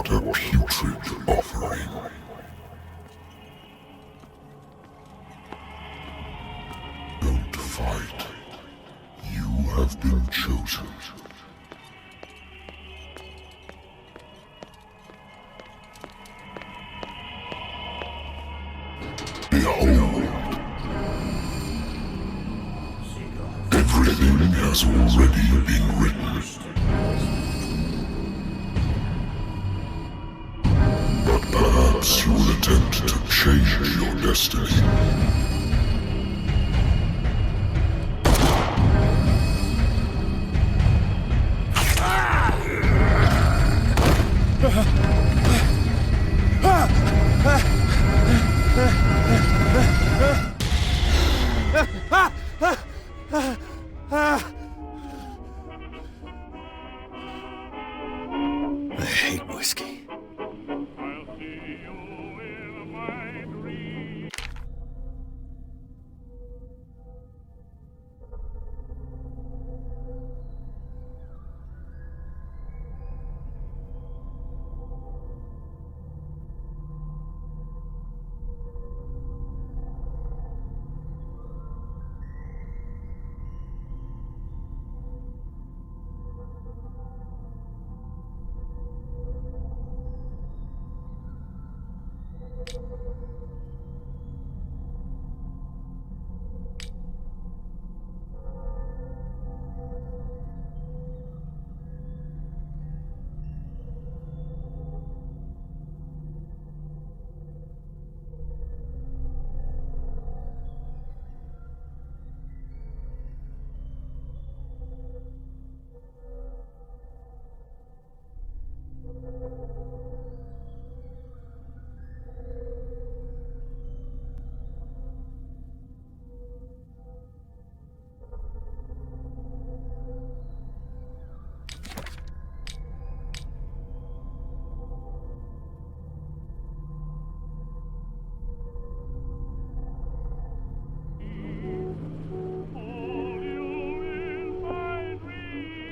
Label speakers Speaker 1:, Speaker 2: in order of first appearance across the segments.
Speaker 1: What a putrid offering. Don't fight. You have been chosen. Behold. Everything has already been written. But perhaps you will attempt to change your destiny.
Speaker 2: I hate whiskey.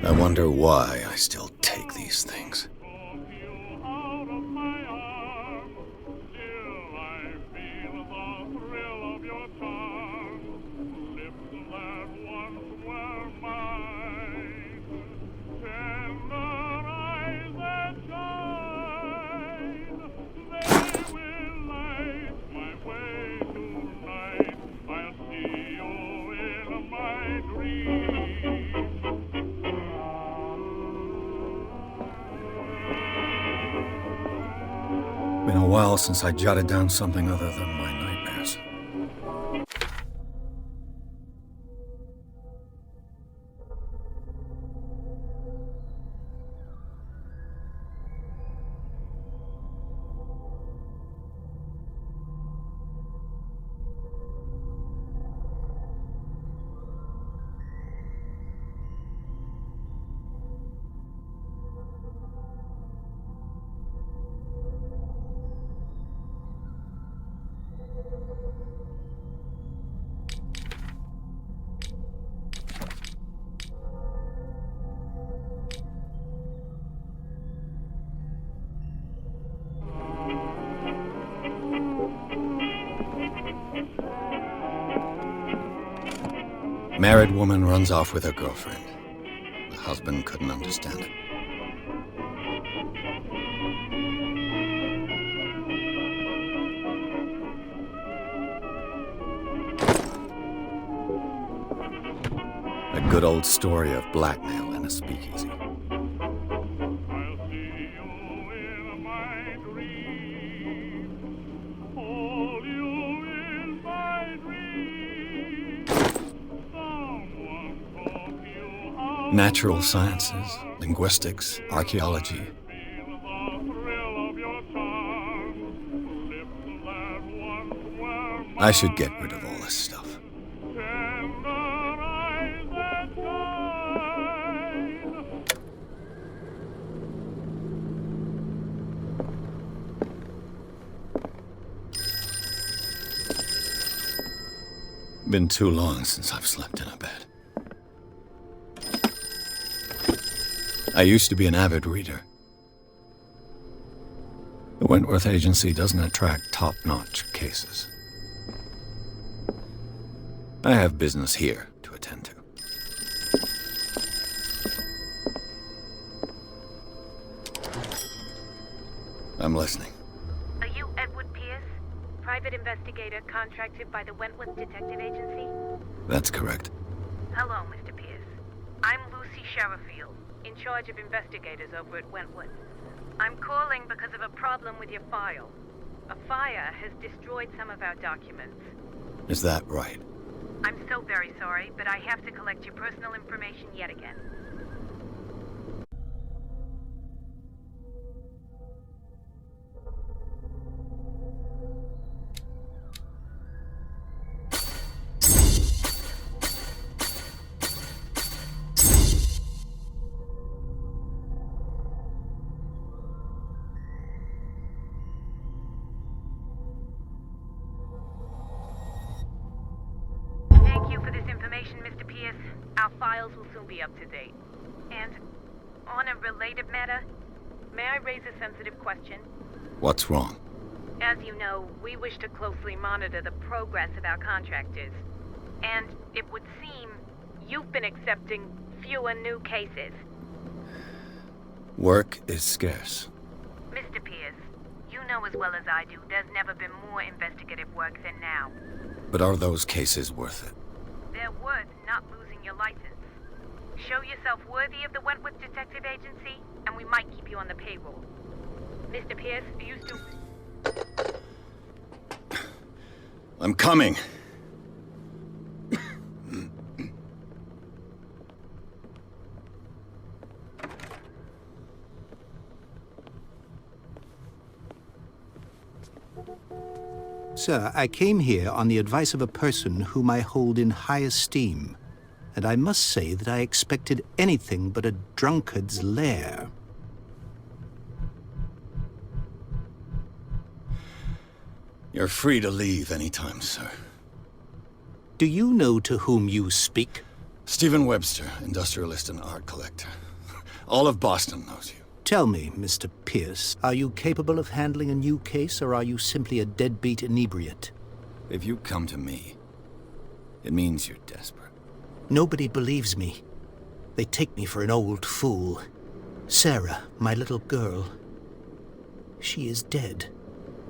Speaker 2: I wonder why I still take these things. Been a while since I jotted down something other than my nightmares. Married woman runs off with her girlfriend. The husband couldn't understand it. A good old story of blackmail in a speakeasy. Natural sciences, linguistics, archaeology. I should get rid of all this stuff. Been too long since I've slept in a bed. I used to be an avid reader. The Wentworth Agency doesn't attract top-notch cases. I have business here to attend to. I'm listening.
Speaker 3: Are you Edward Pierce, private investigator contracted by the Wentworth Detective Agency?
Speaker 2: That's correct.
Speaker 3: Hello, Mr. Pierce. I'm Lucy Sherifield, in charge of investigators over at Wentworth. I'm calling because of a problem with your file. A fire has destroyed some of our documents.
Speaker 2: Is that right?
Speaker 3: I'm so very sorry, but I have to collect your personal information yet again. Mr. Pierce, our files will soon be up to date. And on a related matter, may I raise a sensitive question?
Speaker 2: What's wrong?
Speaker 3: As you know, we wish to closely monitor the progress of our contractors. And it would seem you've been accepting fewer new cases.
Speaker 2: Work is scarce.
Speaker 3: Mr. Pierce, you know as well as I do, there's never been more investigative work than now.
Speaker 2: But are those cases worth it?
Speaker 3: They're worth not losing your license. Show yourself worthy of the Wentworth Detective Agency, and we might keep you on the payroll. Mr. Pierce, are you still...
Speaker 2: I'm coming.
Speaker 4: Sir, I came here on the advice of a person whom I hold in high esteem, and I must say that I expected anything but a drunkard's lair.
Speaker 2: You're free to leave anytime, sir.
Speaker 4: Do you know to whom you speak?
Speaker 2: Stephen Webster, industrialist and art collector. All of Boston knows you.
Speaker 4: Tell me, Mr. Pierce, are you capable of handling a new case, or are you simply a deadbeat inebriate?
Speaker 2: If you come to me, it means you're desperate.
Speaker 4: Nobody believes me. They take me for an old fool. Sarah, my little girl, she is dead.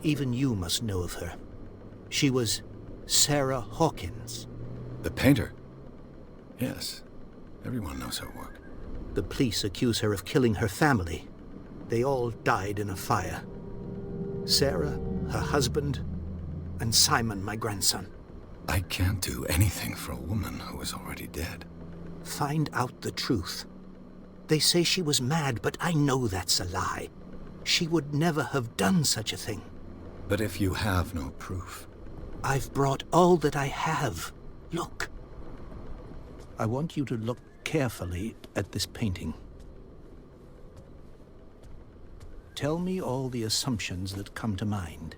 Speaker 4: Even you must know of her. She was Sarah Hawkins.
Speaker 2: The painter? Yes. Everyone knows her work.
Speaker 4: The police accuse her of killing her family. They all died in a fire. Sarah, her husband, and Simon, my grandson.
Speaker 2: I can't do anything for a woman who is already dead.
Speaker 4: Find out the truth. They say she was mad, but I know that's a lie. She would never have done such a thing.
Speaker 2: But if you have no proof...
Speaker 4: I've brought all that I have. Look. I want you to look carefully at this painting. Tell me all the assumptions that come to mind.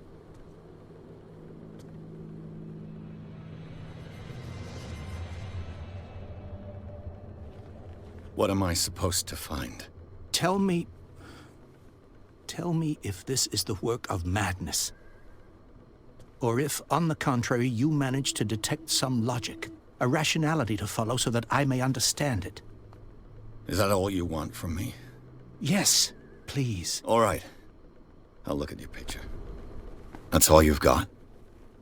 Speaker 2: What am I supposed to find?
Speaker 4: Tell me if this is the work of madness. Or if, on the contrary, you manage to detect some logic, a rationality to follow so that I may understand it.
Speaker 2: Is that all you want from me?
Speaker 4: Yes, please.
Speaker 2: All right. I'll look at your picture. That's all you've got?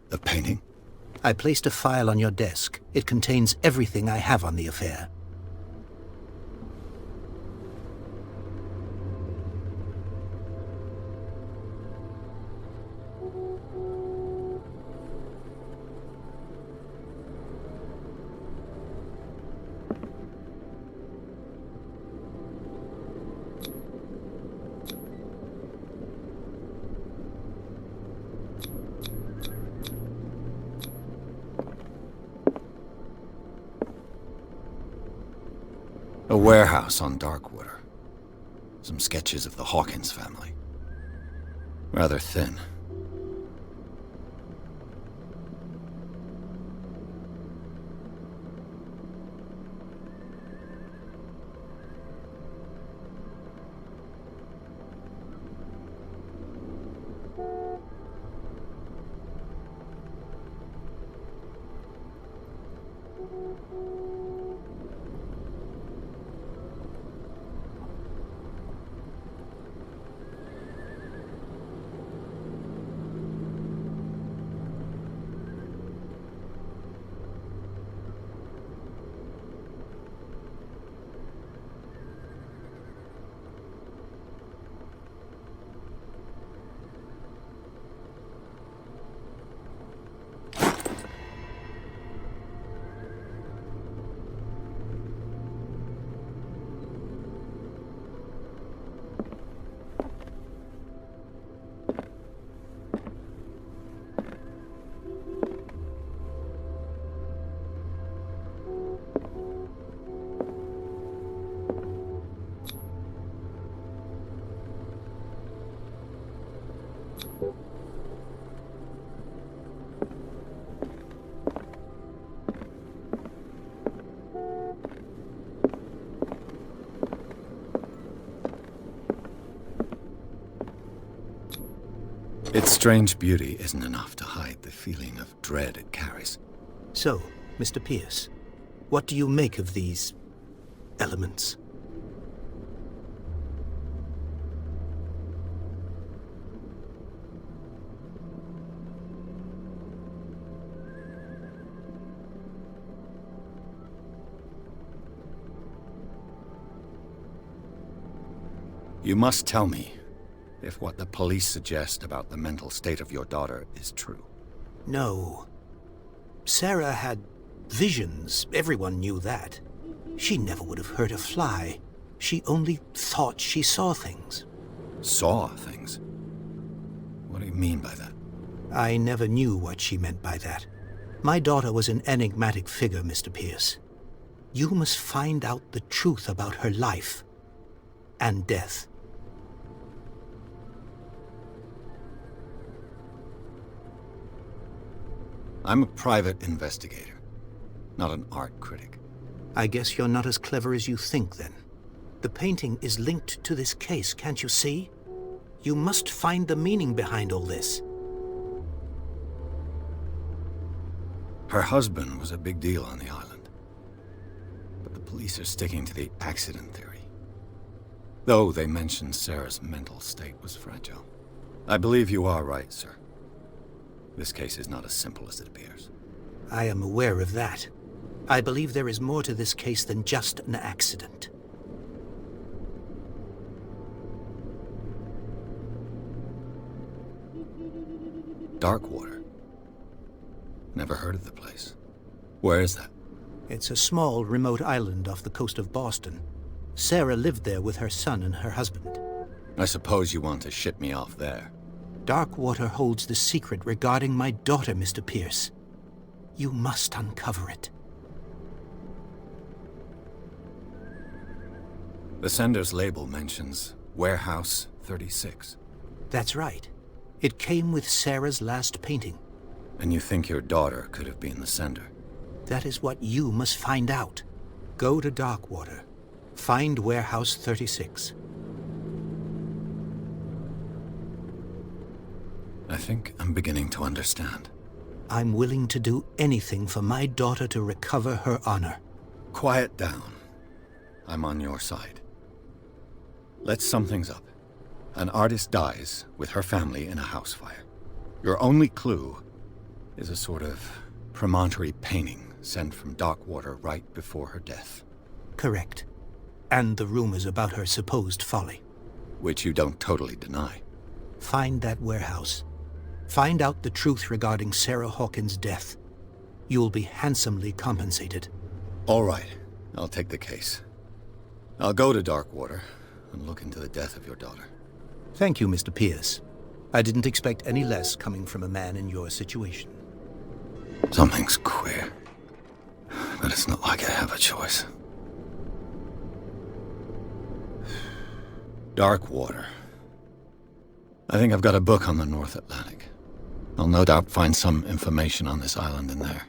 Speaker 2: The painting?
Speaker 4: I placed a file on your desk. It contains everything I have on the affair.
Speaker 2: A warehouse on Darkwater. Some sketches of the Hawkins family. Rather thin. Its strange beauty isn't enough to hide the feeling of dread it carries.
Speaker 4: So, Mr. Pierce, what do you make of these elements?
Speaker 2: You must tell me if what the police suggest about the mental state of your daughter is true.
Speaker 4: No. Sarah had visions. Everyone knew that. She never would have hurt a fly. She only thought she saw things.
Speaker 2: Saw things? What do you mean by that?
Speaker 4: I never knew what she meant by that. My daughter was an enigmatic figure, Mr. Pierce. You must find out the truth about her life and death.
Speaker 2: I'm a private investigator, not an art critic.
Speaker 4: I guess you're not as clever as you think, then. The painting is linked to this case, can't you see? You must find the meaning behind all this.
Speaker 2: Her husband was a big deal on the island. But the police are sticking to the accident theory. Though they mentioned Sarah's mental state was fragile. I believe you are right, sir. This case is not as simple as it appears.
Speaker 4: I am aware of that. I believe there is more to this case than just an accident.
Speaker 2: Darkwater. Never heard of the place. Where is that?
Speaker 4: It's a small, remote island off the coast of Boston. Sarah lived there with her son and her husband.
Speaker 2: I suppose you want to ship me off there.
Speaker 4: Darkwater holds the secret regarding my daughter, Mr. Pierce. You must uncover it.
Speaker 2: The sender's label mentions Warehouse 36.
Speaker 4: That's right. It came with Sarah's last painting.
Speaker 2: And you think your daughter could have been the sender?
Speaker 4: That is what you must find out. Go to Darkwater. Find Warehouse 36.
Speaker 2: I think I'm beginning to understand.
Speaker 4: I'm willing to do anything for my daughter to recover her honor.
Speaker 2: Quiet down. I'm on your side. Let's sum things up. An artist dies with her family in a house fire. Your only clue is a sort of promontory painting sent from Darkwater right before her death.
Speaker 4: Correct. And the rumors about her supposed folly.
Speaker 2: Which you don't totally deny.
Speaker 4: Find that warehouse. Find out the truth regarding Sarah Hawkins' death. You'll be handsomely compensated.
Speaker 2: All right. I'll take the case. I'll go to Darkwater and look into the death of your daughter.
Speaker 4: Thank you, Mr. Pierce. I didn't expect any less coming from a man in your situation.
Speaker 2: Something's queer. But it's not like I have a choice. Darkwater. I think I've got a book on the North Atlantic. I'll no doubt find some information on this island in there.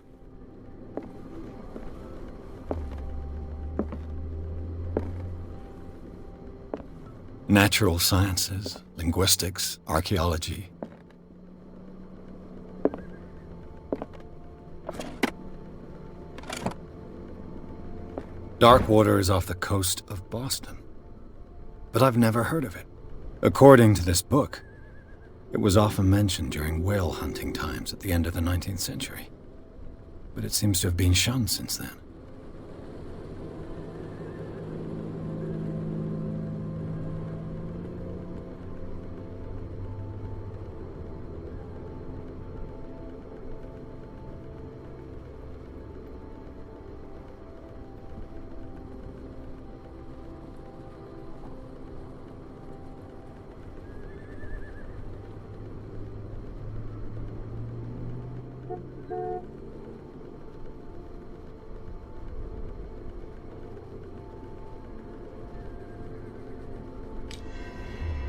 Speaker 2: Natural sciences, linguistics, archaeology. Darkwater is off the coast of Boston. But I've never heard of it. According to this book, it was often mentioned during whale hunting times at the end of the 19th century. But it seems to have been shunned since then.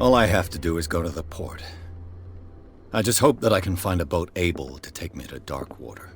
Speaker 2: All I have to do is go to the port. I just hope that I can find a boat able to take me to Darkwater.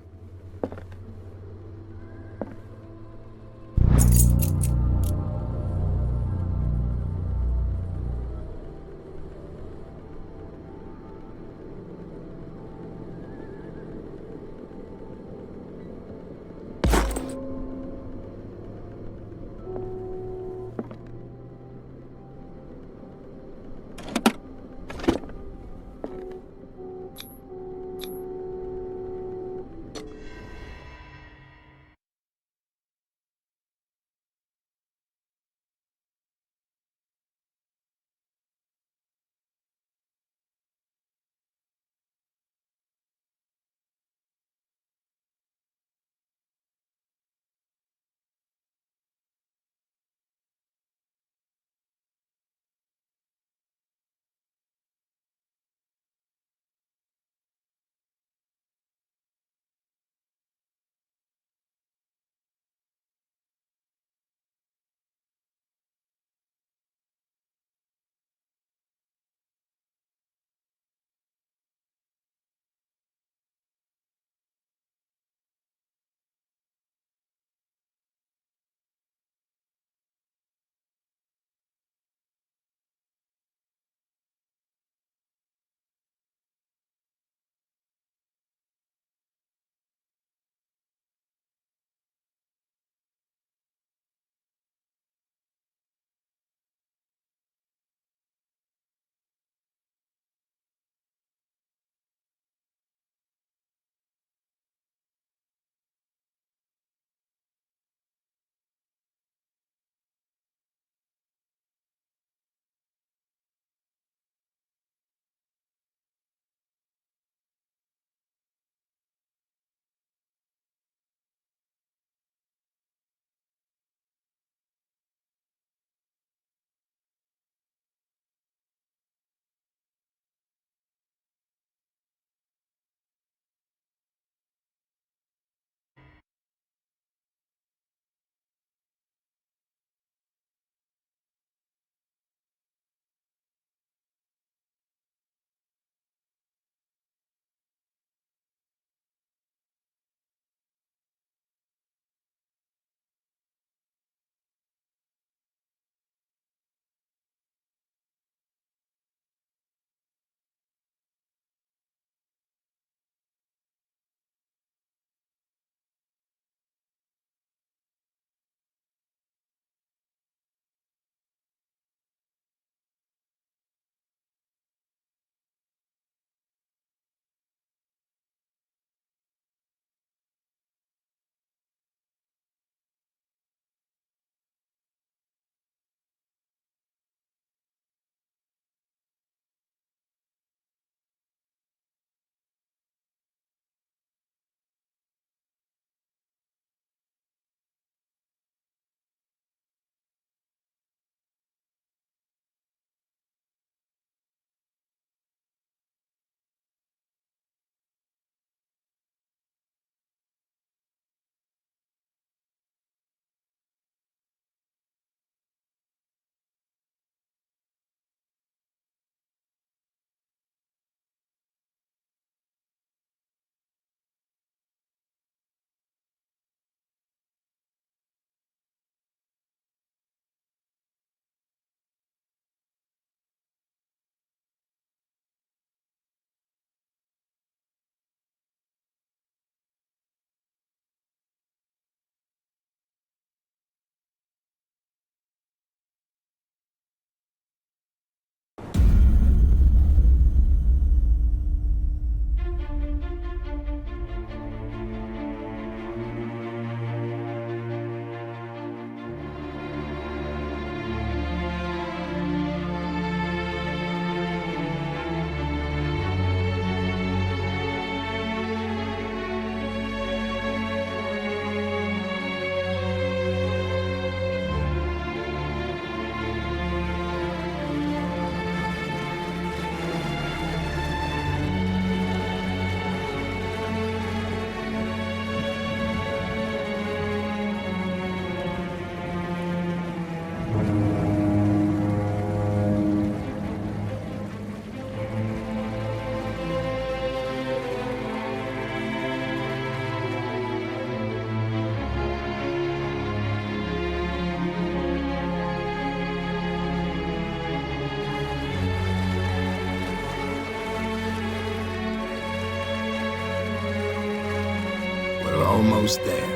Speaker 5: almost there.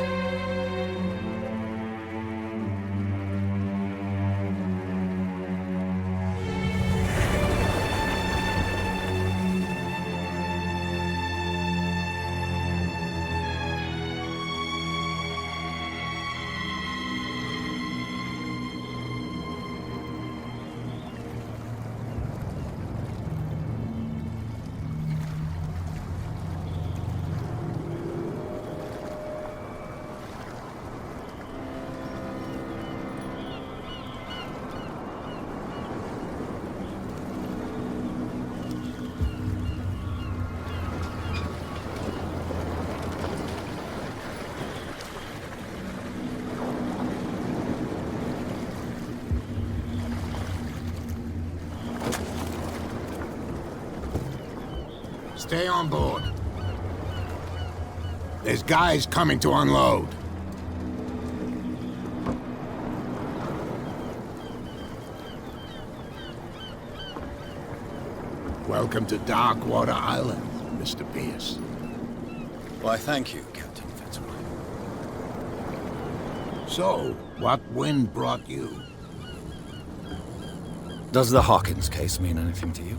Speaker 5: Stay on board. There's guys coming to unload. Welcome to Darkwater Island, Mr. Pierce.
Speaker 2: Why, thank you, Captain Fitzroy.
Speaker 5: So, what wind brought you?
Speaker 2: Does the Hawkins case mean anything to you?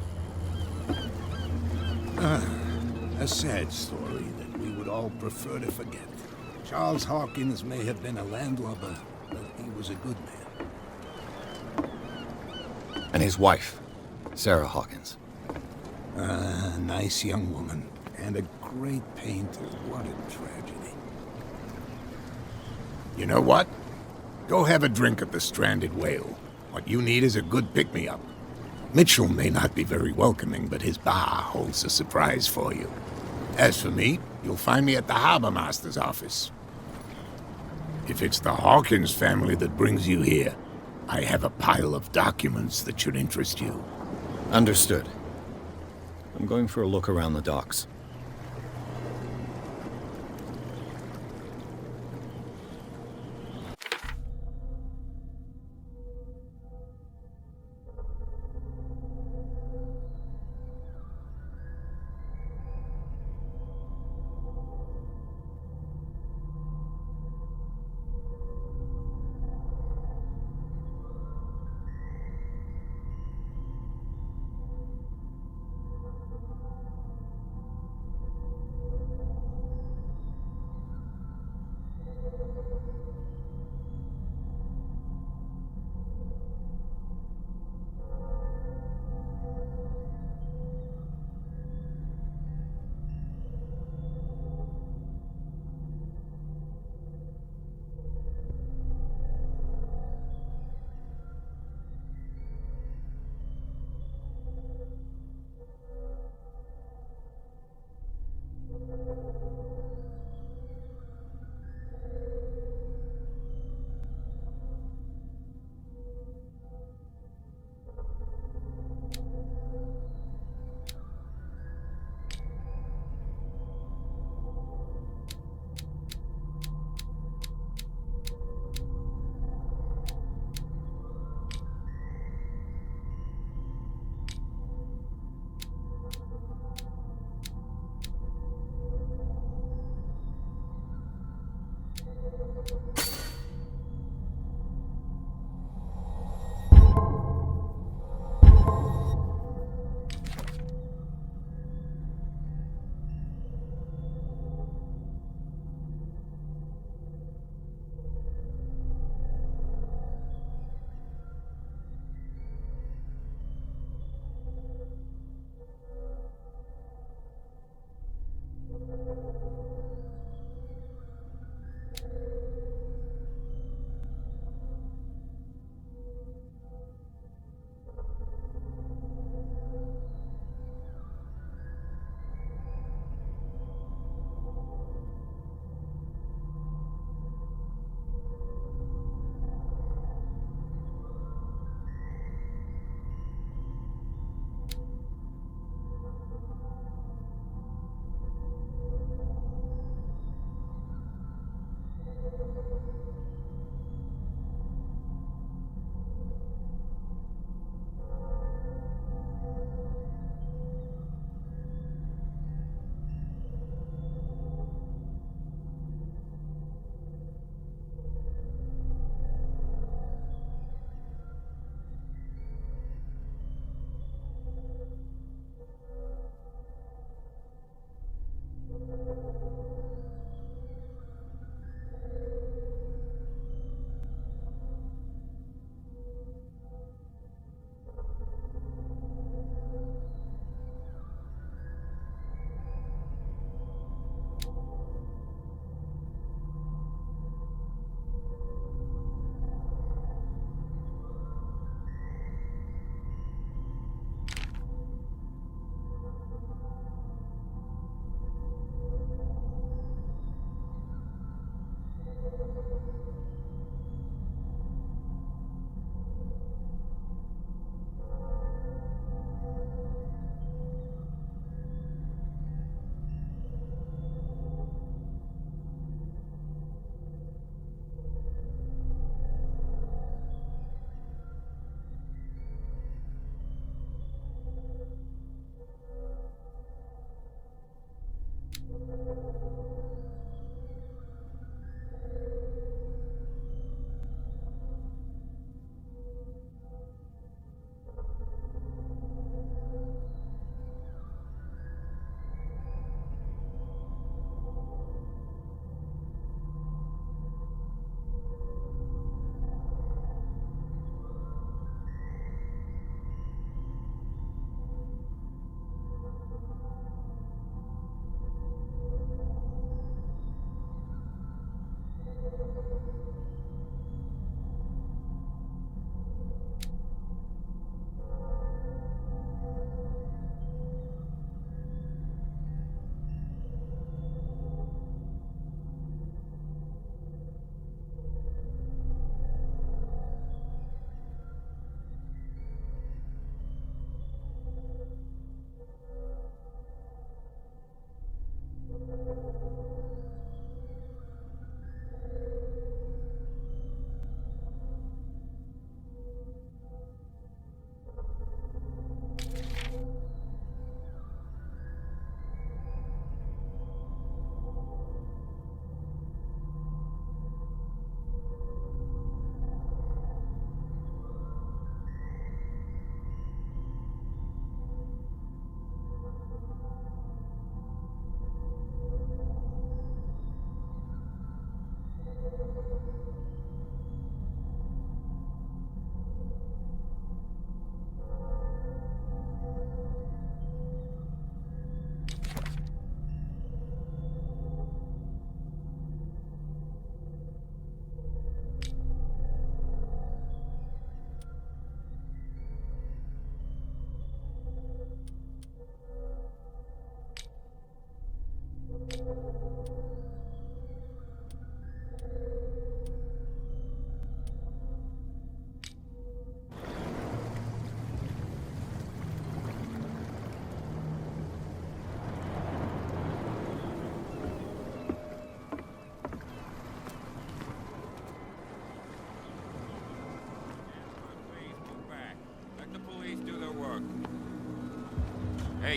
Speaker 5: A sad story that we would all prefer to forget. Charles Hawkins may have been a landlubber, but he was a good man.
Speaker 2: And his wife, Sarah Hawkins.
Speaker 5: A nice young woman, and a great painter. What a tragedy. You know what? Go have a drink at the Stranded Whale. What you need is a good pick-me-up. Mitchell may not be very welcoming, but his bar holds a surprise for you. As for me, you'll find me at the Harbor Master's office. If it's the Hawkins family that brings you here, I have a pile of documents that should interest you.
Speaker 2: Understood. I'm going for a look around the docks.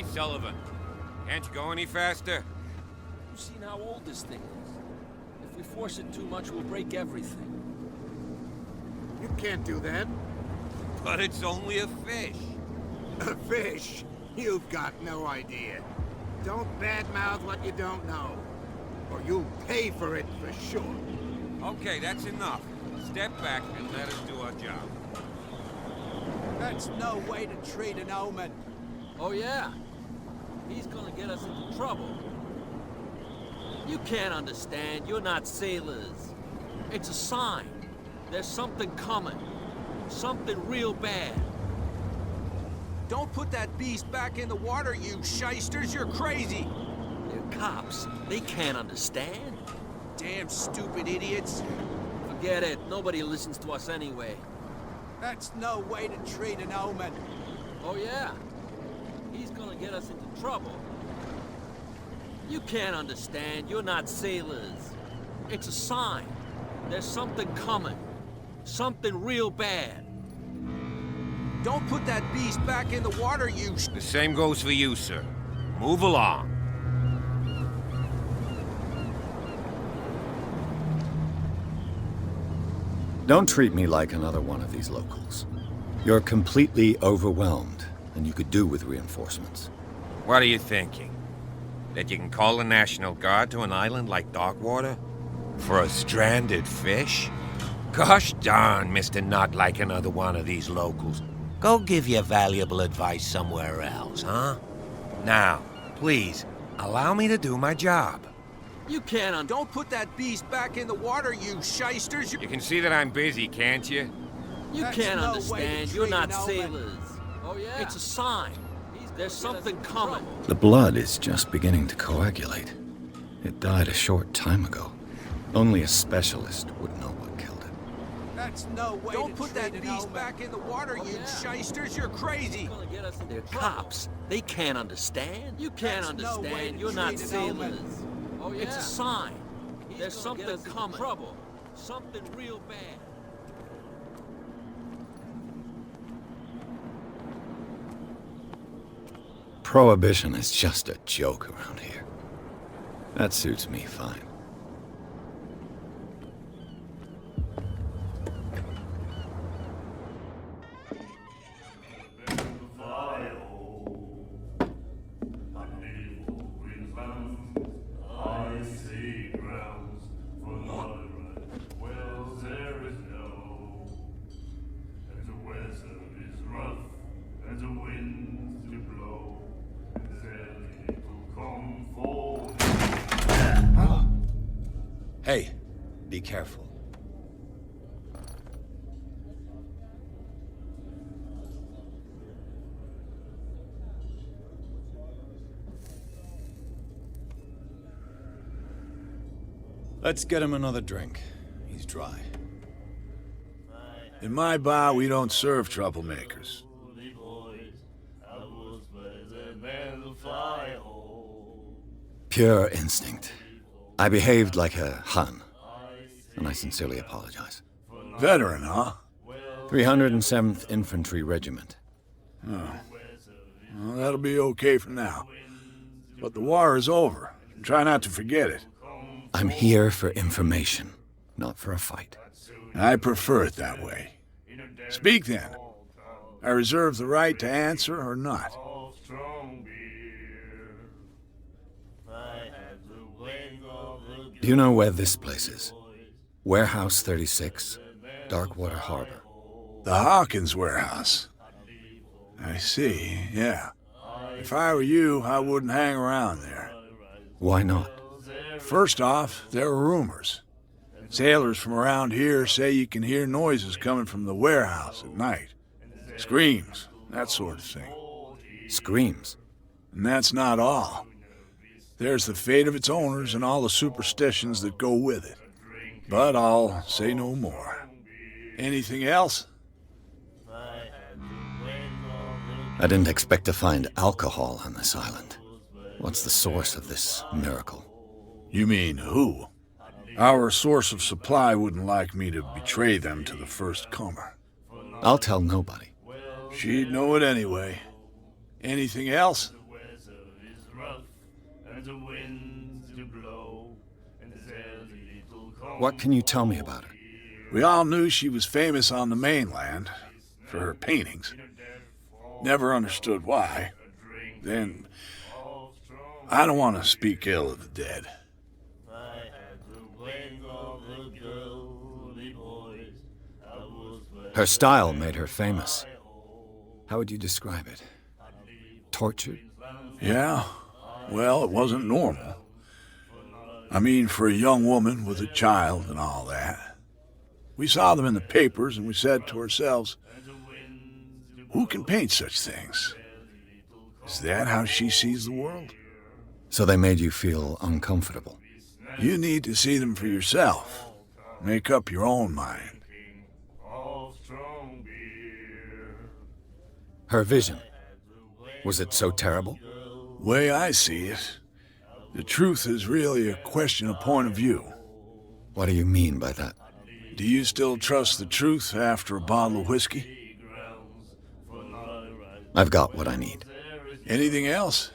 Speaker 6: Hey, Sullivan. Can't you go any faster?
Speaker 7: You've seen how old this thing is. If we force it too much, we'll break everything.
Speaker 5: You can't do that.
Speaker 6: But it's only a fish.
Speaker 5: A fish? You've got no idea. Don't badmouth what you don't know, or you'll pay for it for sure.
Speaker 6: Okay, that's enough. Step back and let us do our job.
Speaker 8: That's no way to treat an omen.
Speaker 7: Oh yeah? He's gonna get us into trouble. You can't understand. You're not sailors. It's a sign. There's something coming. Something real bad.
Speaker 8: Don't put that beast back in the water, you shysters. You're crazy.
Speaker 7: They're cops. They can't understand.
Speaker 8: Damn stupid idiots.
Speaker 7: Forget it. Nobody listens to us anyway.
Speaker 8: That's no way to treat an omen.
Speaker 7: Oh yeah? He's gonna get us into trouble. You can't understand. You're not sailors. It's a sign. There's something coming. Something real bad.
Speaker 8: Don't put that beast back in the water, you
Speaker 6: The same goes for you, sir. Move along.
Speaker 2: Don't treat me like another one of these locals. You're completely overwhelmed, and you could do with reinforcements.
Speaker 6: What are you thinking? That you can call the National Guard to an island like Darkwater? For a stranded fish? Gosh darn, Mr. Not like another one of these locals. Go give your valuable advice somewhere else, huh? Now, please, allow me to do my job.
Speaker 7: You can't
Speaker 8: Don't put that beast back in the water, you shysters.
Speaker 6: You can see that I'm busy, can't you?
Speaker 7: You
Speaker 8: That's
Speaker 7: can't
Speaker 8: no way
Speaker 7: understand.
Speaker 8: to
Speaker 7: You're
Speaker 8: treat
Speaker 7: not
Speaker 8: an omen.
Speaker 7: sailors. Oh yeah? It's a sign. There's something coming.
Speaker 2: The blood is just beginning to coagulate. It died a short time ago. Only a specialist would know what killed it.
Speaker 8: That's no way Don't put that beast back in the water, you shysters. You're crazy.
Speaker 7: They're cops. They can't understand. You can't
Speaker 8: That's no way
Speaker 7: understand.
Speaker 8: to
Speaker 7: You're not
Speaker 8: treat an omen.
Speaker 7: sailors. Oh yeah? It's a sign. There's something coming. Trouble. Something real bad.
Speaker 2: Prohibition is just a joke around here. That suits me fine. Hey, be careful. Let's get him another drink. He's dry.
Speaker 9: In my bar, we don't serve troublemakers.
Speaker 2: Pure instinct. I behaved like a Hun, and I sincerely apologize.
Speaker 9: Veteran, huh?
Speaker 2: 307th Infantry Regiment.
Speaker 9: Oh. Well, that'll be okay for now. But the war is over. Try not to forget it.
Speaker 2: I'm here for information, not for a fight.
Speaker 9: I prefer it that way. Speak then. I reserve the right to answer or not.
Speaker 2: Do you know where this place is? Warehouse 36, Darkwater Harbor.
Speaker 9: The Hawkins warehouse. I see, yeah. If I were you, I wouldn't hang around there.
Speaker 2: Why not?
Speaker 9: First off, there are rumors. Sailors from around here say you can hear noises coming from the warehouse at night. Screams, that sort of thing.
Speaker 2: Screams?
Speaker 9: And that's not all. There's the fate of its owners and all the superstitions that go with it. But I'll say no more. Anything else?
Speaker 2: I didn't expect to find alcohol on this island. What's the source of this miracle?
Speaker 9: You mean who? Our source of supply wouldn't like me to betray them to the first comer.
Speaker 2: I'll tell nobody.
Speaker 9: She'd know it anyway. Anything else?
Speaker 2: What can you tell me about her?
Speaker 9: We all knew she was famous on the mainland for her paintings. Never understood why. Then, I don't want to speak ill of the dead.
Speaker 2: Her style made her famous. How would you describe it? Tortured?
Speaker 9: Yeah? Well, it wasn't normal. I mean, for a young woman with a child and all that. We saw them in the papers and we said to ourselves, who can paint such things? Is that how she sees the world?
Speaker 2: So they made you feel uncomfortable?
Speaker 9: You need to see them for yourself. Make up your own mind.
Speaker 2: Her vision, was it so terrible?
Speaker 9: Way I see it, the truth is really a question of point of view.
Speaker 2: What do you mean by that?
Speaker 9: Do you still trust the truth after a bottle of whiskey?
Speaker 2: I've got what I need.
Speaker 9: Anything else?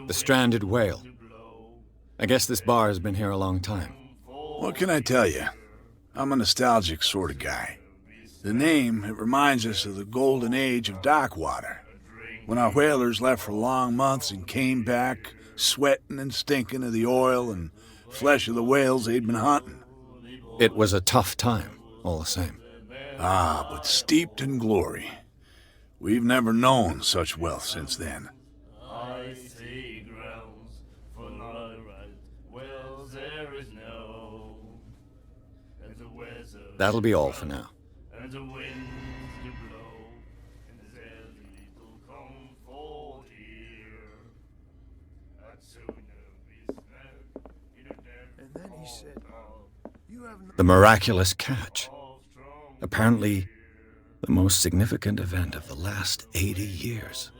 Speaker 2: The stranded whale. I guess this bar has been here a long time.
Speaker 9: What can I tell you? I'm a nostalgic sort of guy. The name, it reminds us of the golden age of Darkwater, when our whalers left for long months and came back sweating and stinking of the oil and flesh of the whales they'd been hunting.
Speaker 2: It was a tough time, all the same.
Speaker 9: Ah, but steeped in glory. We've never known such wealth since then.
Speaker 2: That'll be all for now. The miraculous catch. Apparently, the most significant event of the last 80 years.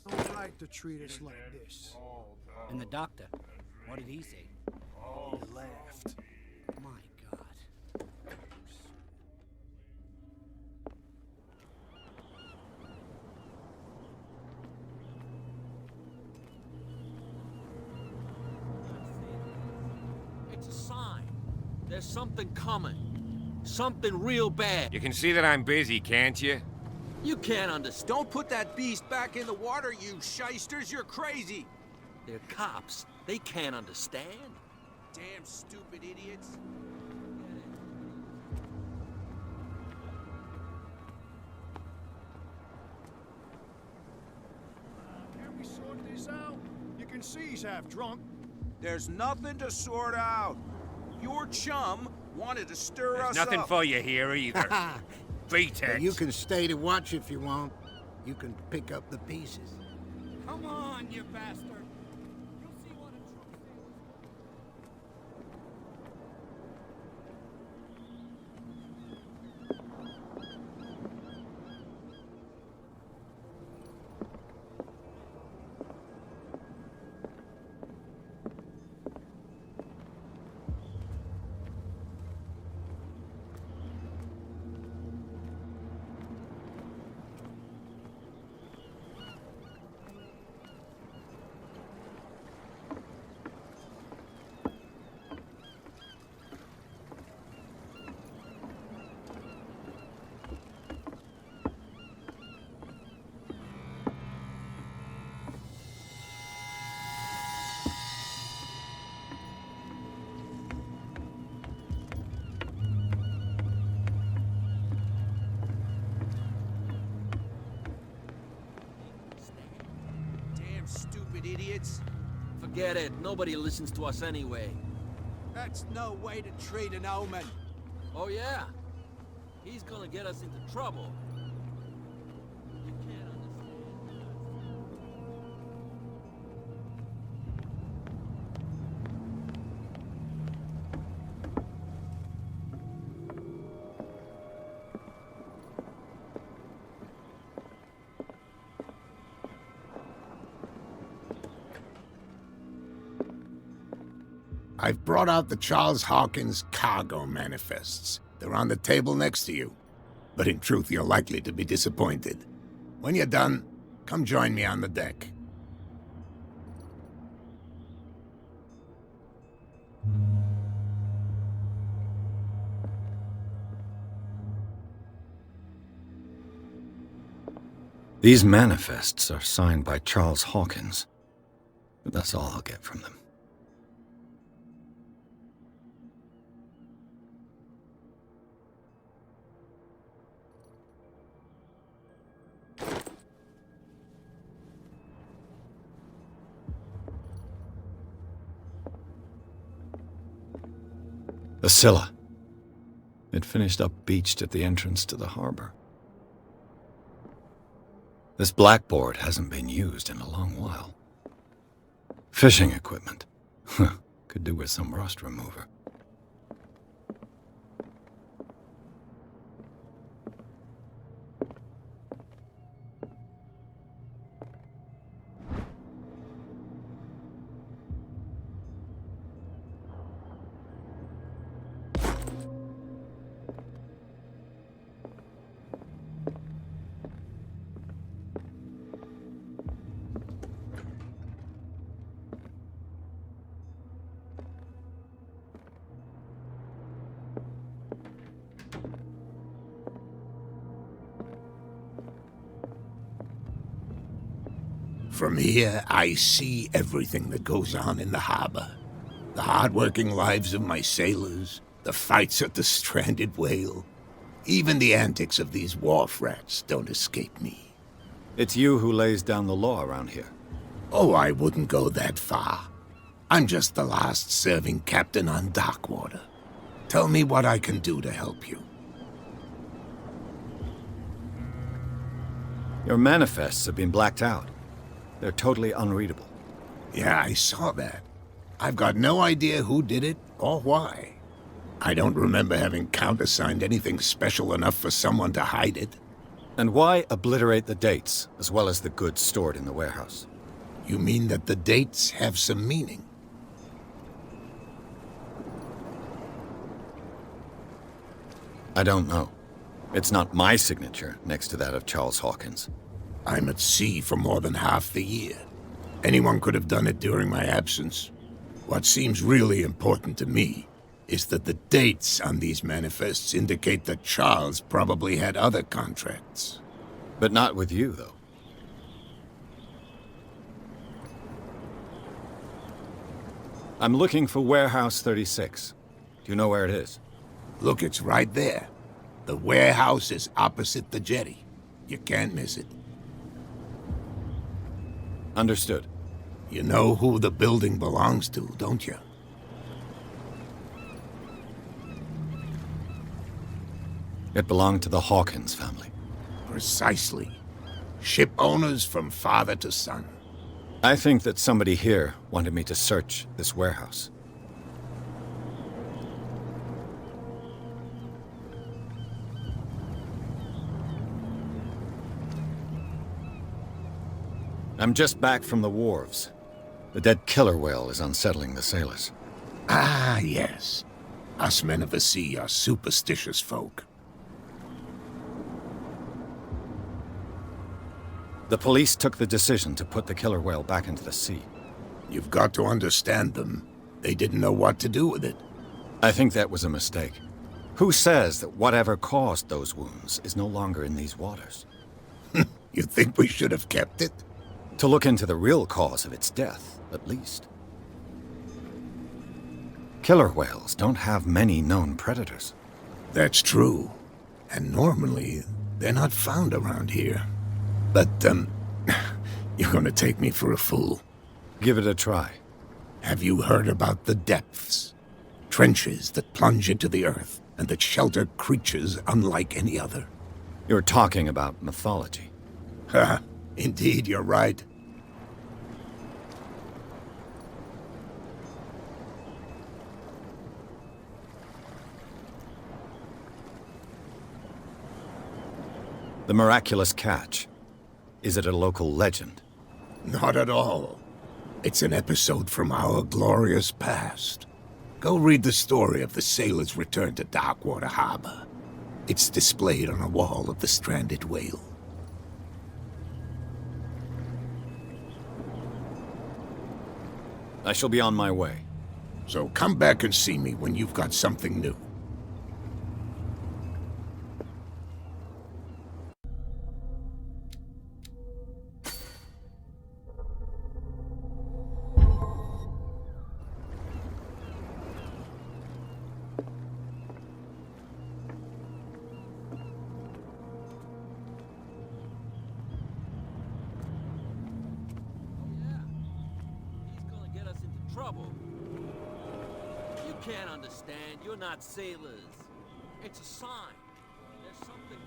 Speaker 10: Don't like to treat us like this.
Speaker 11: And the doctor, what did he say?
Speaker 10: He laughed.
Speaker 11: My God.
Speaker 7: It's a sign. There's something coming. Something real bad.
Speaker 6: You can see that I'm busy, can't you?
Speaker 7: You can't understand.
Speaker 8: Don't put that beast back in the water, you shysters! You're crazy!
Speaker 7: They're cops. They can't understand.
Speaker 8: Damn stupid idiots.
Speaker 10: Can we sort this out? You can see he's half drunk.
Speaker 8: There's nothing to sort out. Your chum wanted to stir us
Speaker 6: Nothing
Speaker 8: up.
Speaker 6: for you here either. Beat it.
Speaker 12: You can stay to watch if you want. You can pick up the pieces.
Speaker 11: Come on, you bastard! You'll see what a true sailor's
Speaker 8: Damn stupid idiots.
Speaker 7: Forget it. Nobody listens to us anyway.
Speaker 8: That's no way to treat an omen.
Speaker 7: Oh, yeah? He's gonna get us into trouble. You can't understand.
Speaker 5: I've brought out the Charles Hawkins cargo manifests. They're on the table next to you. But in truth, you're likely to be disappointed. When you're done, come join me on the deck.
Speaker 2: These manifests are signed by Charles Hawkins. But that's all I'll get from them. The Scylla. It finished up beached at the entrance to the harbor. This blackboard hasn't been used in a long while. Fishing equipment. Could do with some rust remover.
Speaker 5: From here, I see everything that goes on in the harbor. The hard-working lives of my sailors, the fights at the stranded whale. Even the antics of these wharf rats don't escape me.
Speaker 2: It's you who lays down the law around here.
Speaker 5: Oh, I wouldn't go that far. I'm just the last serving captain on Darkwater. Tell me what I can do to help you.
Speaker 2: Your manifests have been blacked out. They're totally unreadable.
Speaker 5: Yeah, I saw that. I've got no idea who did it or why. I don't remember having countersigned anything special enough for someone to hide it.
Speaker 2: And why obliterate the dates, as well as the goods stored in the warehouse?
Speaker 5: You mean that the dates have some meaning?
Speaker 2: I don't know. It's not my signature next to that of Charles Hawkins.
Speaker 5: I'm at sea for more than half the year. Anyone could have done it during my absence. What seems really important to me is that the dates on these manifests indicate that Charles probably had other contracts.
Speaker 2: But not with you, though. I'm looking for Warehouse 36. Do you know where it is?
Speaker 5: Look, it's right there. The warehouse is opposite the jetty. You can't miss it.
Speaker 2: Understood.
Speaker 5: You know who the building belongs to, don't you?
Speaker 2: It belonged to the Hawkins family.
Speaker 5: Precisely. Ship owners from father to son.
Speaker 2: I think that somebody here wanted me to search this warehouse. I'm just back from the wharves. The dead killer whale is unsettling the sailors.
Speaker 5: Ah, yes. Us men of the sea are superstitious folk.
Speaker 2: The police took the decision to put the killer whale back into the sea.
Speaker 5: You've got to understand them. They didn't know what to do with it.
Speaker 2: I think that was a mistake. Who says that whatever caused those wounds is no longer in these waters?
Speaker 5: You think we should have kept it?
Speaker 2: To look into the real cause of its death, at least. Killer whales don't have many known predators.
Speaker 5: That's true. And normally, they're not found around here. But, you're gonna take me for a fool.
Speaker 2: Give it a try.
Speaker 5: Have you heard about the depths? Trenches that plunge into the earth and that shelter creatures unlike any other.
Speaker 2: You're talking about mythology.
Speaker 5: Ha! Indeed, you're right.
Speaker 2: The miraculous catch. Is it a local legend?
Speaker 5: Not at all. It's an episode from our glorious past. Go read the story of the sailor's return to Darkwater Harbor. It's displayed on a wall of the stranded whale.
Speaker 2: I shall be on my way.
Speaker 5: So come back and see me when you've got something new.
Speaker 7: Trouble. You can't understand. You're not sailors. It's a sign. There's something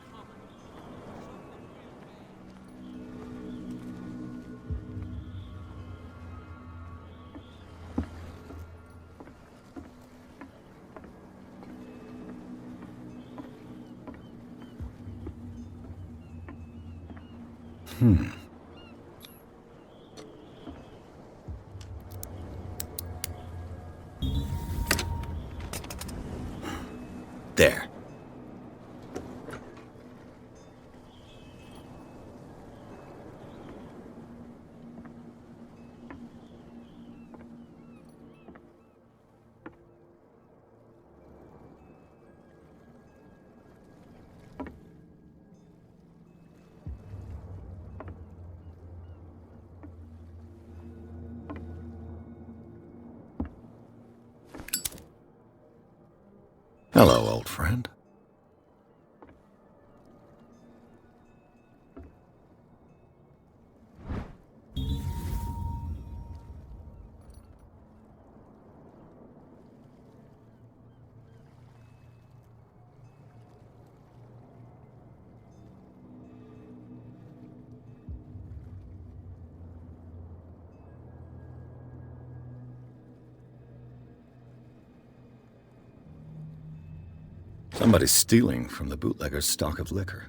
Speaker 7: coming.
Speaker 2: There. Hello, old friend. Somebody's stealing from the bootlegger's stock of liquor.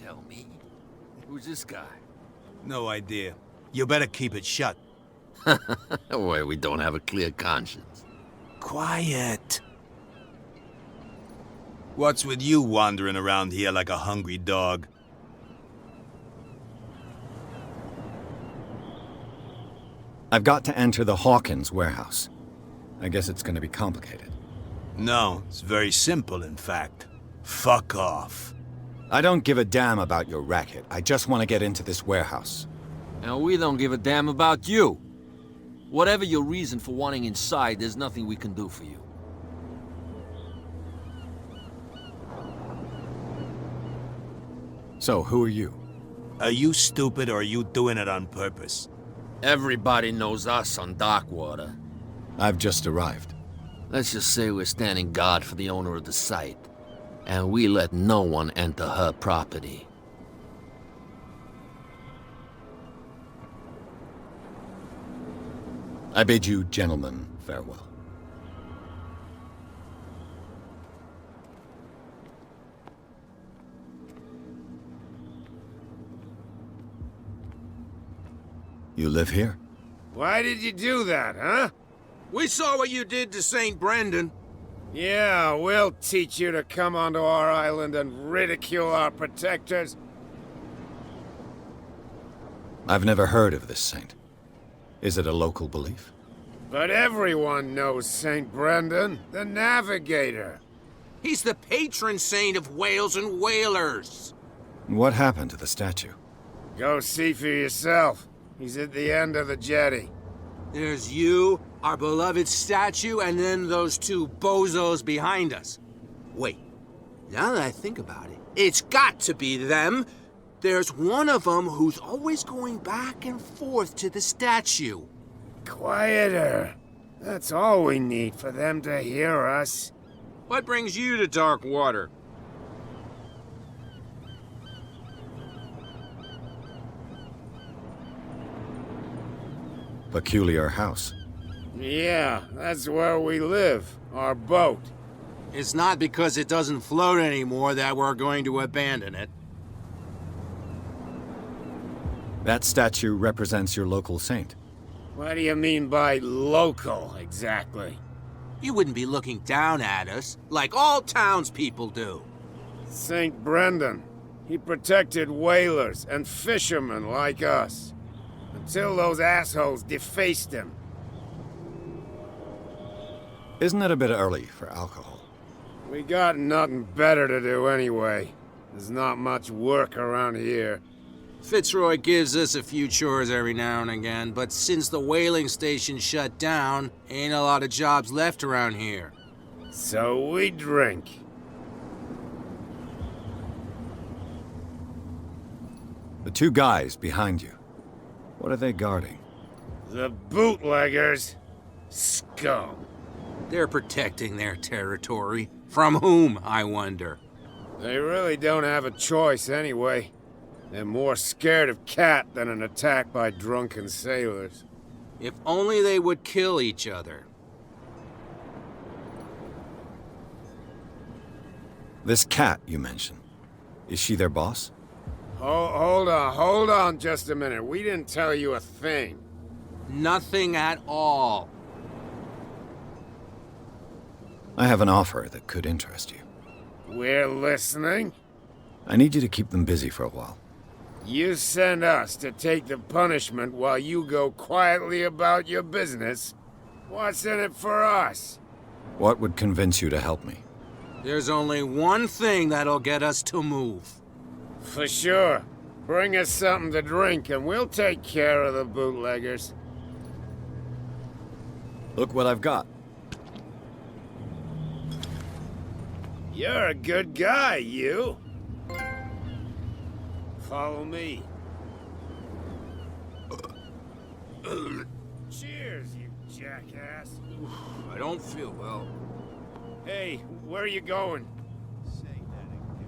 Speaker 7: tell me. Who's this guy?
Speaker 8: No idea. You better keep it shut.
Speaker 7: Why, we don't have a clear conscience.
Speaker 8: Quiet. What's with you wandering around here like a hungry dog?
Speaker 2: I've got to enter the Hawkins warehouse. I guess it's gonna be complicated.
Speaker 8: No, it's very simple, in fact. Fuck off.
Speaker 2: I don't give a damn about your racket. I just want to get into this warehouse.
Speaker 7: And we don't give a damn about you. Whatever your reason for wanting inside, there's nothing we can do for you.
Speaker 2: So, who are you?
Speaker 8: Are you stupid or are you doing it on purpose?
Speaker 7: Everybody knows us on Darkwater.
Speaker 2: I've just arrived.
Speaker 7: Let's just say we're standing guard for the owner of the site. And we let no one enter her property.
Speaker 2: I bid you gentlemen farewell. You live here?
Speaker 12: Why did you do that, huh?
Speaker 8: We saw what you did to St. Brendan.
Speaker 12: Yeah, we'll teach you to come onto our island and ridicule our protectors.
Speaker 2: I've never heard of this saint. Is it a local belief?
Speaker 12: But everyone knows St. Brendan, the Navigator.
Speaker 8: He's the patron saint of whales and whalers.
Speaker 2: What happened to the statue?
Speaker 12: Go see for yourself. He's at the end of the jetty.
Speaker 8: There's you, our beloved statue, and then those two bozos behind us. Wait, now that I think about it, it's got to be them. There's one of them who's always going back and forth to the statue.
Speaker 12: Quieter. That's all we need for them to hear us.
Speaker 8: What brings you to Darkwater?
Speaker 2: Peculiar house.
Speaker 12: Yeah, that's where we live. Our boat.
Speaker 8: It's not because it doesn't float anymore that we're going to abandon it.
Speaker 2: That statue represents your local saint.
Speaker 12: What do you mean by local, exactly?
Speaker 8: You wouldn't be looking down at us, like all townspeople do.
Speaker 12: St. Brendan. He protected whalers and fishermen like us. Until those assholes defaced him.
Speaker 2: Isn't it a bit early for alcohol?
Speaker 12: We got nothing better to do anyway. There's not much work around here.
Speaker 8: Fitzroy gives us a few chores every now and again, but since the whaling station shut down, ain't a lot of jobs left around here.
Speaker 12: So we drink.
Speaker 2: The two guys behind you. What are they guarding?
Speaker 12: The bootleggers. Scum.
Speaker 8: They're protecting their territory. From whom, I wonder?
Speaker 12: They really don't have a choice anyway. They're more scared of Cat than an attack by drunken sailors.
Speaker 8: If only they would kill each other.
Speaker 2: This Cat you mentioned. Is she their boss?
Speaker 12: Hold on just a minute. We didn't tell you a thing.
Speaker 8: Nothing at all.
Speaker 2: I have an offer that could interest you.
Speaker 12: We're listening.
Speaker 2: I need you to keep them busy for a while.
Speaker 12: You send us to take the punishment while you go quietly about your business. What's in it for us?
Speaker 2: What would convince you to help me?
Speaker 8: There's only one thing that'll get us to move.
Speaker 12: For sure. Bring us something to drink and we'll take care of the bootleggers.
Speaker 2: Look what I've got.
Speaker 12: You're a good guy, you. Follow me. Cheers, you jackass.
Speaker 8: I don't feel well.
Speaker 12: Hey, where are you going?
Speaker 10: Say that again.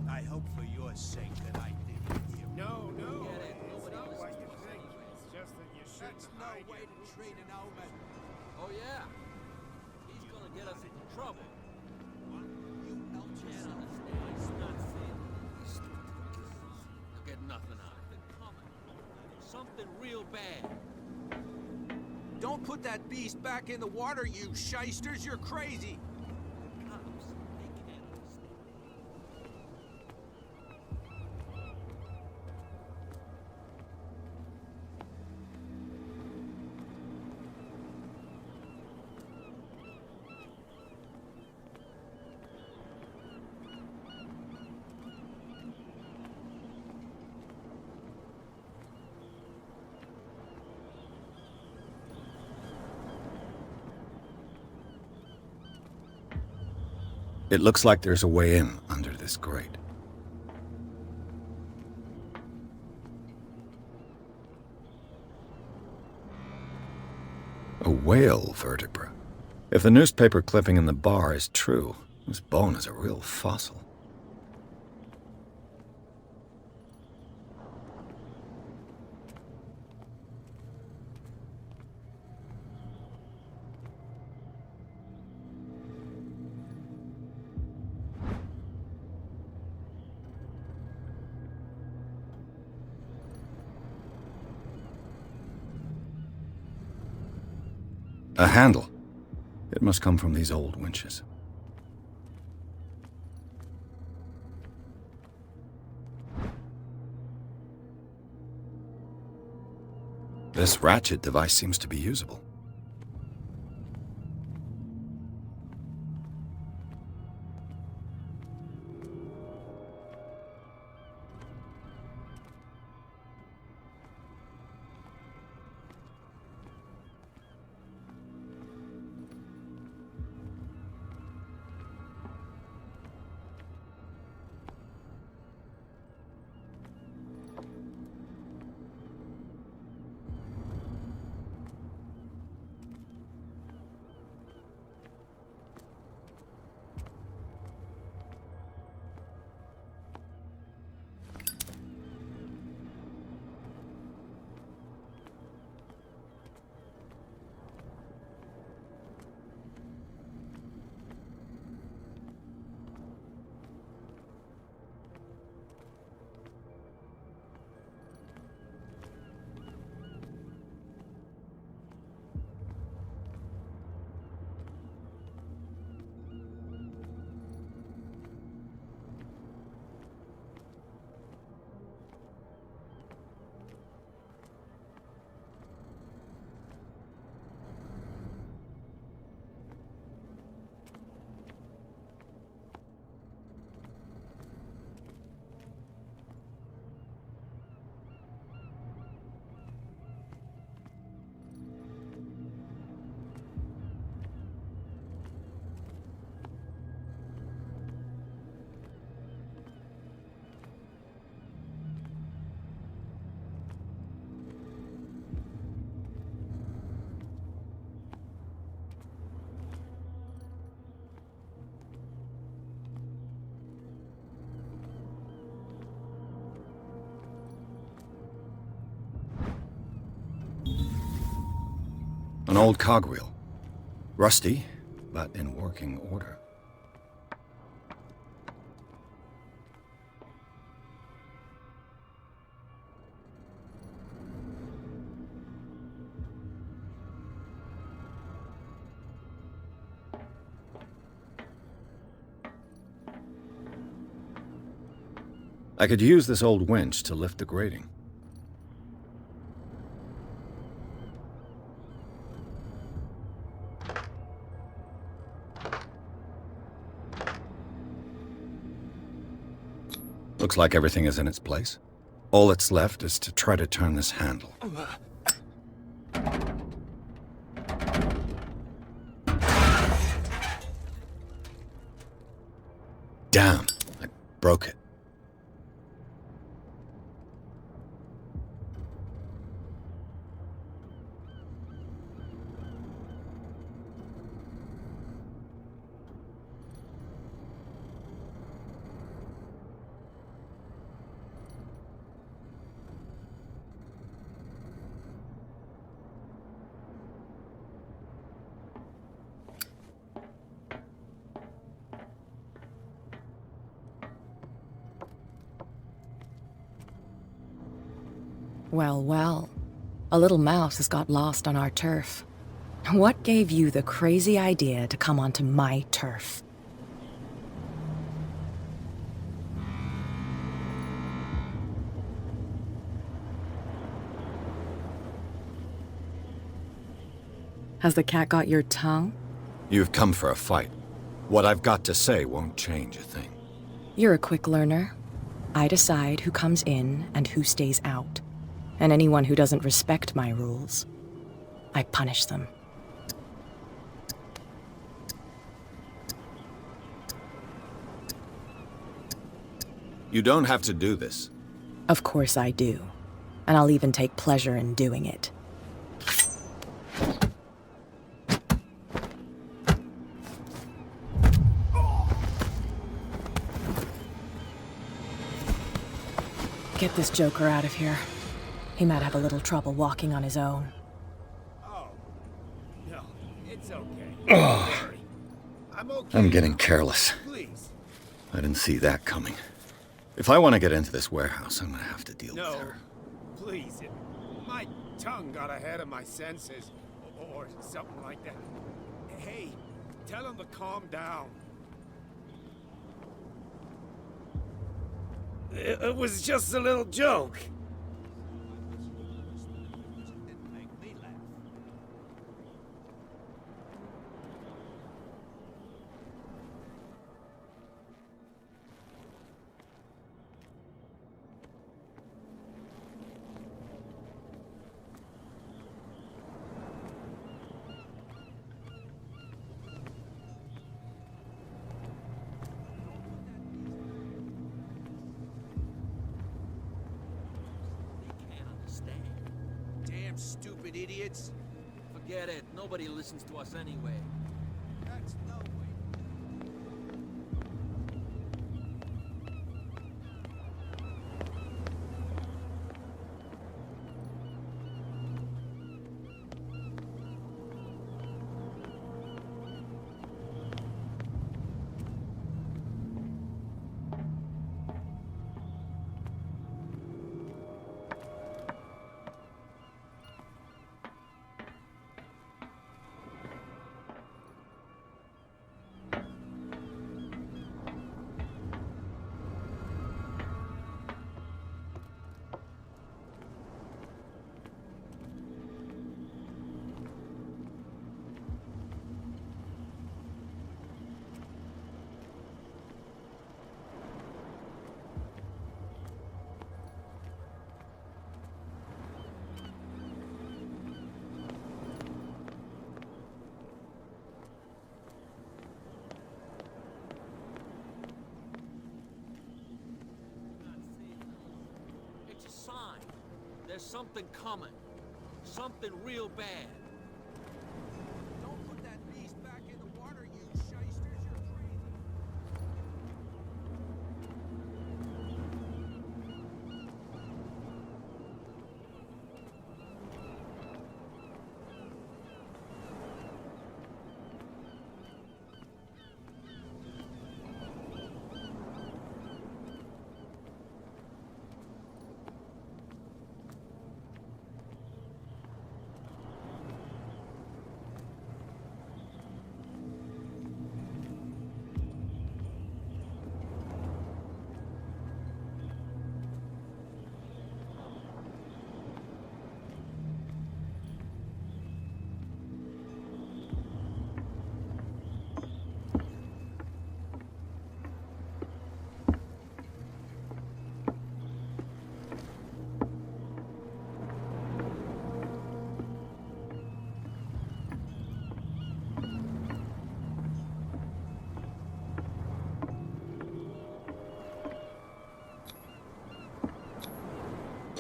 Speaker 10: I hope for your sake that I didn't hear.
Speaker 12: No.
Speaker 7: Get it.
Speaker 12: It's
Speaker 7: Nobody
Speaker 12: not
Speaker 7: was
Speaker 12: what you
Speaker 7: supposed to
Speaker 12: think.
Speaker 7: say.
Speaker 12: It's just that you shouldn't
Speaker 10: That's no
Speaker 12: hide
Speaker 10: way
Speaker 12: your
Speaker 10: to treat an omen.
Speaker 7: Oh, yeah? He's gonna get us into trouble.
Speaker 10: You
Speaker 7: Can't understand. It's not safe. something real bad.
Speaker 8: Don't put that beast back in the water, you shysters! You're crazy!
Speaker 7: Cops, they can't understand.
Speaker 2: It looks like there's a way in under this grate. A whale vertebra. If the newspaper clipping in the bar is true, this bone is a real fossil. A handle. It must come from these old winches. This ratchet device seems to be usable. An old cogwheel. Rusty, but in working order. I could use this old winch to lift the grating. Looks like everything is in its place. All that's left is to try to turn this handle. Damn, I broke it.
Speaker 13: Well, well. A little mouse has got lost on our turf. What gave you the crazy idea to come onto my turf? Has the cat got your tongue?
Speaker 2: You've come for a fight. What I've got to say won't change a thing.
Speaker 13: You're a quick learner. I decide who comes in and who stays out. And anyone who doesn't respect my rules, I punish them.
Speaker 2: You don't have to do this.
Speaker 13: Of course I do. And I'll even take pleasure in doing it. Get this joker out of here. He might have a little trouble walking on his own.
Speaker 12: Oh. No, it's okay. Don't worry. I'm okay.
Speaker 2: I'm getting careless.
Speaker 12: Please.
Speaker 2: I didn't see that coming. If I want to get into this warehouse, I'm gonna have to deal with her.
Speaker 12: Please. My tongue got ahead of my senses. Or something like that. Hey, tell him to calm down. It was just a little joke.
Speaker 8: Damn stupid idiots.
Speaker 7: Forget it. Nobody listens to us anyway.
Speaker 8: That's no way.
Speaker 7: It's a sign. There's something coming. Something real bad.
Speaker 8: Don't put that beast back in the water, you shysters. You're crazy.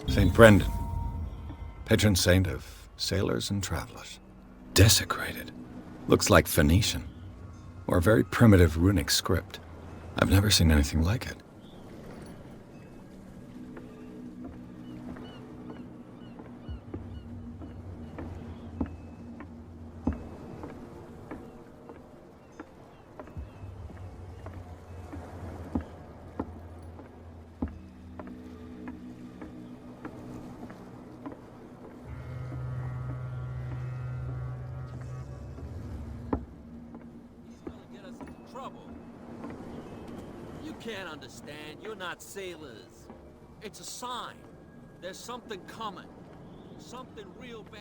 Speaker 2: St. Brendan, patron saint of sailors and travelers. Desecrated. Looks like Phoenician, or a very primitive runic script. I've never seen anything like it.
Speaker 7: can't understand. You're not sailors. It's a sign. There's something coming. Something real bad.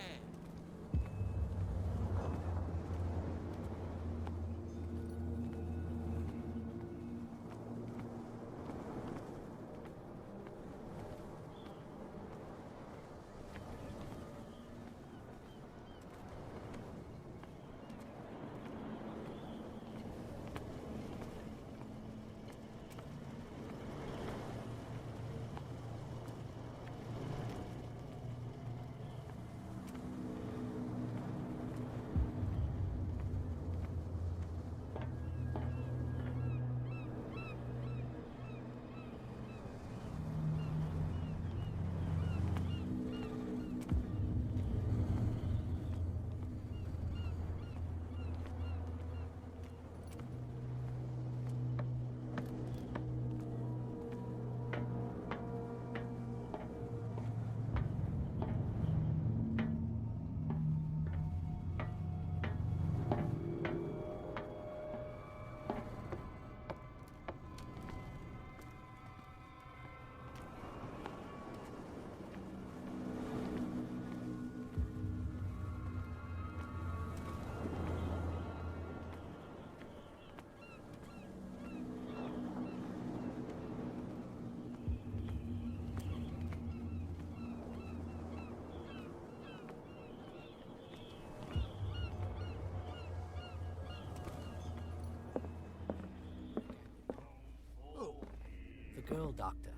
Speaker 14: The girl, Doctor.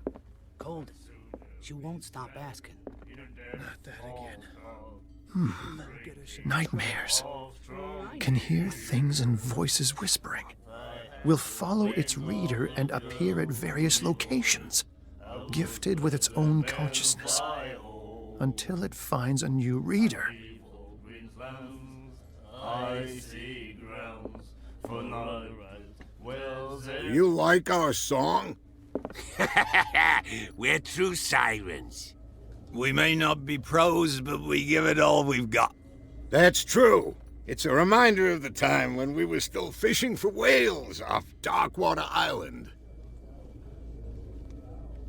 Speaker 14: Cold. She won't stop asking.
Speaker 15: Not that again. Nightmares. Can hear things and voices whispering. Will follow its reader and appear at various locations, gifted with its own consciousness, until it finds a new reader.
Speaker 5: You like our song?
Speaker 6: We're true sirens.
Speaker 5: We may not be pros, but we give it all we've got. That's true. It's a reminder of the time when we were still fishing for whales off Darkwater Island.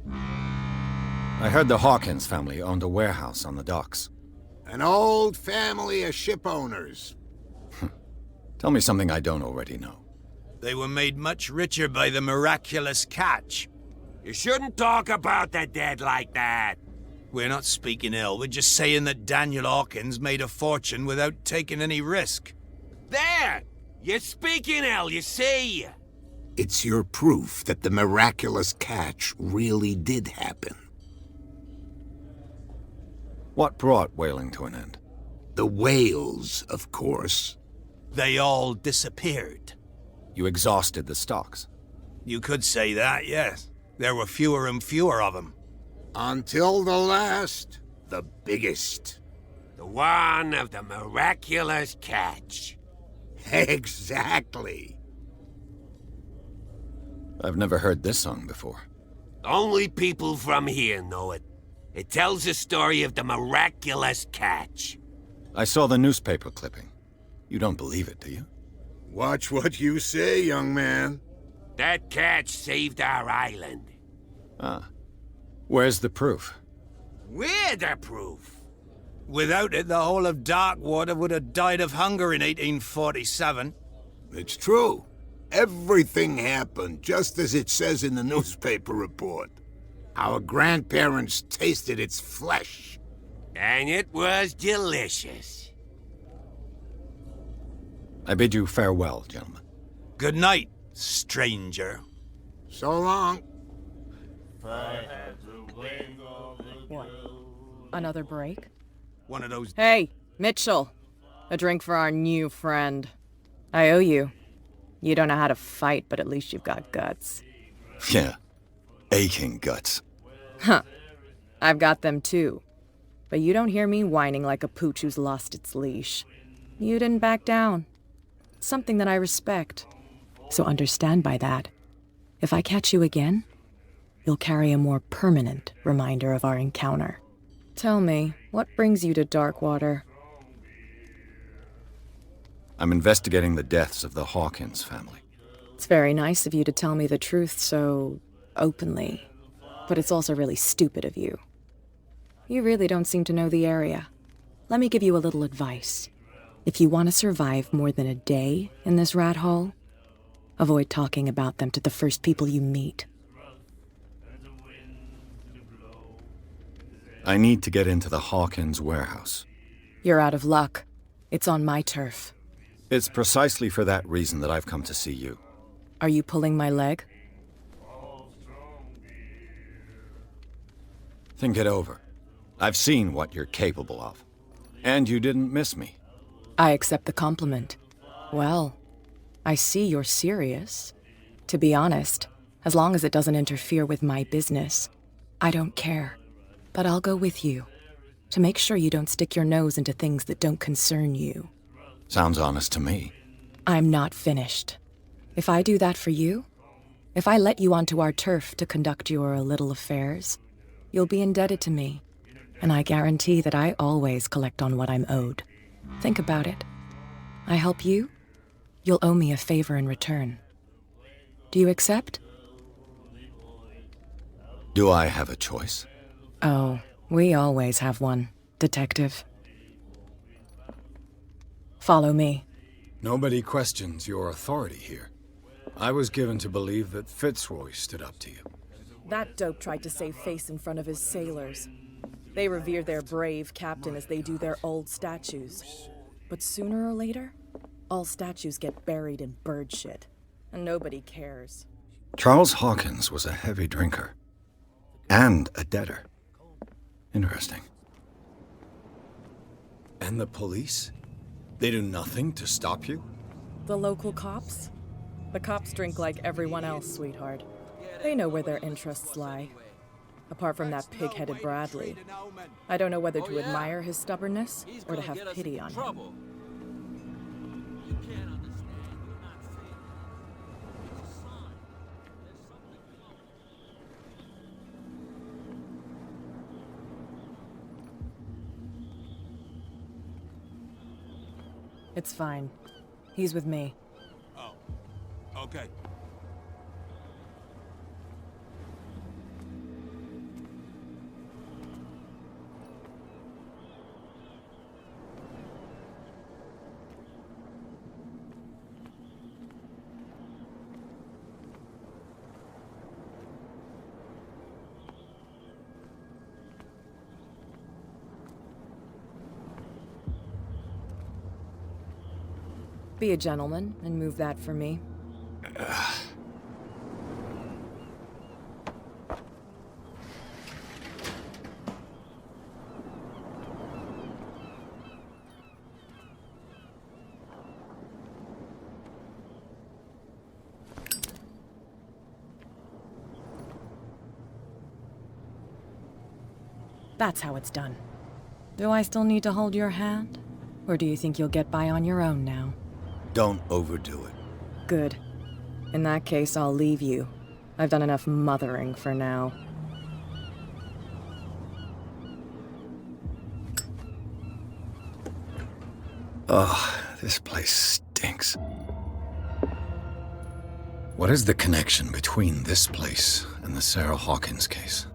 Speaker 2: I heard the Hawkins family owned a warehouse on the docks.
Speaker 5: An old family of ship owners.
Speaker 2: Tell me something I don't already know.
Speaker 5: They were made much richer by the miraculous catch.
Speaker 6: You shouldn't talk about the dead like that.
Speaker 5: We're not speaking ill, we're just saying that Daniel Hawkins made a fortune without taking any risk.
Speaker 6: There! You're speaking ill, you see!
Speaker 5: It's your proof that the miraculous catch really did happen.
Speaker 2: What brought whaling to an end?
Speaker 5: The whales, of course. They all disappeared.
Speaker 2: You exhausted the stocks.
Speaker 5: You could say that, yes. There were fewer and fewer of them. Until the last, the biggest.
Speaker 6: The one of the miraculous catch.
Speaker 5: Exactly.
Speaker 2: I've never heard this song before.
Speaker 6: Only people from here know it. It tells the story of the miraculous catch.
Speaker 2: I saw the newspaper clipping. You don't believe it, do you?
Speaker 5: Watch what you say, young man.
Speaker 6: That catch saved our island.
Speaker 2: Ah. Where's the proof?
Speaker 6: We're the proof.
Speaker 5: Without it, the whole of Darkwater would have died of hunger in 1847. It's true. Everything happened just as it says in the newspaper report. Our grandparents tasted its flesh.
Speaker 6: And it was delicious.
Speaker 2: I bid you farewell, gentlemen.
Speaker 5: Good night, stranger. So long.
Speaker 13: What? Another break?
Speaker 5: One of those...
Speaker 13: Hey, Mitchell. A drink for our new friend. I owe you. You don't know how to fight, but at least you've got guts.
Speaker 2: Yeah. Aching guts.
Speaker 13: Huh. I've got them too. But you don't hear me whining like a pooch who's lost its leash. You didn't back down. It's something that I respect. So understand by that. If I catch you again, you'll carry a more permanent reminder of our encounter. Tell me, what brings you to Darkwater?
Speaker 2: I'm investigating the deaths of the Hawkins family.
Speaker 13: It's very nice of you to tell me the truth so openly, but it's also really stupid of you. You really don't seem to know the area. Let me give you a little advice. If you want to survive more than a day in this rat hole, avoid talking about them to the first people you meet.
Speaker 2: I need to get into the Hawkins warehouse.
Speaker 13: You're out of luck. It's on my turf.
Speaker 2: It's precisely for that reason that I've come to see you.
Speaker 13: Are you pulling my leg?
Speaker 2: Think it over. I've seen what you're capable of. And you didn't miss me.
Speaker 13: I accept the compliment. Well, I see you're serious. To be honest, as long as it doesn't interfere with my business, I don't care. But I'll go with you, to make sure you don't stick your nose into things that don't concern you.
Speaker 2: Sounds honest to me.
Speaker 13: I'm not finished. If I do that for you, if I let you onto our turf to conduct your little affairs, you'll be indebted to me, and I guarantee that I always collect on what I'm owed. Think about it. I help you, you'll owe me a favor in return. Do you accept?
Speaker 2: Do I have a choice?
Speaker 13: Oh, we always have one, Detective. Follow me.
Speaker 2: Nobody questions your authority here. I was given to believe that Fitzroy stood up to you.
Speaker 13: That dope tried to save face in front of his sailors. They revere their brave captain as they do their old statues. But sooner or later, all statues get buried in bird shit, and nobody cares.
Speaker 2: Charles Hawkins was a heavy drinker. And a debtor. Interesting. And the police? They do nothing to stop you?
Speaker 13: The local cops? The cops drink like everyone else, sweetheart. They know where their interests lie. Apart from that pig-headed Bradley, I don't know whether to admire his stubbornness or to have pity on him. It's fine. He's with me.
Speaker 8: Oh, okay.
Speaker 13: Be a gentleman and move that for me. That's how it's done. Do I still need to hold your hand? Or do you think you'll get by on your own now?
Speaker 2: Don't overdo it.
Speaker 13: Good. In that case, I'll leave you. I've done enough mothering for now.
Speaker 2: Ugh, this place stinks. What is the connection between this place and the Sarah Hawkins case?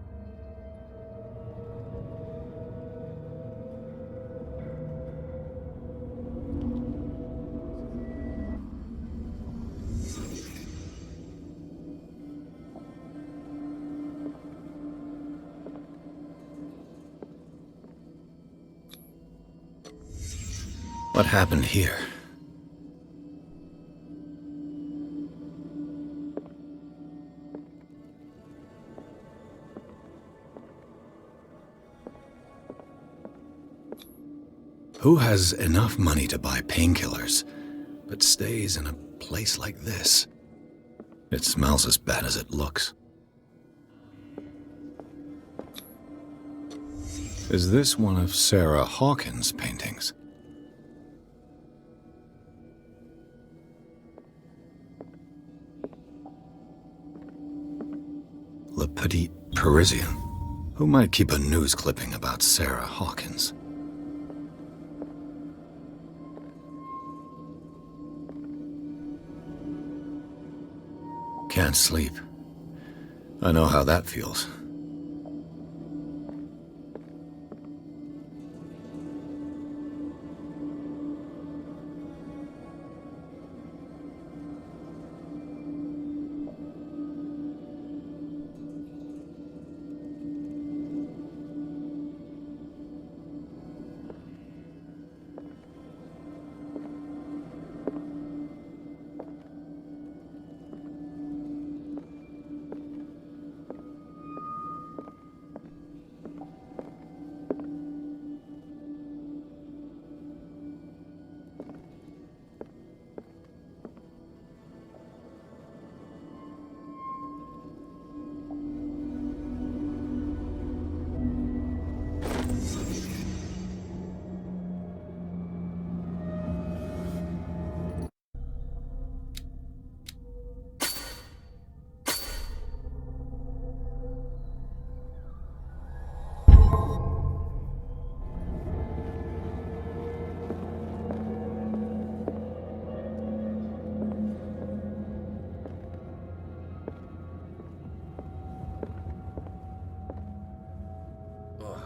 Speaker 2: What happened here? Who has enough money to buy painkillers, but stays in a place like this? It smells as bad as it looks. Is this one of Sarah Hawkins' paintings? Le Petit Parisien. Who might keep a news clipping about Sarah Hawkins? can't sleep. I know how that feels.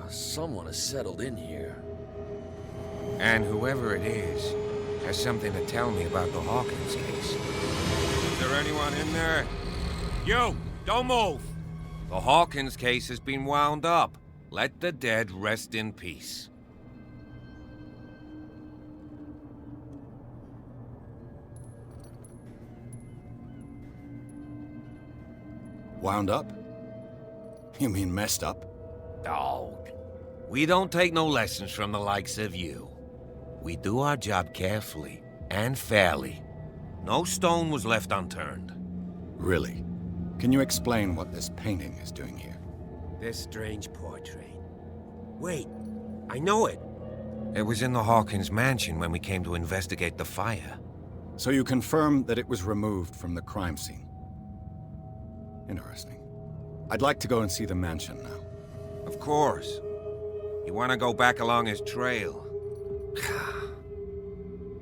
Speaker 16: Someone has settled in here.
Speaker 6: And whoever it is has something to tell me about the Hawkins case. Is there anyone in there? You! Don't move! The Hawkins case has been wound up. Let the dead rest in peace.
Speaker 2: Wound up? You mean messed up?
Speaker 6: Dog. We don't take no lessons from the likes of you. We do our job carefully and fairly. No stone was left unturned.
Speaker 2: Really? Can you explain what this painting is doing here?
Speaker 6: This strange portrait. Wait, I know it. It was in the Hawkins mansion when we came to investigate the fire.
Speaker 2: So you confirm that it was removed from the crime scene? Interesting. I'd like to go and see the mansion now.
Speaker 6: Of course. You want to go back along his trail?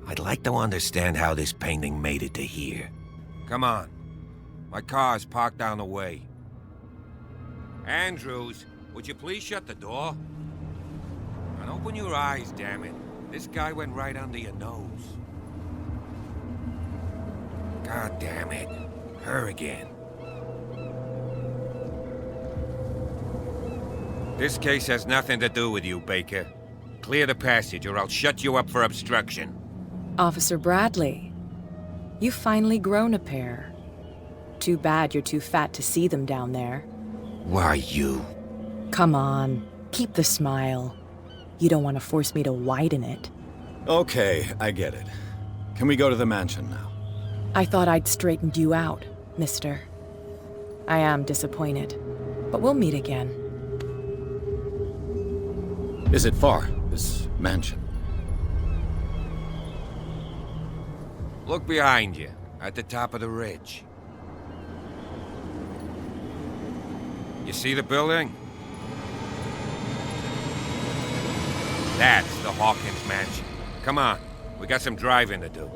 Speaker 6: I'd like to understand how this painting made it to here. Come on. My car's parked down the way. Andrews, would you please shut the door? And open your eyes, damn it. This guy went right under your nose. God damn it. Her again. This case has nothing to do with you, Baker. Clear the passage or I'll shut you up for obstruction.
Speaker 13: Officer Bradley, you've finally grown a pair. Too bad you're too fat to see them down there.
Speaker 6: Why, you?
Speaker 13: Come on, keep the smile. You don't want to force me to widen it.
Speaker 2: Okay, I get it. Can we go to the mansion now?
Speaker 13: I thought I'd straightened you out, mister. I am disappointed, but we'll meet again.
Speaker 2: Is it far, this mansion?
Speaker 6: Look behind you, at the top of the ridge. You see the building? That's the Hawkins mansion. Come on, we got some driving to do.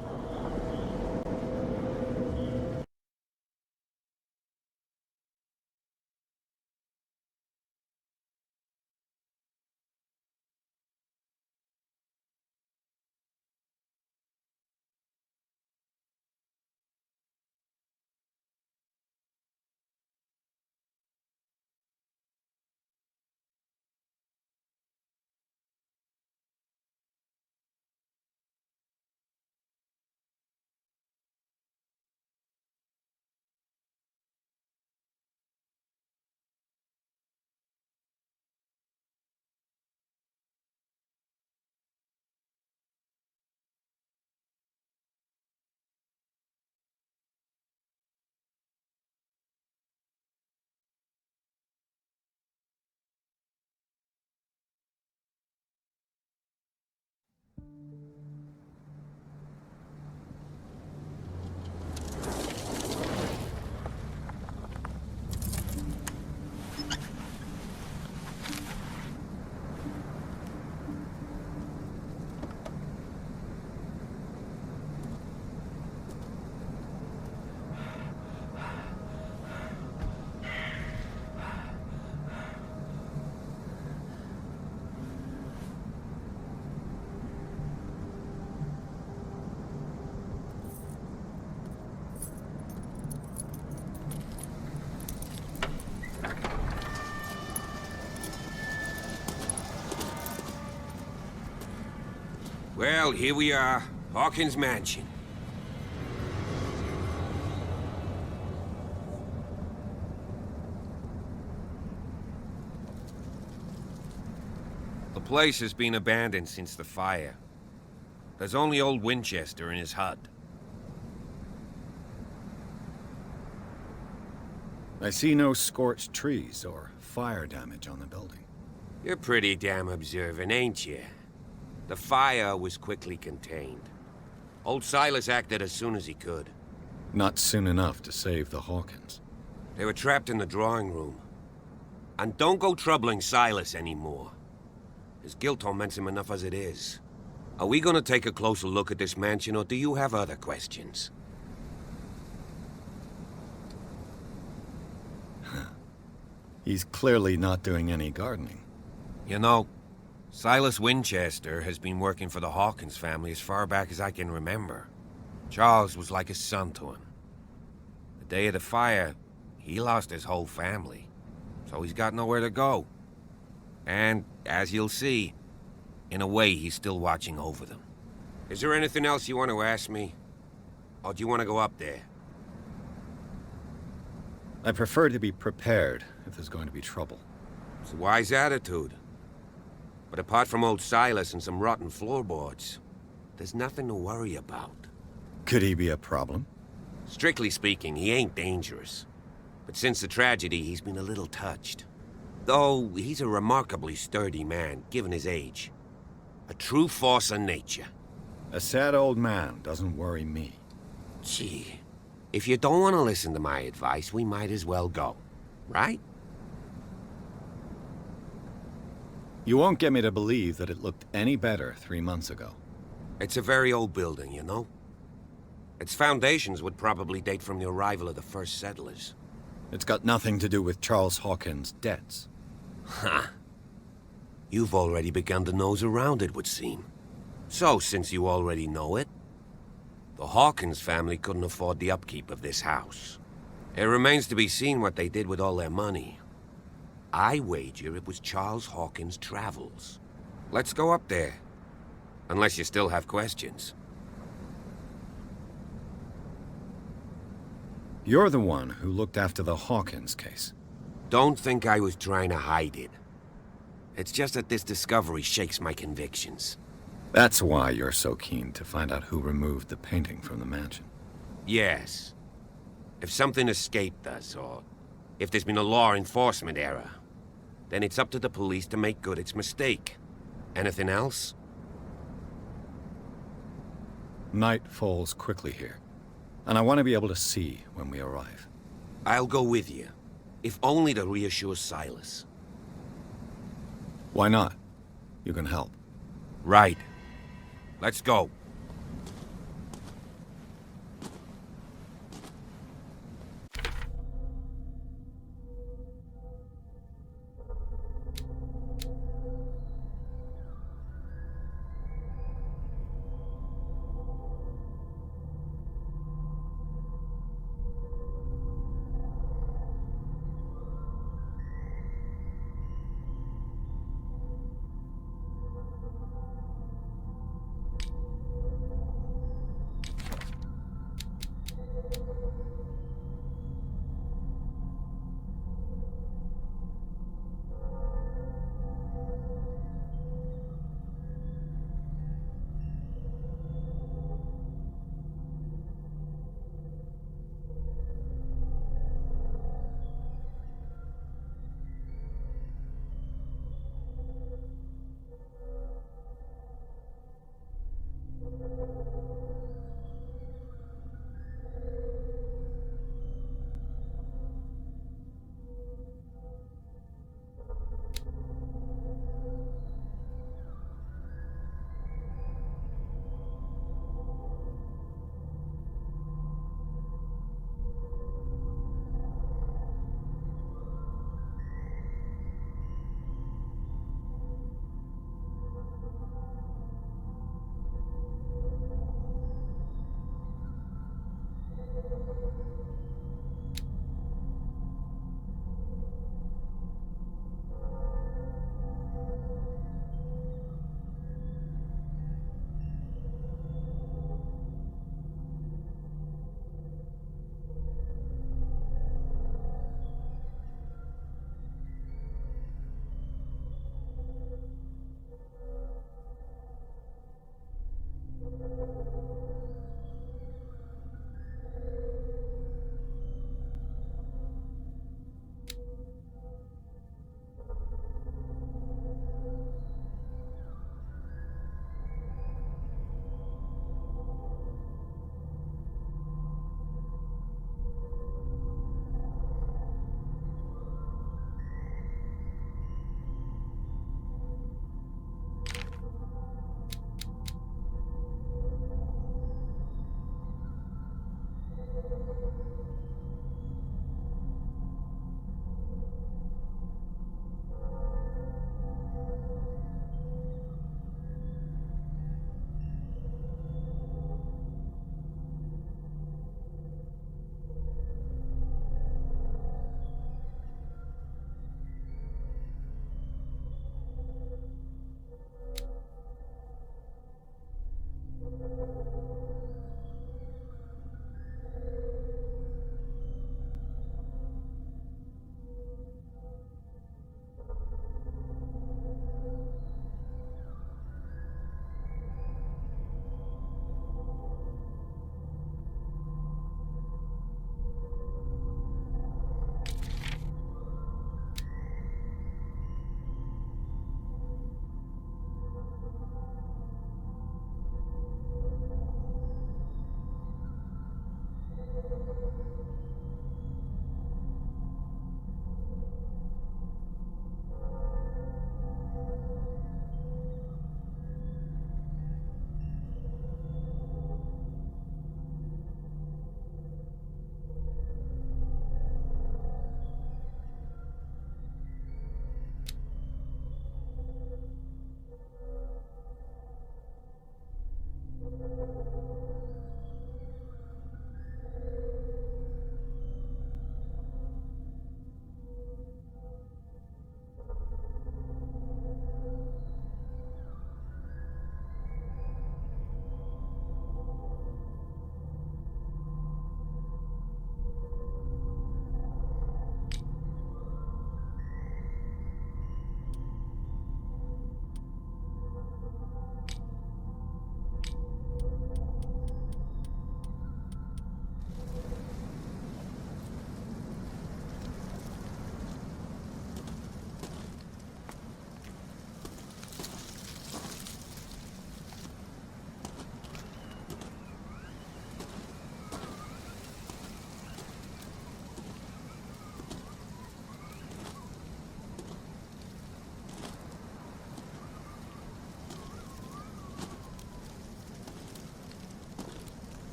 Speaker 6: Well, here we are. Hawkins Mansion. The place has been abandoned since the fire. There's only old Winchester in his hut.
Speaker 2: I see no scorched trees or fire damage on the building.
Speaker 6: You're pretty damn observant, ain't you? The fire was quickly contained. Old Silas acted as soon as he could.
Speaker 2: Not soon enough to save the Hawkins.
Speaker 6: They were trapped in the drawing room. And don't go troubling Silas anymore. His guilt torments him enough as it is. Are we gonna take a closer look at this mansion, or do you have other questions?
Speaker 2: He's clearly not doing any gardening.
Speaker 6: You know, Silas Winchester has been working for the Hawkins family as far back as I can remember. Charles was like a son to him. The day of the fire, he lost his whole family, so he's got nowhere to go. And, as you'll see, in a way, he's still watching over them. Is there anything else you want to ask me? Or do you want to go up there?
Speaker 2: I prefer to be prepared if there's going to be trouble.
Speaker 6: It's a wise attitude. But apart from old Silas and some rotten floorboards, there's nothing to worry about.
Speaker 2: Could he be a problem?
Speaker 6: Strictly speaking, he ain't dangerous. But since the tragedy, he's been a little touched. Though, he's a remarkably sturdy man, given his age. A true force of nature.
Speaker 2: A sad old man doesn't worry me.
Speaker 6: Gee, if you don't want to listen to my advice, we might as well go. Right?
Speaker 2: You won't get me to believe that it looked any better 3 months ago.
Speaker 6: It's a very old building, you know? Its foundations would probably date from the arrival of the first settlers.
Speaker 2: It's got nothing to do with Charles Hawkins' debts.
Speaker 6: Ha! You've already begun to nose around it, would seem. So, since you already know it, the Hawkins family couldn't afford the upkeep of this house. It remains to be seen what they did with all their money. I wager it was Charles Hawkins' travels. Let's go up there. Unless you still have questions.
Speaker 2: You're the one who looked after the Hawkins case.
Speaker 6: Don't think I was trying to hide it. It's just that this discovery shakes my convictions.
Speaker 2: That's why you're so keen to find out who removed the painting from the mansion.
Speaker 6: Yes. If something escaped us, or if there's been a law enforcement error, then it's up to the police to make good its mistake. Anything else?
Speaker 2: Night falls quickly here, and I want to be able to see when we arrive.
Speaker 6: I'll go with you, if only to reassure Silas.
Speaker 2: Why not? You can help.
Speaker 6: Right. Let's go.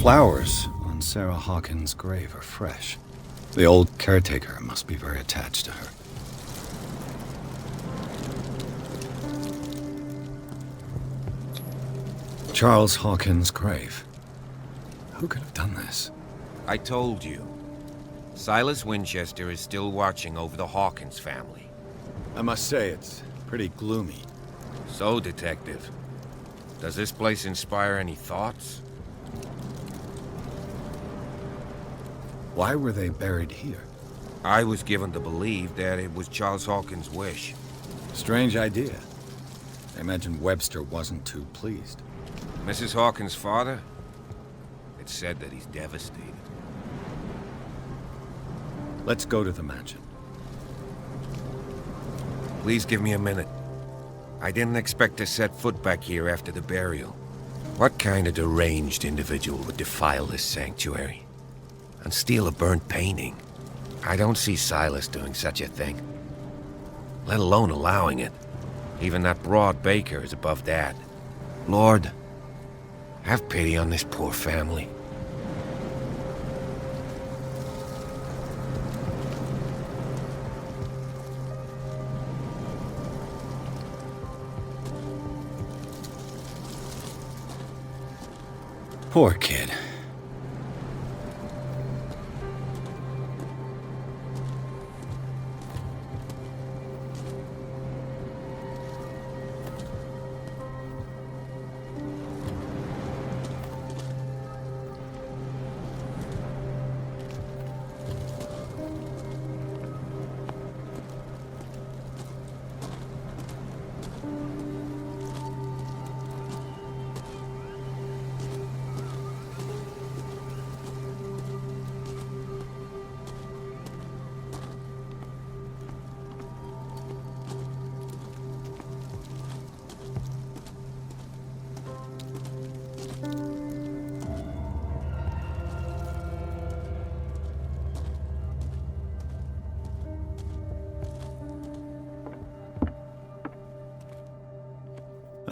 Speaker 2: flowers on Sarah Hawkins' grave are fresh. The old caretaker must be very attached to her. Charles Hawkins' grave. Who could have done this?
Speaker 6: I told you. Silas Winchester is still watching over the Hawkins family.
Speaker 2: I must say, it's pretty gloomy.
Speaker 6: So, Detective, does this place inspire any thoughts?
Speaker 2: Why were they buried here?
Speaker 6: I was given to believe that it was Charles Hawkins' wish.
Speaker 2: Strange idea. I imagine Webster wasn't too pleased.
Speaker 6: Mrs. Hawkins' father? It's said that he's devastated.
Speaker 2: Let's go to the mansion.
Speaker 6: Please give me a minute. I didn't expect to set foot back here after the burial. What kind of deranged individual would defile this sanctuary? And steal a burnt painting? I don't see Silas doing such a thing. Let alone allowing it. Even that broad baker is above that. Lord, have pity on this poor family.
Speaker 2: Poor kid.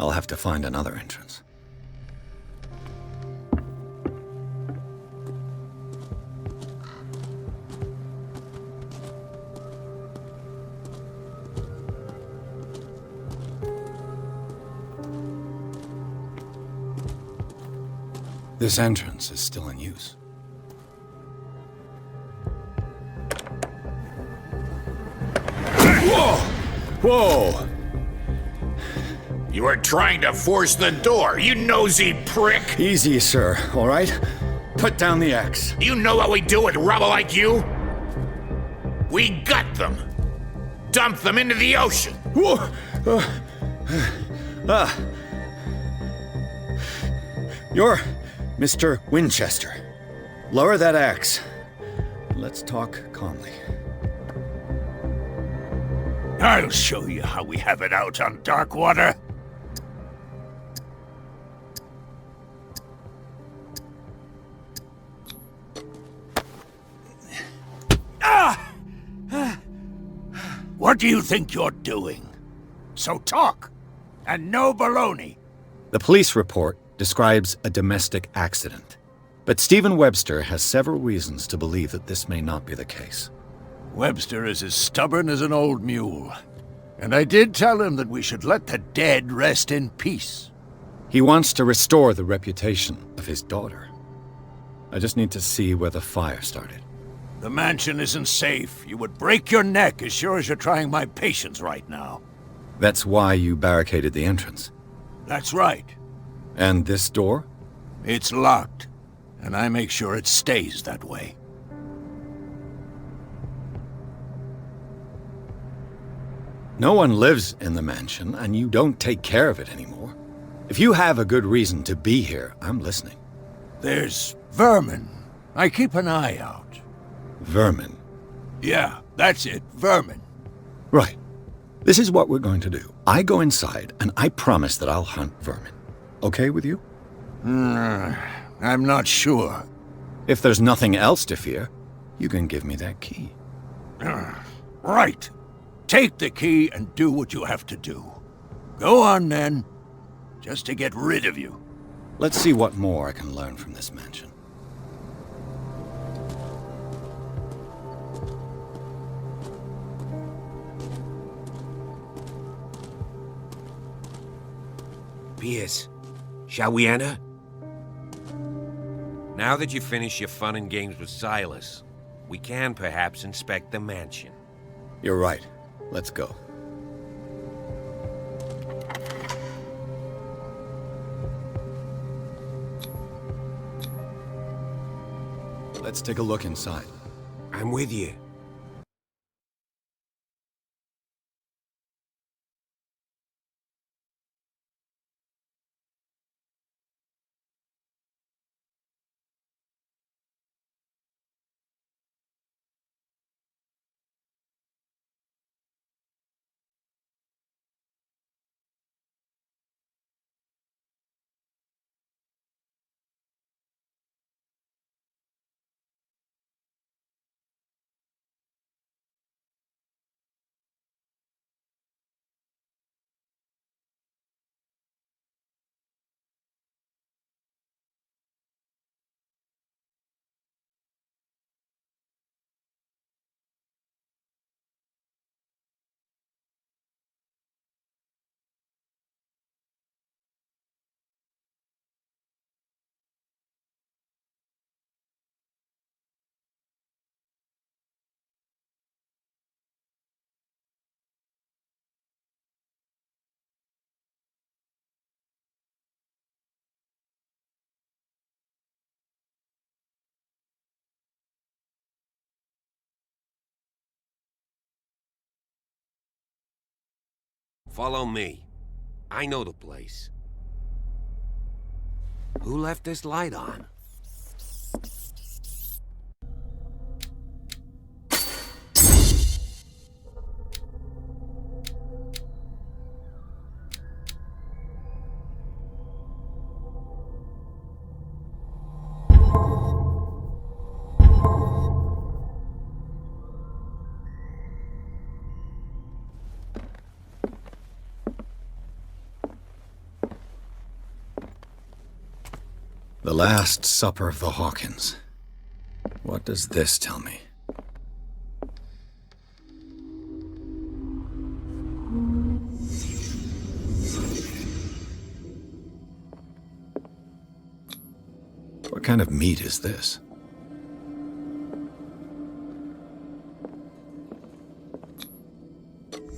Speaker 2: I'll have to find another entrance. This entrance is still in use.
Speaker 1: Whoa!
Speaker 2: Whoa!
Speaker 1: You are trying to force the door, you nosy prick!
Speaker 2: Easy, sir, all right? Put down the axe.
Speaker 1: You know what we do with rubble like you? We gut them. Dump them into the ocean.
Speaker 2: Whoa! You're Mr. Winchester. Lower that axe. Let's talk calmly.
Speaker 9: I'll show you how we have it out on Darkwater. What do you think you're doing? So talk, and no baloney.
Speaker 2: The police report describes a domestic accident, but Stephen Webster has several reasons to believe that this may not be the case.
Speaker 9: Webster is as stubborn as an old mule, and I did tell him that we should let the dead rest in peace.
Speaker 2: He wants to restore the reputation of his daughter. I just need to see where the fire started.
Speaker 9: The mansion isn't safe. You would break your neck as sure as you're trying my patience right now.
Speaker 2: That's why you barricaded the entrance.
Speaker 9: That's right.
Speaker 2: And this door?
Speaker 9: It's locked, and I make sure it stays that way.
Speaker 2: No one lives in the mansion, and you don't take care of it anymore. If you have a good reason to be here, I'm listening.
Speaker 9: There's vermin. I keep an eye out.
Speaker 2: Vermin?
Speaker 9: Yeah, that's it, vermin.
Speaker 2: Right. This is what we're going to do. I go inside, and I promise that I'll hunt vermin. Okay with you?
Speaker 9: I'm not sure.
Speaker 2: If there's nothing else to fear, you can give me that key.
Speaker 9: Right. Take the key and do what you have to do. Go on, then. Just to get rid of you.
Speaker 2: Let's see what more I can learn from this mansion.
Speaker 6: Pierce, shall we enter? Now that you finish your fun and games with Silas, we can perhaps inspect the mansion.
Speaker 2: You're right. Let's go. Let's take a look inside.
Speaker 6: I'm with you. Follow me. I know the place. Who left this light on?
Speaker 2: The Last Supper of the Hawkins. What does this tell me? What kind of meat is this?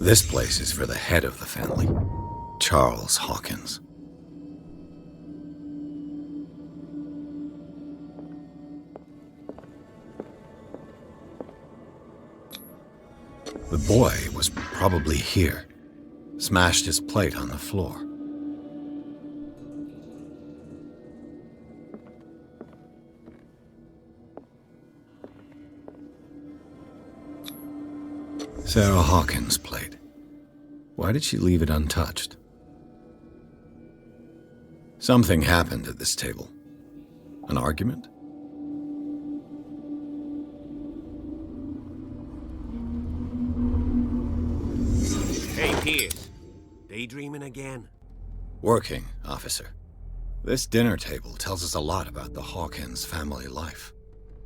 Speaker 2: This place is for the head of the family, Charles Hawkins. The boy was probably here. Smashed his plate on the floor. Sarah Hawkins' plate. Why did she leave it untouched? Something happened at this table. An argument?
Speaker 6: Hey, Pierce. Daydreaming again?
Speaker 2: Working, officer. This dinner table tells us a lot about the Hawkins family life.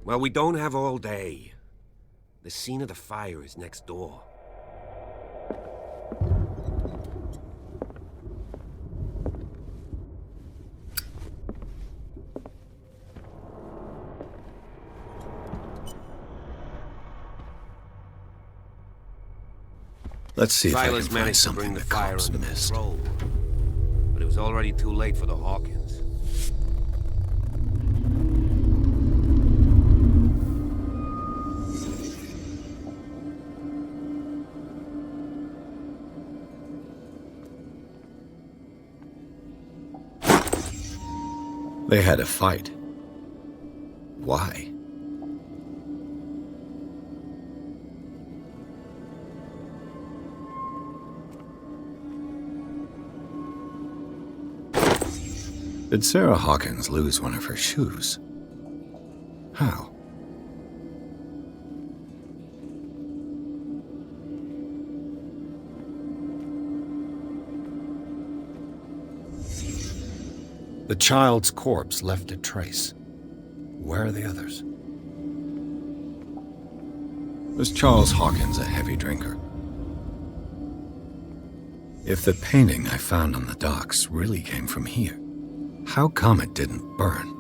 Speaker 6: Well, we don't have all day. The scene of the fire is next door.
Speaker 2: Let's see if I
Speaker 6: Silas
Speaker 2: can find
Speaker 6: managed to
Speaker 2: something
Speaker 6: bring the
Speaker 2: the
Speaker 6: fire
Speaker 2: cops
Speaker 6: under
Speaker 2: missed.
Speaker 6: control, but it was already too late for the Hawkins.
Speaker 2: They had a fight. Why? Did Sarah Hawkins lose one of her shoes? How? The child's corpse left a trace. Where are the others? Was Charles Hawkins a heavy drinker? If the painting I found on the docks really came from here, how come it didn't burn?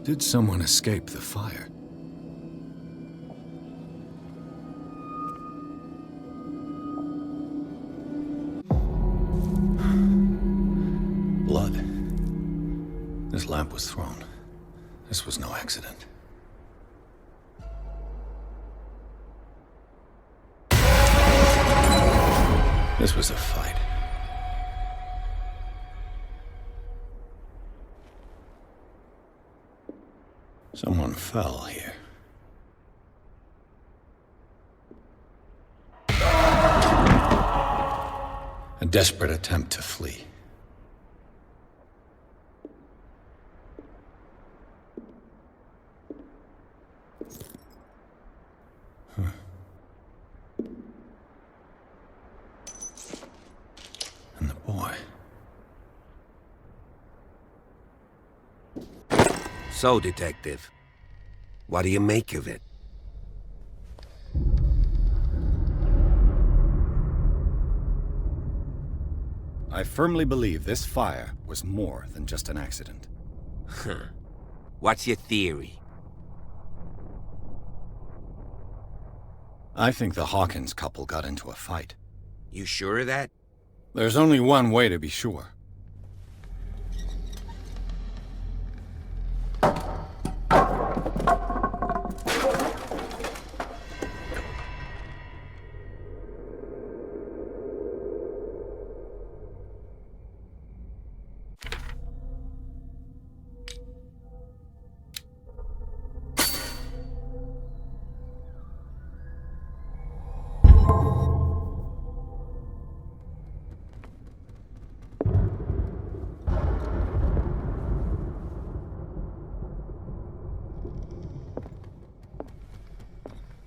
Speaker 2: Did someone escape the fire? Blood. This lamp was thrown. This was no accident. This was a fight. Someone fell here. A desperate attempt to flee. And the boy.
Speaker 6: So, Detective, what do you make of it?
Speaker 2: I firmly believe this fire was more than just an accident.
Speaker 6: Huh. What's your theory?
Speaker 2: I think the Hawkins couple got into a fight.
Speaker 6: You sure of that?
Speaker 2: There's only one way to be sure.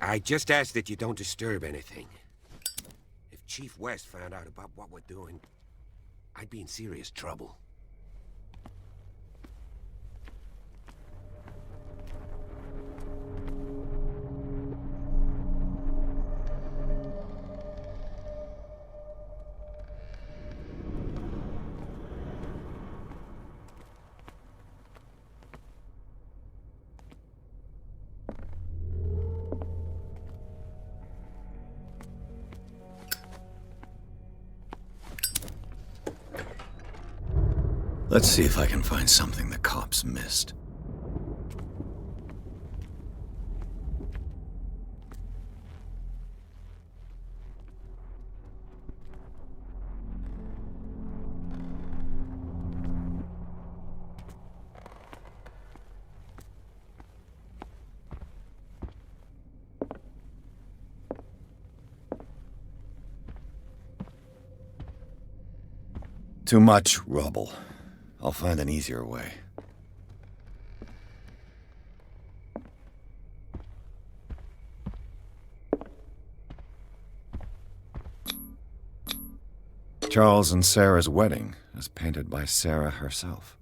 Speaker 6: I just ask that you don't disturb anything. If Chief West found out about what we're doing, I'd be in serious trouble.
Speaker 2: Let's see if I can find something the cops missed. Too much rubble. I'll find an easier way. Charles and Sarah's wedding, as painted by Sarah herself.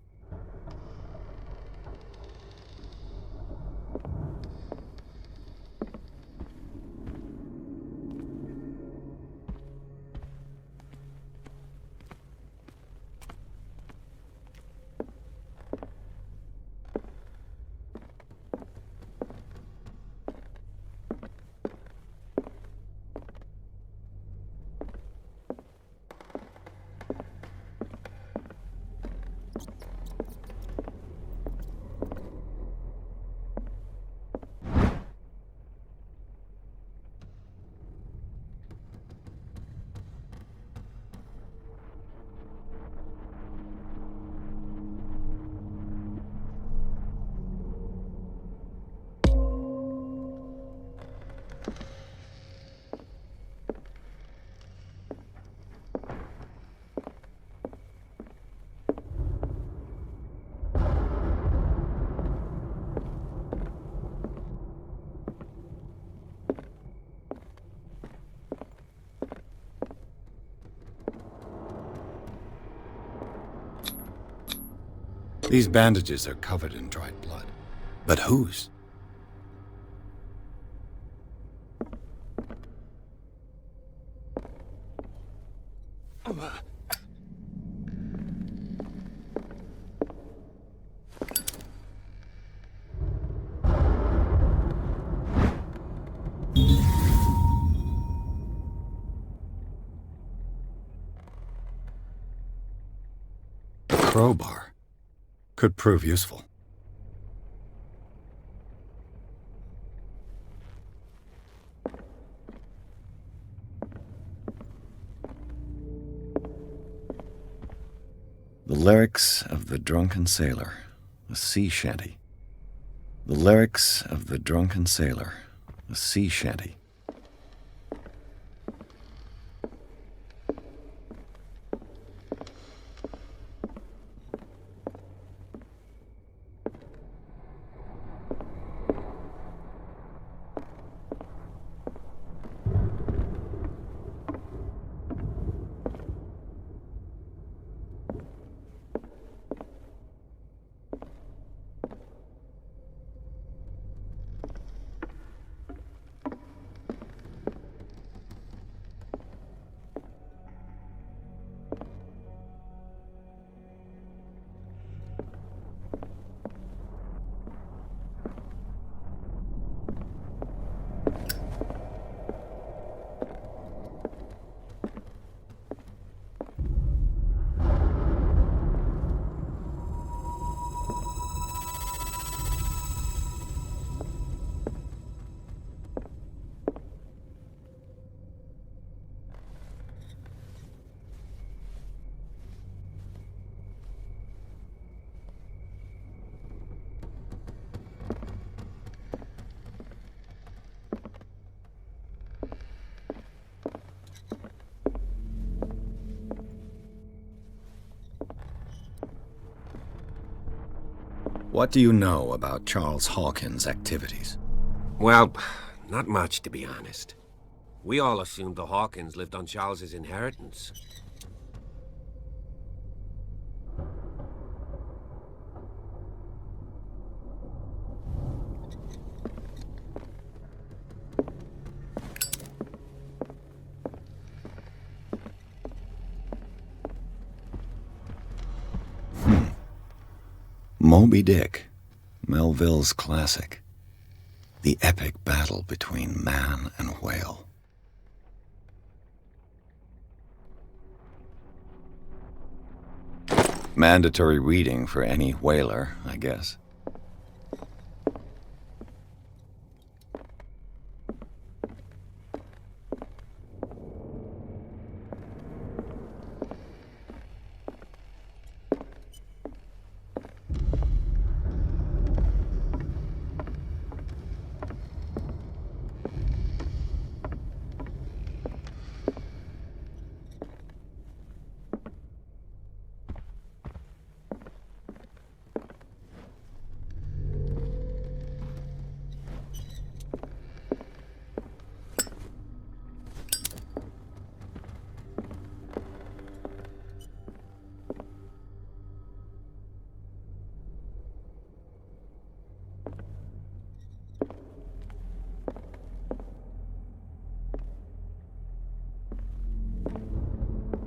Speaker 2: These bandages are covered in dried blood. But whose? Crowbar. Could prove useful. The lyrics of the drunken sailor, a sea shanty. The lyrics of the drunken sailor, a sea shanty. What do you know about Charles Hawkins' activities?
Speaker 6: Well, not much, to be honest. We all assumed the Hawkins lived on Charles's inheritance.
Speaker 2: Moby Dick, Melville's classic. The epic battle between man and whale. Mandatory reading for any whaler, I guess.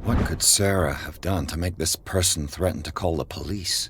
Speaker 2: What could Sarah have done to make this person threaten to call the police?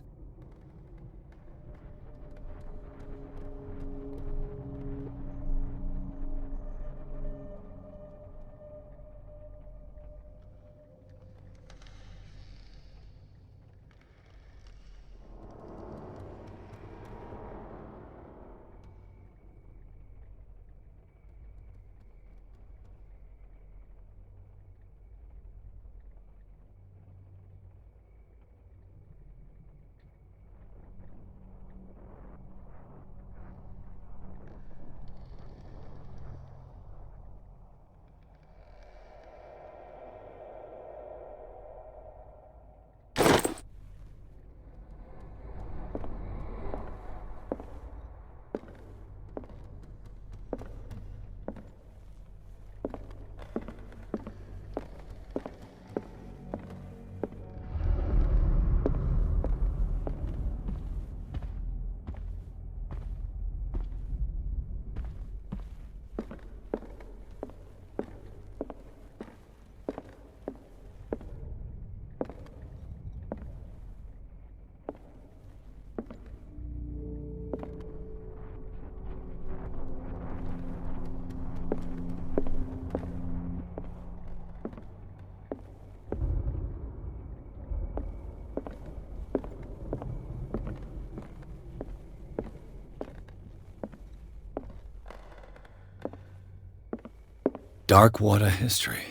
Speaker 2: Darkwater history.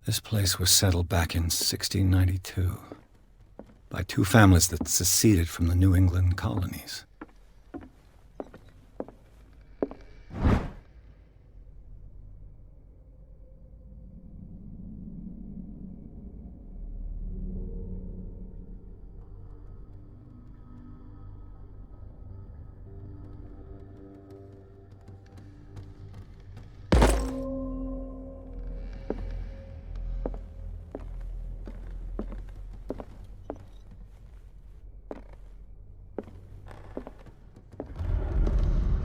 Speaker 2: This place was settled back in 1692 by two families that seceded from the New England colonies.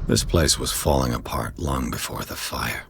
Speaker 2: This place was falling apart long before the fire.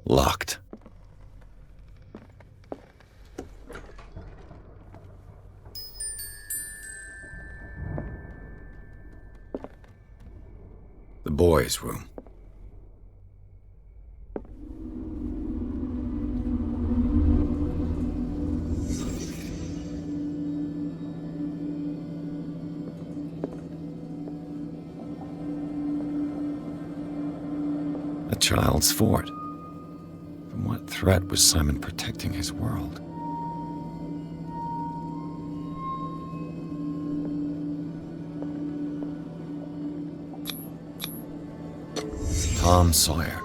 Speaker 2: Locked. The boys' room. A child's fort. From what threat was Simon protecting his world? Tom Sawyer,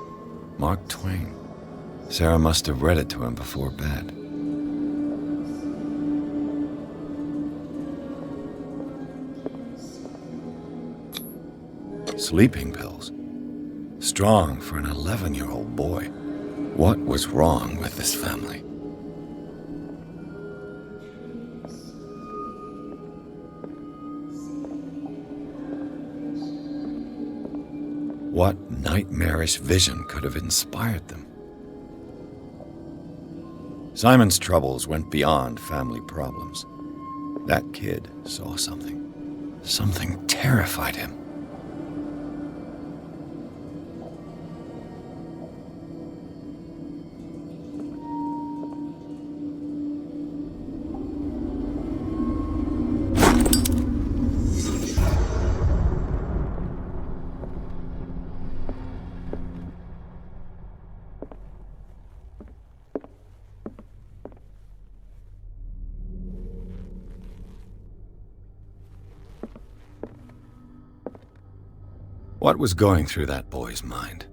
Speaker 2: Mark Twain. Sarah must have read it to him before bed. Sleeping pills. Strong for an 11-year-old boy. What was wrong with this family? What nightmarish vision could have inspired them? Simon's troubles went beyond family problems. That kid saw something. Something terrified him. What was going through that boy's mind?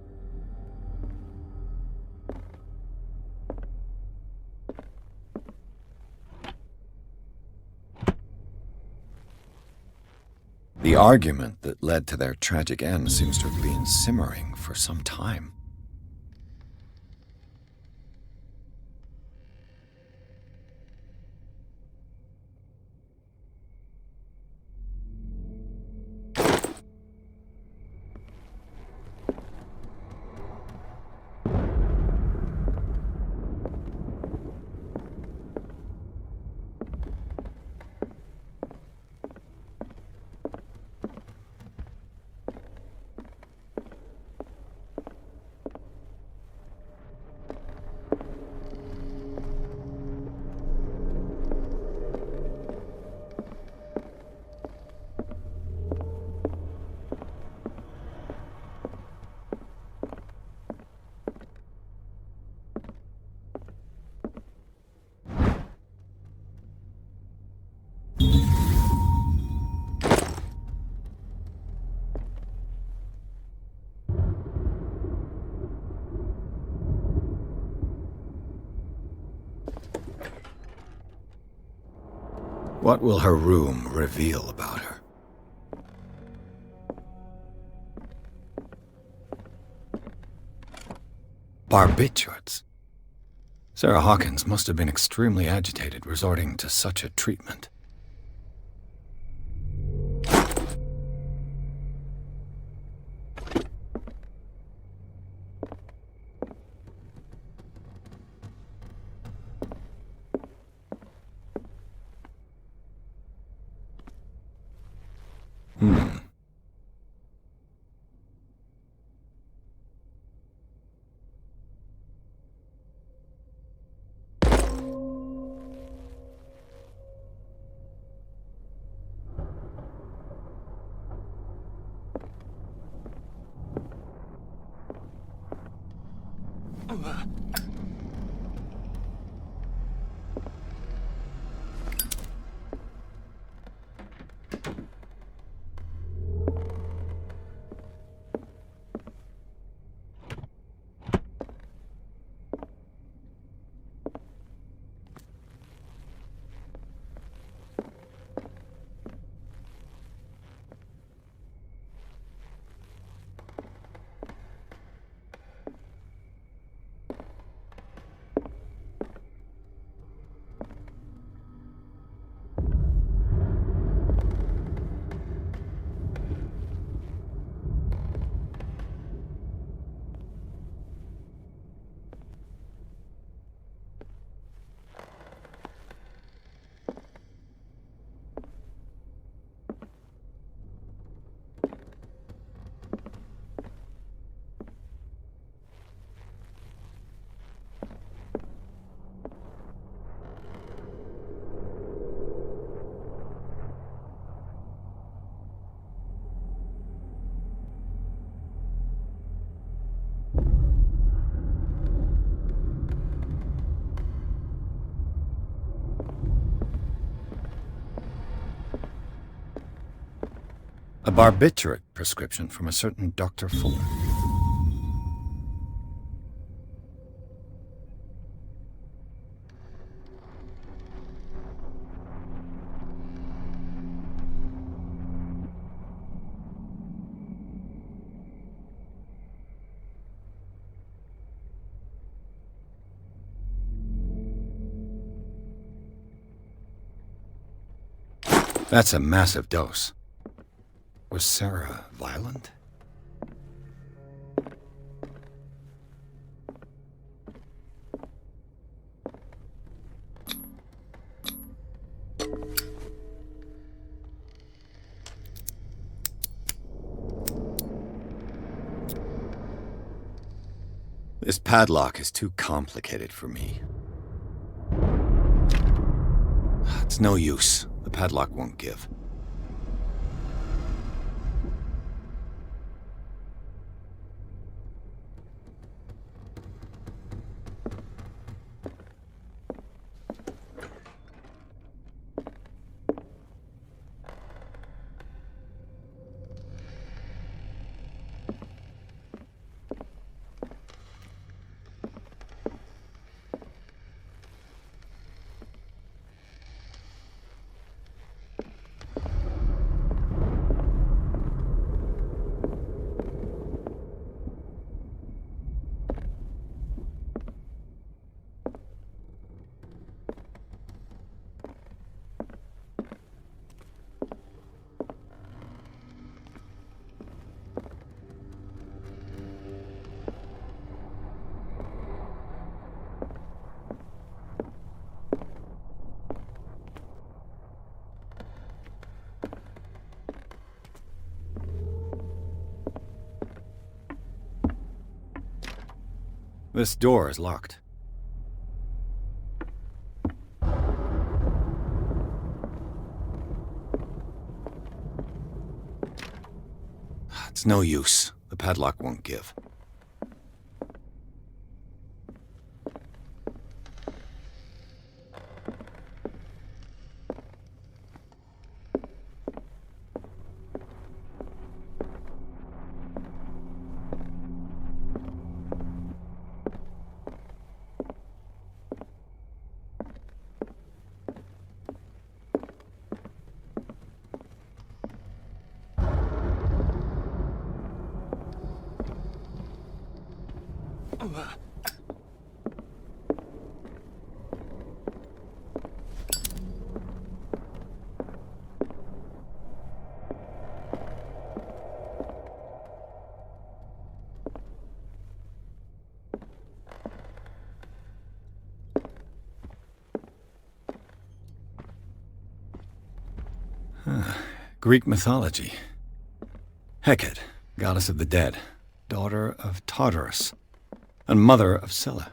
Speaker 2: The argument that led to their tragic end seems to have been simmering for some time. What will her room reveal about her? Barbiturates? Sarah Hawkins must have been extremely agitated resorting to such a treatment. A barbiturate prescription from a certain Dr. Fuller. That's a massive dose. Was Sarah violent? This padlock is too complicated for me. It's no use. The padlock won't give. This door is locked. It's no use. The padlock won't give. Greek mythology. Hecate, goddess of the dead, daughter of Tartarus, and mother of Scylla.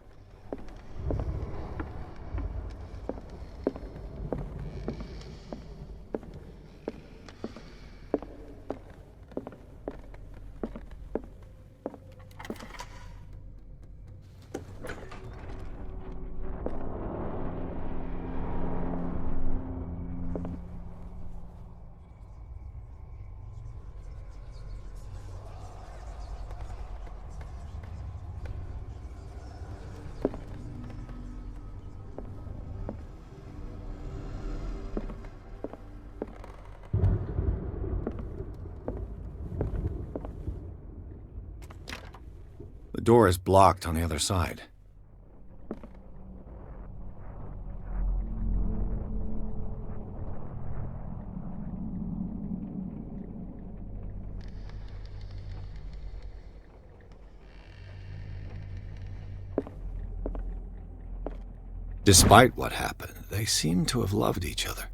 Speaker 2: The door is blocked on the other side. Despite what happened, they seem to have loved each other.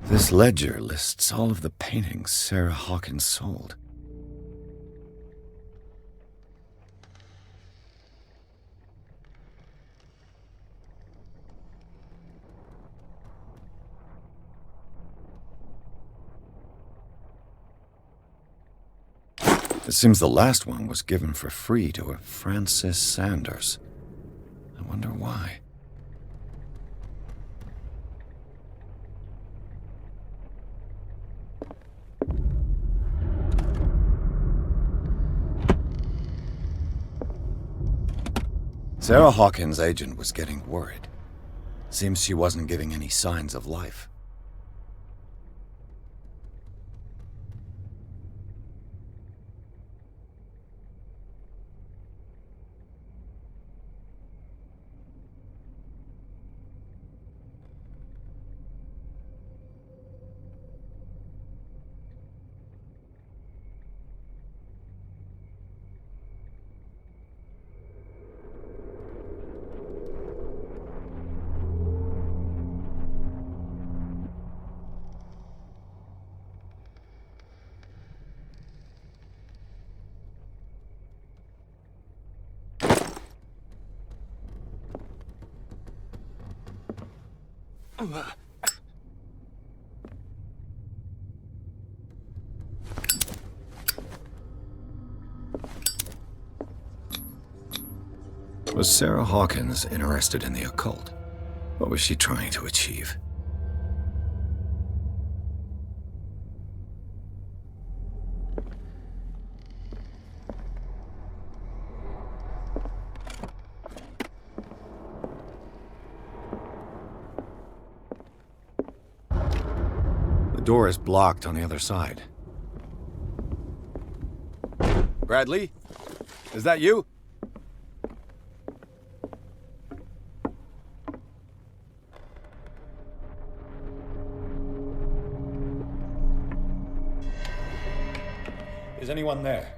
Speaker 2: This ledger lists all of the paintings Sarah Hawkins sold. It seems the last one was given for free to a Francis Sanders. I wonder why. Sarah Hawkins' agent was getting worried. Seems she wasn't giving any signs of life. Was Sarah Hawkins interested in the occult? What was she trying to achieve? The door is blocked on the other side. Bradley? Is that you? Is anyone there?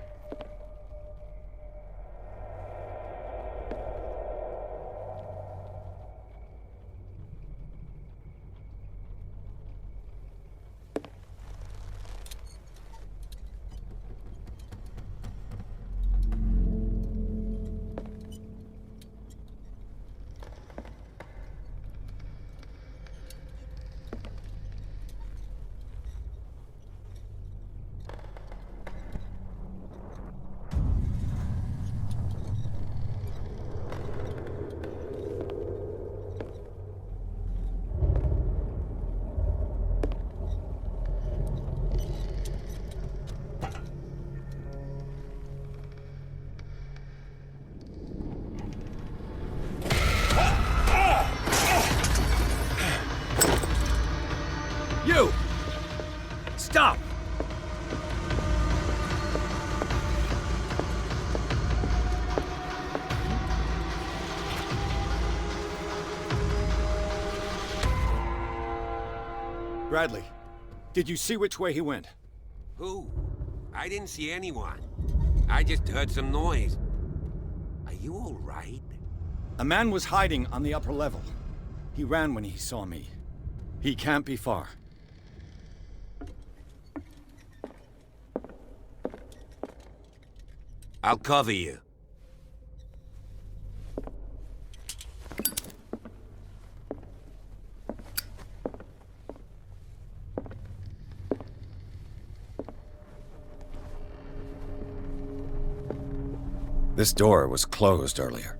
Speaker 2: Bradley, did you see which way he went?
Speaker 6: Who? I didn't see anyone. I just heard some noise. Are you all right?
Speaker 2: A man was hiding on the upper level. He ran when he saw me. He can't be far.
Speaker 6: I'll cover you.
Speaker 2: This door was closed earlier.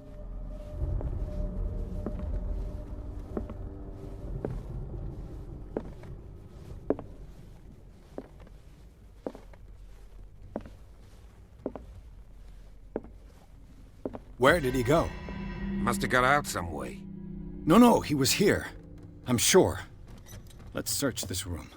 Speaker 2: Where did he go?
Speaker 6: Must have got out some way.
Speaker 2: No, he was here. I'm sure. Let's search this room.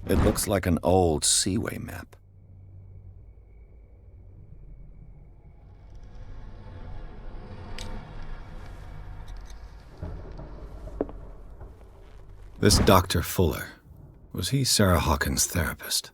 Speaker 2: It looks like an old seaway map. This Dr. Fuller, was he Sarah Hawkins' therapist?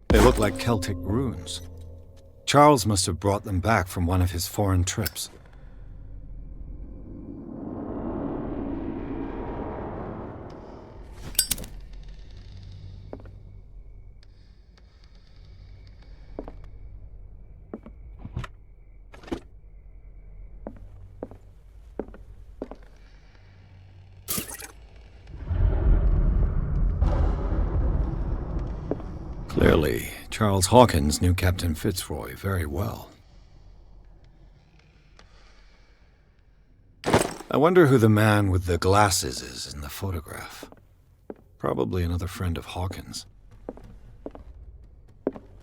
Speaker 2: They look like Celtic runes. Charles must have brought them back from one of his foreign trips. Clearly, Charles Hawkins knew Captain Fitzroy very well. I wonder who the man with the glasses is in the photograph. Probably another friend of Hawkins.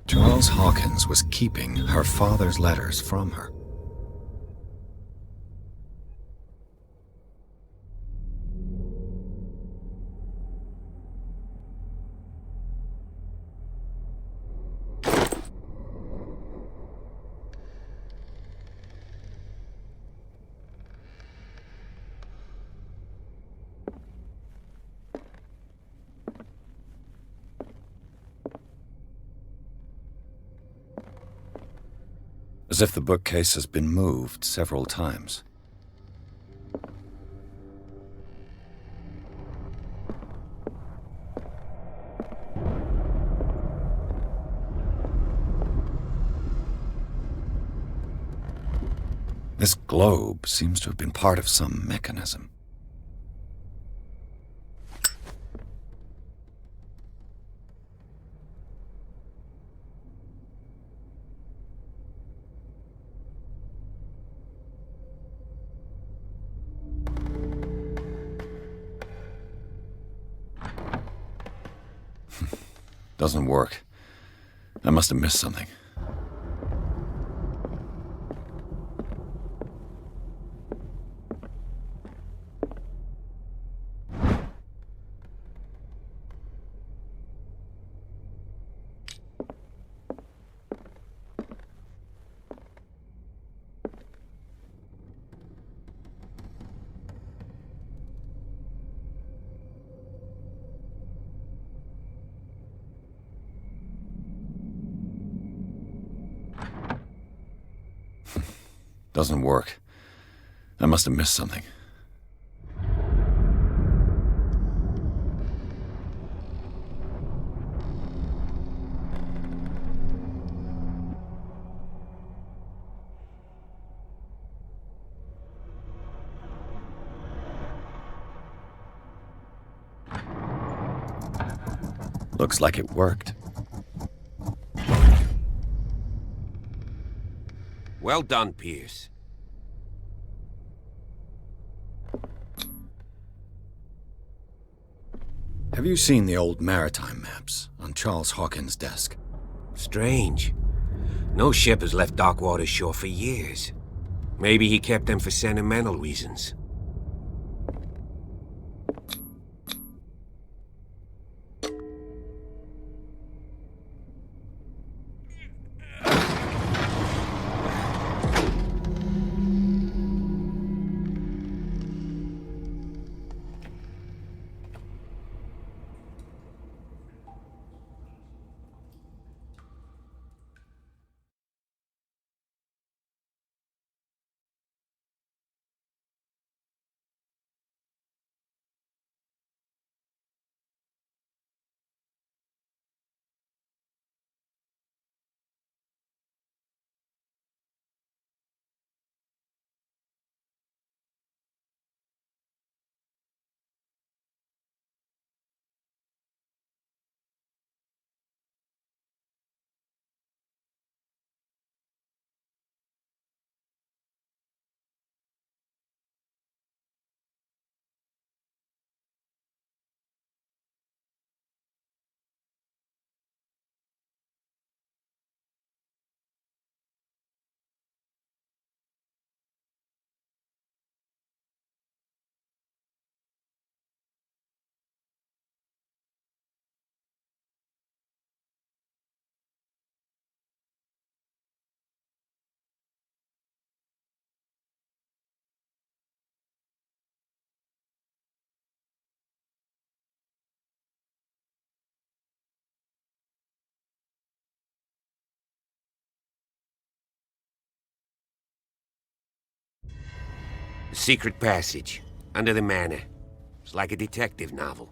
Speaker 2: Charles Hawkins was keeping her father's letters from her. As if the bookcase has been moved several times. This globe seems to have been part of some mechanism. Doesn't work. I must have missed something. Doesn't work. I must have missed something. — Looks like it worked.
Speaker 6: Well done, Pierce.
Speaker 2: Have you seen the old maritime maps on Charles Hawkins' desk?
Speaker 6: Strange. No ship has left Darkwater shore for years. Maybe he kept them for sentimental reasons. Secret passage, under the manor. It's like a detective novel.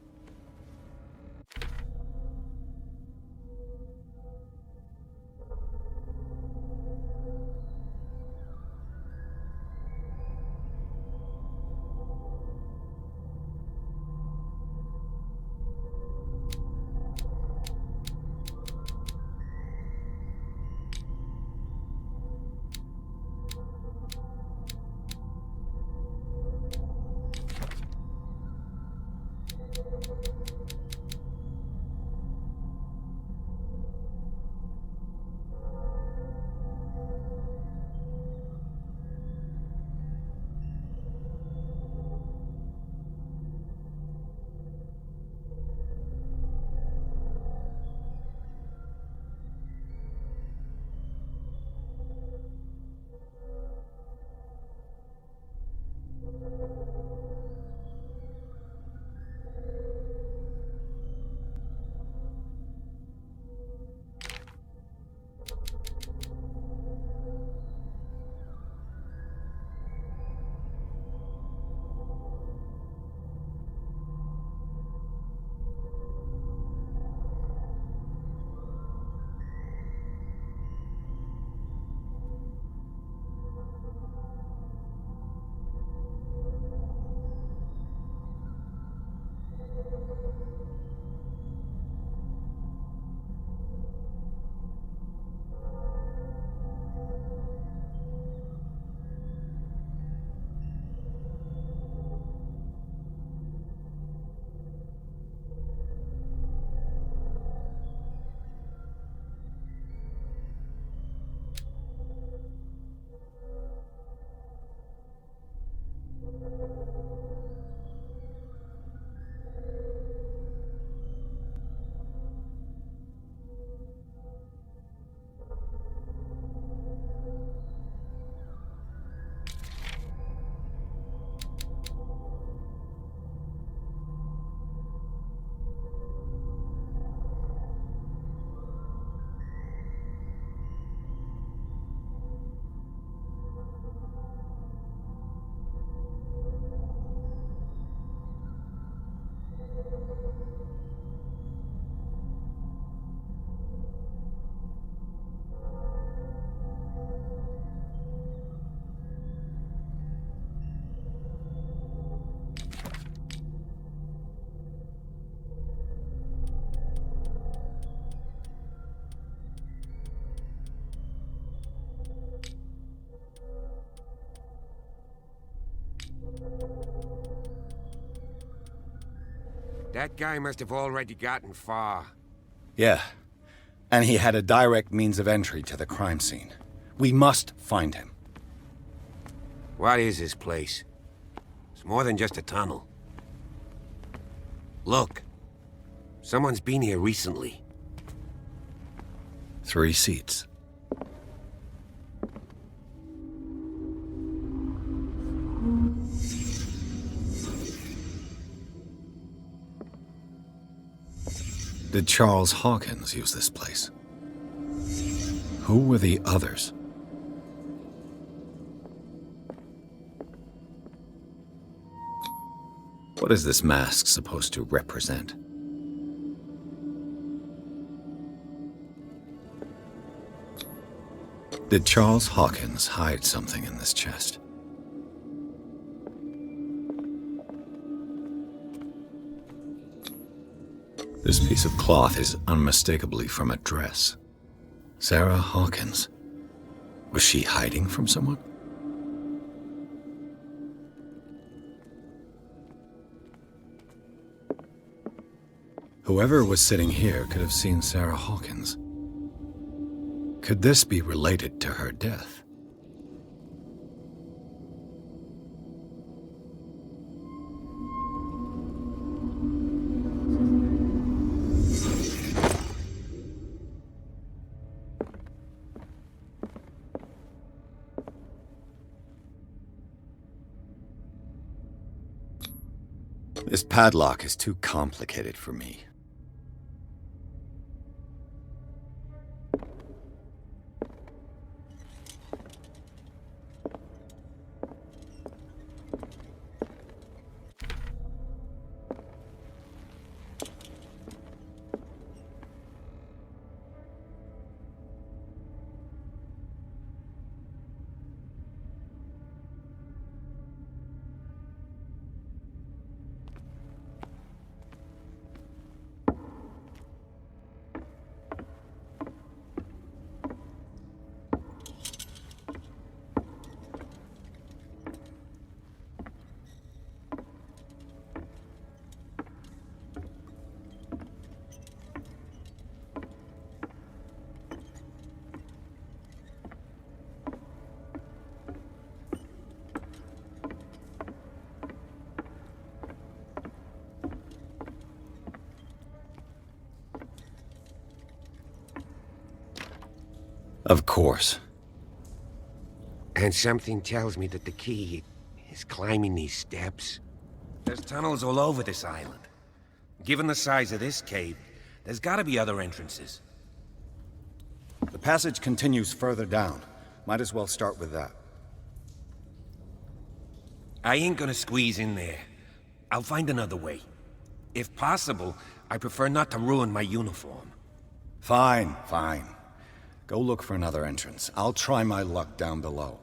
Speaker 6: That guy must have already gotten far.
Speaker 2: Yeah. And he had a direct means of entry to the crime scene. We must find him.
Speaker 6: What is this place? It's more than just a tunnel. Look. Someone's been here recently.
Speaker 2: 3 seats. Did Charles Hawkins use this place? Who were the others? What is this mask supposed to represent? Did Charles Hawkins hide something in this chest? This piece of cloth is unmistakably from a dress. Sarah Hawkins. Was she hiding from someone? Whoever was sitting here could have seen Sarah Hawkins. Could this be related to her death? This padlock is too complicated for me. Of course.
Speaker 6: And something tells me that the key is climbing these steps. There's tunnels all over this island. Given the size of this cave, there's gotta be other entrances.
Speaker 2: The passage continues further down. Might as well start with that.
Speaker 6: I ain't gonna squeeze in there. I'll find another way. If possible, I prefer not to ruin my uniform.
Speaker 2: Fine, fine. Go look for another entrance. I'll try my luck down below.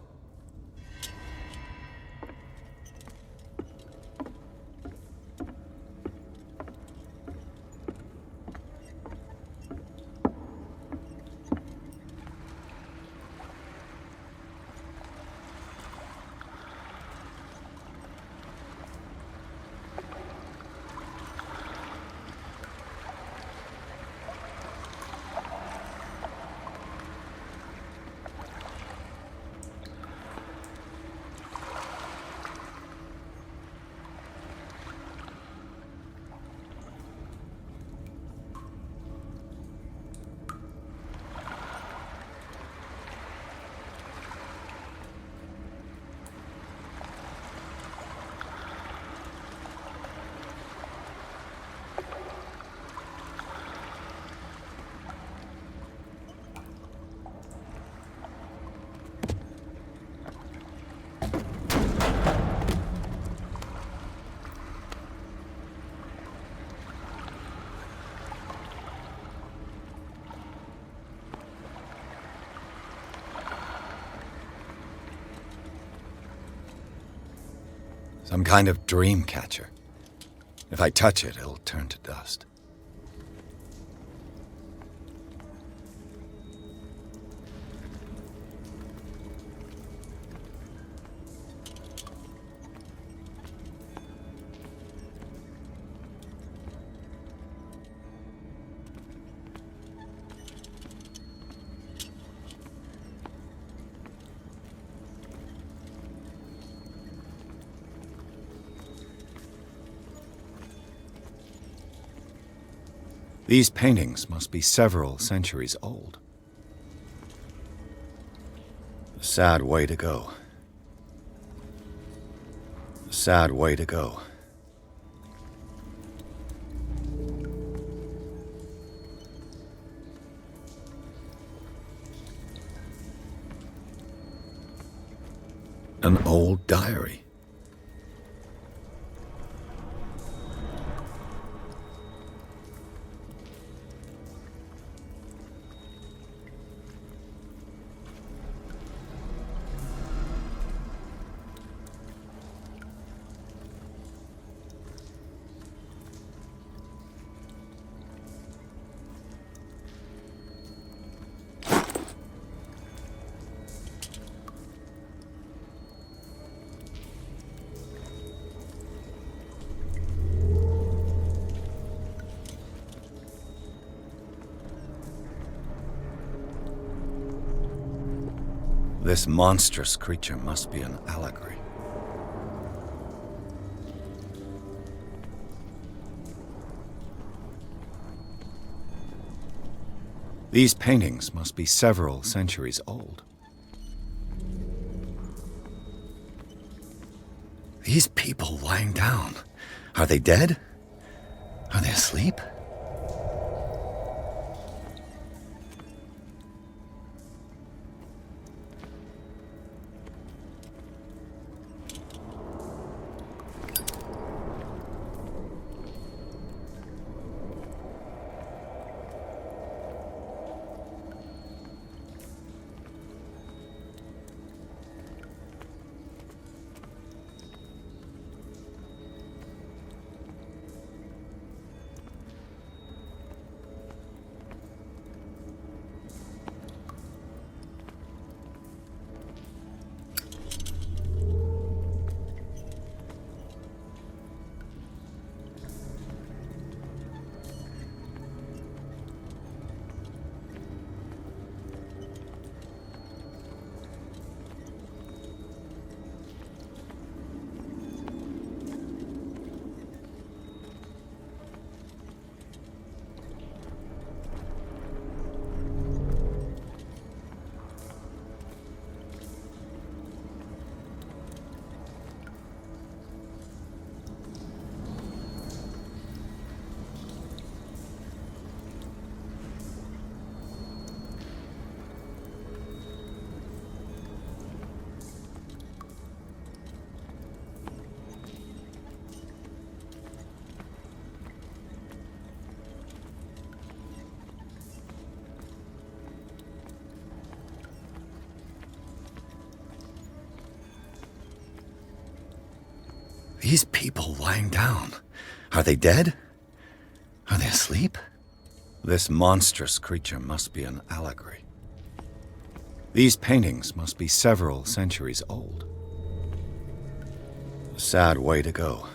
Speaker 2: Some kind of dream catcher. If I touch it, it'll turn to dust. These paintings must be several centuries old. A sad way to go. A sad way to go. An old diary. This monstrous creature must be an allegory. These paintings must be several centuries old. These people lying down, are they dead? Are they asleep? These people lying down, are they dead? Are they asleep? This monstrous creature must be an allegory. These paintings must be several centuries old. A sad way to go.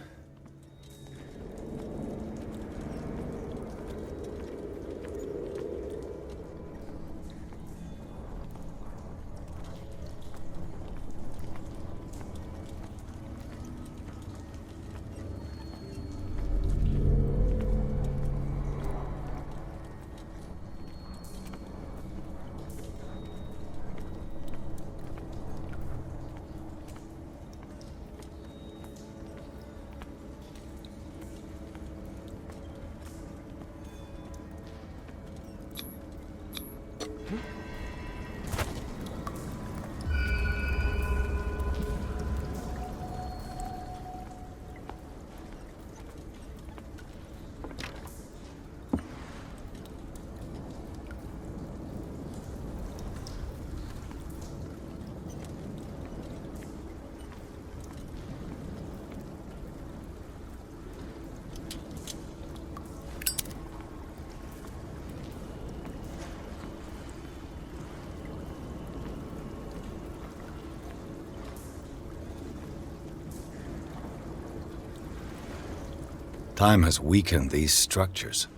Speaker 2: Time has weakened these structures.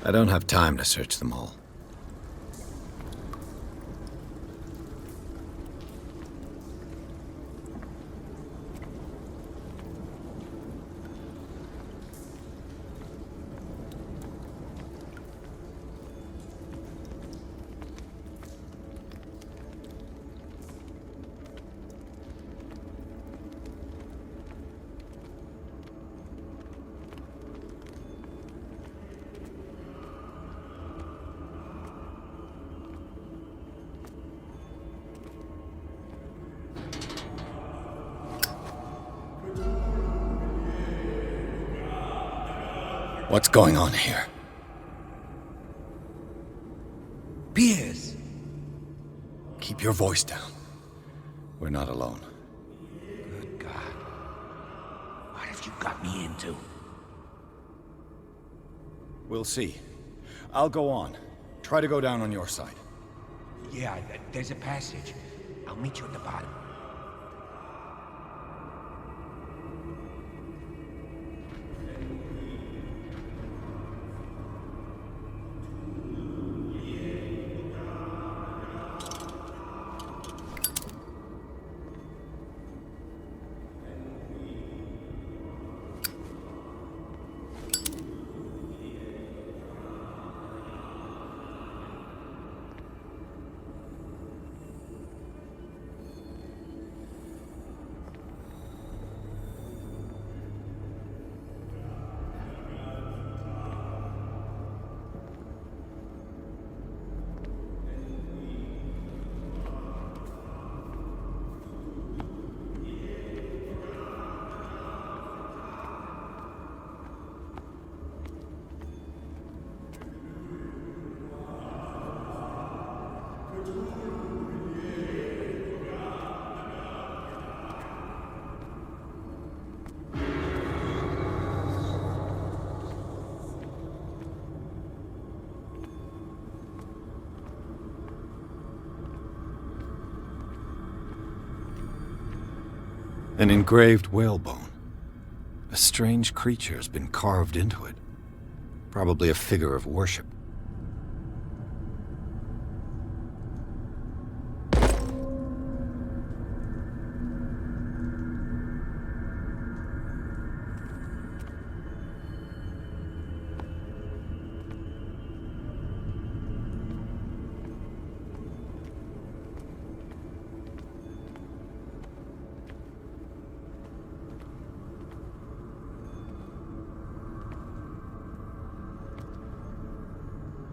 Speaker 2: I don't have time to search them all. What's going on here?
Speaker 1: Piers!
Speaker 2: Keep your voice down. We're not alone.
Speaker 1: Good God. What have you got me into?
Speaker 2: We'll see. I'll go on. Try to go down on your side.
Speaker 1: Yeah, there's a passage. I'll meet you at the bottom.
Speaker 2: An engraved whalebone. A strange creature has been carved into it. Probably a figure of worship.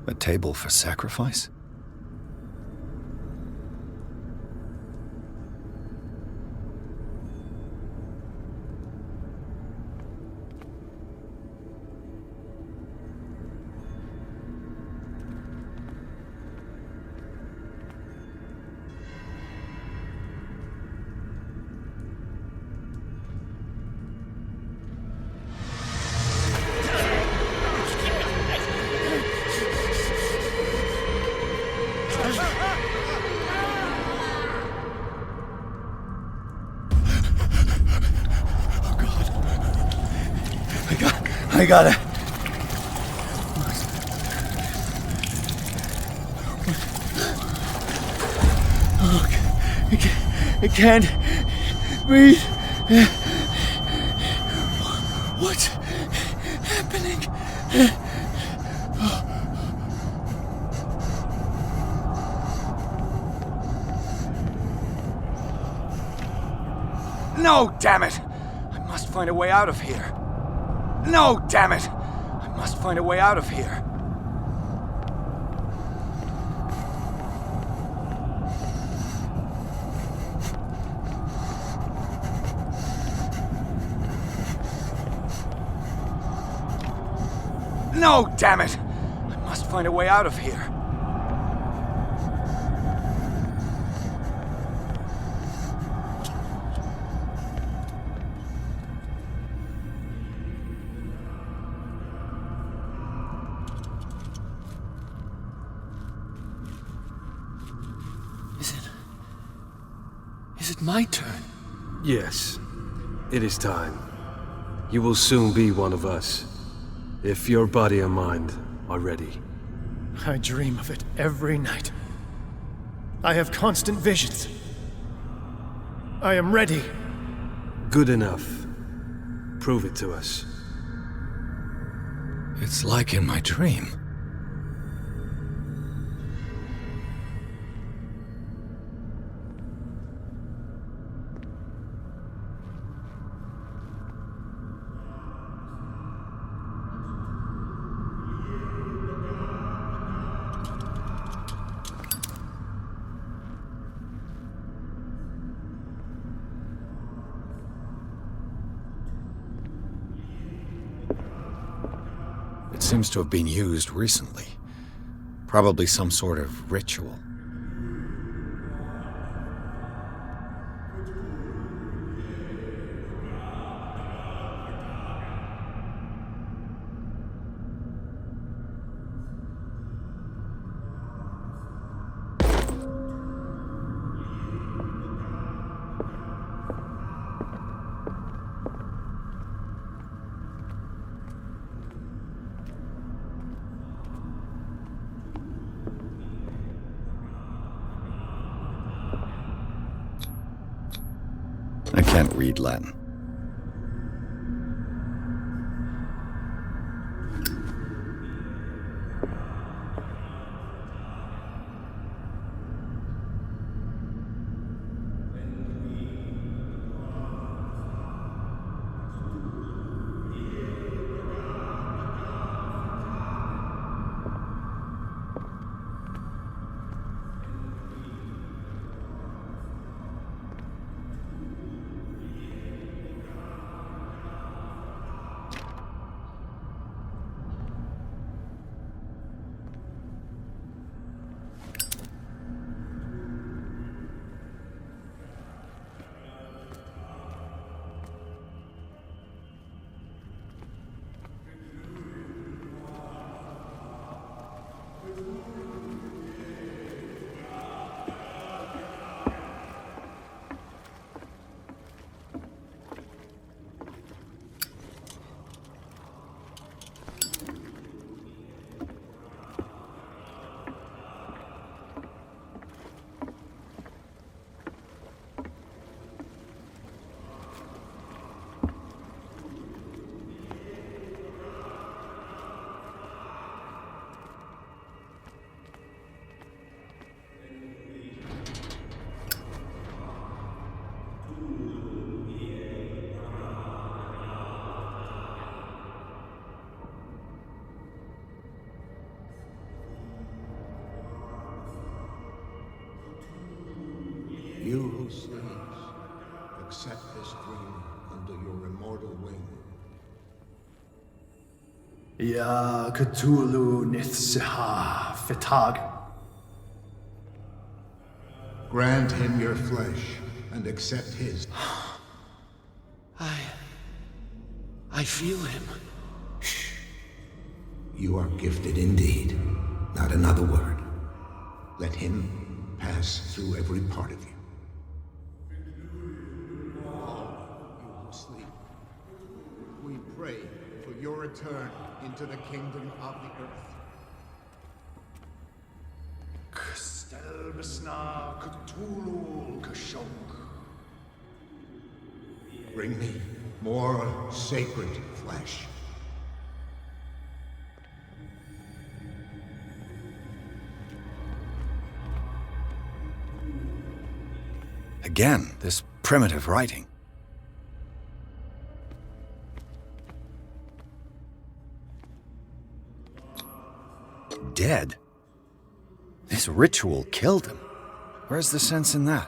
Speaker 2: A table for sacrifice? I got it. Oh, I can't breathe. What's happening? No, damn it! I must find a way out of here. No, damn it! I must find a way out of here. No, damn it! I must find a way out of here.
Speaker 15: Is it my turn? Yes. It is time. You will soon be one of us. If your body and mind
Speaker 16: already.
Speaker 15: I dream of it every night. I have constant visions. I am ready.
Speaker 16: Good enough. Prove it to us.
Speaker 2: It's like in my dream. It seems to have been used recently. Probably some sort of ritual. I can't read Latin.
Speaker 5: You who sleeps, accept this dream under your immortal wing.
Speaker 15: Ya Cthulhu Nithsiha Fitag.
Speaker 5: Grant him your flesh and accept his.
Speaker 4: I feel him.
Speaker 5: You are gifted indeed. Not another word. Let him pass through every part of you. All you who sleep, we pray for your return into the kingdom of the earth.
Speaker 10: Kstelbsna Cthulhu Kashok.
Speaker 5: Bring me more sacred flesh.
Speaker 2: Again, this primitive writing. Dead? This ritual killed him. Where's the sense in that?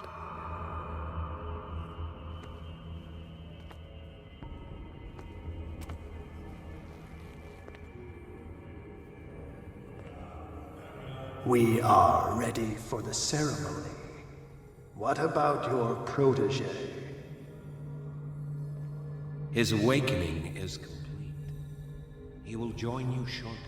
Speaker 15: We are ready for the ceremony. What about your protege?
Speaker 6: His awakening is complete. He will join you shortly.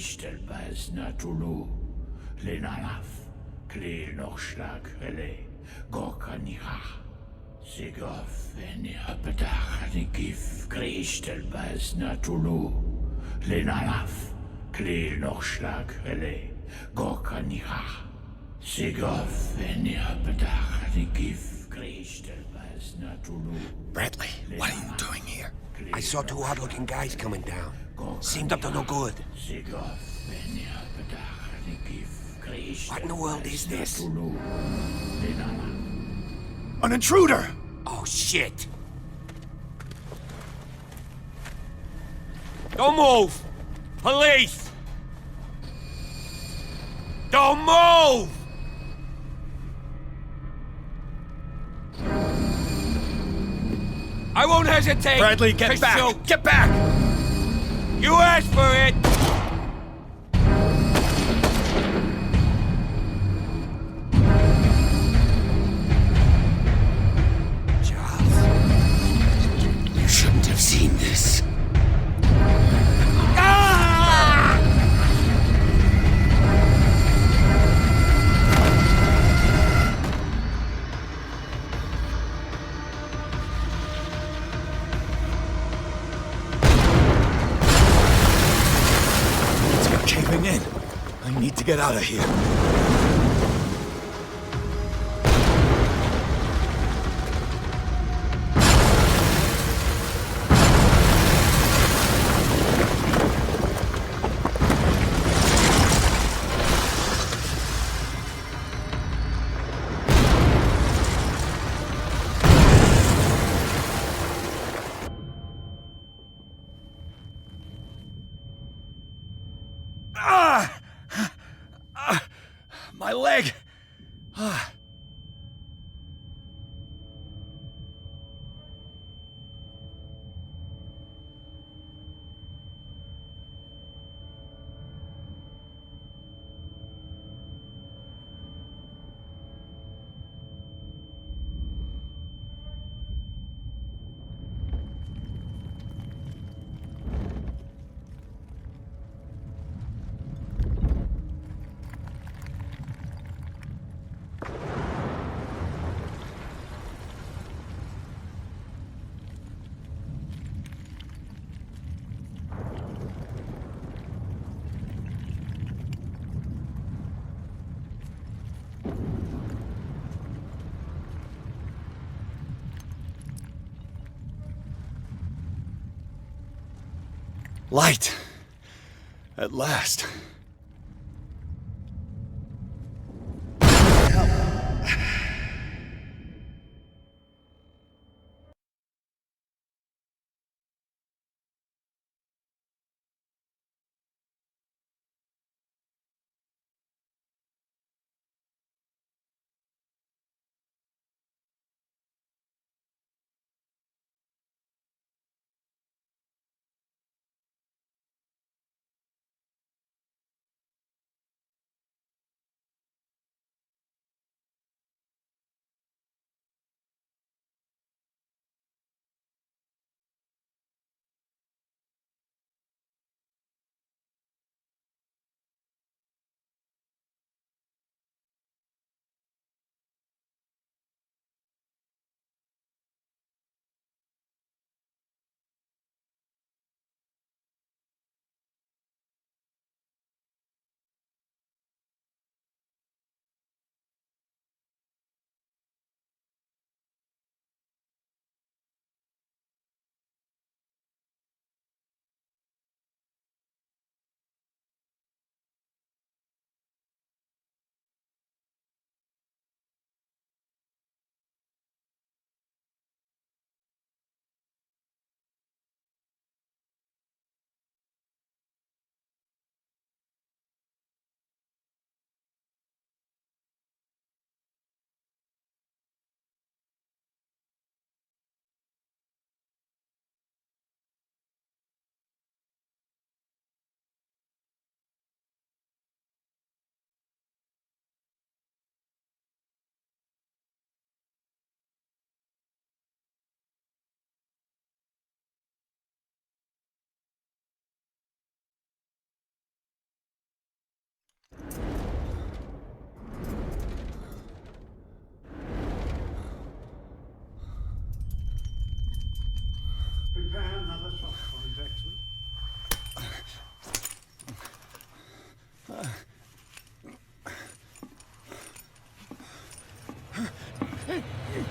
Speaker 17: Kristel bas natulu. Lenalaf. Kleel nochschlag rele. Gorkanira. Sigof eni apetach ni gif. Kristel bas natulu. Lenalaf. Kleel nochschlag rele. Gorkanira. Sigof eni apetach ni gif. Kristel bas natulu.
Speaker 6: Bradley, what are you doing here? I saw two odd-looking guys coming down. Seemed up to no good. What in the world is this?
Speaker 2: An intruder!
Speaker 6: Oh, shit! Don't move! Police! Don't move! I won't hesitate!
Speaker 2: Bradley, get back!
Speaker 6: Shoot.
Speaker 2: Get back!
Speaker 6: You asked for it!
Speaker 1: You shouldn't have seen this.
Speaker 2: Caving in. I need to get out of here. My leg! Light! At last.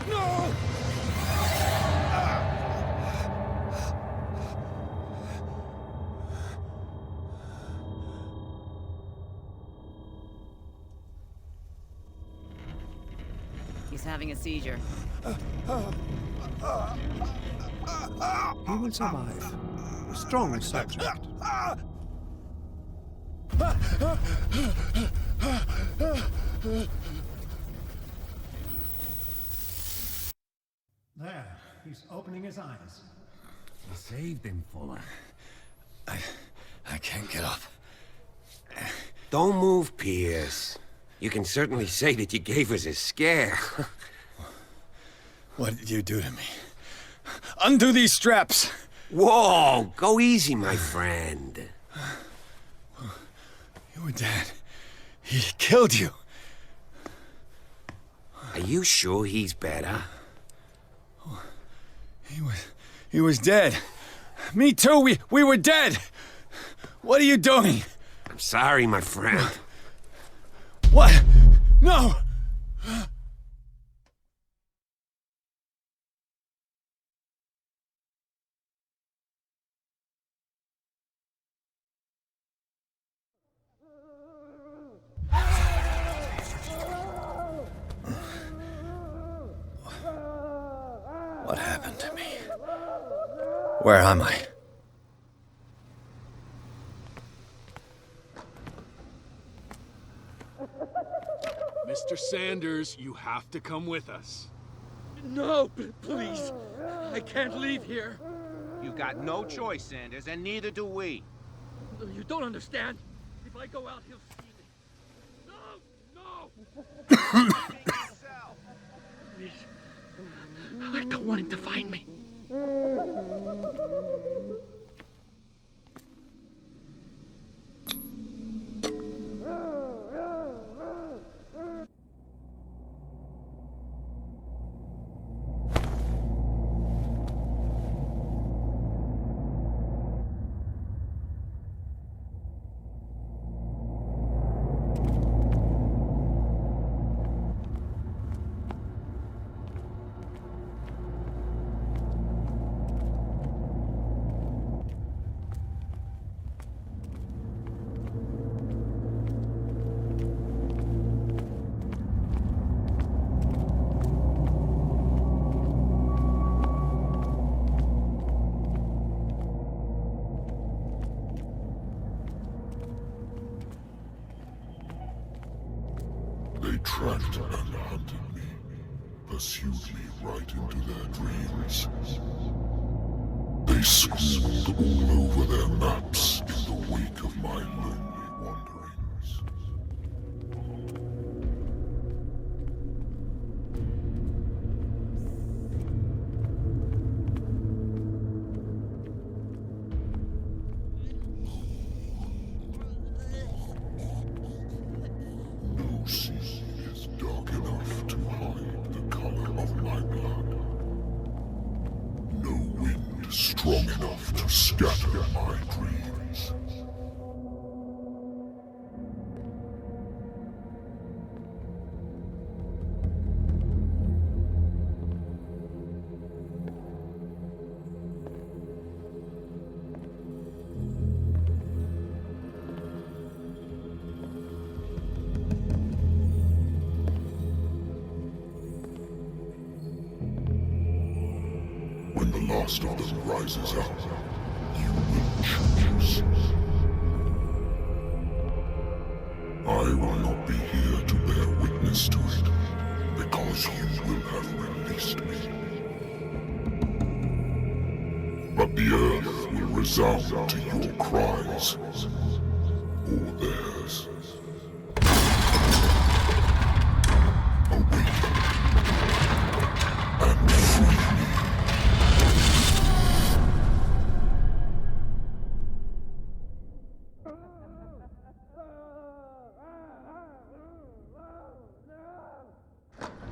Speaker 12: No!
Speaker 18: He's having a seizure.
Speaker 15: He will survive. Strong subject.
Speaker 19: There, he's opening his eyes.
Speaker 6: You saved him, Fuller.
Speaker 2: I can't get up.
Speaker 6: Don't move, Pierce. You can certainly say that you gave us a scare.
Speaker 2: What did you do to me? Undo these straps!
Speaker 6: Whoa! Go easy, my friend.
Speaker 2: You were dead. He killed you.
Speaker 6: Are you sure he's better?
Speaker 2: He was dead. Me too, we were dead! What are you doing?
Speaker 6: I'm sorry, my friend.
Speaker 2: What? No! What happened to me? Where am I?
Speaker 10: Mr. Sanders, you have to come with us.
Speaker 11: No, please. I can't leave here.
Speaker 20: You got no choice, Sanders, and neither do we.
Speaker 11: You don't understand. If I go out, he'll see me. No! Please. I don't want him to find me.
Speaker 17: They tracked and hunted me, pursued me right into their dreams. They scrawled all over their maps in the wake of my lonely wanderings. No sea is dark enough to hide the color of my blood. No wind strong enough to scatter my dreams. When the last of them rises up, you will choose. I will not be here to bear witness to it, because you will have released me. But the earth will resound to your cries, or theirs. Awaken and free me.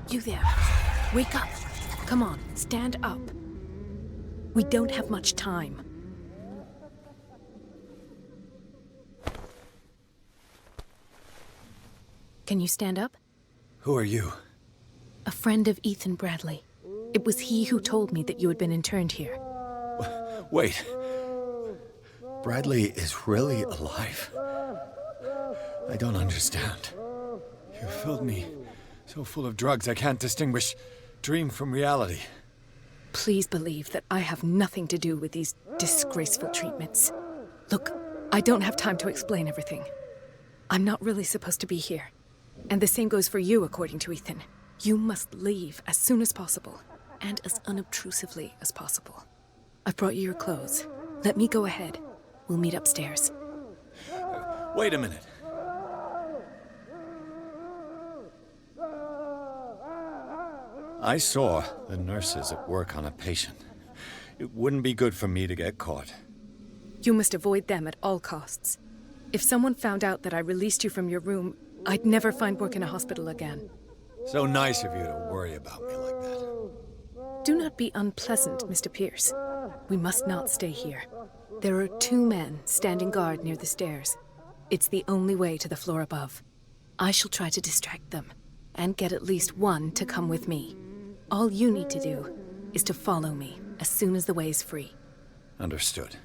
Speaker 21: You there. Wake up. Come on, stand up. We don't have much time. Can you stand up?
Speaker 2: Who are you?
Speaker 21: A friend of Ethan Bradley. It was he who told me that you had been interned here.
Speaker 2: Wait. Bradley is really alive? I don't understand. You filled me so full of drugs I can't distinguish dream from reality.
Speaker 21: Please believe that I have nothing to do with these disgraceful treatments. Look, I don't have time to explain everything. I'm not really supposed to be here. And the same goes for you, according to Ethan. You must leave as soon as possible, and as unobtrusively as possible. I've brought you your clothes. Let me go ahead. We'll meet upstairs.
Speaker 2: Wait a minute. I saw the nurses at work on a patient. It wouldn't be good for me to get caught.
Speaker 21: You must avoid them at all costs. If someone found out that I released you from your room, I'd never find work in a hospital again.
Speaker 2: So nice of you to worry about me like that.
Speaker 21: Do not be unpleasant, Mr. Pierce. We must not stay here. There are 2 men standing guard near the stairs. It's the only way to the floor above. I shall try to distract them, and get at least one to come with me. All you need to do is to follow me as soon as the way is free.
Speaker 2: Understood.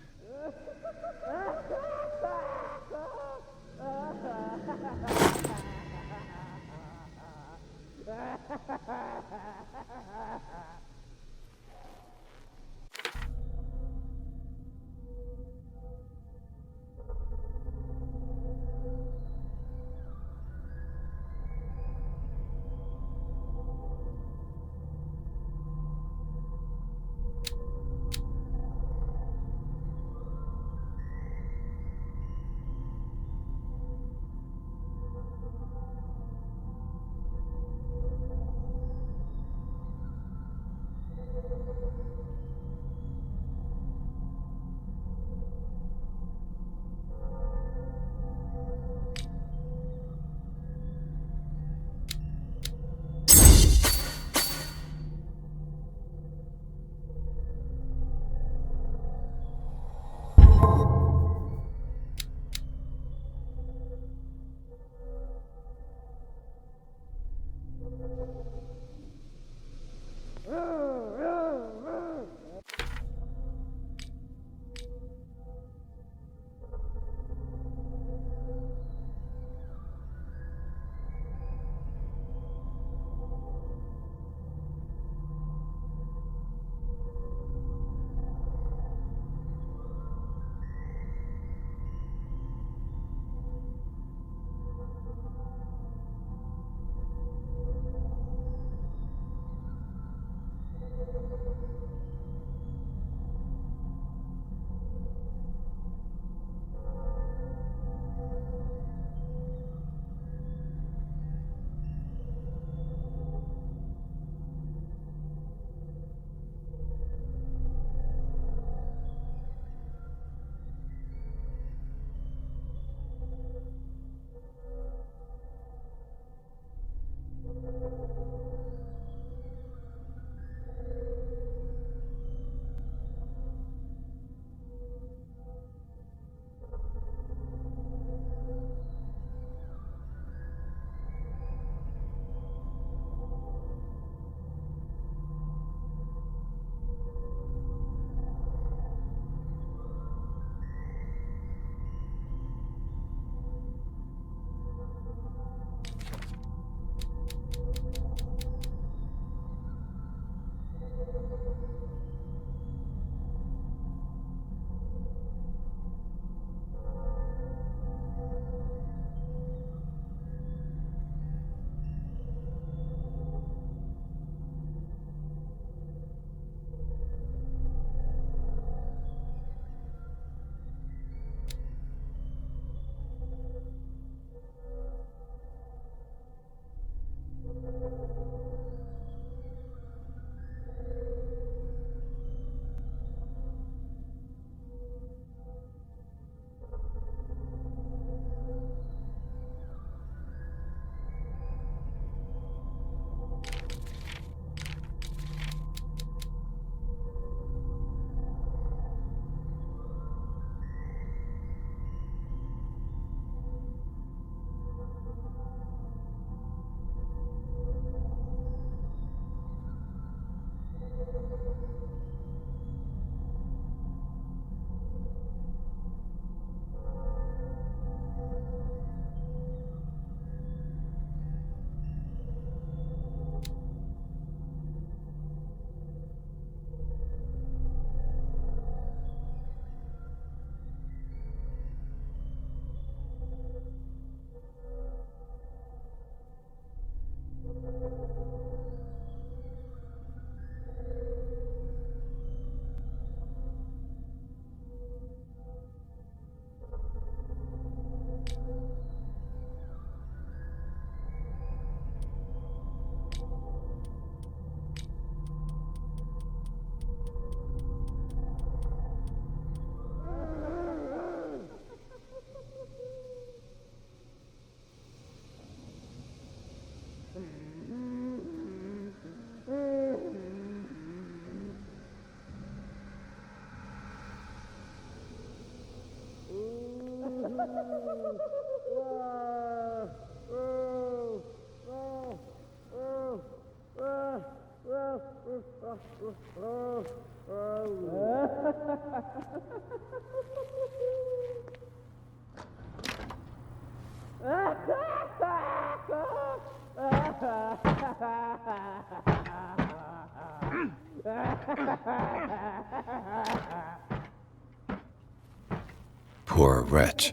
Speaker 2: Poor wretch.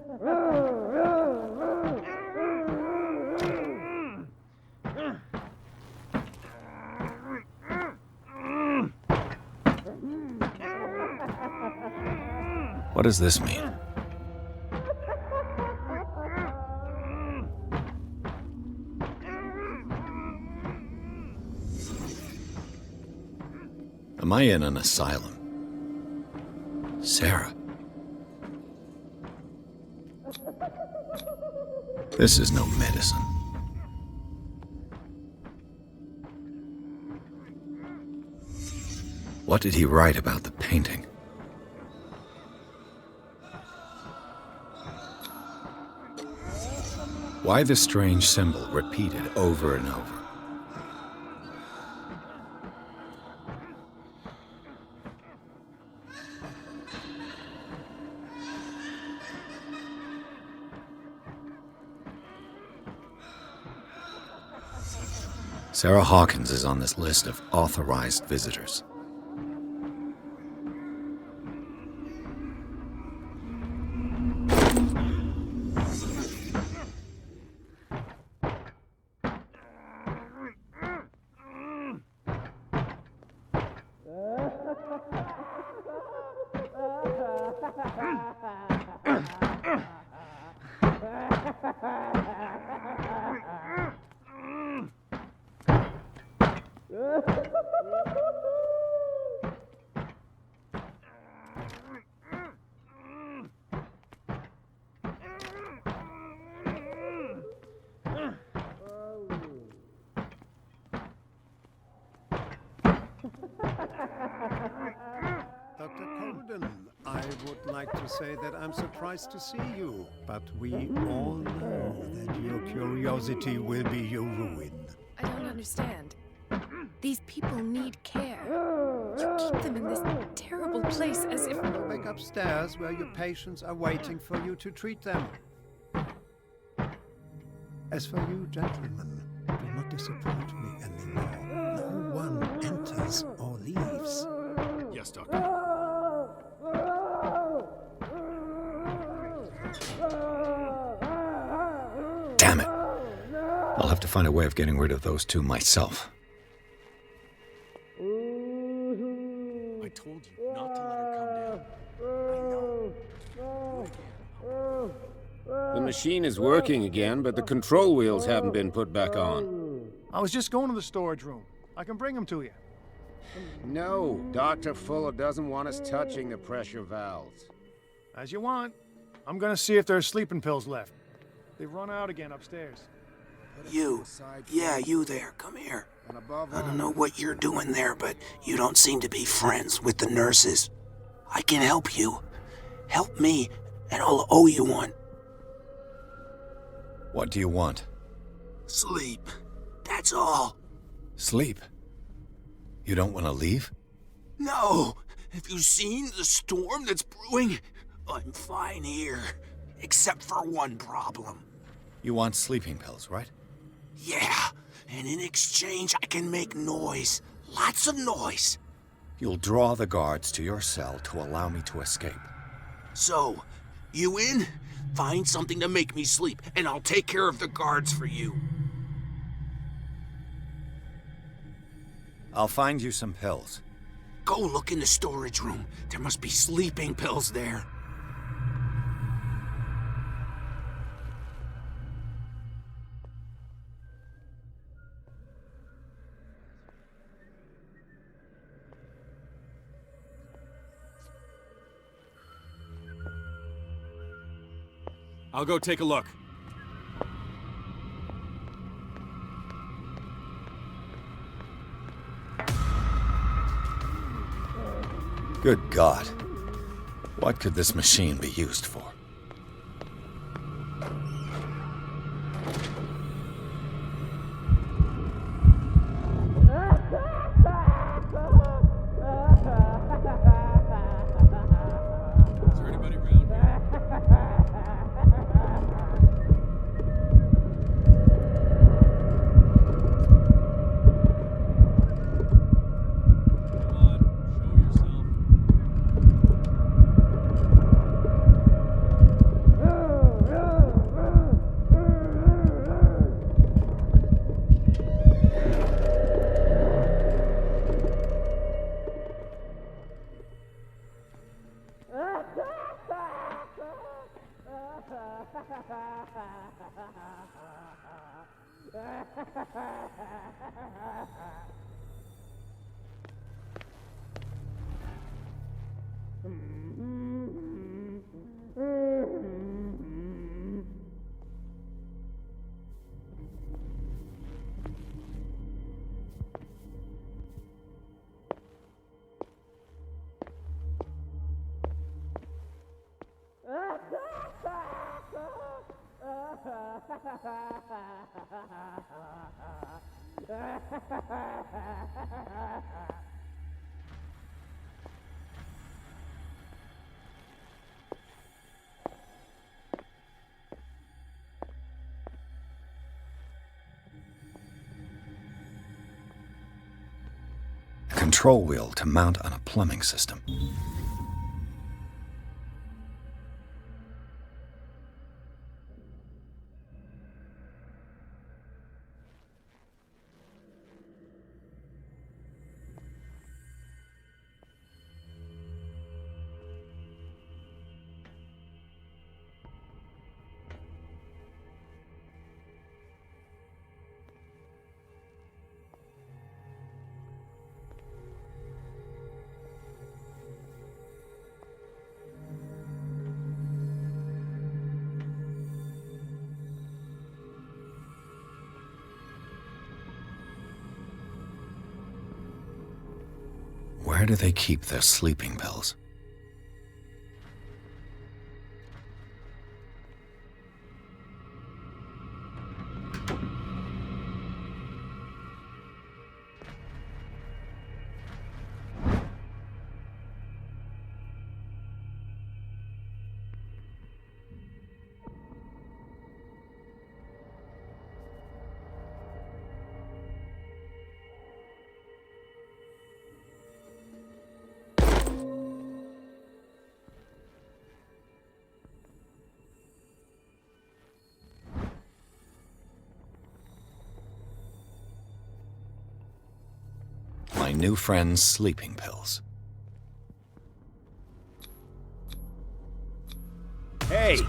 Speaker 2: What does this mean? Am I in an asylum? Sarah. This is no medicine. What did he write about the painting? Why the strange symbol repeated over and over? Sarah Hawkins is on this list of authorized visitors.
Speaker 19: Dr. Colden, I would like to say that I'm surprised to see you, but we all know that your curiosity will be your ruin.
Speaker 21: I don't understand. These people need care. You keep them in this terrible place as if...
Speaker 19: Go back upstairs where your patients are waiting for you to treat them. As for you, gentlemen, do not disappoint me anymore. No one enters or leaves.
Speaker 10: Yes, Doctor.
Speaker 2: Damn it! I'll have to find a way of getting rid of those two myself.
Speaker 10: I told you not to let her come down.
Speaker 3: The machine is working again, but the control wheels haven't been put back on.
Speaker 22: I was just going to the storage room. I can bring them to you.
Speaker 3: No, Dr. Fuller doesn't want us touching the pressure valves.
Speaker 22: As you want. I'm gonna see if there's sleeping pills left. They've run out again upstairs.
Speaker 4: You. Yeah, you there. Come here. I don't know what you're doing there, but you don't seem to be friends with the nurses. I can help you. Help me, and I'll owe you one.
Speaker 2: What do you want?
Speaker 4: Sleep. That's all.
Speaker 2: Sleep? You don't want to leave?
Speaker 4: No. Have you seen the storm that's brewing? I'm fine here. Except for one problem.
Speaker 2: You want sleeping pills, right?
Speaker 4: Yeah. And in exchange, I can make noise. Lots of noise.
Speaker 2: You'll draw the guards to your cell to allow me to escape.
Speaker 4: So, you in? Find something to make me sleep, and I'll take care of the guards for you.
Speaker 2: I'll find you some pills.
Speaker 4: Go look in the storage room. There must be sleeping pills there.
Speaker 10: I'll go take a look.
Speaker 2: Good God. What could this machine be used for? A control wheel to mount on a plumbing system. Where do they keep their sleeping pills? My new friend's sleeping pills.
Speaker 12: Hey!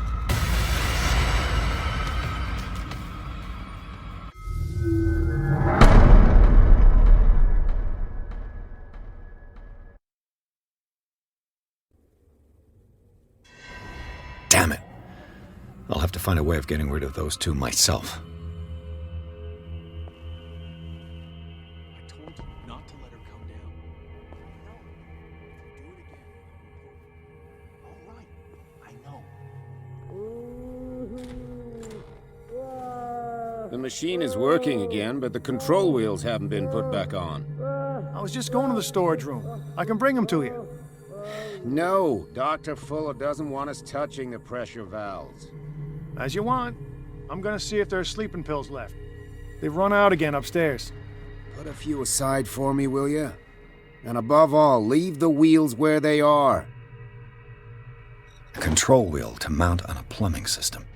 Speaker 2: Damn it. I'll have to find a way of getting rid of those two myself.
Speaker 12: The machine is working again, but the control wheels haven't been put back on.
Speaker 22: I was just going to the storage room. I can bring them to you.
Speaker 3: No, Dr. Fuller doesn't want us touching the pressure valves.
Speaker 22: As you want. I'm gonna see if there's sleeping pills left. They've run out again upstairs.
Speaker 3: Put a few aside for me, will you? And above all, leave the wheels where they are.
Speaker 2: A control wheel to mount on a plumbing system.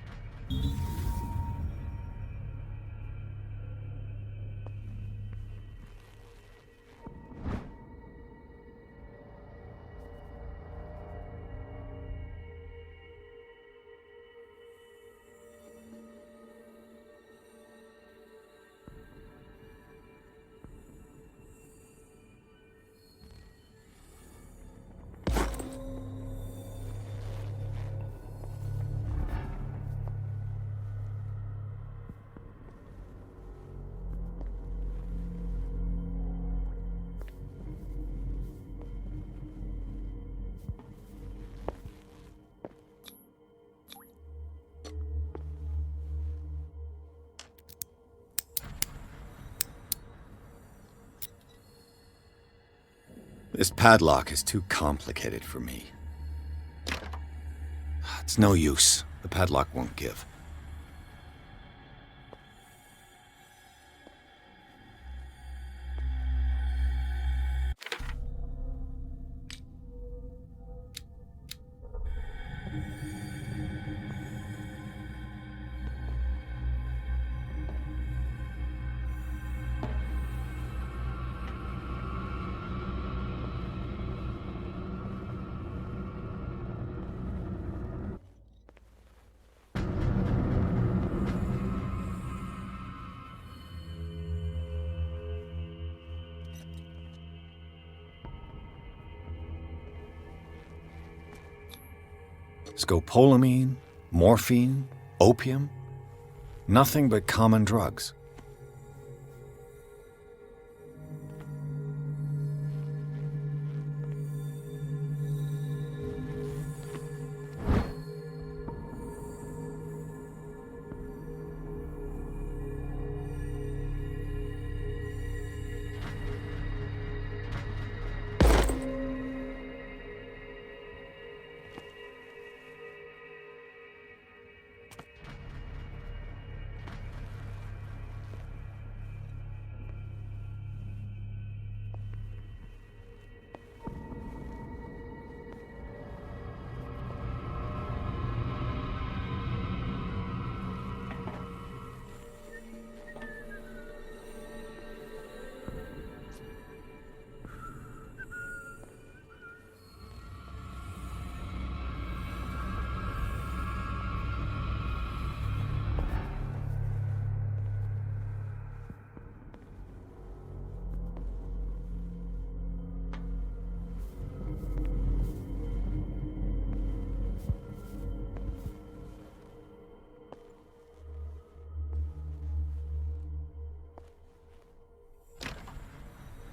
Speaker 2: This padlock is too complicated for me. It's no use. The padlock won't give. Scopolamine, morphine, opium. Nothing but common drugs.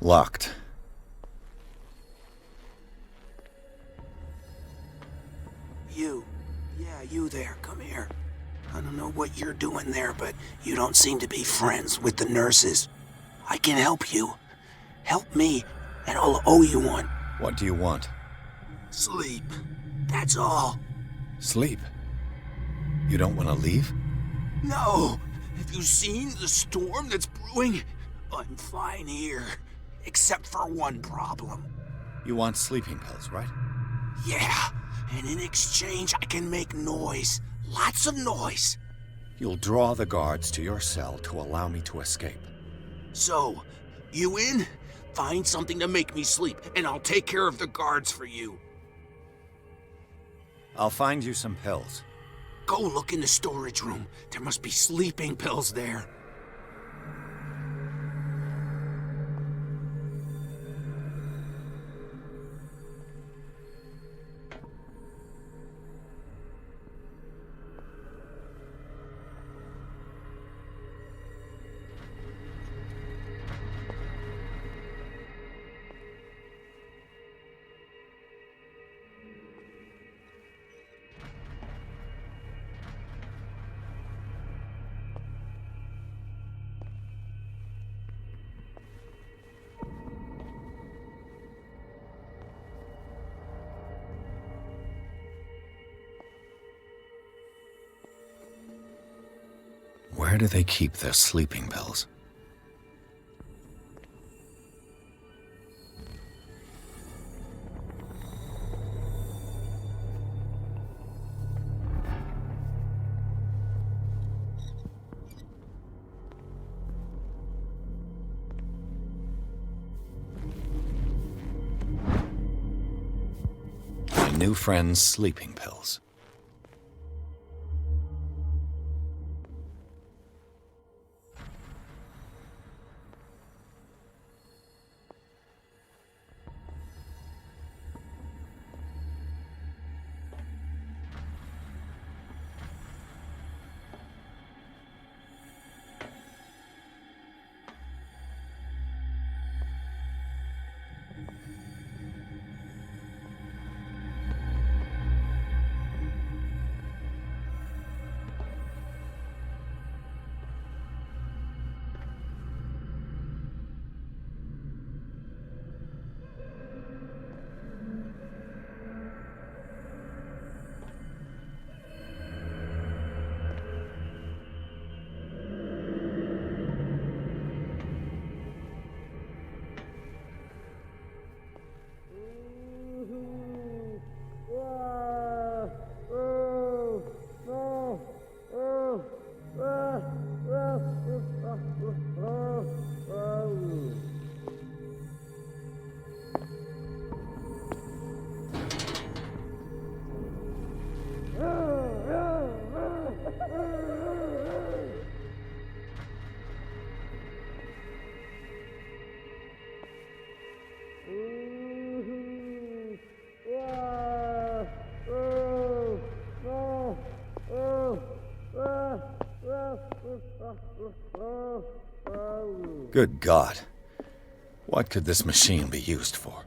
Speaker 2: Locked.
Speaker 8: You. Yeah, you there. Come here. I don't know what you're doing there, but you don't seem to be friends with the nurses. I can help you. Help me, and I'll owe you one.
Speaker 2: What do you want?
Speaker 8: Sleep. That's all.
Speaker 2: Sleep? You don't want to leave?
Speaker 8: No. Have you seen the storm that's brewing? I'm fine here. Except for one problem.
Speaker 2: You want sleeping pills, right?
Speaker 8: Yeah, and in exchange I can make noise. Lots of noise.
Speaker 2: You'll draw the guards to your cell to allow me to escape.
Speaker 8: So, you in? Find something to make me sleep, and I'll take care of the guards for you.
Speaker 2: I'll find you some pills.
Speaker 8: Go look in the storage room. There must be sleeping pills there.
Speaker 2: Where do they keep their sleeping pills? My new friend's sleeping pills. Good God. What could this machine be used for?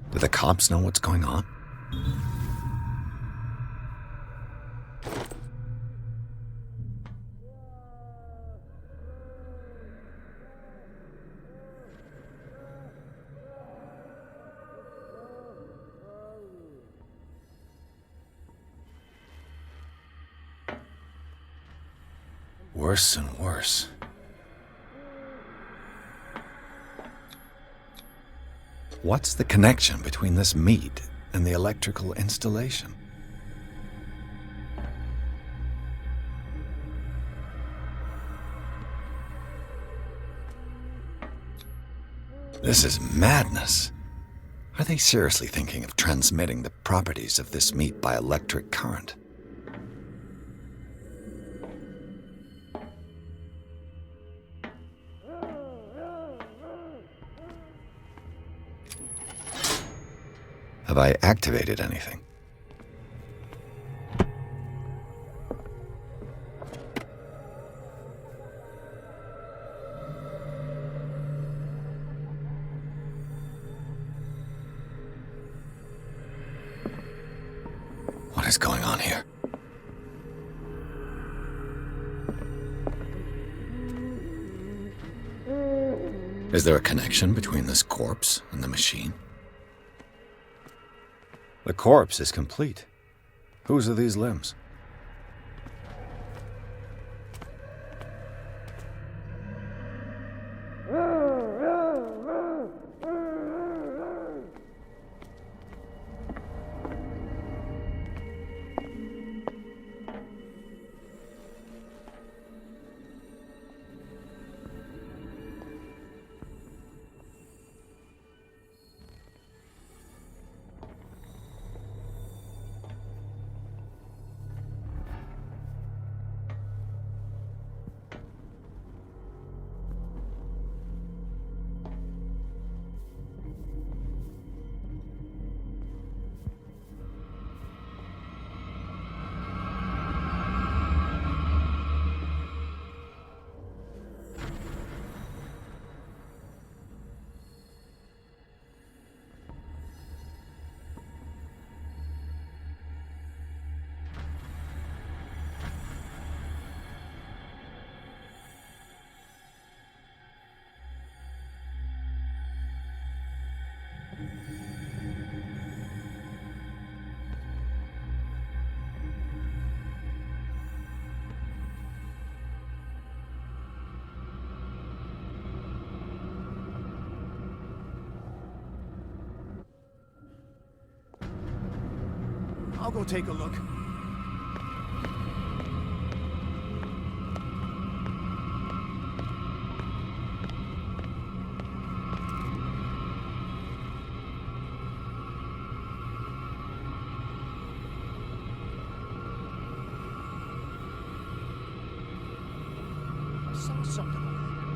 Speaker 2: Do the cops know what's going on? Worse and worse. What's the connection between this meat and the electrical installation? This is madness. Are they seriously thinking of transmitting the properties of this meat by electric current? Have I activated anything? What is going on here? Is there a connection between this corpse and the machine? The corpse is complete. Whose are these limbs?
Speaker 22: I'll go take a look. I saw something over there.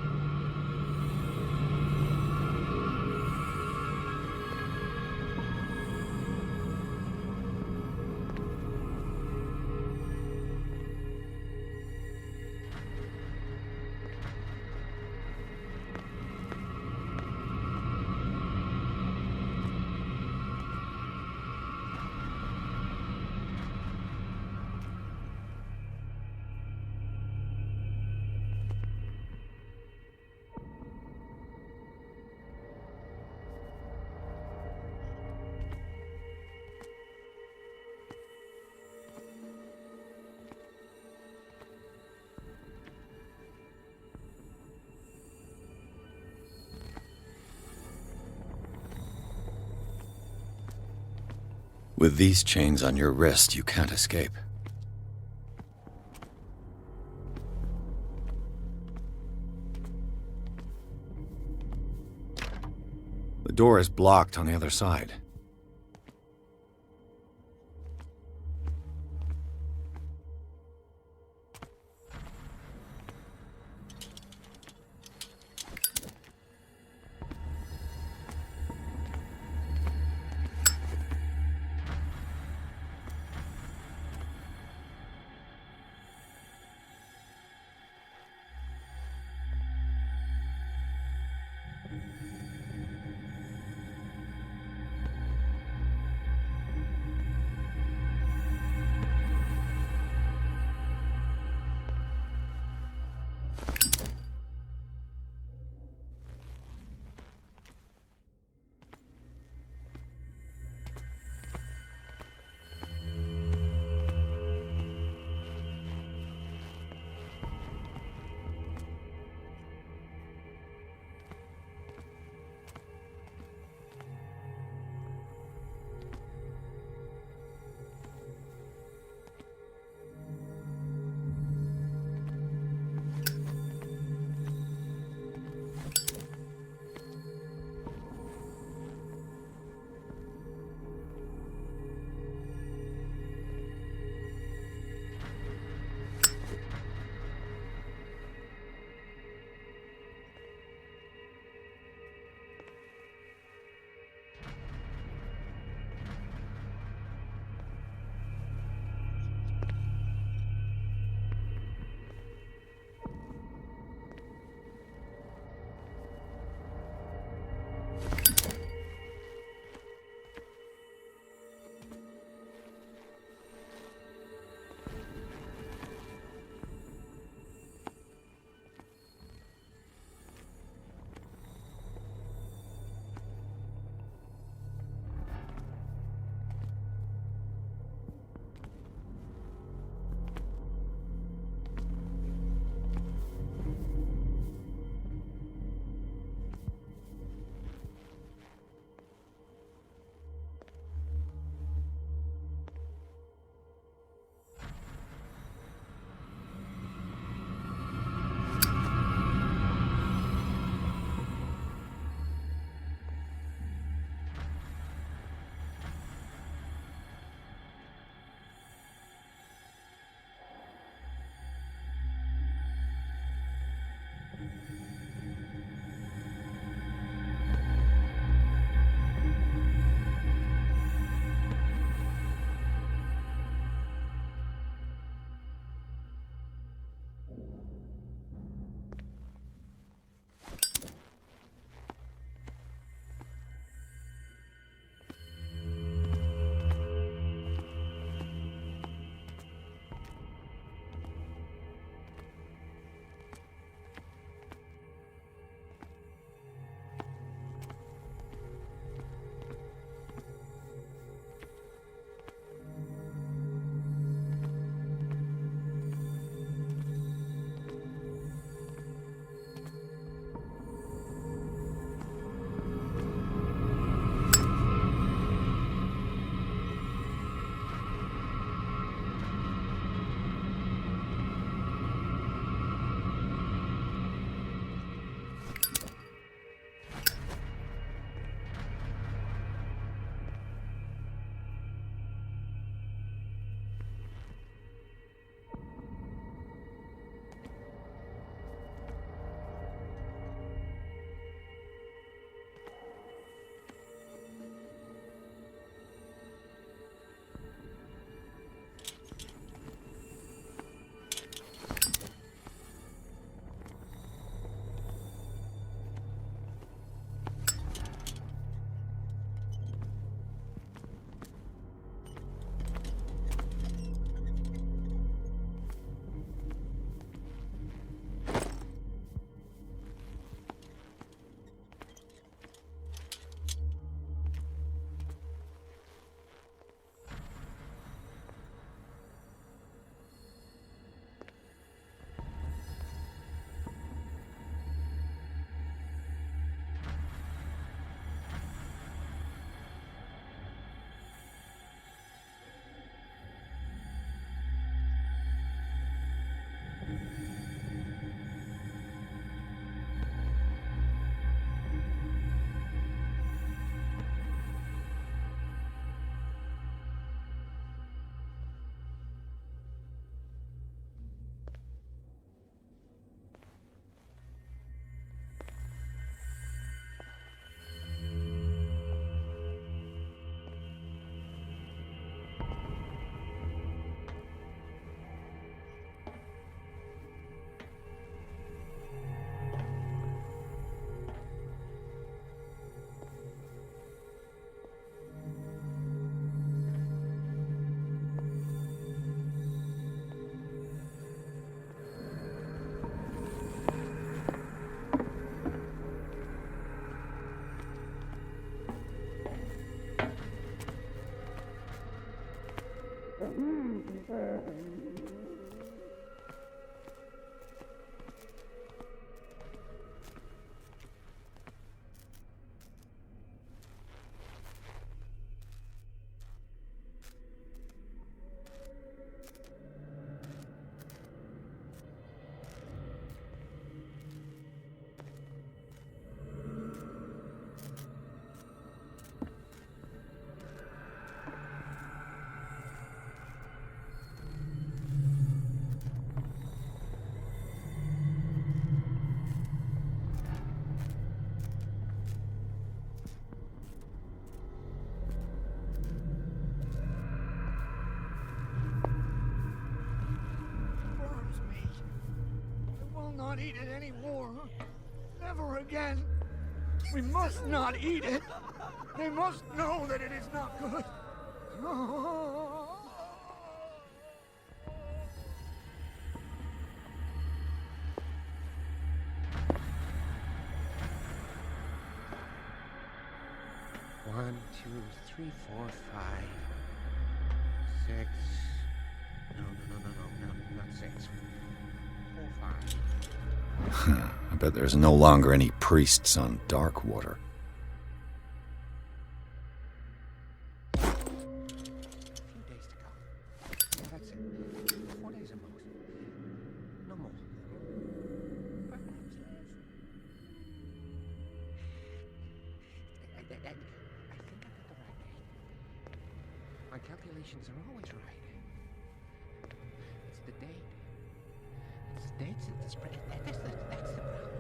Speaker 2: With these chains on your wrist, you can't escape. The door is blocked on the other side.
Speaker 11: Not eat it anymore. Never again. We must not eat it. They must know that it is not good.
Speaker 6: One, two, three, four, five, six. No, not six. 4, 5.
Speaker 2: I bet there's no longer any priests on Darkwater.
Speaker 6: A few days to go. That's it. 4 days at most. No more. I think I got the right date. My calculations are always right. It's the date. It's the dates at the spread. That's the problem.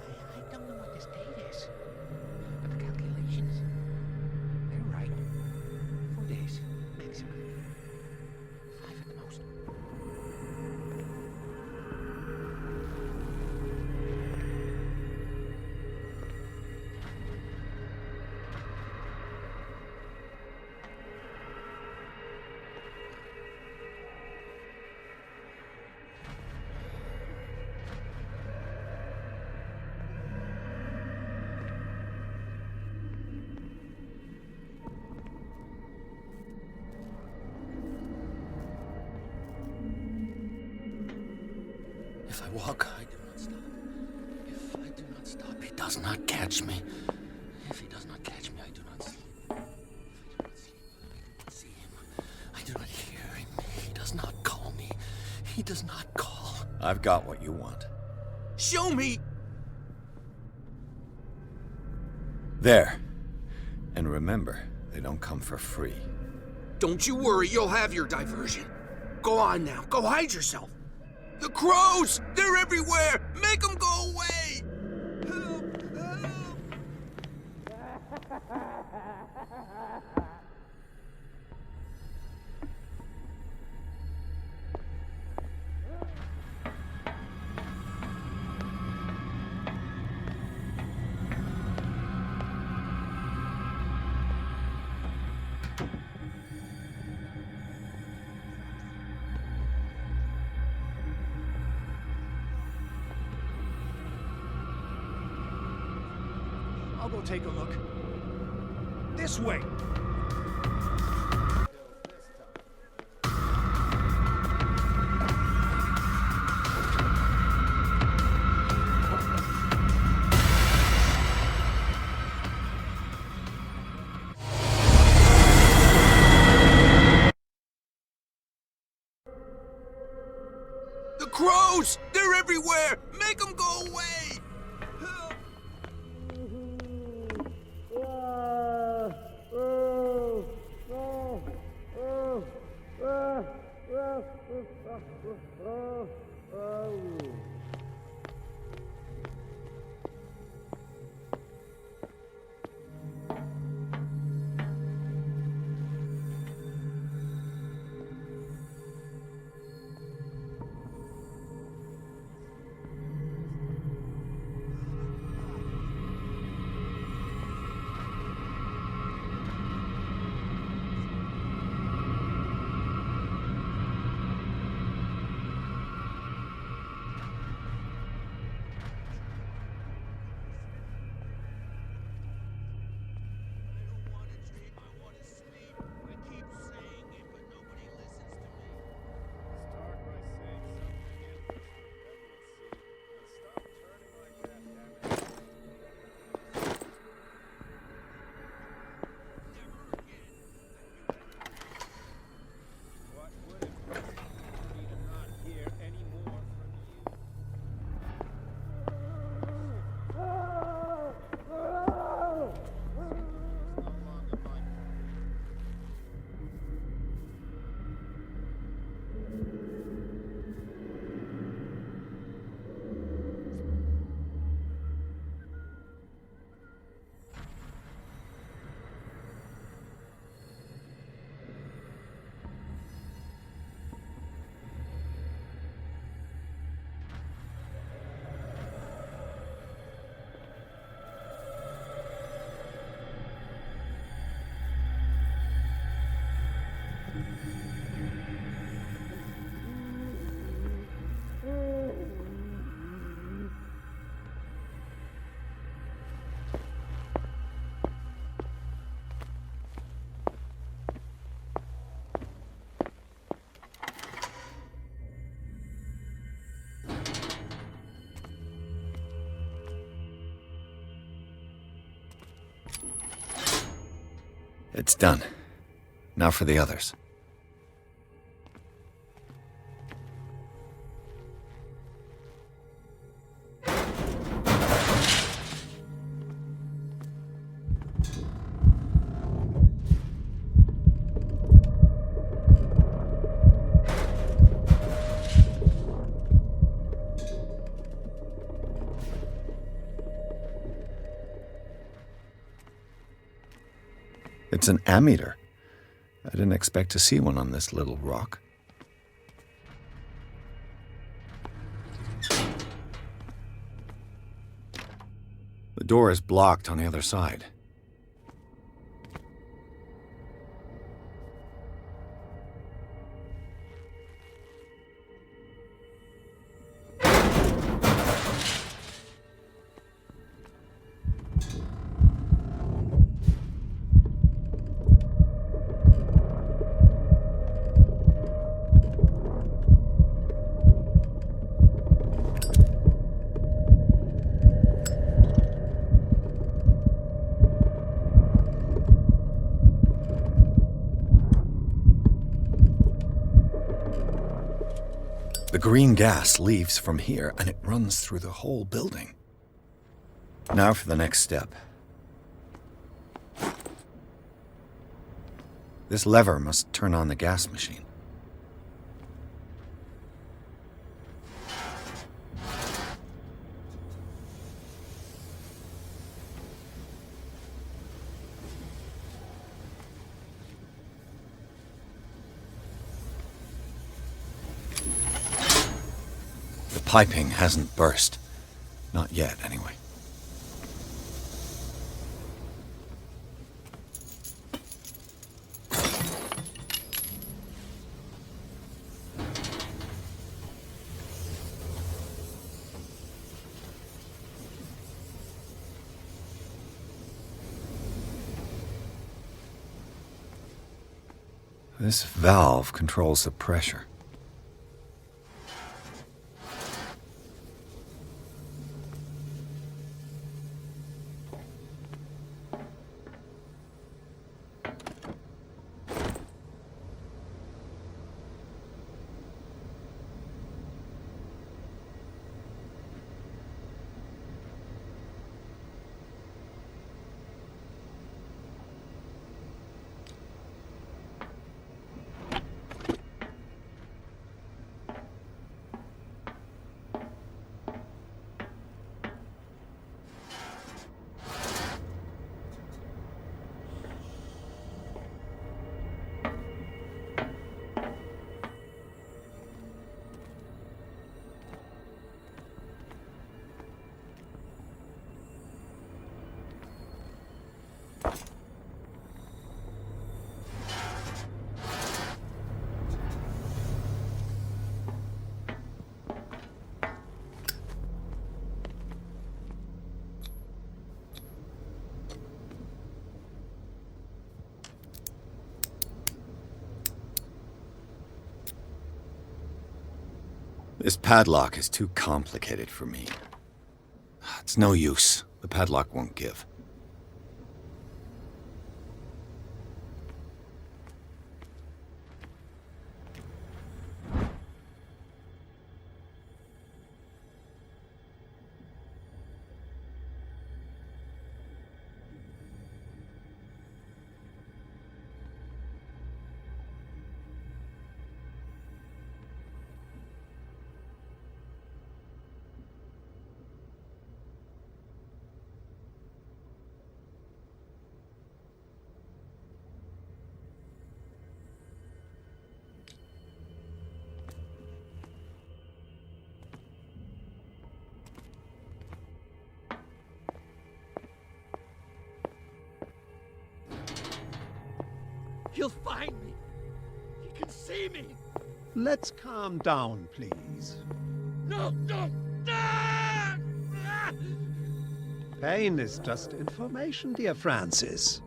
Speaker 6: I don't know what this date is. But the calculations, they're right. 4 days, maximum. 5 at the most.
Speaker 2: If I walk, I do not stop. If I do not stop, he does not catch me. If he does not catch me, I do not sleep. If I do not sleep, I do not see him. I do not hear him. He does not call me. He does not call. I've got what you want.
Speaker 8: Show me!
Speaker 2: There. And remember, they don't come for free.
Speaker 8: Don't you worry, you'll have your diversion. Go on now, go hide yourself. The crows! They're everywhere! Make them go away! Help! Help!
Speaker 22: I'll go take a look. This way!
Speaker 8: The crows! They're everywhere! Make them go away!
Speaker 2: It's done. Now for the others. It's an ammeter. I didn't expect to see one on this little rock. The door is blocked on the other side. The green gas leaves from here, and it runs through the whole building. Now for the next step. This lever must turn on the gas machine. The piping hasn't burst. Not yet, anyway. This valve controls the pressure. This padlock is too complicated for me. It's no use. The padlock won't give.
Speaker 11: He'll find me. He can see me.
Speaker 19: Let's calm down, please.
Speaker 11: No, no. Ah! Ah!
Speaker 19: Pain is just information, dear Francis.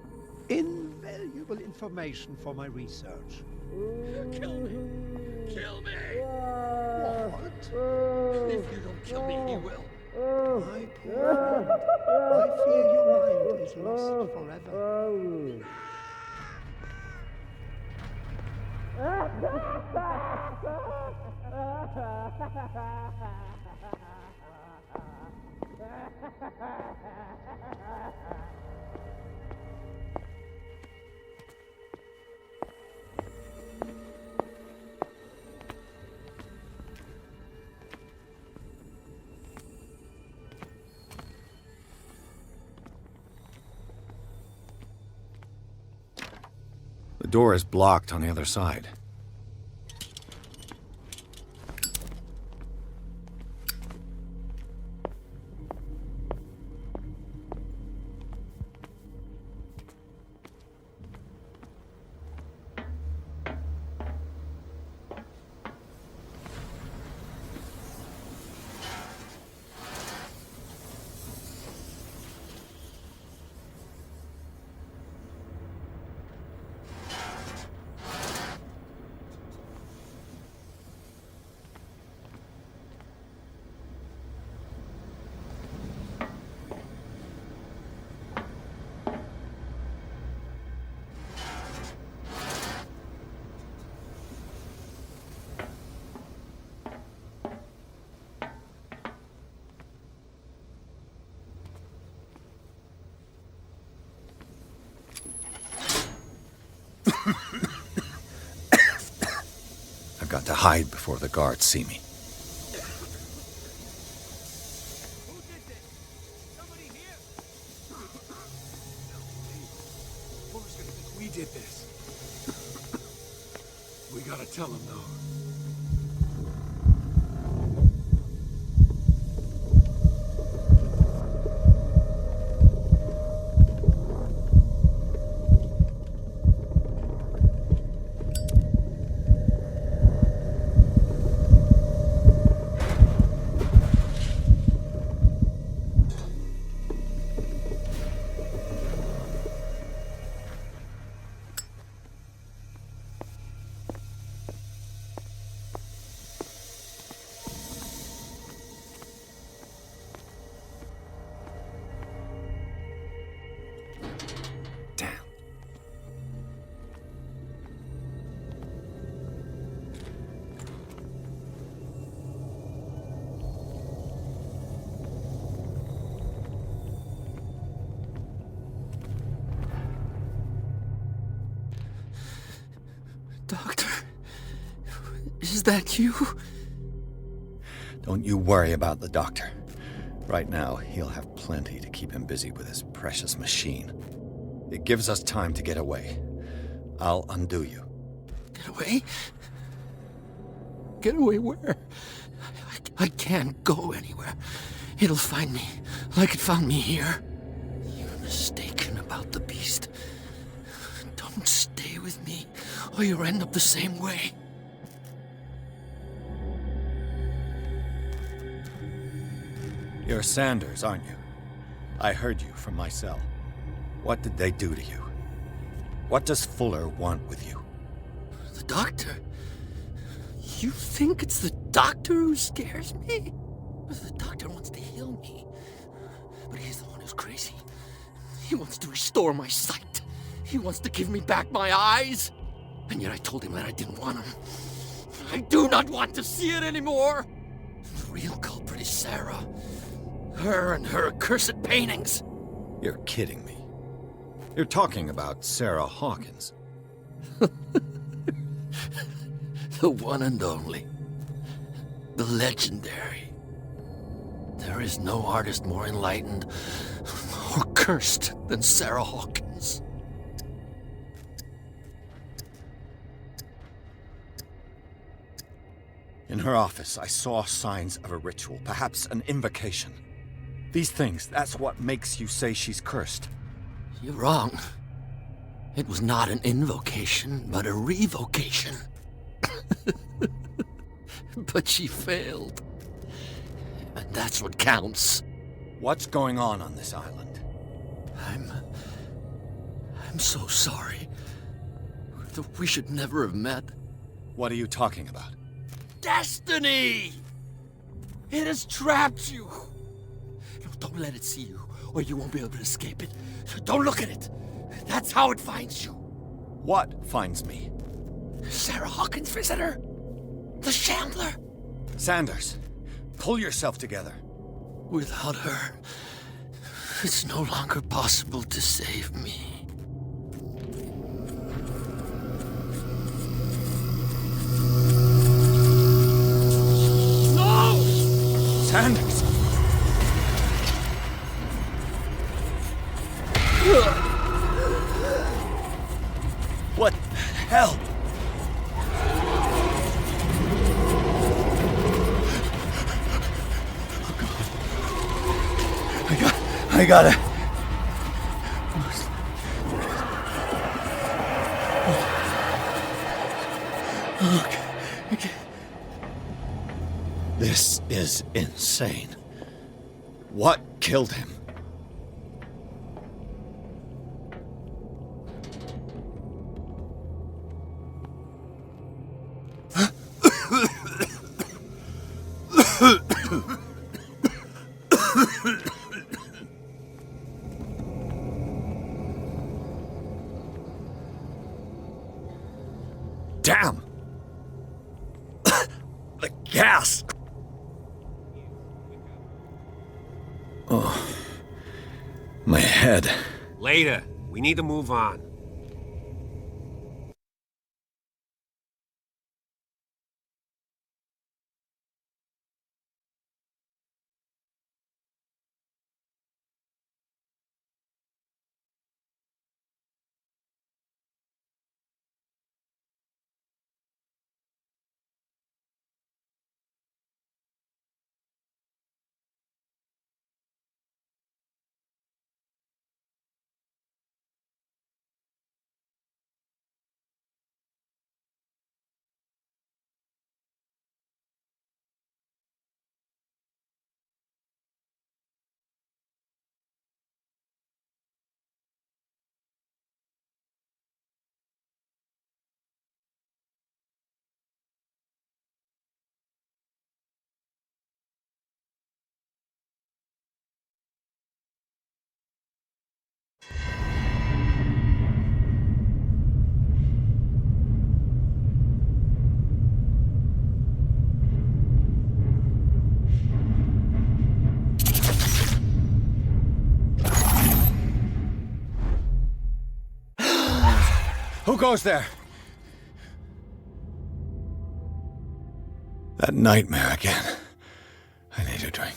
Speaker 19: Invaluable information for my research.
Speaker 11: Kill me. Kill me.
Speaker 19: What?
Speaker 11: If you don't kill me, he will.
Speaker 19: My poor friend, I fear your mind is lost forever.
Speaker 2: The door is blocked on the other side. I've got to hide before the guards see me.
Speaker 10: Who's gonna think we did this? We gotta tell him, though.
Speaker 4: Doctor, is that you?
Speaker 2: Don't you worry about the doctor. Right now, he'll have plenty to keep him busy with his precious machine. It gives us time to get away. I'll undo you.
Speaker 4: Get away? Get away where? I can't go anywhere. It'll find me, like it found me here. You're mistaken about the beast. Don't stay with me, or you'll end up the same way.
Speaker 2: You're Sanders, aren't you? I heard you from my cell. What did they do to you? What does Fuller want with you?
Speaker 4: The doctor? You think it's the doctor who scares me? The doctor wants to heal me. But he's the one who's crazy. He wants to restore my sight. He wants to give me back my eyes. And yet I told him that I didn't want him. I do not want to see it anymore. The real culprit is Sarah. Her and her accursed paintings.
Speaker 2: You're kidding me. You're talking about Sarah Hawkins.
Speaker 4: The one and only. The legendary. There is no artist more enlightened or cursed than Sarah Hawkins.
Speaker 2: In her office, I saw signs of a ritual, perhaps an invocation. These things, that's what makes you say she's cursed.
Speaker 4: You're wrong. It was not an invocation, but a revocation. But she failed. And that's what counts.
Speaker 2: What's going on this island?
Speaker 4: I'm so sorry. We should never have met.
Speaker 2: What are you talking about?
Speaker 4: Destiny! It has trapped you. No, don't let it see you, or you won't be able to escape it. Don't look at it. That's how it finds you.
Speaker 2: What finds me? Sarah Hawkins' visitor? The Shambler? Sanders, pull yourself together.
Speaker 7: Without her, it's no longer possible to save me.
Speaker 11: No!
Speaker 2: Sanders! What the hell? I gotta... Okay. This is insane. What killed him? Damn! The gas! Oh. My head.
Speaker 6: Later. We need to move on.
Speaker 2: Who goes there? That nightmare again. I need a drink.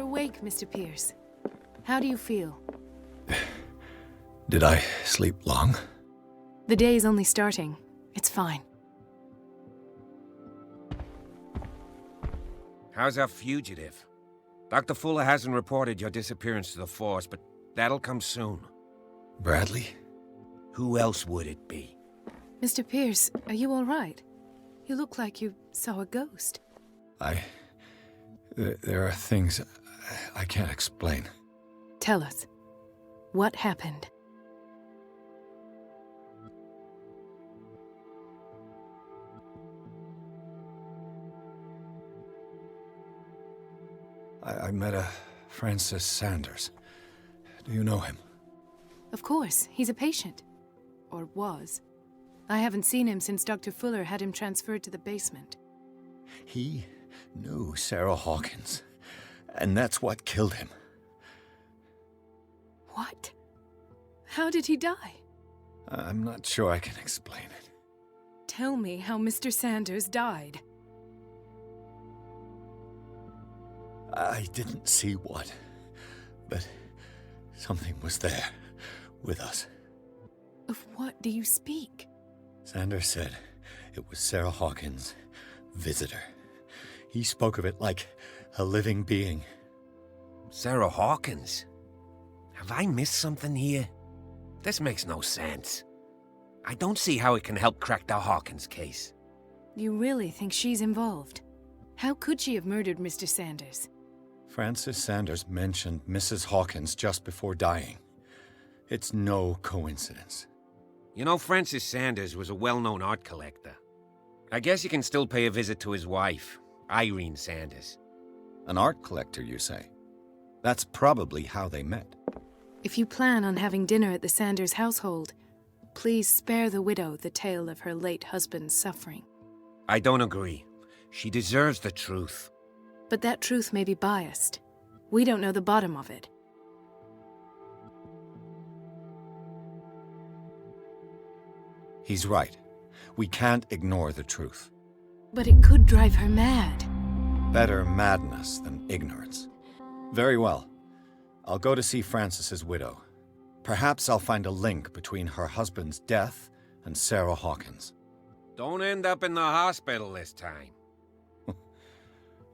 Speaker 21: awake, Mr. Pierce. How do you feel?
Speaker 2: Did I sleep long?
Speaker 21: The day is only starting. It's fine.
Speaker 6: How's our fugitive? Dr. Fuller hasn't reported your disappearance to the Force, but that'll come soon.
Speaker 2: Bradley?
Speaker 6: Who else would it be?
Speaker 21: Mr. Pierce, are you all right? You look like you saw a ghost.
Speaker 2: There are things I can't explain.
Speaker 21: Tell us. What happened?
Speaker 2: I met a Francis Sanders. Do you know him?
Speaker 21: Of course, he's a patient. Or was. I haven't seen him since Dr. Fuller had him transferred to the basement.
Speaker 2: He knew Sarah Hawkins, and that's what killed him.
Speaker 21: What? How did he die?
Speaker 2: I'm not sure I can explain it.
Speaker 21: Tell me how Mr. Sanders died.
Speaker 2: I didn't see what, but something was there, with us.
Speaker 21: Of what do you speak?
Speaker 2: Sanders said it was Sarah Hawkins' visitor. He spoke of it like a living being.
Speaker 6: Sarah Hawkins? Have I missed something here? This makes no sense. I don't see how it can help crack the Hawkins case.
Speaker 21: You really think she's involved? How could she have murdered Mr. Sanders?
Speaker 2: Francis Sanders mentioned Mrs. Hawkins just before dying. It's no coincidence.
Speaker 6: You know, Francis Sanders was a well-known art collector. I guess you can still pay a visit to his wife, Irene Sanders.
Speaker 2: An art collector, you say? That's probably how they met.
Speaker 21: If you plan on having dinner at the Sanders household, please spare the widow the tale of her late husband's suffering.
Speaker 6: I don't agree. She deserves the truth.
Speaker 21: But that truth may be biased. We don't know the bottom of it.
Speaker 2: He's right. We can't ignore the truth.
Speaker 21: But it could drive her mad.
Speaker 2: Better madness than ignorance. Very well. I'll go to see Francis's widow. Perhaps I'll find a link between her husband's death and Sarah Hawkins.
Speaker 6: Don't end up in the hospital this time.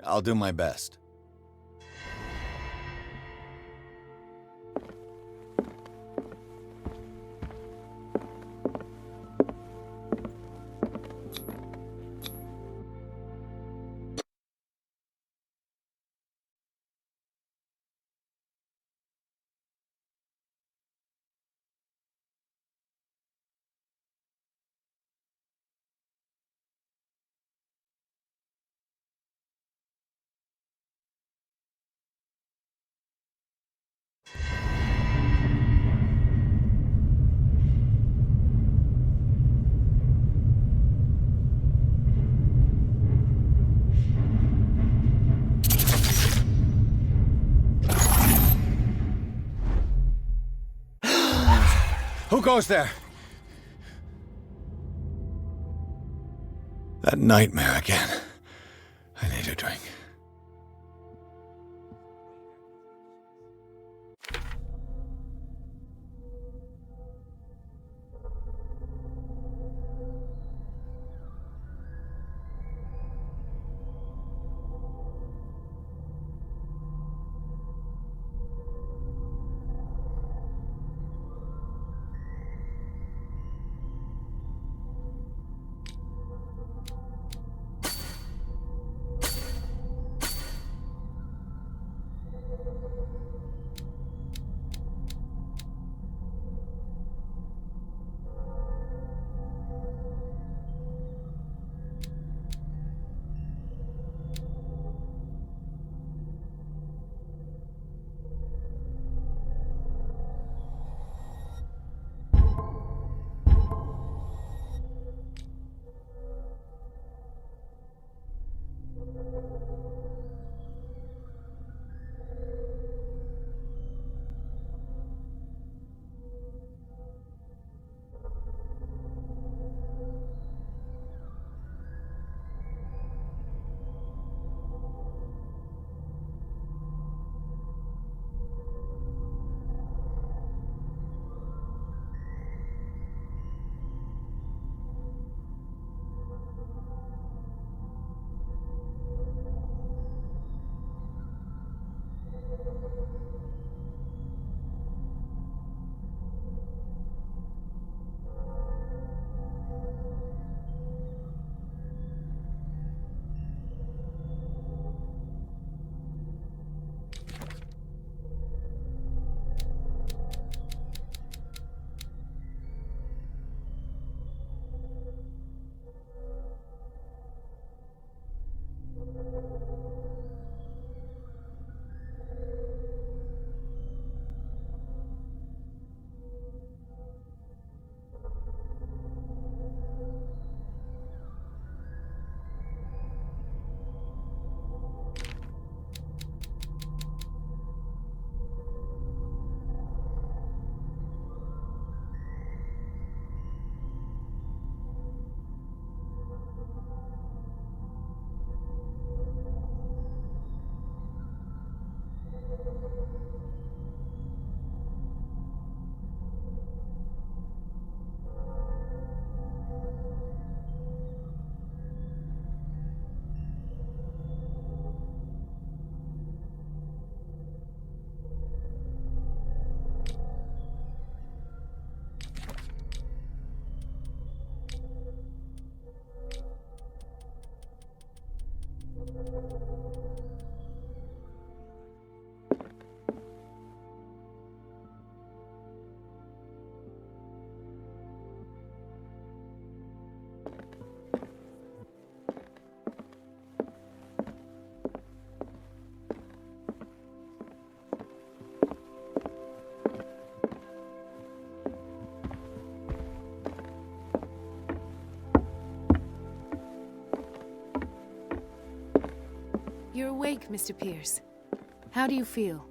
Speaker 2: I'll do my best. Who goes there? That nightmare again. I need a drink.
Speaker 21: you're awake, Mr. Pierce. How do you feel?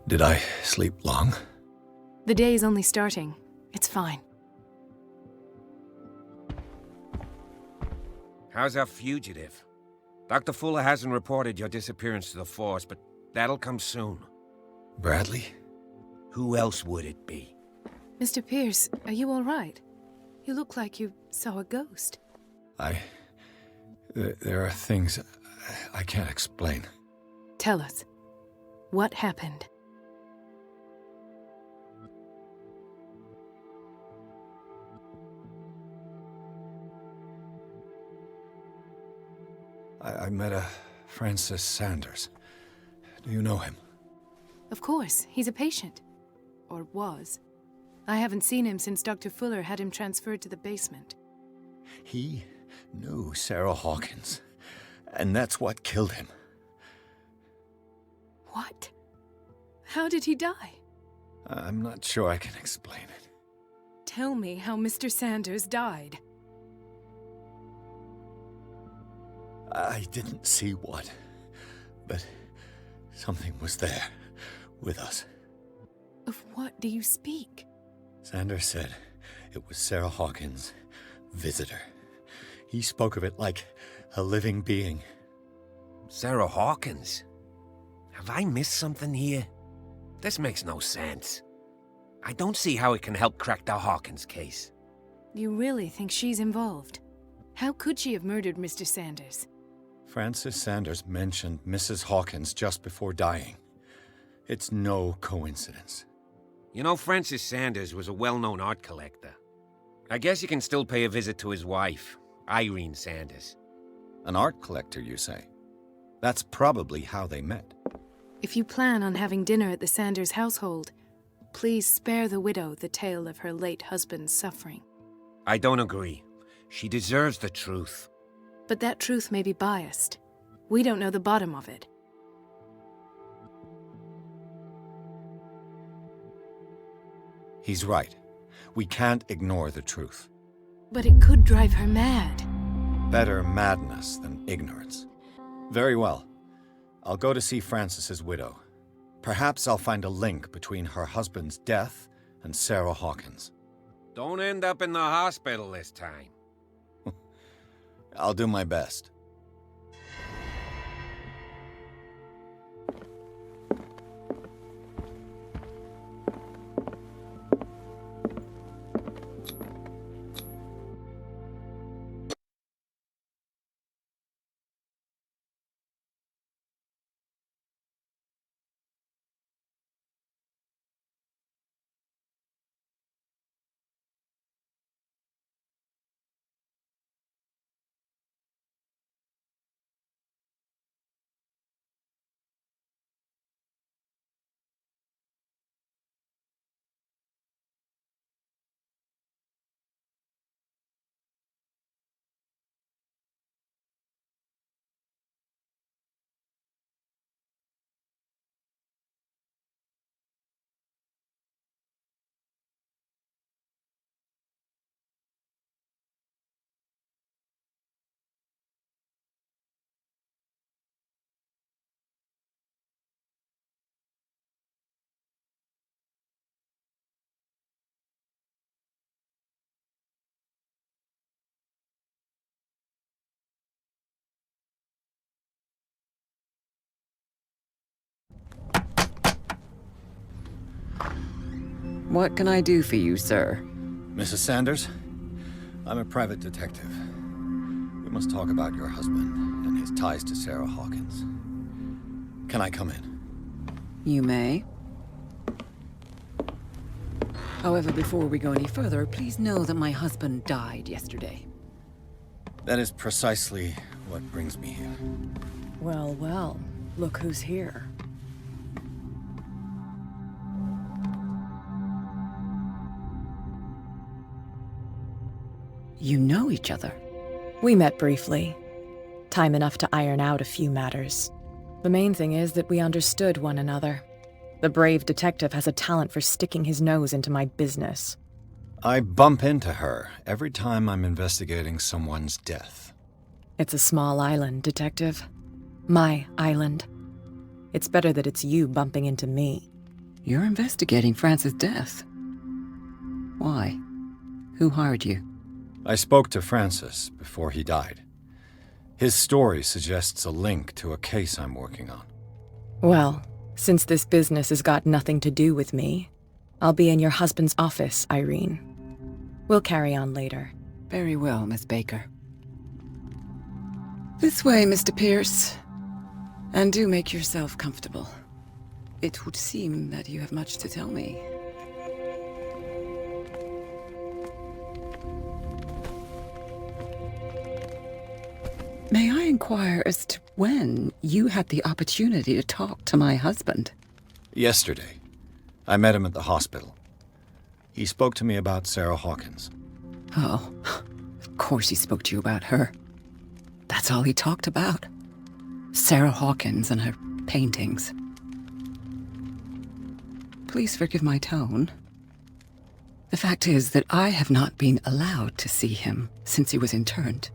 Speaker 2: Did I sleep long?
Speaker 21: The day is only starting. It's fine.
Speaker 6: How's our fugitive? Dr. Fuller hasn't reported your disappearance to the Force, but that'll come soon.
Speaker 2: Bradley?
Speaker 6: Who else would it be?
Speaker 21: Mr. Pierce, are you all right? You look like you saw a ghost.
Speaker 2: There are things I can't explain.
Speaker 21: Tell us. What happened?
Speaker 2: I met a Francis Sanders. Do you know him?
Speaker 21: Of course, he's a patient. Or was. I haven't seen him since Dr. Fuller had him transferred to the basement.
Speaker 2: He knew Sarah Hawkins, and that's what killed him.
Speaker 21: What? How did he die?
Speaker 2: I'm not sure I can explain it.
Speaker 21: Tell me how Mr. Sanders died.
Speaker 2: I didn't see what, but something was there, with us.
Speaker 21: Of what do you speak?
Speaker 2: Sanders said it was Sarah Hawkins' visitor. He spoke of it like a living being.
Speaker 6: Sarah Hawkins? Have I missed something here? This makes no sense. I don't see how it can help crack the Hawkins case.
Speaker 21: You really think she's involved? How could she have murdered Mr. Sanders?
Speaker 2: Francis Sanders mentioned Mrs. Hawkins just before dying. It's no coincidence.
Speaker 6: You know, Francis Sanders was a well-known art collector. I guess you can still pay a visit to his wife, Irene Sanders.
Speaker 2: An art collector, you say? That's probably how they met.
Speaker 21: If you plan on having dinner at the Sanders household, please spare the widow the tale of her late husband's suffering.
Speaker 6: I don't agree. She deserves the truth.
Speaker 21: But that truth may be biased. We don't know the bottom of it.
Speaker 2: He's right. We can't ignore the truth.
Speaker 21: But it could drive her mad.
Speaker 2: Better madness than ignorance. Very well. I'll go to see Francis's widow. Perhaps I'll find a link between her husband's death and Sarah Hawkins.
Speaker 6: Don't end up in the hospital this time.
Speaker 2: I'll do my best.
Speaker 13: What can I do for you, sir?
Speaker 2: Mrs. Sanders, I'm a private detective. We must talk about your husband and his ties to Sarah Hawkins. Can I come in?
Speaker 13: You may. However, before we go any further, please know that my husband died yesterday.
Speaker 2: That is precisely what brings me here.
Speaker 13: Well, well, look who's here. You know each other?
Speaker 14: We met briefly. Time enough to iron out a few matters. The main thing is that we understood one another. The brave detective has a talent for sticking his nose into my business.
Speaker 2: I bump into her every time I'm investigating someone's death.
Speaker 14: It's a small island, Detective. My island. It's better that it's you bumping into me.
Speaker 13: You're investigating Francis' death. Why? Who hired you?
Speaker 2: I spoke to Francis before he died. His story suggests a link to a case I'm working on.
Speaker 14: Well, since this business has got nothing to do with me, I'll be in your husband's office, Irene. We'll carry on later.
Speaker 13: Very well, Miss Baker. This way, Mr. Pierce. And do make yourself comfortable. It would seem that you have much to tell me. May I inquire as to when you had the opportunity to talk to my husband?
Speaker 2: Yesterday. I met him at the hospital. He spoke to me about Sarah Hawkins.
Speaker 13: Oh, of course he spoke to you about her. That's all he talked about. Sarah Hawkins and her paintings. Please forgive my tone. The fact is that I have not been allowed to see him since he was interned.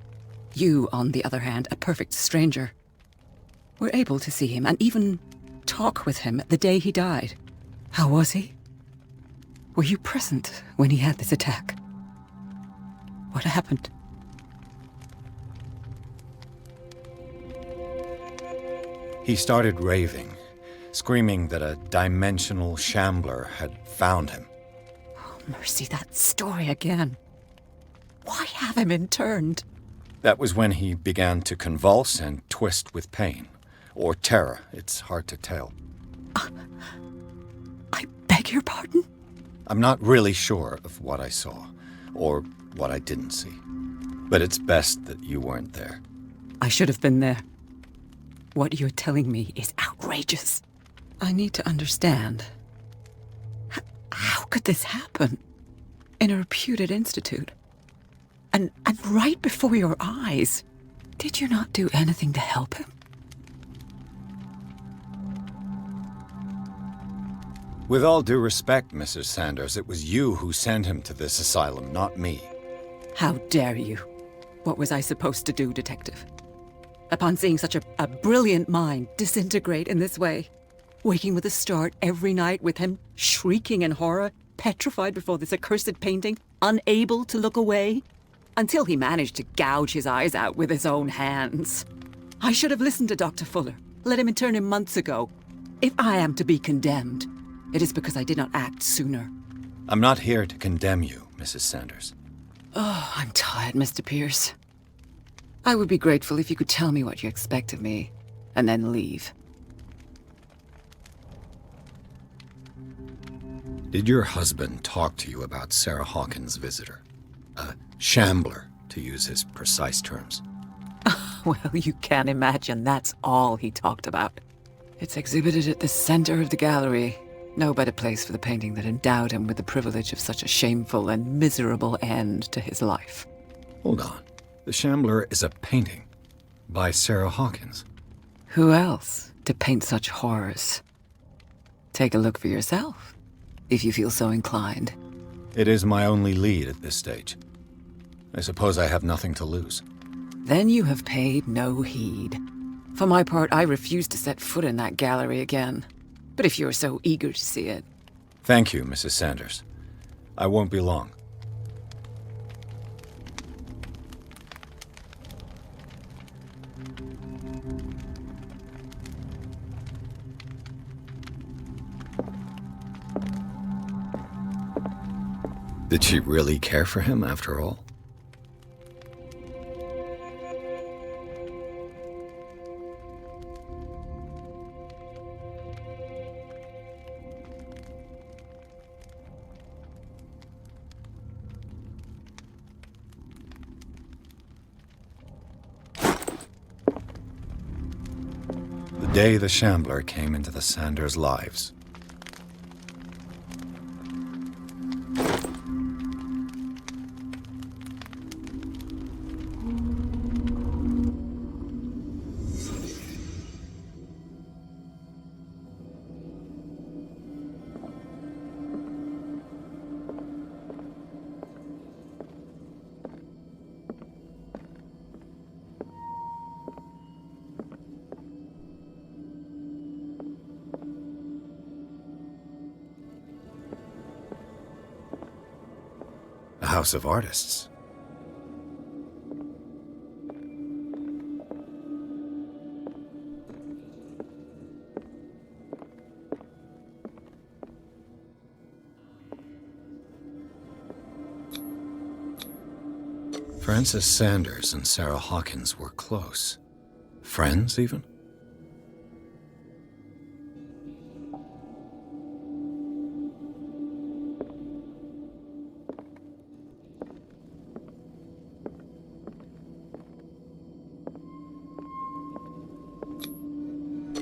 Speaker 13: You, on the other hand, a perfect stranger, were able to see him and even talk with him the day he died. How was he? Were you present when he had this attack? What happened?
Speaker 2: He started raving, screaming that a dimensional shambler had found him.
Speaker 13: Oh, mercy, that story again. Why have him interned?
Speaker 2: That was when he began to convulse and twist with pain. Or terror, it's hard to tell.
Speaker 13: I beg your pardon?
Speaker 2: I'm not really sure of what I saw, or what I didn't see. But it's best that you weren't there.
Speaker 13: I should have been there. What you're telling me is outrageous. I need to understand. How could this happen? In a reputed institute? And right before your eyes? Did you not do anything to help him?
Speaker 2: With all due respect, Mrs. Sanders, it was you who sent him to this asylum, not me.
Speaker 13: How dare you? What was I supposed to do, Detective? Upon seeing such a brilliant mind disintegrate in this way, waking with a start every night with him shrieking in horror, petrified before this accursed painting, unable to look away, until he managed to gouge his eyes out with his own hands. I should have listened to Dr. Fuller, let him intern him months ago. If I am to be condemned, it is because I did not act sooner.
Speaker 2: I'm not here to condemn you, Mrs. Sanders.
Speaker 13: Oh, I'm tired, Mr. Pierce. I would be grateful if you could tell me what you expect of me, and then leave.
Speaker 2: Did your husband talk to you about Sarah Hawkins' visitor? A shambler, to use his precise terms.
Speaker 13: Well, you can't imagine that's all he talked about. It's exhibited at the center of the gallery. No better place for the painting that endowed him with the privilege of such a shameful and miserable end to his life.
Speaker 2: Hold on. The Shambler is a painting by Sarah Hawkins.
Speaker 13: Who else to paint such horrors? Take a look for yourself, if you feel so inclined.
Speaker 2: It is my only lead at this stage. I suppose I have nothing to lose.
Speaker 13: Then you have paid no heed. For my part, I refuse to set foot in that gallery again. But if you're so eager to see it...
Speaker 2: Thank you, Mrs. Sanders. I won't be long. Did she really care for him after all? The day the Shambler came into the Sanders' lives. house of artists. Francis Sanders and Sarah Hawkins were close. Friends, even?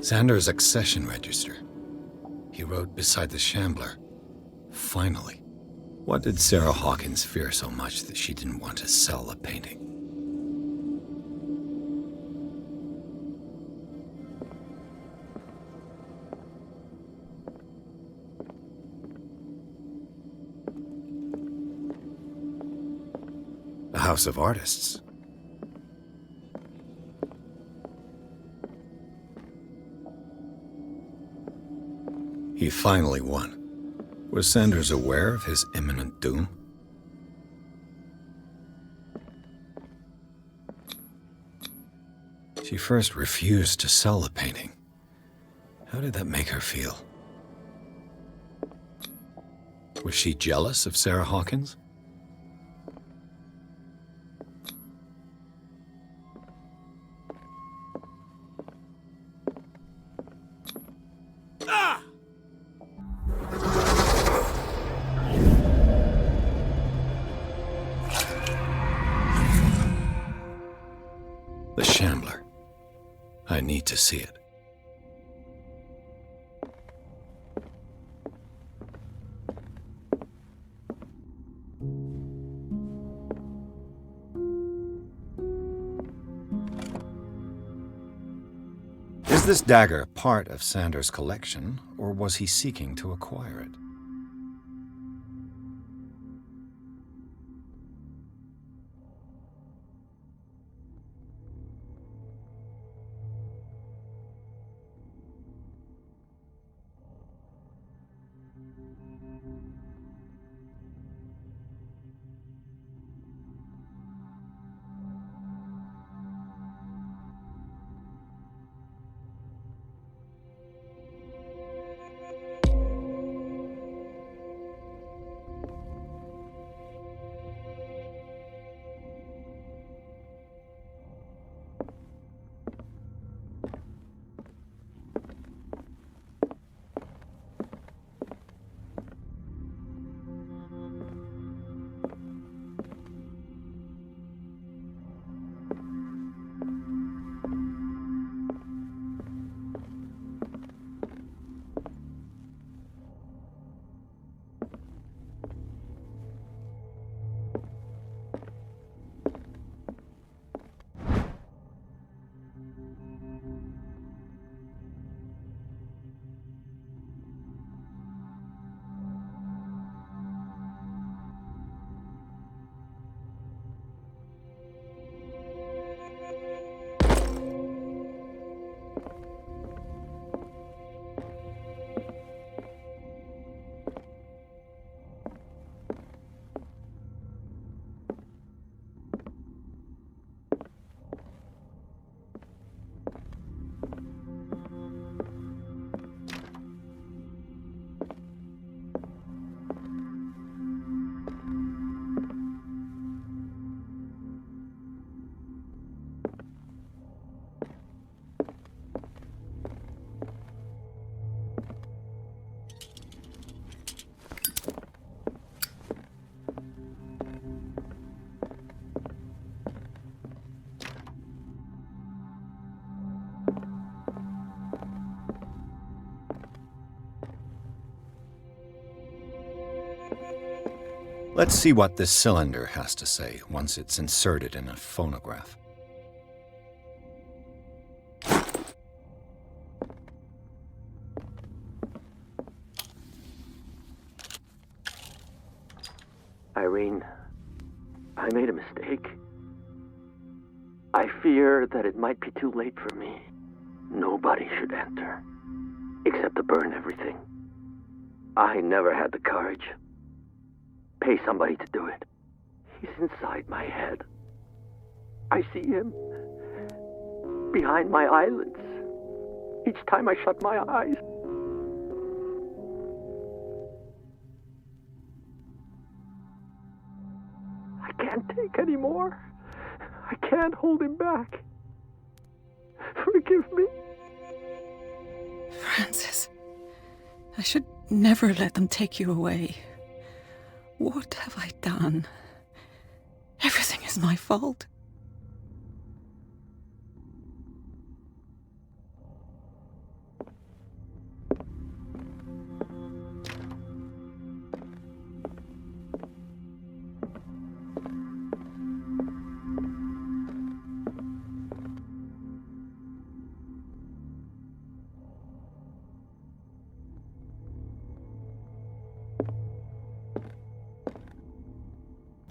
Speaker 2: Sanders' accession register. He wrote beside the Shambler, "Finally." What did Sarah Hawkins fear so much that she didn't want to sell the painting? A house of artists. He finally won. Was Sanders aware of his imminent doom? She first refused to sell the painting. How did that make her feel? Was she jealous of Sarah Hawkins? The Shambler. I need to see it. Is this dagger part of Sanders' collection, or was he seeking to acquire it? Let's see what this cylinder has to say once it's inserted in a phonograph.
Speaker 9: Irene, I made a mistake. I fear that it might be too late for me. Nobody should enter, except to burn everything. I never had the courage. Pay somebody to do it. He's inside my head. I see him behind my eyelids each time I shut my eyes. I can't take any more. I can't hold him back. Forgive me.
Speaker 13: Francis, I should never let them take you away. What have I done? Everything is my fault.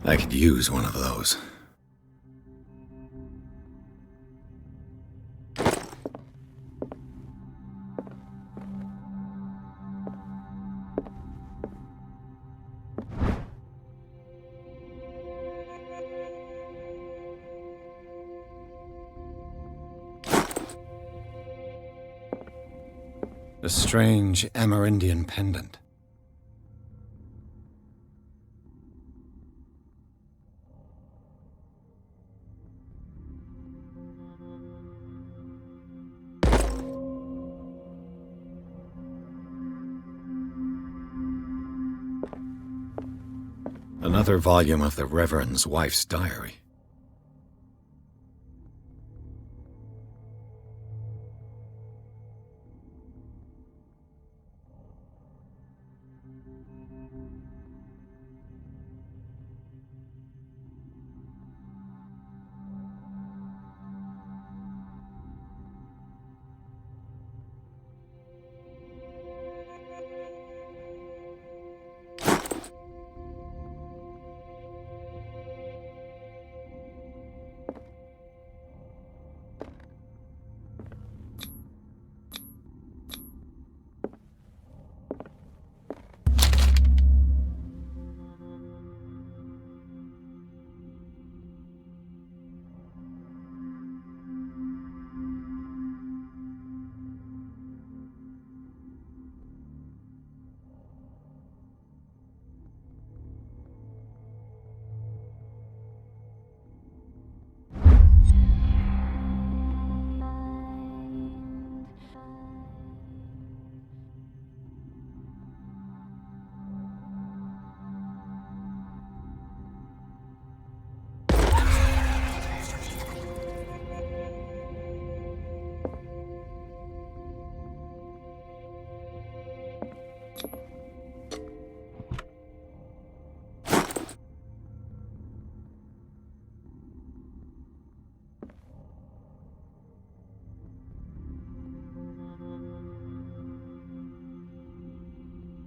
Speaker 2: I could use one of those. A strange Amerindian pendant. Another volume of the Reverend's wife's diary.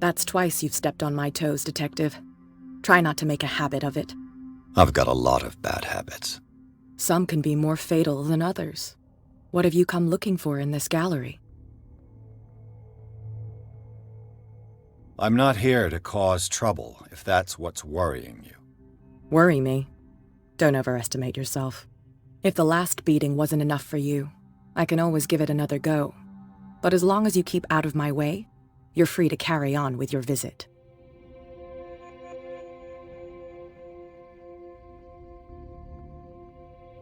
Speaker 14: That's twice you've stepped on my toes, Detective. Try not to make a habit of it.
Speaker 2: I've got a lot of bad habits.
Speaker 14: Some can be more fatal than others. What have you come looking for in this gallery?
Speaker 2: I'm not here to cause trouble, if that's what's worrying you.
Speaker 14: Worry me? Don't overestimate yourself. If the last beating wasn't enough for you, I can always give it another go. But as long as you keep out of my way, you're free to carry on with your visit.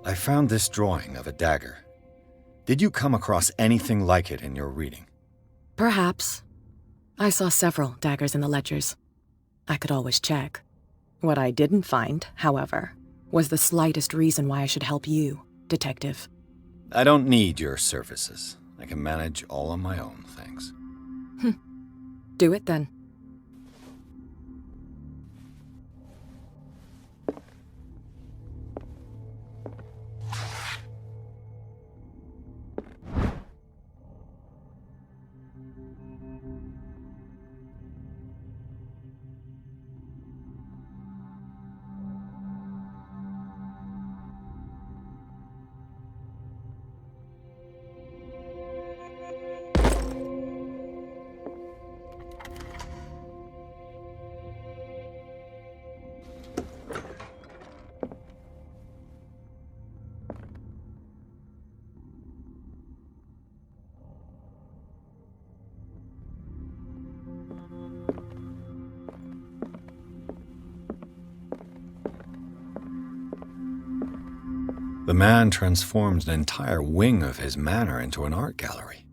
Speaker 2: I found this drawing of a dagger. Did you come across anything like it in your reading?
Speaker 14: Perhaps. I saw several daggers in the ledgers. I could always check. What I didn't find, however, was the slightest reason why I should help you, Detective.
Speaker 2: I don't need your services. I can manage all on my own, thanks.
Speaker 14: Do it then.
Speaker 2: The man transforms an entire wing of his manor into an art gallery.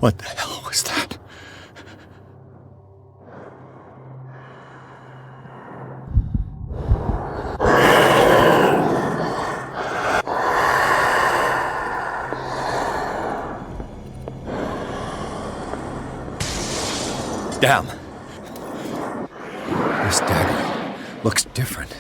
Speaker 2: What the hell was that? Damn. This dagger looks different.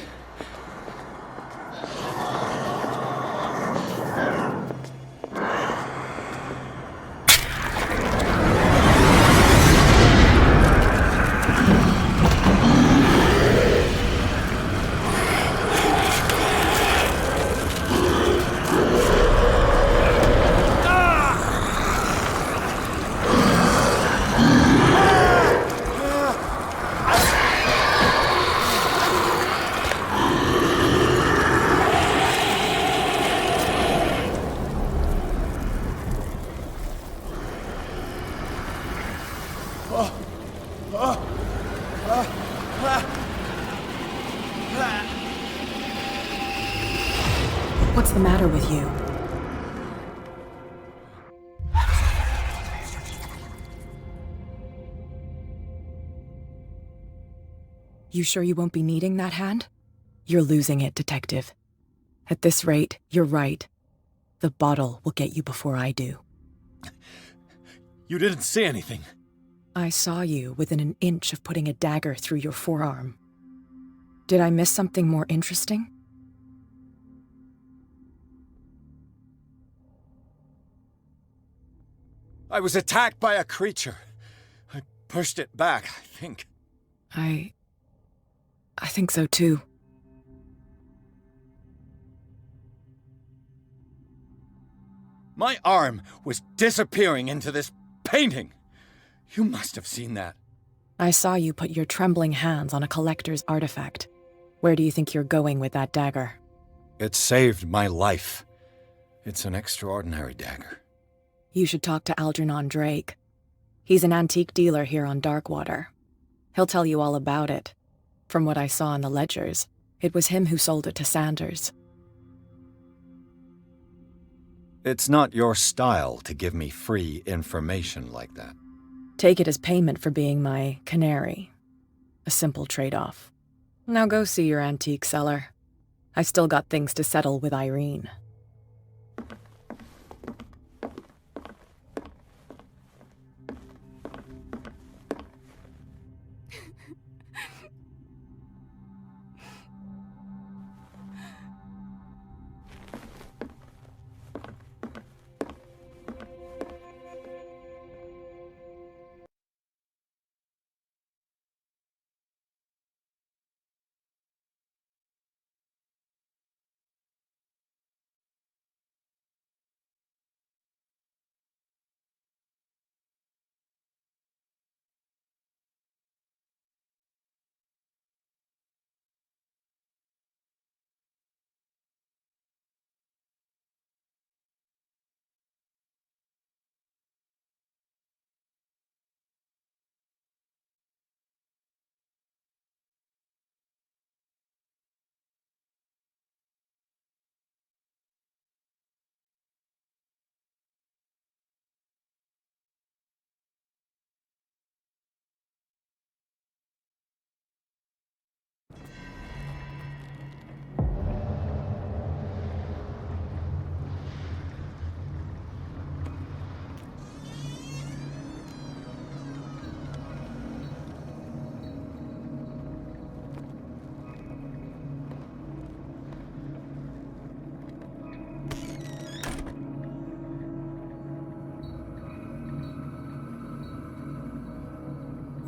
Speaker 14: What's the matter with you? You sure you won't be needing that hand? You're losing it, Detective. At this rate, you're right. The bottle will get you before I do.
Speaker 2: You didn't see anything.
Speaker 14: I saw you within an inch of putting a dagger through your forearm. Did I miss something more interesting?
Speaker 2: I was attacked by a creature. I pushed it back, I think.
Speaker 14: I think so too.
Speaker 2: My arm was disappearing into this painting. You must have seen that.
Speaker 14: I saw you put your trembling hands on a collector's artifact. Where do you think you're going with that dagger?
Speaker 2: It saved my life. It's an extraordinary dagger.
Speaker 14: You should talk to Algernon Drake. He's an antique dealer here on Darkwater. He'll tell you all about it. From what I saw in the ledgers, it was him who sold it to Sanders.
Speaker 2: It's not your style to give me free information like that.
Speaker 14: Take it as payment for being my canary. A simple trade-off. Now go see your antique seller. I've still got things to settle with Irene.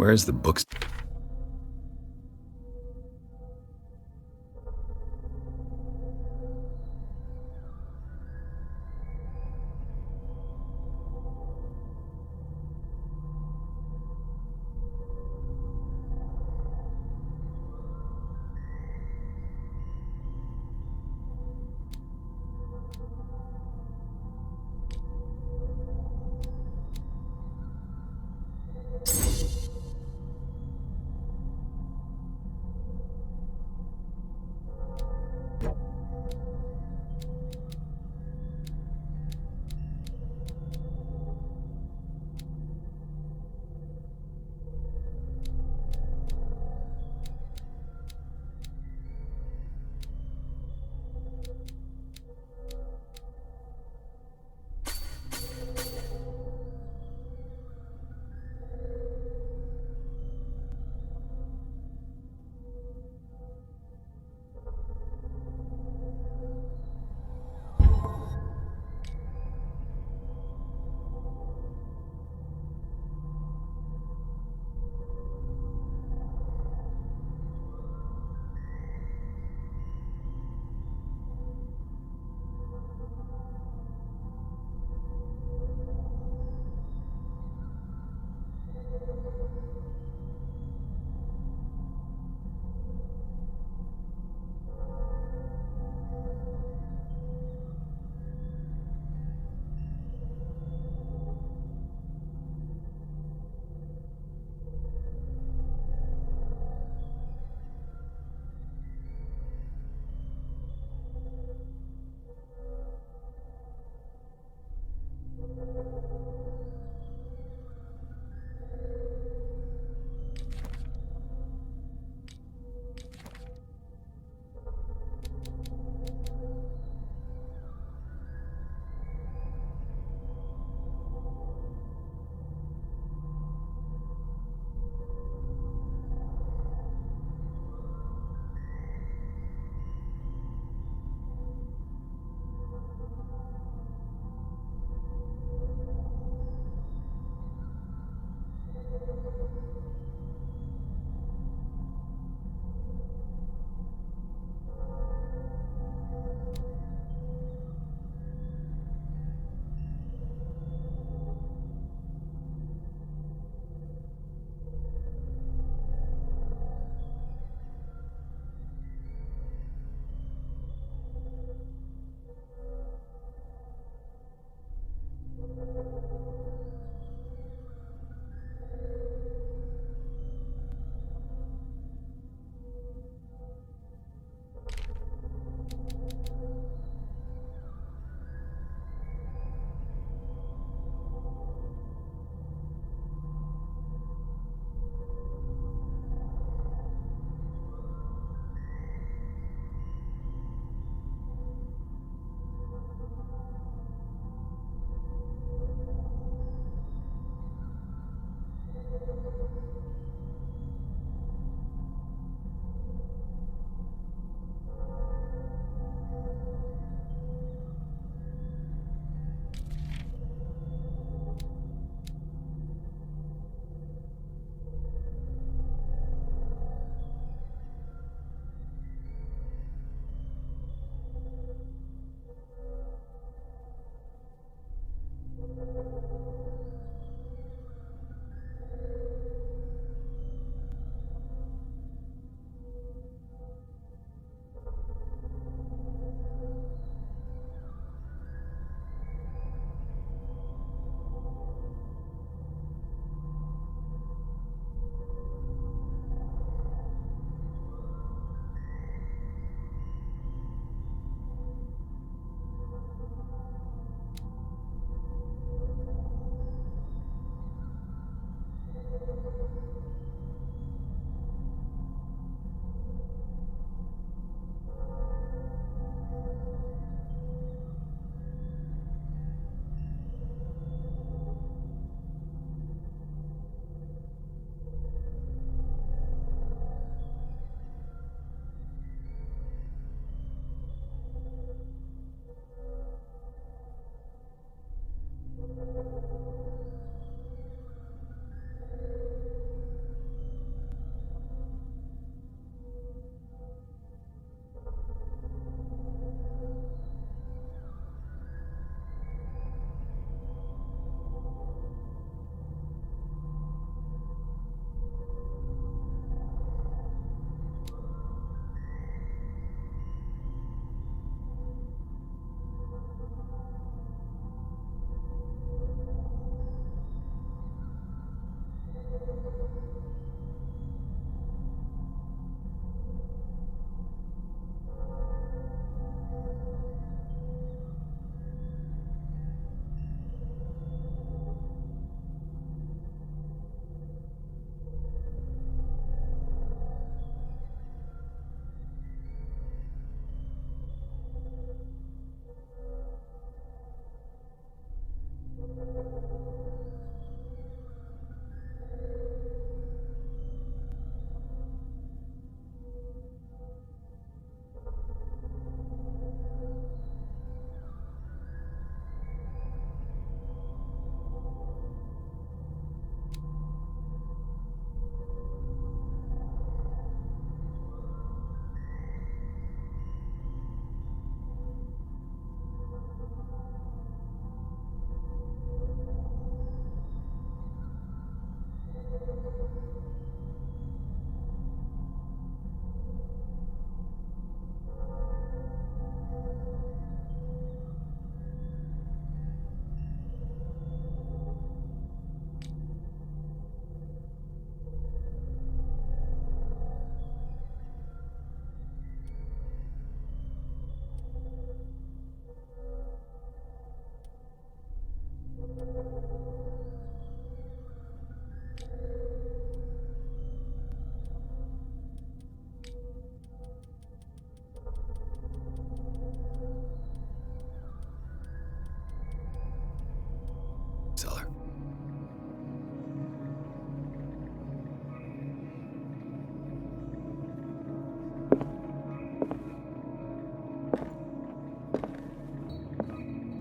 Speaker 2: Where's the books?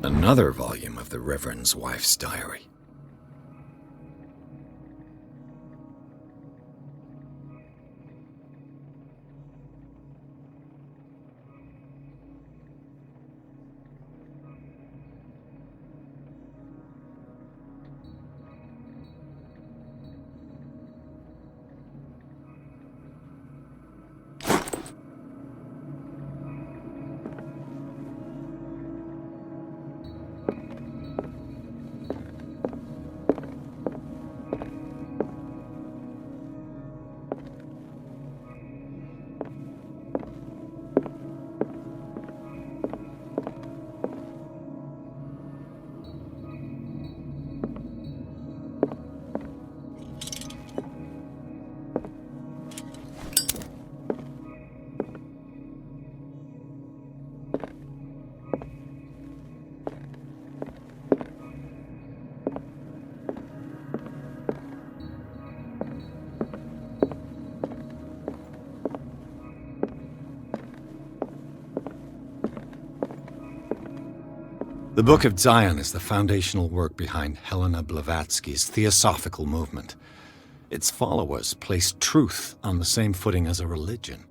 Speaker 2: Another volume of the Reverend's wife's diary. The Book of Zion is the foundational work behind Helena Blavatsky's Theosophical movement. Its followers place truth on the same footing as a religion.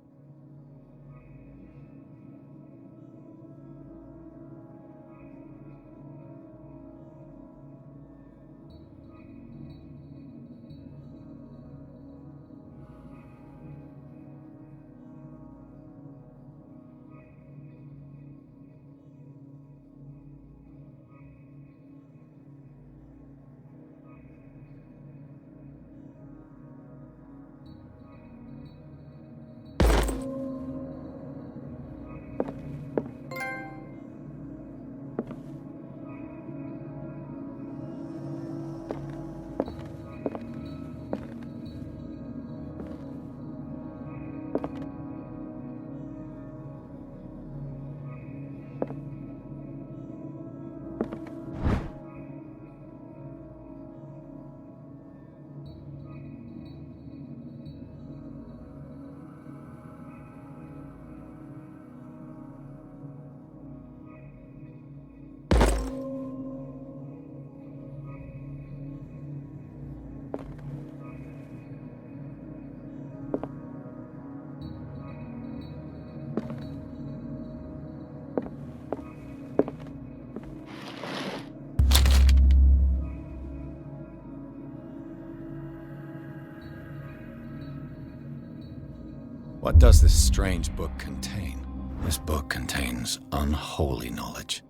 Speaker 2: What does this strange book contain? This book contains unholy knowledge.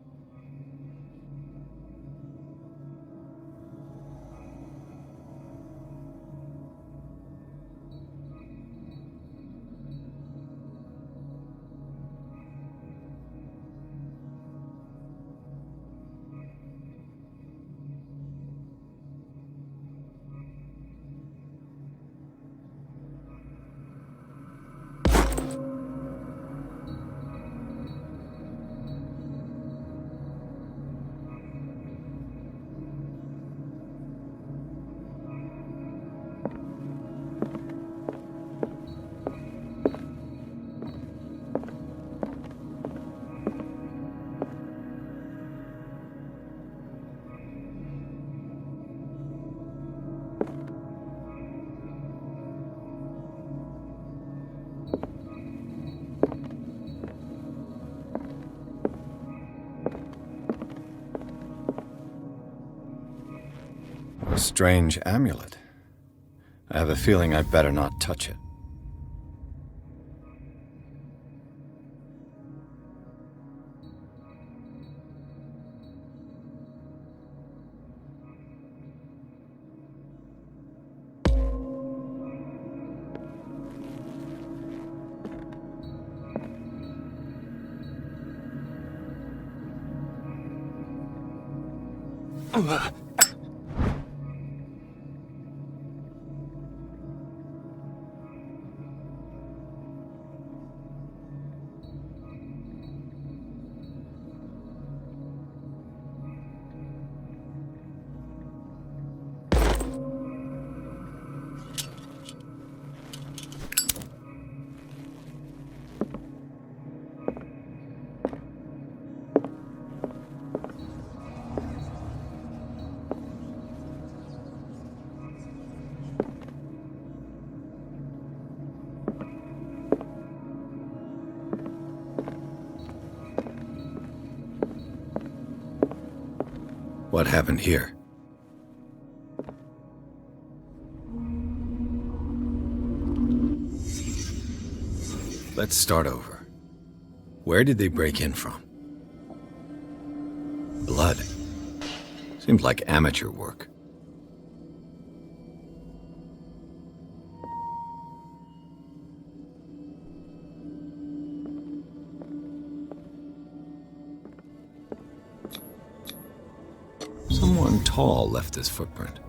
Speaker 2: A strange amulet. I have a feeling I'd better not touch it. What happened here? Let's start over. Where did they break in from? Blood. Seems like amateur work. Someone tall left this footprint.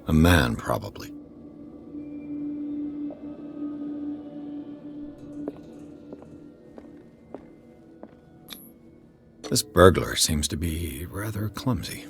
Speaker 2: A man, probably. This burglar seems to be rather clumsy.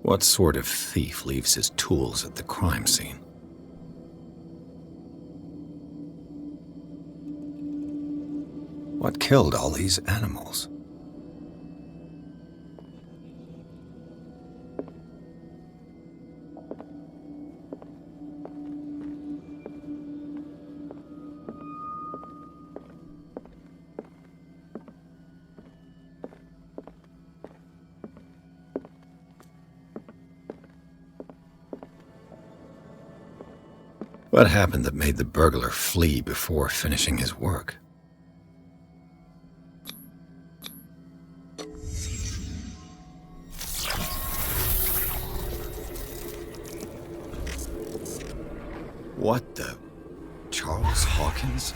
Speaker 2: What sort of thief leaves his tools at the crime scene? What killed all these animals? What happened that made the burglar flee before finishing his work? What the... Charles Hawkins?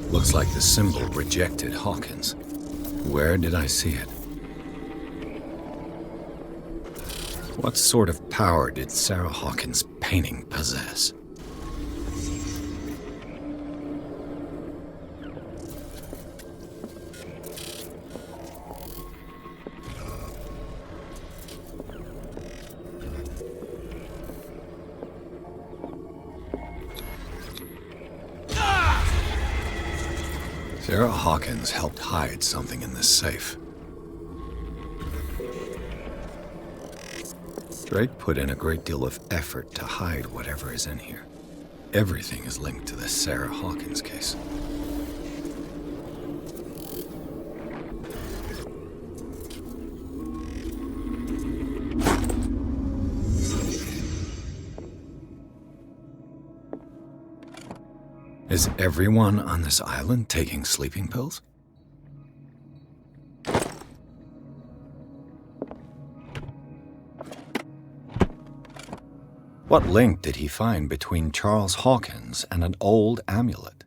Speaker 2: Looks like the symbol rejected Hawkins. Where did I see it? What sort of power did Sarah Hawkins' painting possess? Sarah Hawkins helped hide something in this safe. Drake put in a great deal of effort to hide whatever is in here. Everything is linked to the Sarah Hawkins case. Is everyone on this island taking sleeping pills? What link did he find between Charles Hawkins and an old amulet?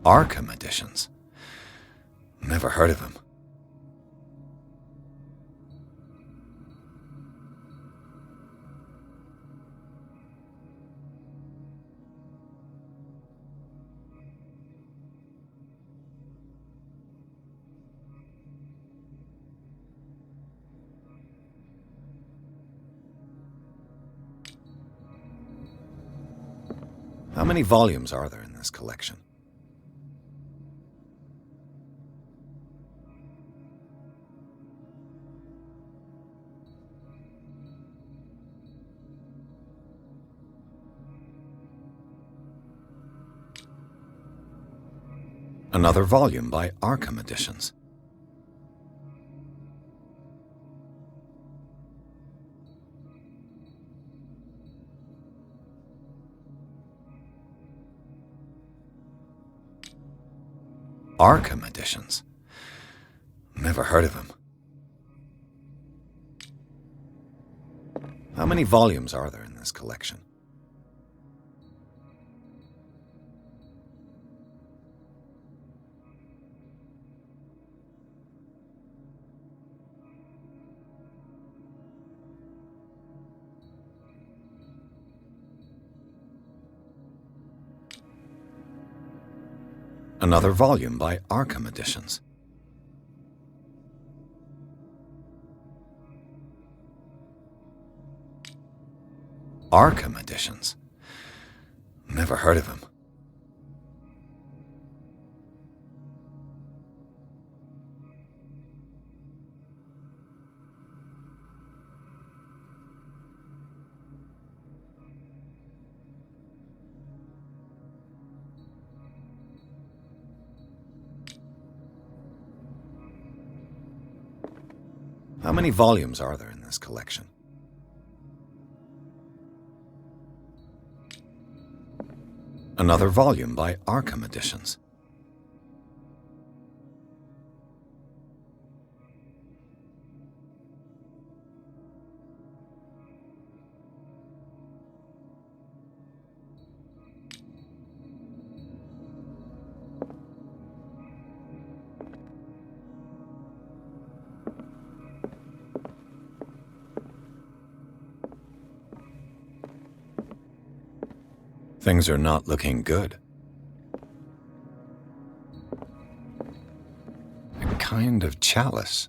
Speaker 2: Arkham editions. Never heard of him. How many volumes are there in this collection? Another volume by Arkham Editions. Arkham Editions? Never heard of him. How many volumes are there in this collection? Another volume by Arkham Editions. Arkham Editions? Never heard of him. How many volumes are there in this collection? Another volume by Arkham Editions. Things are not looking good. A kind of chalice.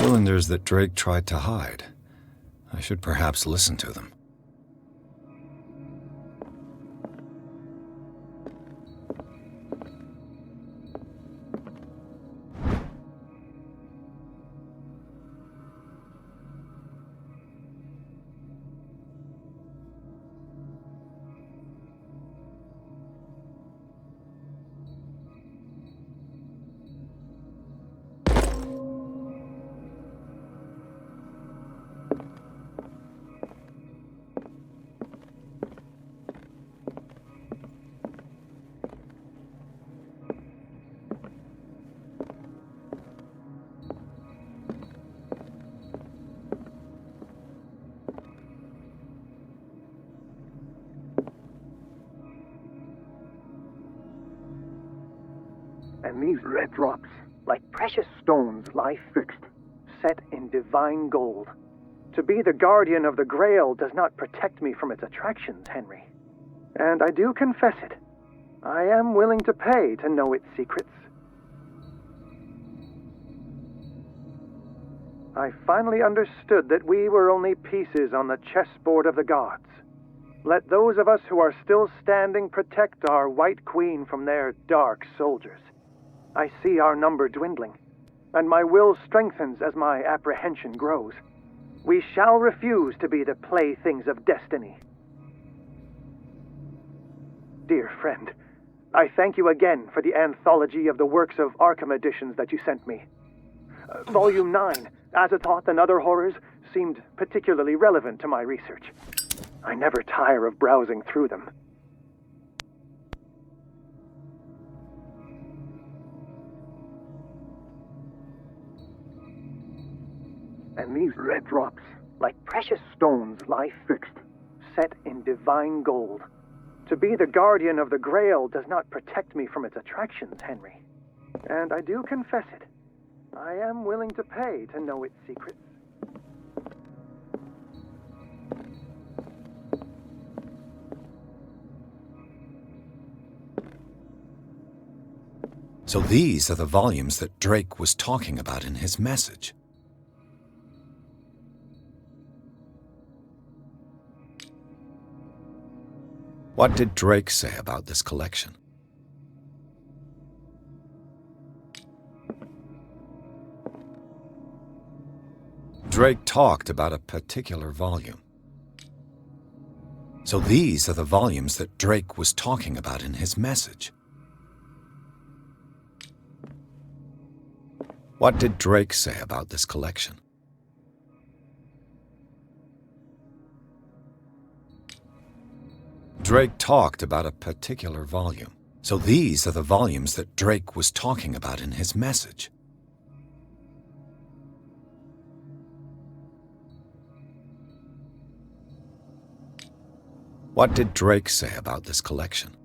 Speaker 2: Cylinders that Drake tried to hide. I should perhaps listen to them.
Speaker 5: And these red drops, like precious stones, lie fixed, set in divine gold. To be the guardian of the Grail does not protect me from its attractions, Henry. And I do confess it. I am willing to pay to know its secrets. I finally understood that we were only pieces on the chessboard of the gods. Let those of us who are still standing protect our White Queen from their dark soldiers. I see our number dwindling, and my will strengthens as my apprehension grows. We shall refuse to be the playthings of destiny. Dear friend, I thank you again for the anthology of the works of Arkham editions that you sent me. Volume 9, Azathoth and Other Horrors, seemed particularly relevant to my research. I never tire of browsing through them. And these red drops, like precious stones, lie fixed, set in divine gold. To be the guardian of the Grail does not protect me from its attractions, Henry. And I do confess it. I am willing to pay to know its secrets.
Speaker 2: So these are the volumes that Drake was talking about in his message. What did Drake say about this collection? Drake talked about a particular volume. So these are the volumes that Drake was talking about in his message. What did Drake say about this collection? Drake talked about a particular volume. So these are the volumes that Drake was talking about in his message. What did Drake say about this collection?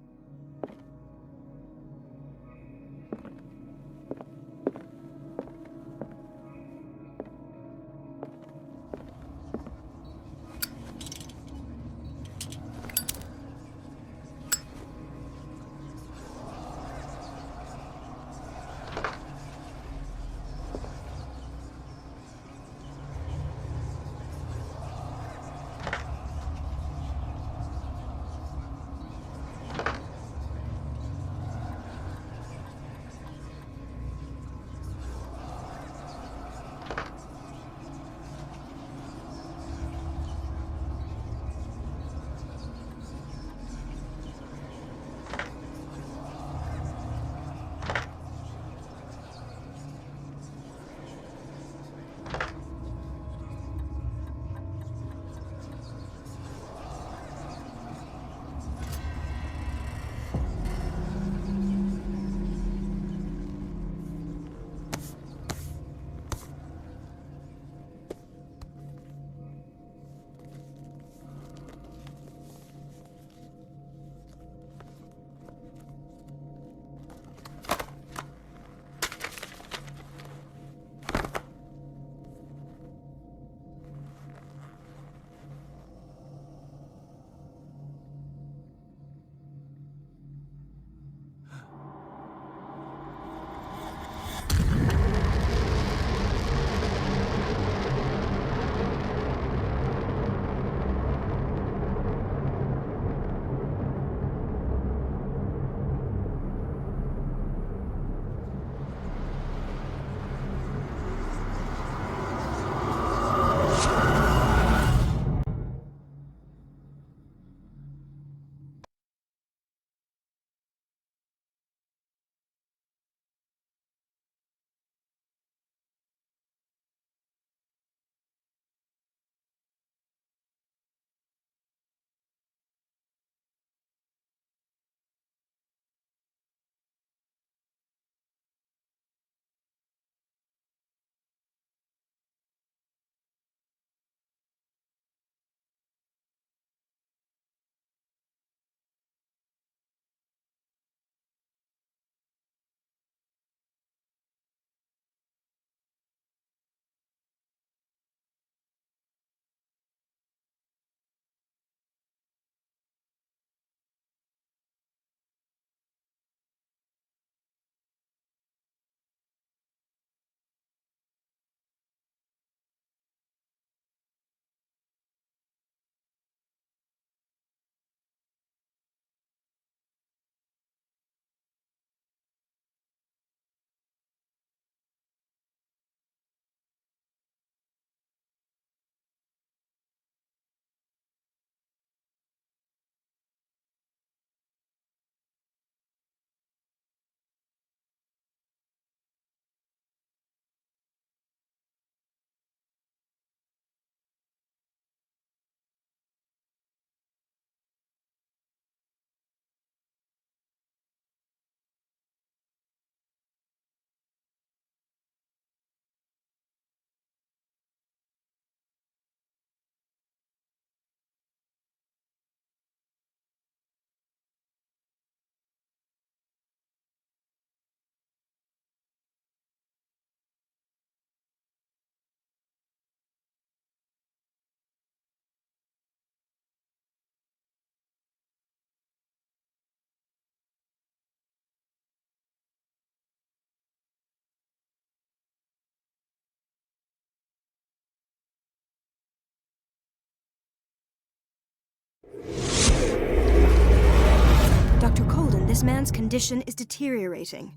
Speaker 1: Dr. Colden, this man's condition is deteriorating.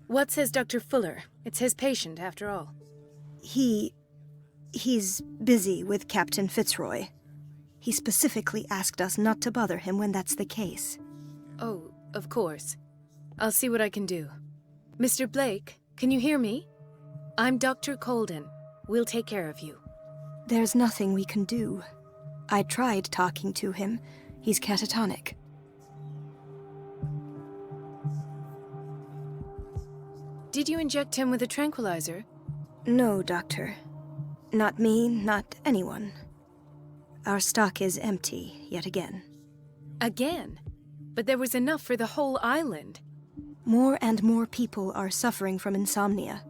Speaker 21: What says Dr. Fuller? It's his patient, after all.
Speaker 1: He's busy with Captain Fitzroy. He specifically asked us not to bother him when that's the case.
Speaker 21: Oh, of course. I'll see what I can do. Mr. Blake, can you hear me? I'm Dr. Colden. We'll take care of you.
Speaker 1: There's nothing we can do. I tried talking to him. He's catatonic.
Speaker 21: Did you inject him with a tranquilizer?
Speaker 1: No, Doctor. Not me, not anyone. Our stock is empty, yet again.
Speaker 21: Again? But there was enough for the whole island.
Speaker 1: More and more people are suffering from insomnia.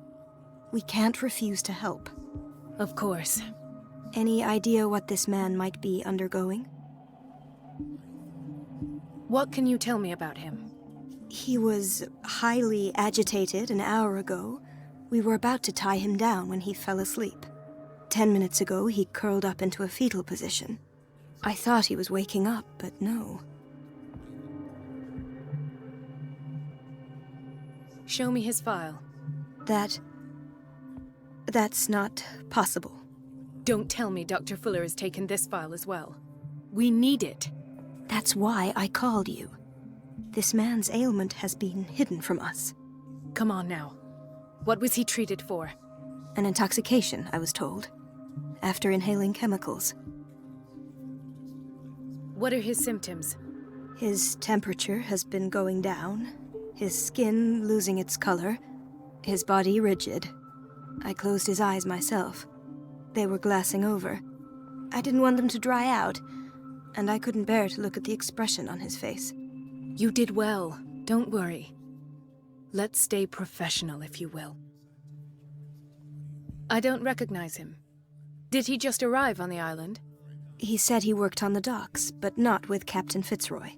Speaker 1: We can't refuse to help.
Speaker 21: Of course.
Speaker 1: Any idea what this man might be undergoing?
Speaker 21: What can you tell me about him?
Speaker 1: He was highly agitated an hour ago. We were about to tie him down when he fell asleep. 10 minutes ago, he curled up into a fetal position. I thought he was waking up, but no.
Speaker 21: Show me his file.
Speaker 1: That's not possible.
Speaker 21: Don't tell me Dr. Fuller has taken this file as well. We need it.
Speaker 1: That's why I called you. This man's ailment has been hidden from us.
Speaker 21: Come on now. What was he treated for?
Speaker 1: An intoxication, I was told. After inhaling chemicals.
Speaker 21: What are his symptoms?
Speaker 1: His temperature has been going down. His skin losing its color. His body rigid. I closed his eyes myself. They were glassing over. I didn't want them to dry out, and I couldn't bear to look at the expression on his face.
Speaker 21: You did well. Don't worry. Let's stay professional, if you will. I don't recognize him. Did he just arrive on the island?
Speaker 1: He said he worked on the docks, but not with Captain Fitzroy.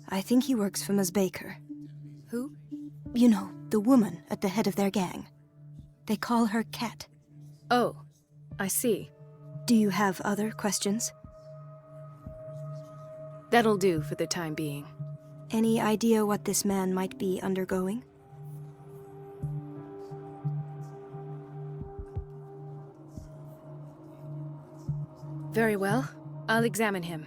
Speaker 1: I think he works for Ms. Baker.
Speaker 21: Who?
Speaker 1: You know, the woman at the head of their gang. They call her Cat.
Speaker 21: Oh, I see.
Speaker 1: Do you have other questions?
Speaker 21: That'll do for the time being.
Speaker 1: Any idea what this man might be undergoing?
Speaker 21: Very well. I'll examine him.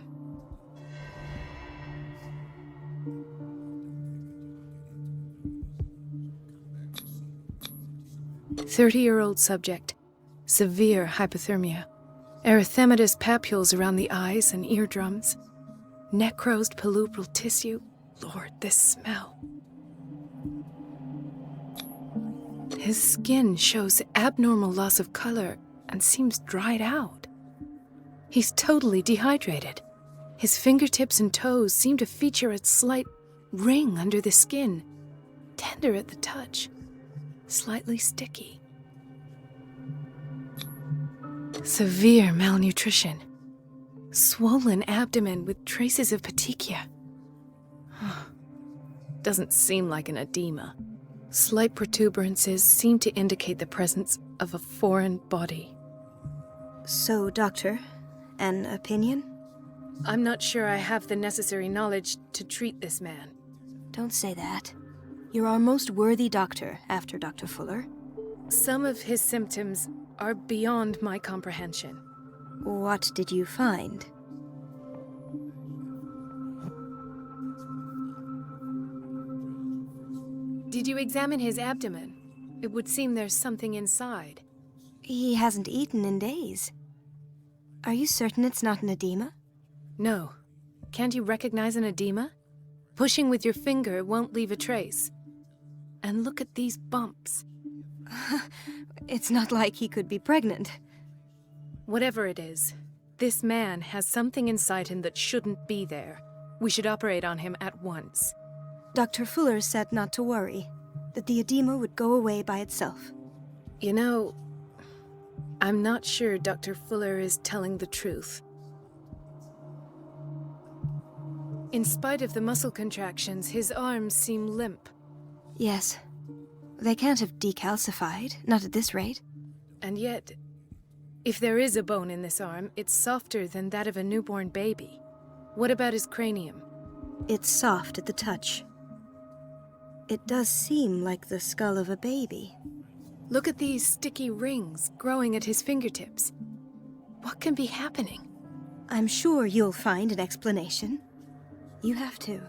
Speaker 21: "30-year-old subject. Severe hypothermia. Erythematous papules around the eyes and eardrums. Necrosed palpebral tissue. Lord, this smell. His skin shows abnormal loss of color and seems dried out. He's totally dehydrated. His fingertips and toes seem to feature a slight ring under the skin, tender at the touch, slightly sticky. Severe malnutrition. Swollen abdomen with traces of petechia. Doesn't seem like an edema. Slight protuberances seem to indicate the presence of a foreign body.
Speaker 1: So, Doctor, an opinion?
Speaker 21: I'm not sure I have the necessary knowledge to treat this man.
Speaker 1: Don't say that. You're our most worthy doctor after Dr. Fuller.
Speaker 21: Some of his symptoms are beyond my comprehension.
Speaker 1: What did you find?
Speaker 21: Did you examine his abdomen? It would seem there's something inside.
Speaker 1: He hasn't eaten in days. Are you certain it's not an edema?
Speaker 21: No. Can't you recognize an edema? Pushing with your finger won't leave a trace. And look at these bumps.
Speaker 1: It's not like he could be pregnant.
Speaker 21: Whatever it is, this man has something inside him that shouldn't be there. We should operate on him at once.
Speaker 1: Dr. Fuller said not to worry, that the edema would go away by itself.
Speaker 21: You know, I'm not sure Dr. Fuller is telling the truth. In spite of the muscle contractions, his arms seem limp.
Speaker 1: Yes. They can't have decalcified, not at this rate.
Speaker 21: And yet, if there is a bone in this arm, it's softer than that of a newborn baby. What about his cranium?
Speaker 1: It's soft at the touch. It does seem like the skull of a baby.
Speaker 21: Look at these sticky rings growing at his fingertips. What can be happening?
Speaker 1: I'm sure you'll find an explanation. You have to.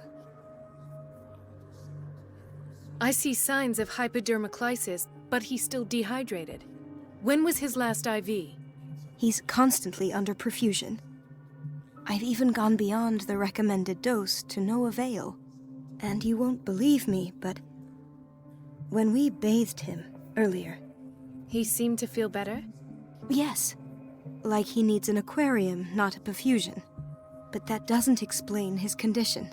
Speaker 21: I see signs of hypodermoclysis, but he's still dehydrated. When was his last IV?
Speaker 1: He's constantly under perfusion. I've even gone beyond the recommended dose to no avail. And you won't believe me, but when we bathed him earlier...
Speaker 21: He seemed to feel better?
Speaker 1: Yes. Like he needs an aquarium, not a perfusion. But that doesn't explain his condition.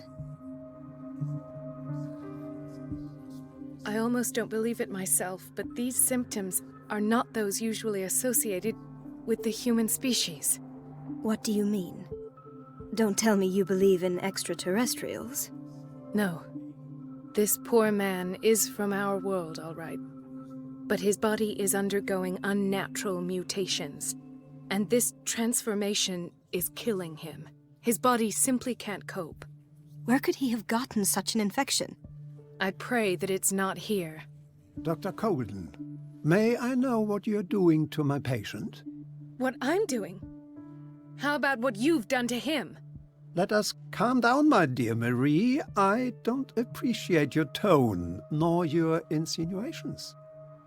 Speaker 21: I almost don't believe it myself, but these symptoms are not those usually associated with the human species.
Speaker 1: What do you mean? Don't tell me you believe in extraterrestrials.
Speaker 21: No. This poor man is from our world, all right. But his body is undergoing unnatural mutations. And this transformation is killing him. His body simply can't cope.
Speaker 1: Where could he have gotten such an infection?
Speaker 21: I pray that it's not here.
Speaker 19: Dr. Colden, may I know what you're doing to my patient?
Speaker 21: What I'm doing? How about what you've done to him?
Speaker 19: Let us calm down, my dear Marie. I don't appreciate your tone, nor your insinuations.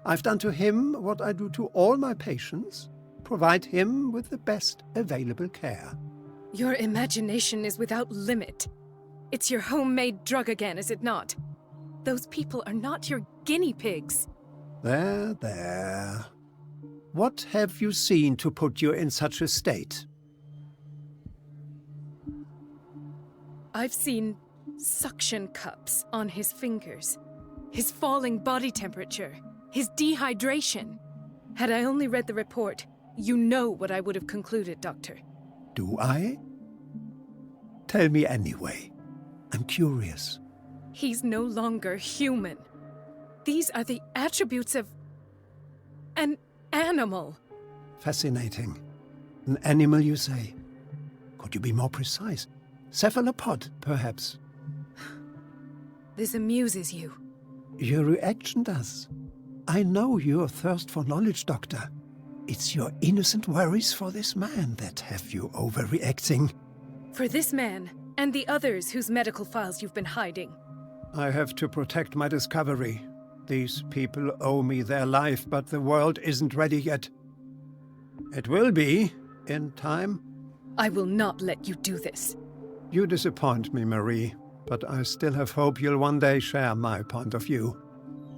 Speaker 19: I've done to him what I do to all my patients. Provide him with the best available care.
Speaker 21: Your imagination is without limit. It's your homemade drug again, is it not? Those people are not your guinea pigs.
Speaker 19: There, there. What have you seen to put you in such a state?
Speaker 21: I've seen suction cups on his fingers, his falling body temperature, his dehydration. Had I only read the report, you know what I would have concluded, Doctor.
Speaker 19: Do I? Tell me anyway. I'm curious.
Speaker 21: He's no longer human. These are the attributes of an animal.
Speaker 19: Fascinating. An animal, you say? Could you be more precise? Cephalopod, perhaps?
Speaker 21: This amuses you.
Speaker 19: Your reaction does. I know your thirst for knowledge, Doctor. It's your innocent worries for this man that have you overreacting.
Speaker 21: For this man, and the others whose medical files you've been hiding.
Speaker 19: I have to protect my discovery. These people owe me their life, but the world isn't ready yet. It will be, in time.
Speaker 21: I will not let you do this.
Speaker 19: You disappoint me, Marie, but I still have hope you'll one day share my point of view.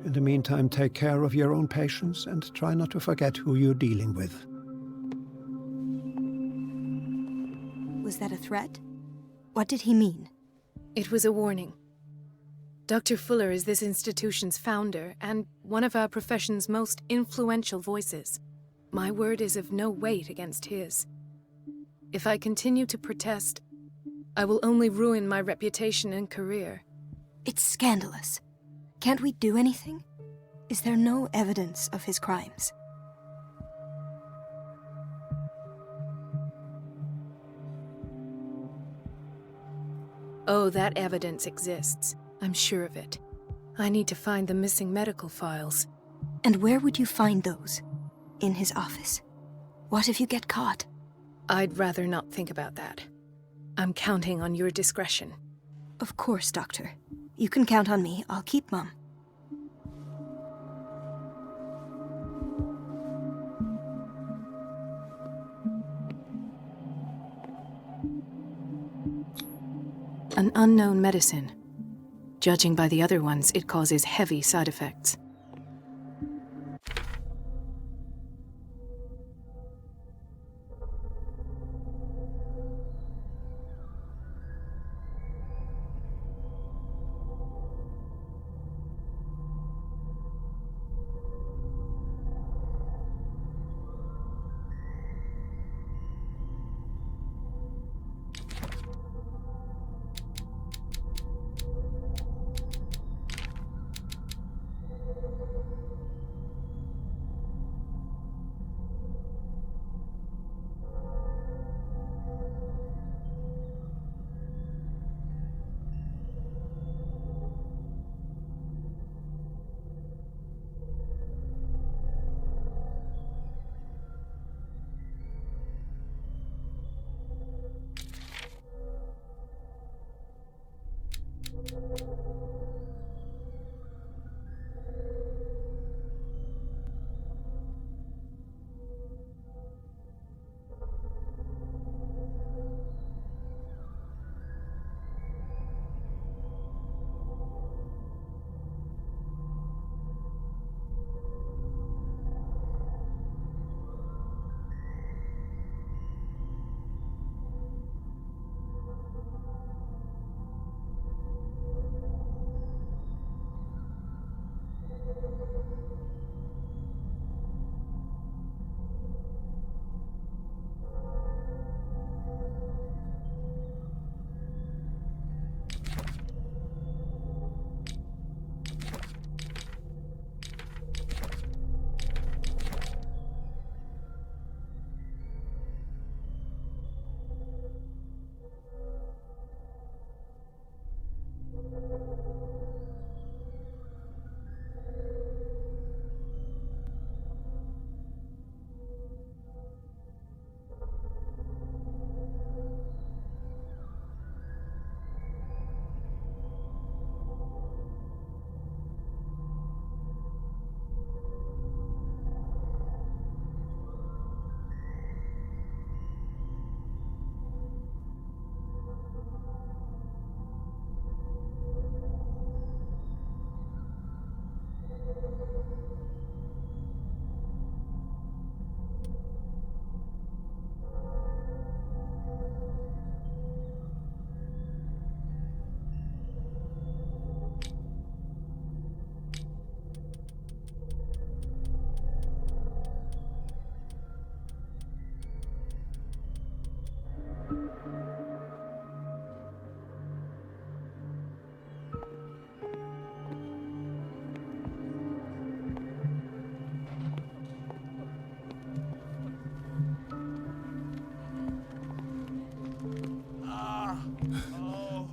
Speaker 19: In the meantime, take care of your own patients and try not to forget who you're dealing with.
Speaker 1: Was that a threat? What did he mean?
Speaker 21: It was a warning. Dr. Fuller is this institution's founder and one of our profession's most influential voices. My word is of no weight against his. If I continue to protest, I will only ruin my reputation and career.
Speaker 1: It's scandalous. Can't we do anything? Is there no evidence of his crimes?
Speaker 21: Oh, that evidence exists. I'm sure of it. I need to find the missing medical files.
Speaker 1: And where would you find those? In his office? What if you get caught?
Speaker 21: I'd rather not think about that. I'm counting on your discretion.
Speaker 1: Of course, Doctor. You can count on me. I'll keep Mum.
Speaker 21: An unknown medicine. Judging by the other ones, it causes heavy side effects.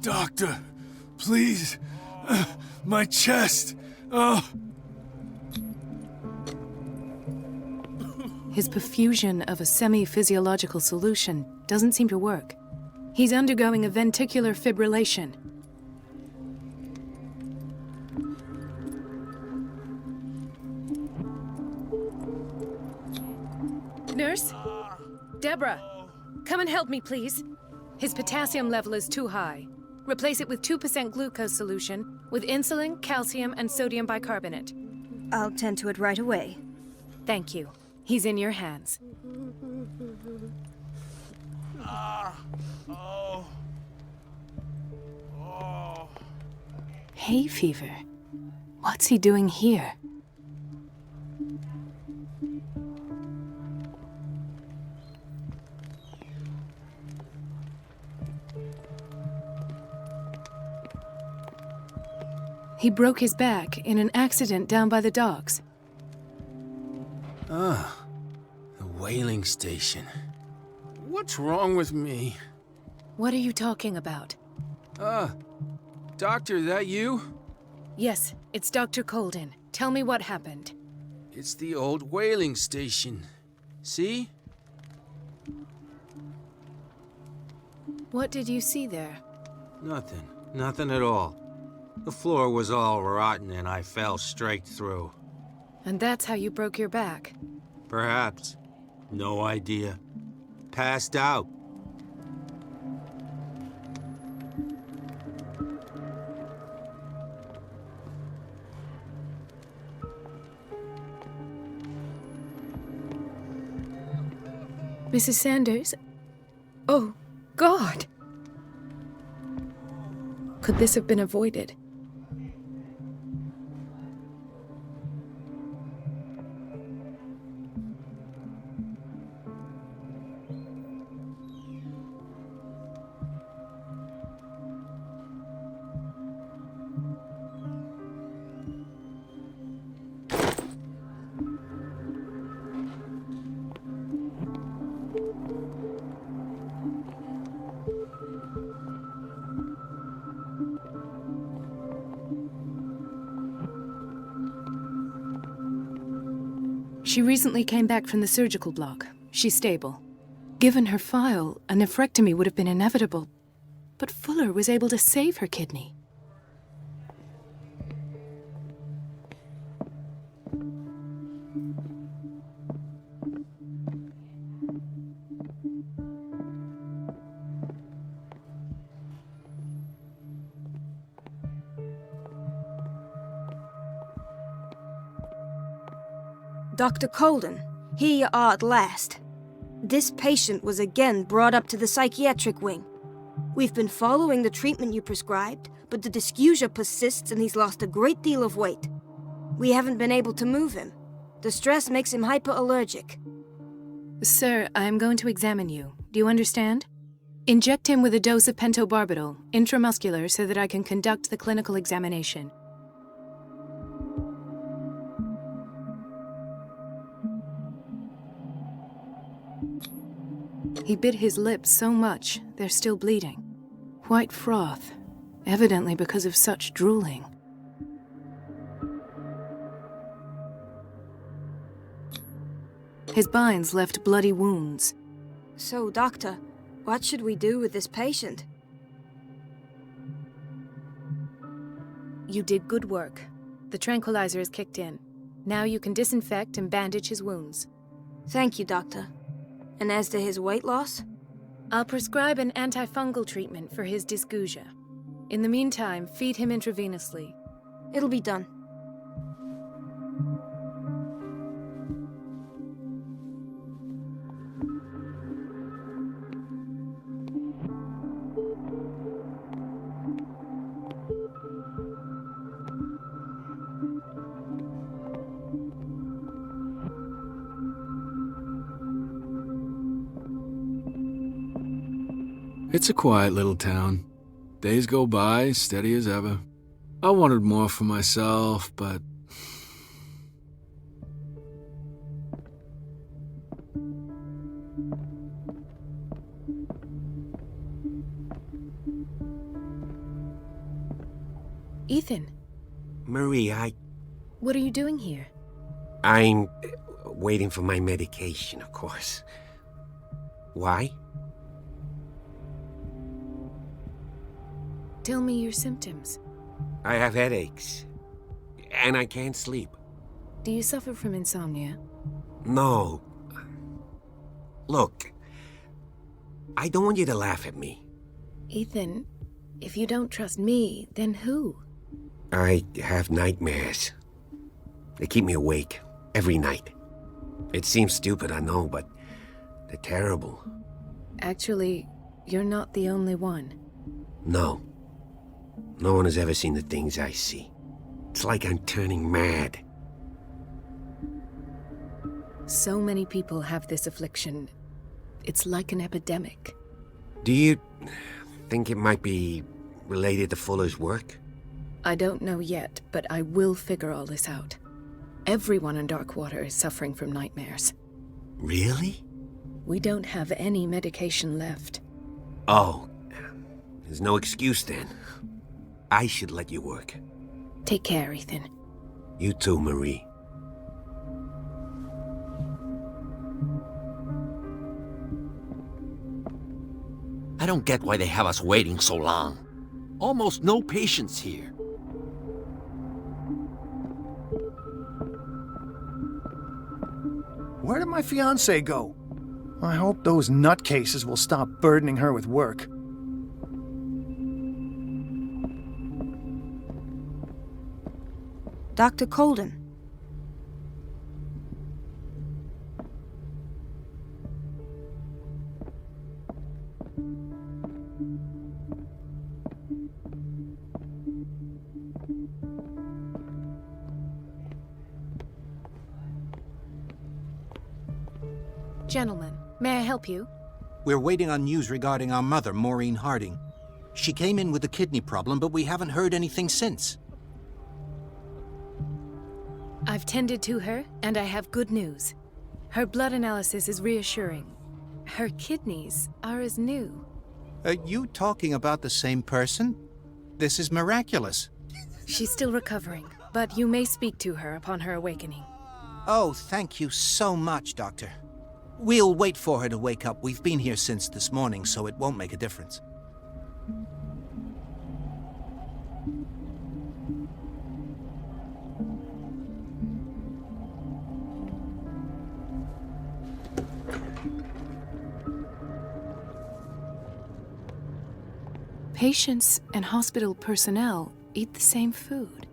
Speaker 10: Doctor, please. My chest. Oh.
Speaker 21: His perfusion of a semi-physiological solution doesn't seem to work. He's undergoing a ventricular fibrillation. Nurse? Deborah, come and help me, please. His potassium level is too high. Replace it with 2% glucose solution with insulin, calcium, and sodium bicarbonate.
Speaker 1: I'll tend to it right away.
Speaker 21: Thank you. He's in your hands. Hay fever. What's he doing here? He broke his back in an accident down by the docks.
Speaker 8: Ah, the whaling station. What's wrong with me?
Speaker 21: What are you talking about?
Speaker 8: Doctor, that you?
Speaker 21: Yes, it's Dr. Colden. Tell me what happened.
Speaker 8: It's the old whaling station. See?
Speaker 21: What did you see there?
Speaker 8: Nothing. Nothing at all. The floor was all rotten and I fell straight through.
Speaker 21: And that's how you broke your back?
Speaker 8: Perhaps. No idea. Passed out.
Speaker 21: Mrs. Sanders? Oh, God! Could this have been avoided? She recently came back from the surgical block. She's stable. Given her file, a nephrectomy would have been inevitable. But Fuller was able to save her kidney.
Speaker 1: Dr. Colden, here you are at last. This patient was again brought up to the psychiatric wing. We've been following the treatment you prescribed, but the dysgeusia persists and he's lost a great deal of weight. We haven't been able to move him. The stress makes him hyperallergic.
Speaker 21: Sir, I'm going to examine you. Do you understand? Inject him with a dose of pentobarbital, intramuscular, so that I can conduct the clinical examination. He bit his lips so much, they're still bleeding. White froth, evidently because of such drooling. His binds left bloody wounds.
Speaker 1: So, Doctor, what should we do with this patient?
Speaker 21: You did good work. The tranquilizer is kicked in. Now you can disinfect and bandage his wounds.
Speaker 1: Thank you, Doctor. And as to his weight loss?
Speaker 21: I'll prescribe an antifungal treatment for his dysgeusia. In the meantime, feed him intravenously.
Speaker 1: It'll be done.
Speaker 10: It's a quiet little town. Days go by, steady as ever. I wanted more for myself, but...
Speaker 21: Ethan,
Speaker 6: Marie,
Speaker 21: what are you doing here?
Speaker 6: I'm waiting for my medication, of course. Why?
Speaker 21: Tell me your symptoms.
Speaker 6: I have headaches, and I can't sleep.
Speaker 21: Do you suffer from insomnia?
Speaker 6: No. Look, I don't want you to laugh at me.
Speaker 21: Ethan, if you don't trust me, then who?
Speaker 6: I have nightmares. They keep me awake every night. It seems stupid, I know, but they're terrible.
Speaker 21: Actually, you're not the only one.
Speaker 6: No. No one has ever seen the things I see. It's like I'm turning mad.
Speaker 21: So many people have this affliction. It's like an epidemic.
Speaker 6: Do you think it might be related to Fuller's work?
Speaker 21: I don't know yet, but I will figure all this out. Everyone in Darkwater is suffering from nightmares.
Speaker 6: Really?
Speaker 21: We don't have any medication left.
Speaker 6: Oh, there's no excuse then. I should let you work.
Speaker 21: Take care, Ethan.
Speaker 6: You too, Marie.
Speaker 7: I don't get why they have us waiting so long. Almost no patients here.
Speaker 22: Where did my fiancée go? I hope those nutcases will stop burdening her with work.
Speaker 1: Dr. Colden.
Speaker 21: Gentlemen, may I help you?
Speaker 4: We're waiting on news regarding our mother, Maureen Harding. She came in with a kidney problem, but we haven't heard anything since.
Speaker 21: I've tended to her, and I have good news. Her blood analysis is reassuring. Her kidneys are as new.
Speaker 4: Are you talking about the same person? This is miraculous.
Speaker 21: She's still recovering, but you may speak to her upon her awakening.
Speaker 4: Oh, thank you so much, Doctor. We'll wait for her to wake up. We've been here since this morning, so it won't make a difference.
Speaker 21: Patients and hospital personnel eat the same food.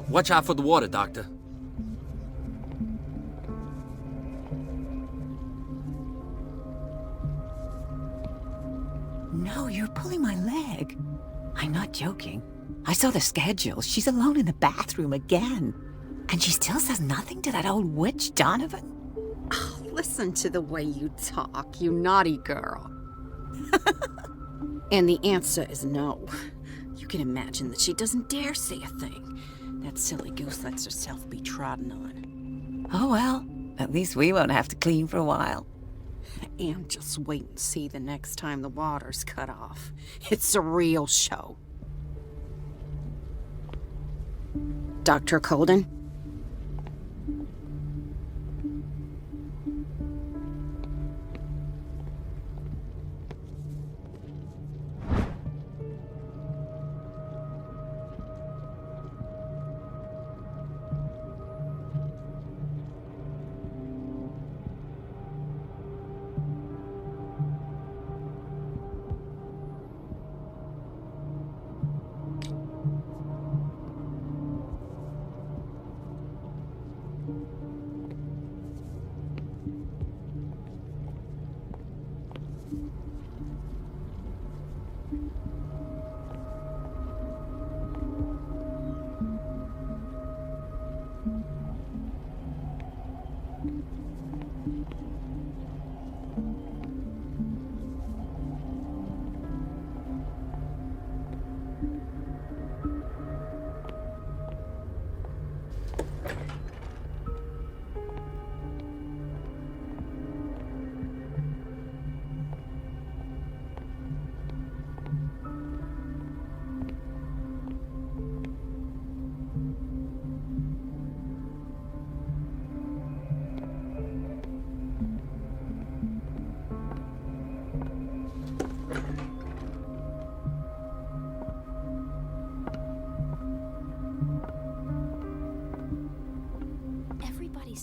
Speaker 7: Watch out for the water, Doctor.
Speaker 16: No, you're pulling my leg. I'm not joking. I saw the schedule. She's alone in the bathroom again. And she still says nothing to that old witch, Donovan.
Speaker 18: Oh, listen to the way you talk, you naughty girl. And the answer is no. You can imagine that she doesn't dare say a thing. That silly goose lets herself be trodden on.
Speaker 16: Oh well, at least we won't have to clean for a while.
Speaker 18: And just wait and see the next time the water's cut off. It's a real show. Dr. Colden?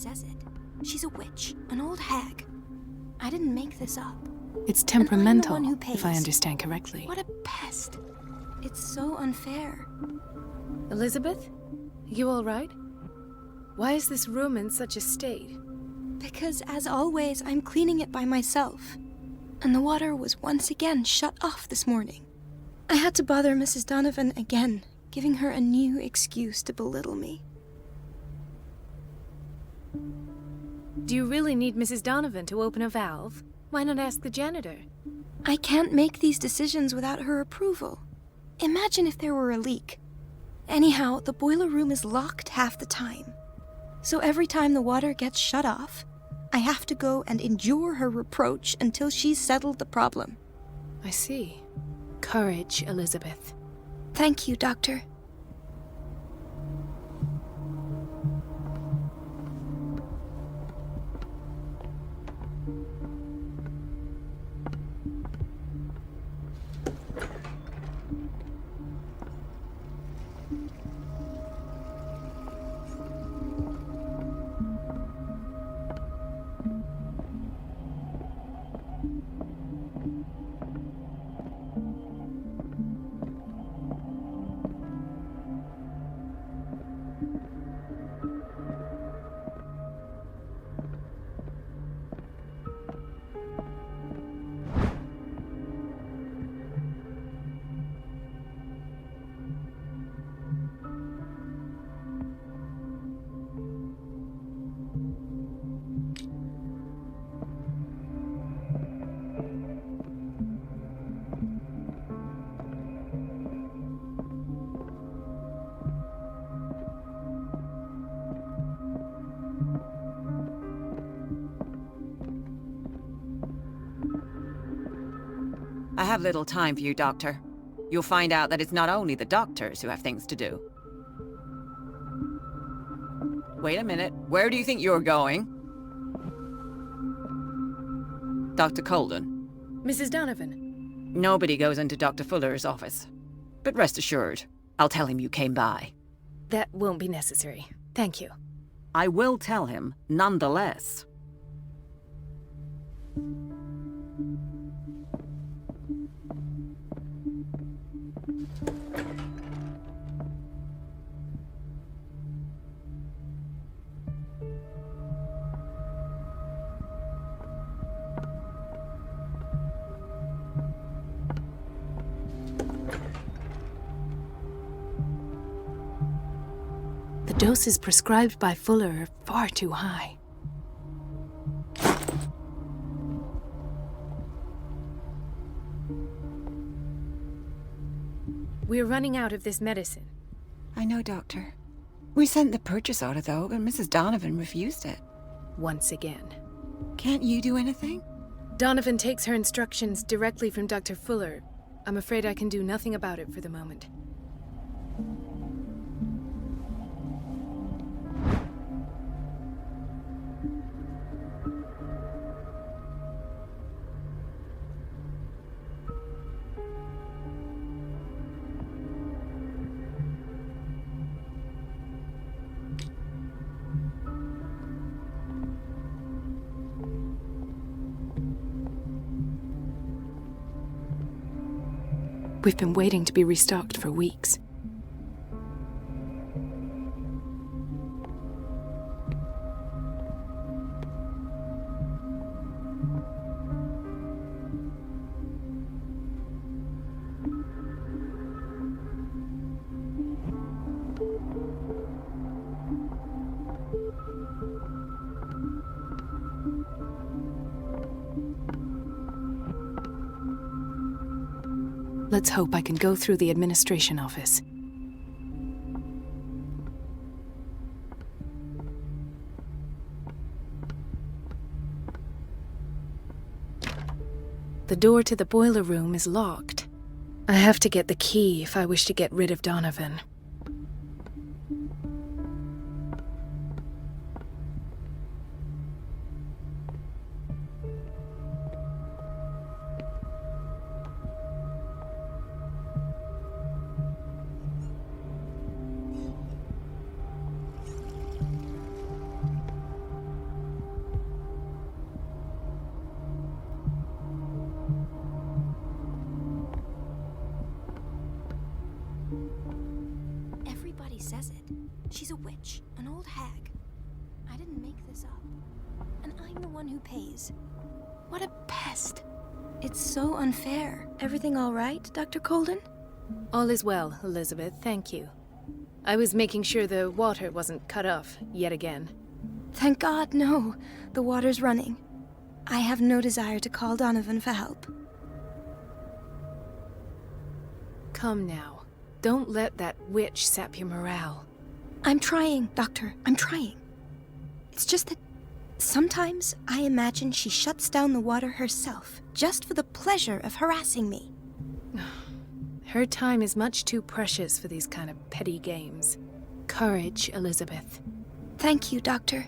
Speaker 1: says it. She's a witch, an old hag. I didn't make this up.
Speaker 21: It's
Speaker 1: And I'm the
Speaker 21: temperamental,
Speaker 1: one who
Speaker 21: if I
Speaker 1: pays.
Speaker 21: understand correctly.
Speaker 1: What a pest. It's so unfair.
Speaker 21: Elizabeth? You all right? Why is this room in such a state?
Speaker 1: Because, as always, I'm cleaning it by myself. And the water was once again shut off this morning. I had to bother Mrs. Donovan again, giving her a new excuse to belittle me.
Speaker 21: Do you really need Mrs. Donovan to open a valve? Why not ask the janitor?
Speaker 1: I can't make these decisions without her approval. Imagine if there were a leak. Anyhow, the boiler room is locked half the time. So every time the water gets shut off, I have to go and endure her reproach until she's settled the problem.
Speaker 21: I see. Courage, Elizabeth.
Speaker 1: Thank you, Doctor.
Speaker 16: I have little time for you, Doctor. You'll find out that it's not only the doctors who have things to do. Wait a minute. Where do you think you're going? Dr. Colden.
Speaker 21: Mrs. Donovan.
Speaker 16: Nobody goes into Dr. Fuller's office. But rest assured, I'll tell him you came by.
Speaker 21: That won't be necessary. Thank you.
Speaker 16: I will tell him, nonetheless.
Speaker 21: The doses prescribed by Fuller are far too high. We're running out of this medicine.
Speaker 16: I know, Doctor. We sent the purchase order, though, and Mrs. Donovan refused it.
Speaker 21: Once again.
Speaker 16: Can't you do anything?
Speaker 21: Donovan takes her instructions directly from Dr. Fuller. I'm afraid I can do nothing about it for the moment. We've been waiting to be restocked for weeks. Let's hope I can go through the administration office. The door to the boiler room is locked. I have to get the key if I wish to get rid of Donovan.
Speaker 1: Everybody says it. She's a witch, an old hag. I didn't make this up. And I'm the one who pays. What a pest. It's so unfair. Everything all right, Dr. Colden?
Speaker 21: All is well, Elizabeth, thank you. I was making sure the water wasn't cut off yet again.
Speaker 1: Thank God, no. The water's running. I have no desire to call Donovan for help.
Speaker 21: Come now. Don't let that witch sap your morale.
Speaker 1: I'm trying, Doctor. I'm trying. It's just that sometimes I imagine she shuts down the water herself, just for the pleasure of harassing me.
Speaker 21: Her time is much too precious for these kind of petty games. Courage, Elizabeth.
Speaker 1: Thank you, Doctor.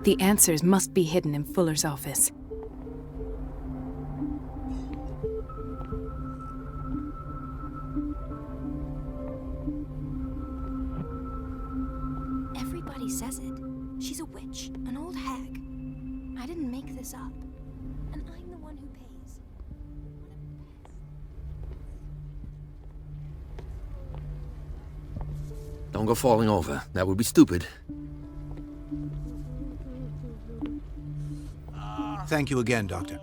Speaker 21: The answers must be hidden in Fuller's office.
Speaker 1: Everybody says it. She's a witch, an old hag. I didn't make this up. And I'm the one who pays.
Speaker 7: Don't go falling over. That would be stupid.
Speaker 4: Thank you again, Doctor.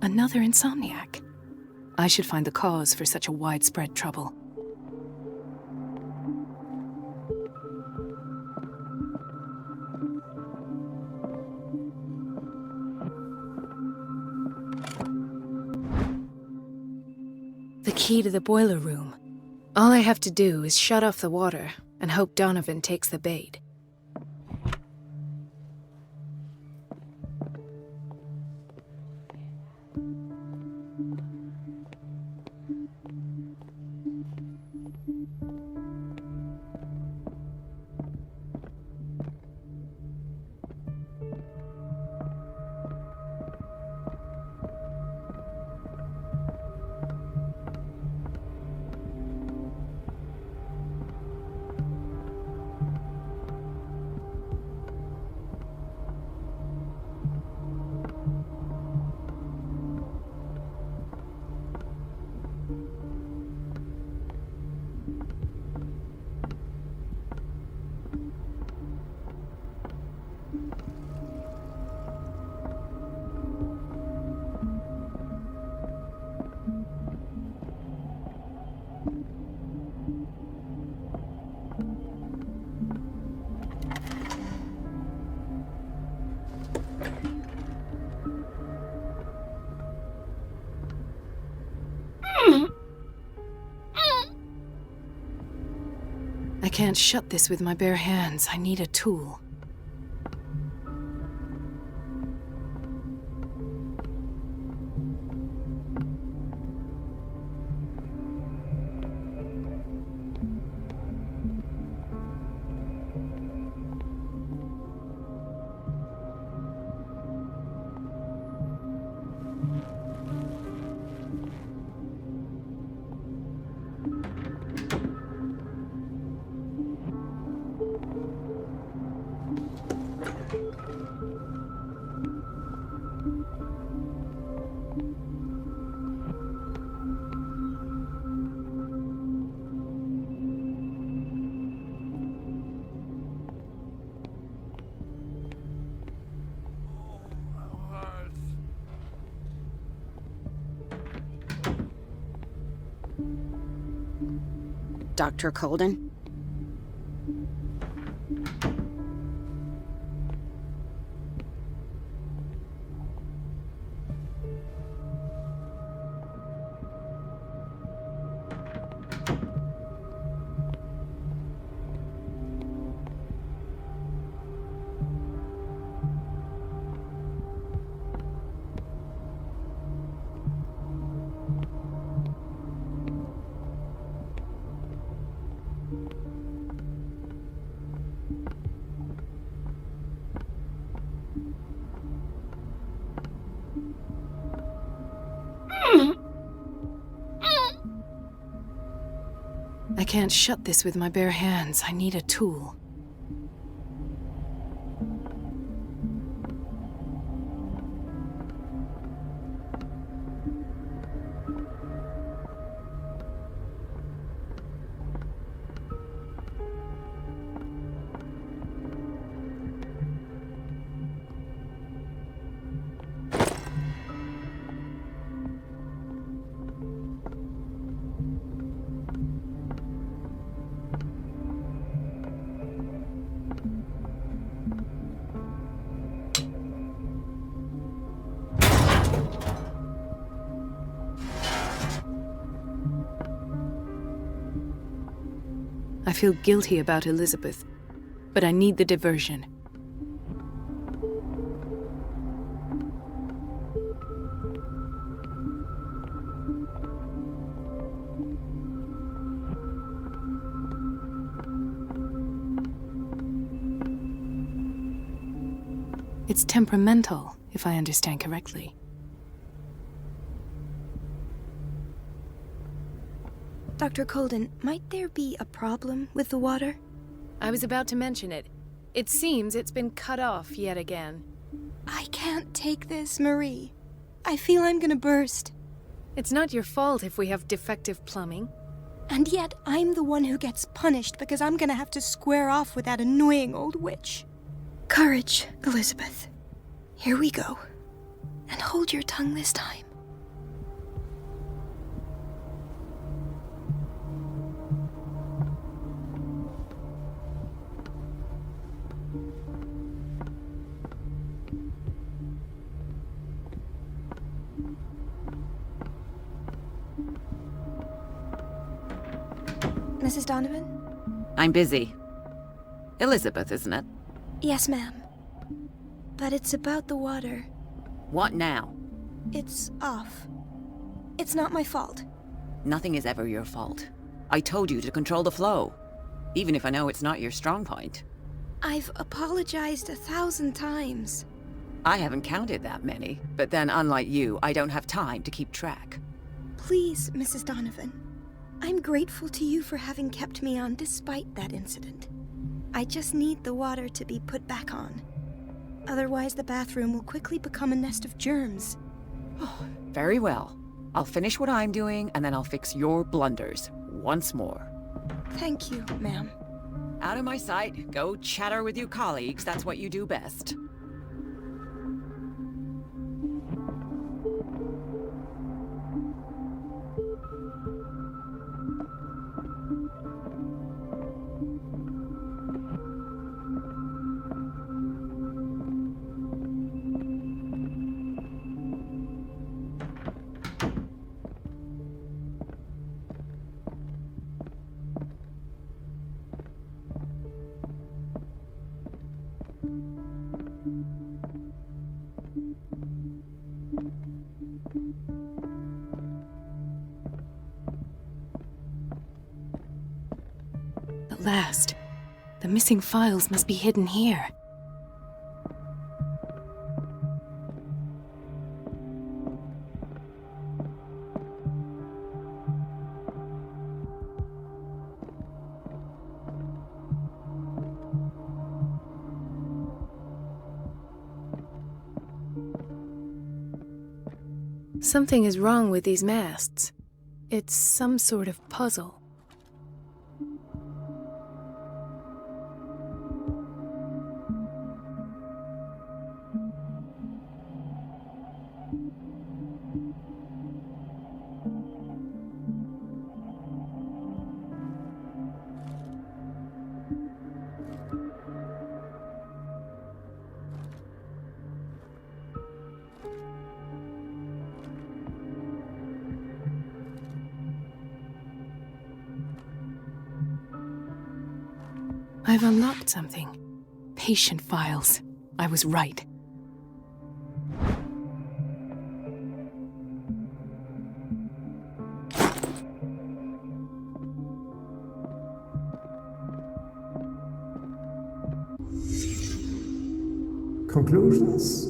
Speaker 21: Another insomniac. I should find the cause for such a widespread trouble. The key to the boiler room. All I have to do is shut off the water and hope Donovan takes the bait. I can't shut this with my bare hands. I need a tool.
Speaker 18: Dr. Colden?
Speaker 21: I can't shut this with my bare hands. I need a tool. I feel guilty about Elizabeth, but I need the diversion. It's temperamental, if I understand correctly.
Speaker 1: Dr. Colden, might there be a problem with the water?
Speaker 21: I was about to mention it. It seems it's been cut off yet again.
Speaker 1: I can't take this, Marie. I feel I'm gonna burst.
Speaker 21: It's not your fault if we have defective plumbing.
Speaker 1: And yet, I'm the one who gets punished because I'm gonna have to square off with that annoying old witch. Courage, Elizabeth. Here we go. And hold your tongue this time. Mrs. Donovan?
Speaker 16: I'm busy. Elizabeth, isn't it?
Speaker 1: Yes, ma'am. But it's about the water.
Speaker 16: What now?
Speaker 1: It's off. It's not my fault.
Speaker 16: Nothing is ever your fault. I told you to control the flow, even if I know it's not your strong point.
Speaker 1: I've apologized 1,000 times.
Speaker 16: I haven't counted that many, but then unlike you, I don't have time to keep track.
Speaker 1: Please, Mrs. Donovan. I'm grateful to you for having kept me on despite that incident. I just need the water to be put back on. Otherwise, the bathroom will quickly become a nest of germs.
Speaker 16: Very well. I'll finish what I'm doing, and then I'll fix your blunders once more.
Speaker 1: Thank you, ma'am.
Speaker 16: Out of my sight. Go chatter with your colleagues. That's what you do best.
Speaker 21: At last. The missing files must be hidden here. Something is wrong with these masts. It's some sort of puzzle. I've unlocked something. Patient files. I was right.
Speaker 19: Conclusions?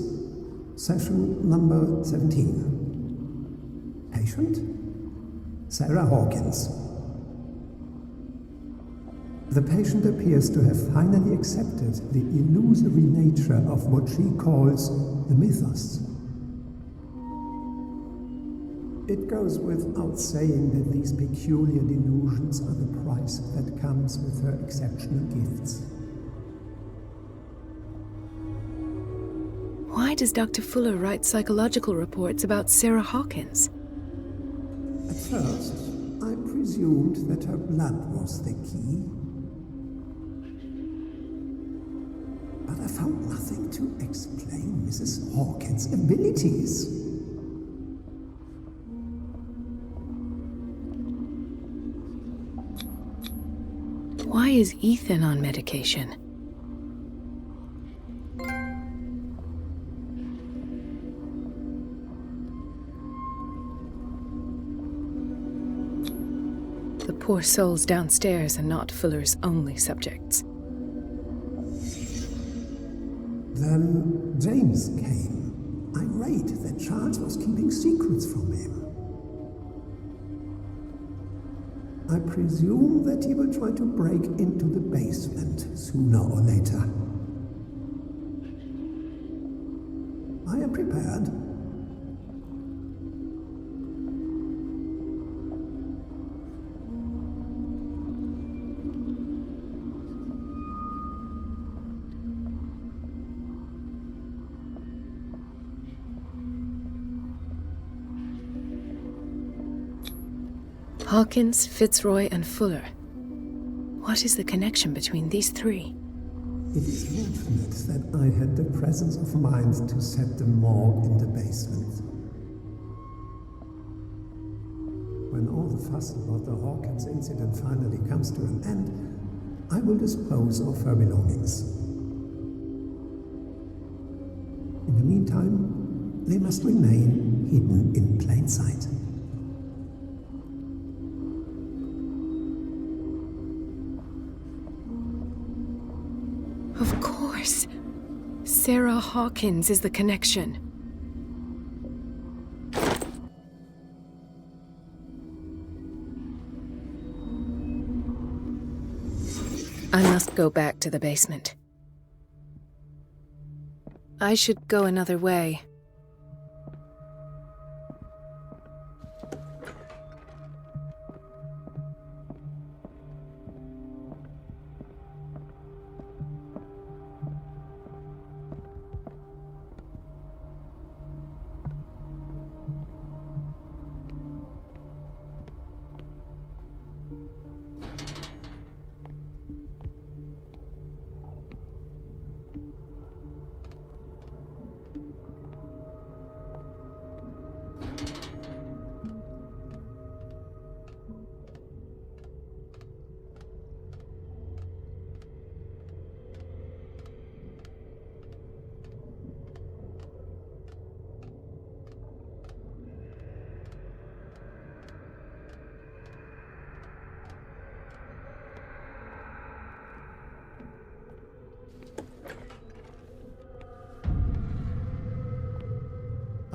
Speaker 19: Session number 17. Patient? Sarah Hawkins. The patient appears to have finally accepted the illusory nature of what she calls the mythos. It goes without saying that these peculiar delusions are the price that comes with her exceptional gifts.
Speaker 21: Why does Dr. Fuller write psychological reports about Sarah Hawkins?
Speaker 19: At first, I presumed that her blood was the key. But I found nothing to explain Mrs. Hawkins' abilities.
Speaker 21: Why is Ethan on medication? The poor souls downstairs are not Fuller's only subjects.
Speaker 19: Then James came, irate that Charles was keeping secrets from him. I presume that he will try to break into the basement sooner or later. I am prepared.
Speaker 21: Hawkins, Fitzroy, and Fuller. What is the connection between these three?
Speaker 19: It is fortunate that I had the presence of mind to set the morgue in the basement. When all the fuss about the Hawkins incident finally comes to an end, I will dispose of her belongings. In the meantime, they must remain hidden in plain sight.
Speaker 21: Of course. Sarah Hawkins is the connection. I must go back to the basement. I should go another way.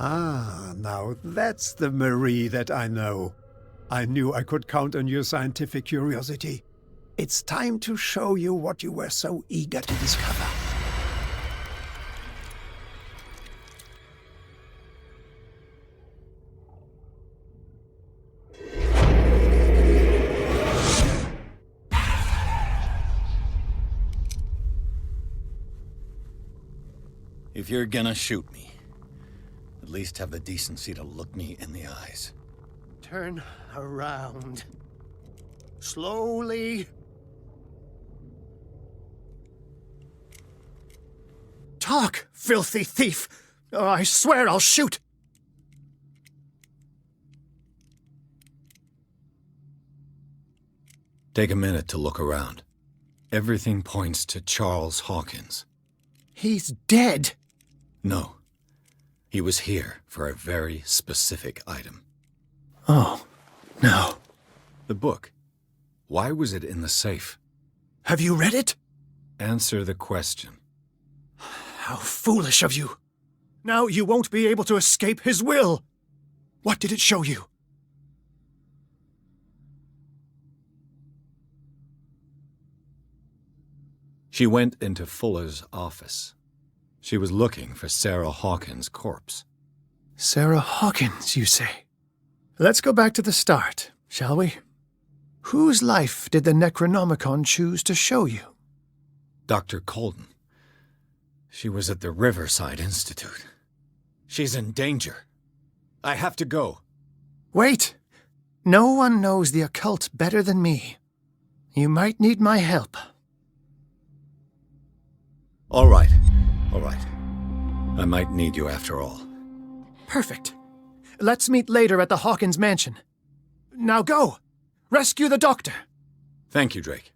Speaker 19: Ah, now that's the Marie that I know. I knew I could count on your scientific curiosity. It's time to show you what you were so eager to discover.
Speaker 2: If you're gonna shoot me, at least have the decency to look me in the eyes.
Speaker 15: Turn around. Slowly. Talk, filthy thief! Or I swear I'll shoot!
Speaker 2: Take a minute to look around. Everything points to Charles Hawkins.
Speaker 15: He's dead.
Speaker 2: No. He was here for a very specific item.
Speaker 15: Oh, no.
Speaker 2: The book. Why was it in the safe?
Speaker 15: Have you read it?
Speaker 2: Answer the question.
Speaker 15: How foolish of you. Now you won't be able to escape his will. What did it show you?
Speaker 2: She went into Fuller's office. She was looking for Sarah Hawkins' corpse.
Speaker 15: Sarah Hawkins, you say? Let's go back to the start, shall we? Whose life did the Necronomicon choose to show you?
Speaker 2: Dr. Colden. She was at the Riverside Institute. She's in danger. I have to go.
Speaker 15: Wait! No one knows the occult better than me. You might need my help.
Speaker 2: All right. All right. I might need you after all.
Speaker 15: Perfect. Let's meet later at the Hawkins mansion. Now go! Rescue the doctor!
Speaker 2: Thank you, Drake.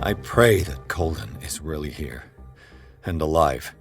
Speaker 2: I pray that Colden is really here and alive.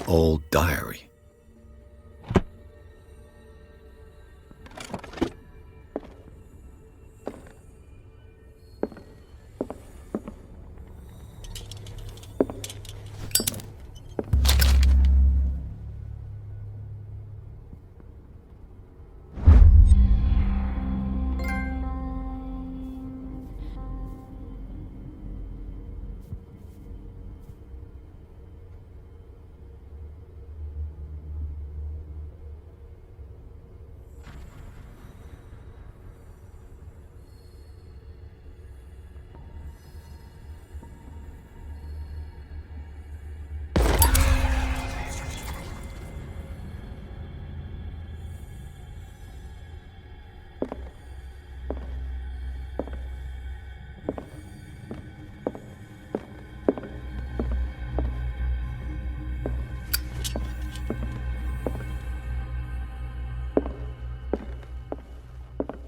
Speaker 2: old diary.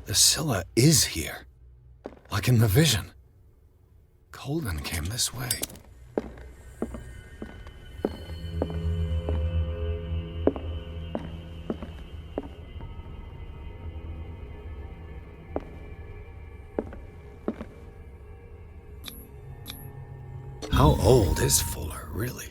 Speaker 2: The Scylla is here, like in the vision. Colden came this way. How old is Fuller, really?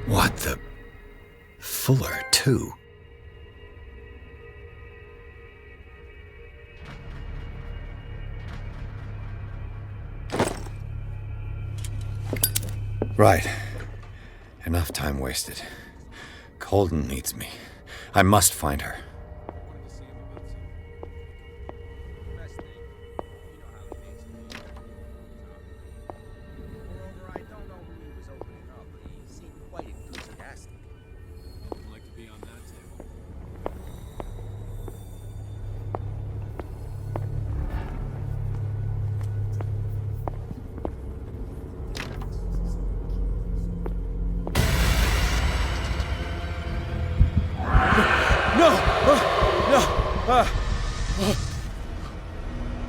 Speaker 2: What the... Fuller, too. Right. Enough time wasted. Colden needs me. I must find her.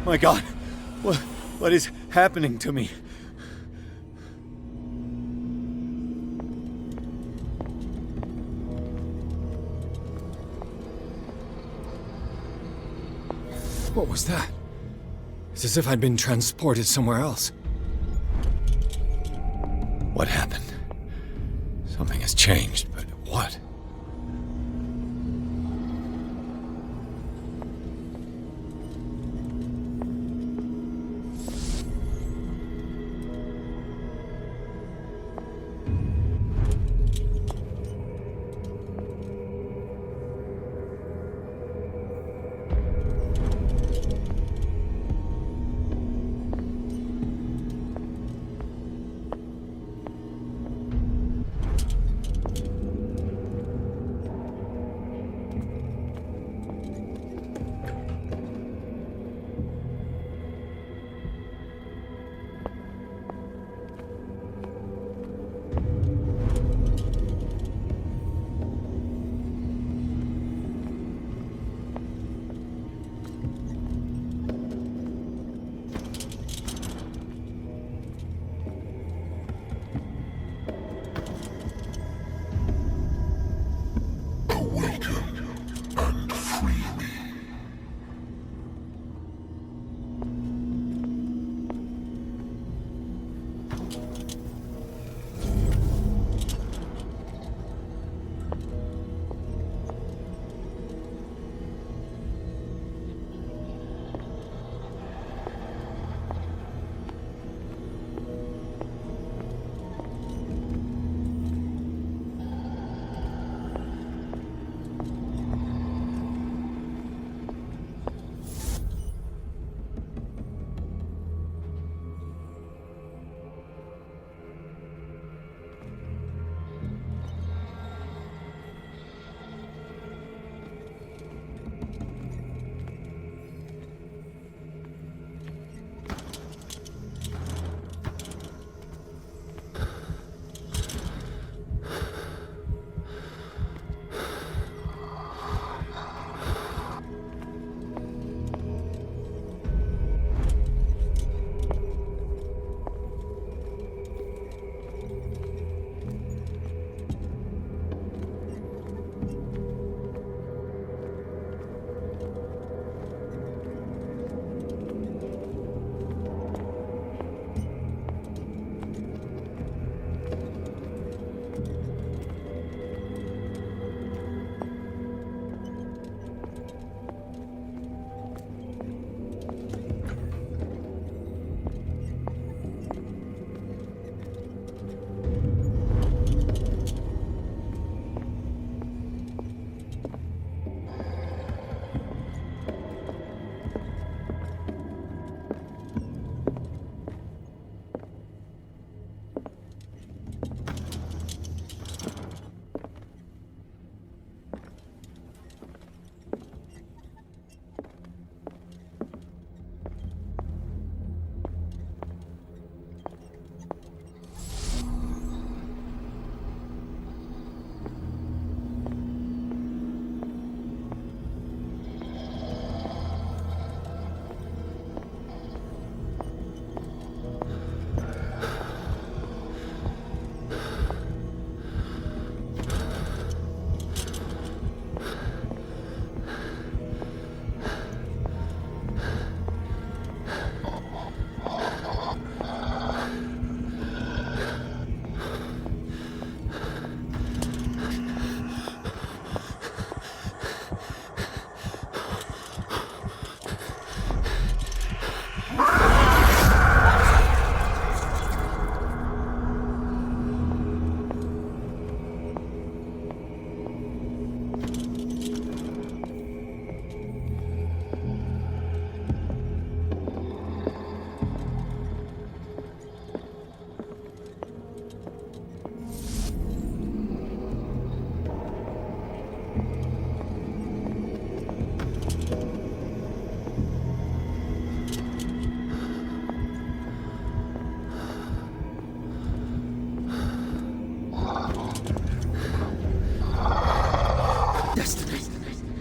Speaker 2: My God, what is happening to me? What was that? It's as if I'd been transported somewhere else. What happened? Something has changed, but what?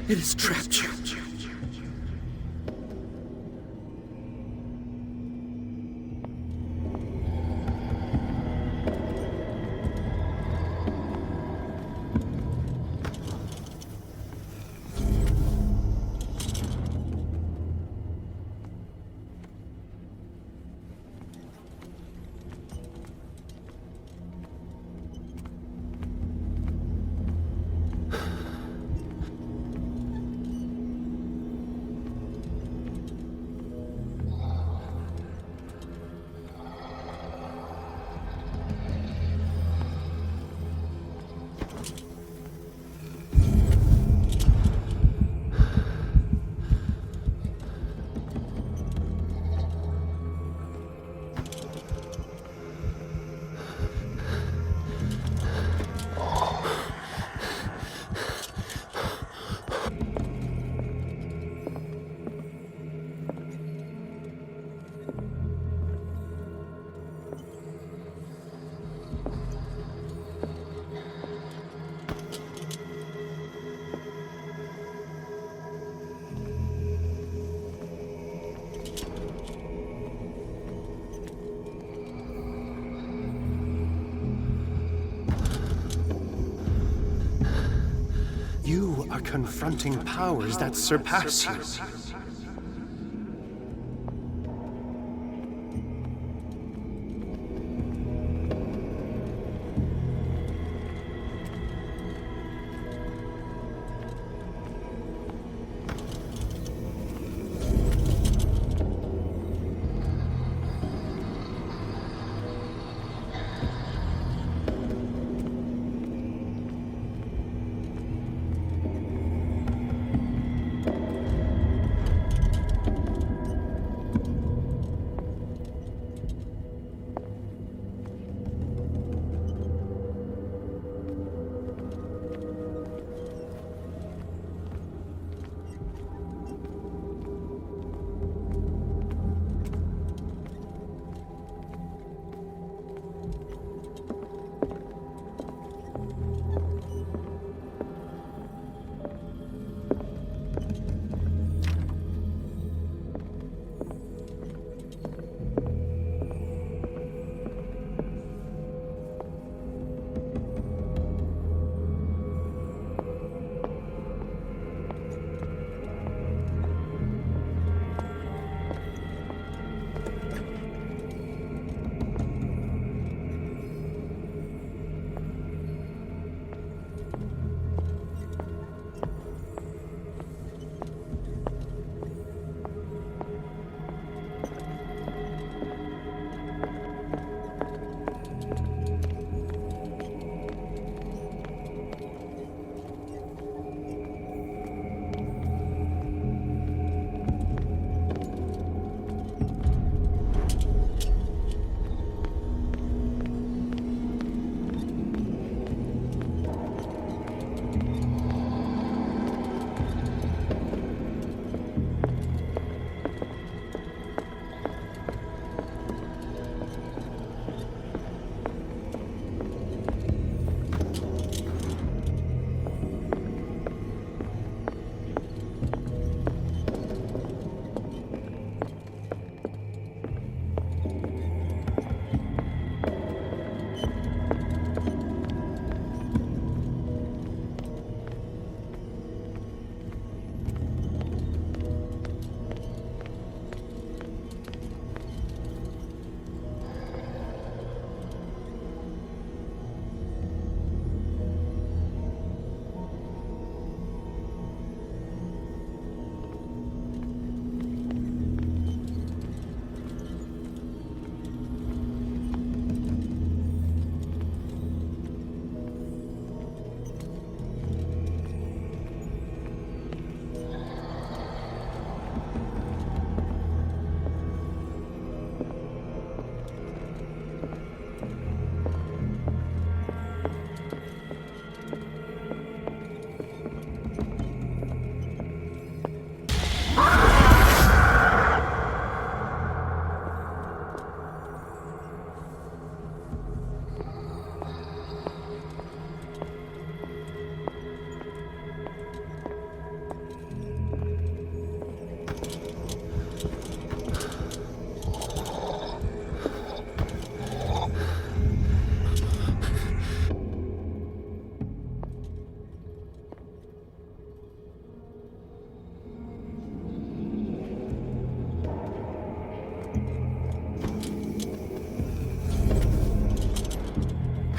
Speaker 7: It has trapped you.
Speaker 15: You are confronting powers that surpass you.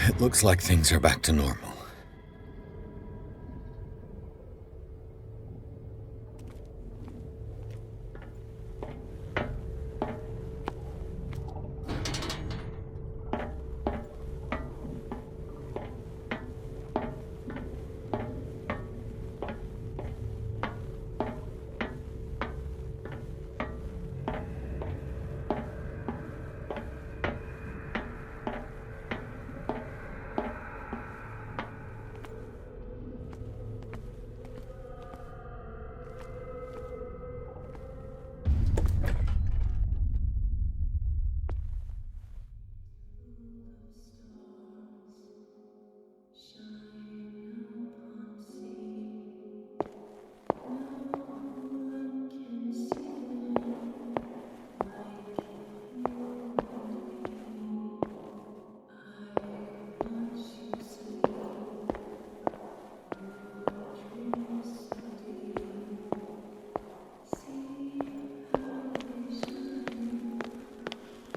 Speaker 2: It looks like things are back to normal.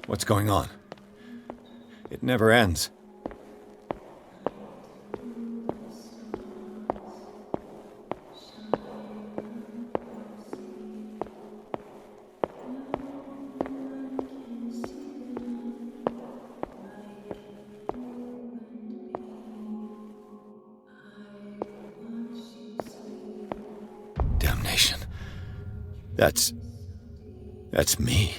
Speaker 2: What's going on? It never ends. Damnation. That's me.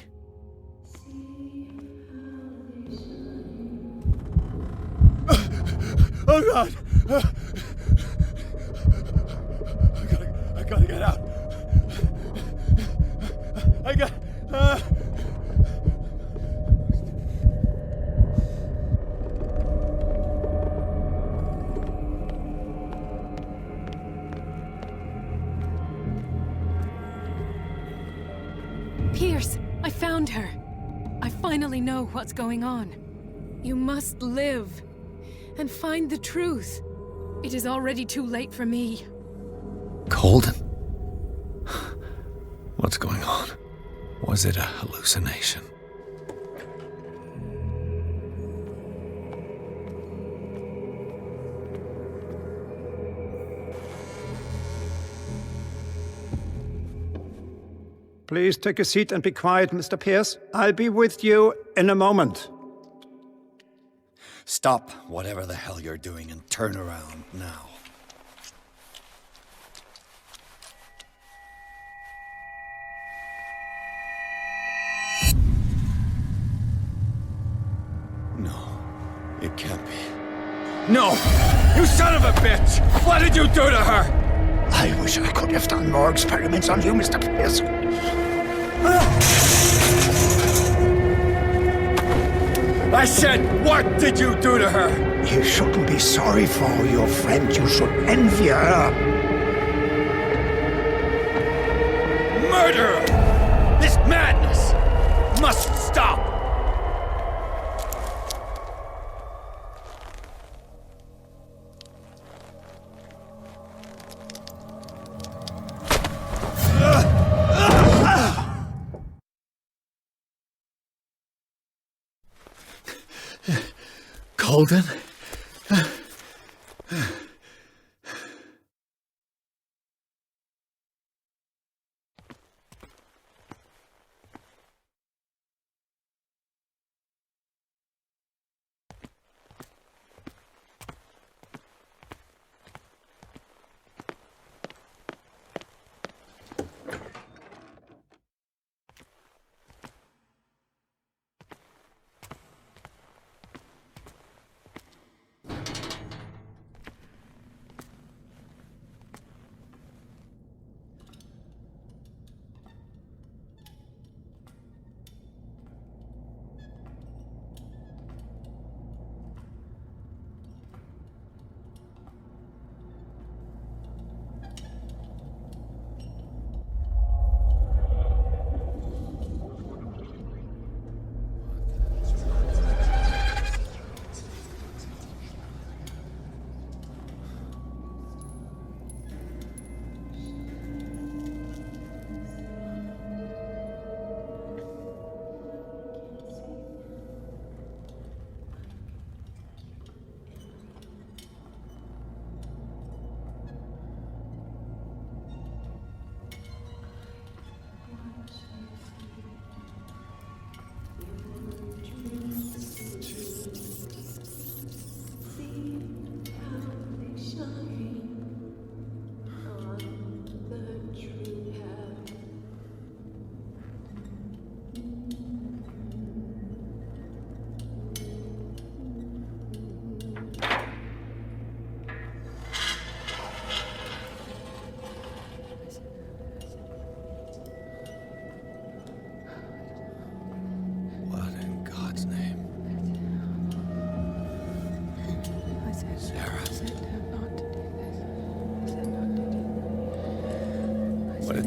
Speaker 2: Oh God! I gotta get out. I got.
Speaker 21: Pierce, I found her. I finally know what's going on. You must live and find the truth. It is already too late for me.
Speaker 2: Colden? What's going on? Was it a hallucination?
Speaker 19: Please take a seat and be quiet, Mr. Pierce. I'll be with you in a moment.
Speaker 2: Stop whatever the hell you're doing and turn around now. No, it can't be.
Speaker 12: No! You son of a bitch! What did you do to her?
Speaker 15: I wish I could have done more experiments on you, Mr. Pierce.
Speaker 12: I said, what did you do to her?
Speaker 15: You shouldn't be sorry for your friend. You should envy her.
Speaker 12: Murderer! This madness must stop!
Speaker 2: Colden?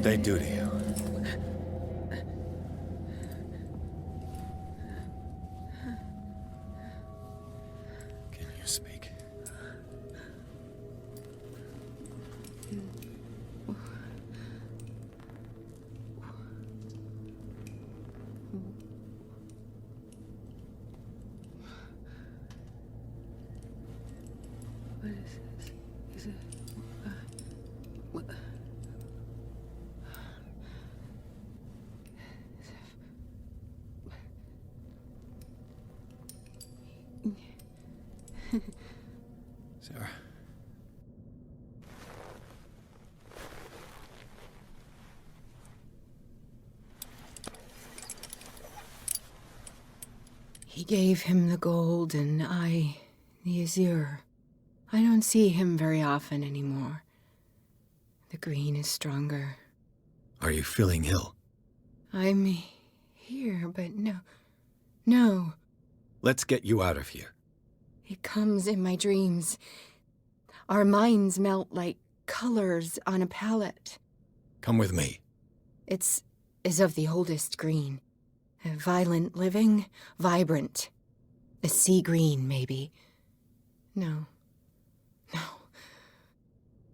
Speaker 2: did they do to you? Can you speak?
Speaker 21: What is this? Is it... what?
Speaker 2: Sarah.
Speaker 21: He gave him the gold and I the azure. I don't see him very often anymore. The green is stronger.
Speaker 2: Are you feeling ill?
Speaker 21: I'm here, but no.
Speaker 2: Let's get you out of here.
Speaker 21: It comes in my dreams. Our minds melt like colors on a palette.
Speaker 2: Come with me.
Speaker 21: It's of the oldest green. A violent living, vibrant. A sea green, maybe. No.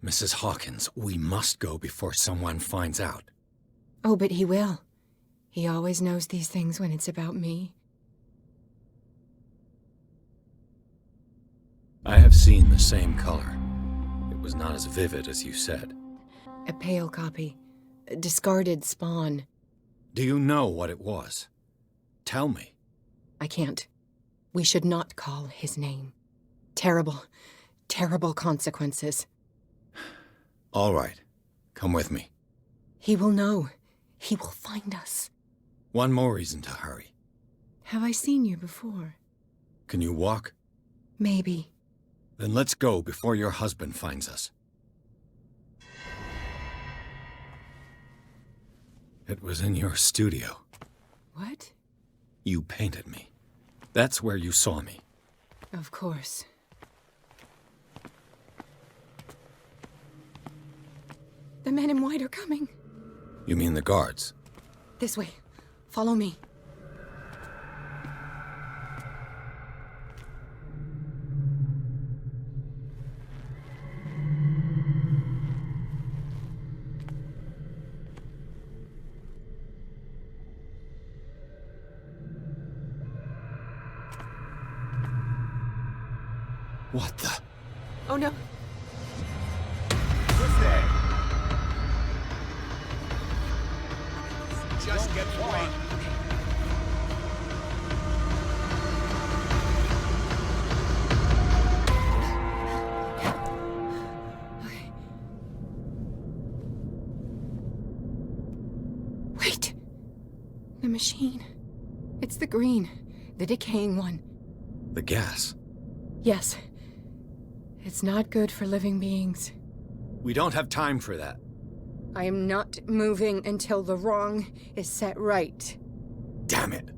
Speaker 2: Mrs. Hawkins, we must go before someone finds out.
Speaker 21: Oh, but he will. He always knows these things when it's about me.
Speaker 2: I have seen the same color. It was not as vivid as you said.
Speaker 21: A pale copy. A discarded spawn.
Speaker 2: Do you know what it was? Tell me.
Speaker 21: I can't. We should not call his name. Terrible, terrible consequences.
Speaker 2: All right. Come with me.
Speaker 21: He will know. He will find us.
Speaker 2: One more reason to hurry.
Speaker 21: Have I seen you before?
Speaker 2: Can you walk?
Speaker 21: Maybe.
Speaker 2: Then let's go before your husband finds us. It was in your studio.
Speaker 21: What?
Speaker 2: You painted me. That's where you saw me.
Speaker 21: Of course. The men in white are coming.
Speaker 2: You mean the guards?
Speaker 21: This way. Follow me.
Speaker 2: What the?
Speaker 21: Oh no.
Speaker 2: Who's there?
Speaker 8: Just get away.
Speaker 21: Wait. The machine. It's the green. The decaying one.
Speaker 2: The gas.
Speaker 21: Yes. It's not good for living beings.
Speaker 2: We don't have time for that.
Speaker 21: I am not moving until the wrong is set right.
Speaker 2: Damn it.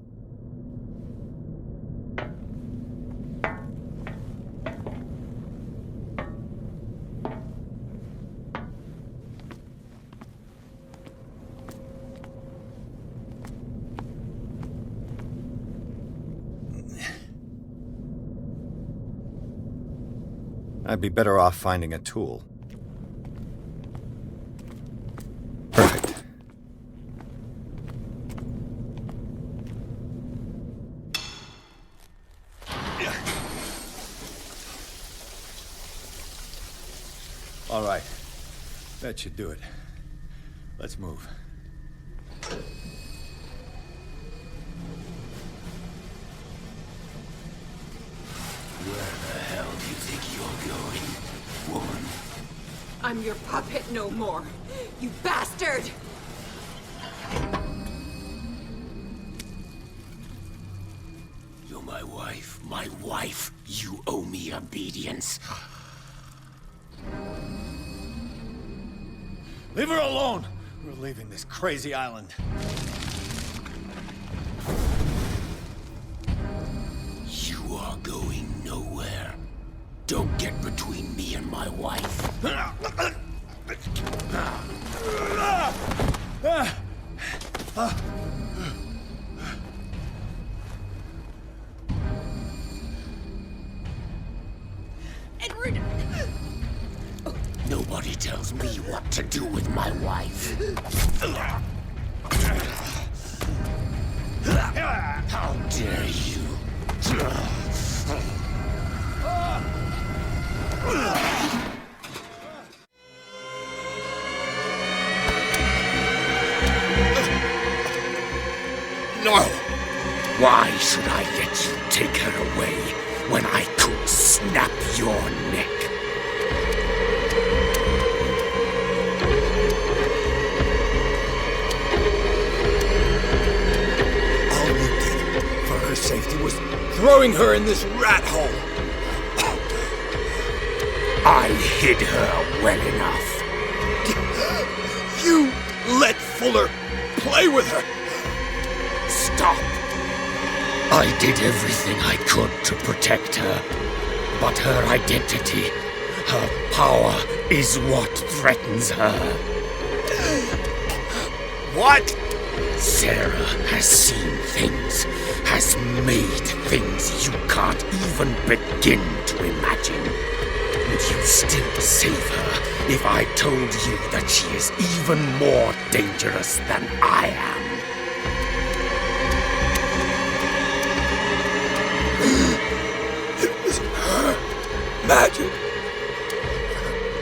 Speaker 2: I'd be better off finding a tool. Perfect. All right. That should do it. Let's move.
Speaker 7: Where the hell do you think you're going, woman?
Speaker 21: I'm your puppet no more, you bastard!
Speaker 7: You're my wife. My wife. You owe me obedience.
Speaker 2: Leave her alone! We're leaving this crazy island.
Speaker 7: You are going nowhere. Don't get between me and my wife.
Speaker 12: tells me what to do with my wife. How dare you? No! Why should I let you take her away when I could snap your neck?
Speaker 8: All you did for her safety was throwing her in this rat hole.
Speaker 12: I hid her well enough.
Speaker 8: You let Fuller play with her.
Speaker 12: Stop. I did everything I could to protect her. But her identity, her power, is what threatens her.
Speaker 8: What?
Speaker 12: Sarah has seen things, has made things you can't even begin to imagine. Would you still save her if I told you that she is even more dangerous than I am?
Speaker 8: It was her magic.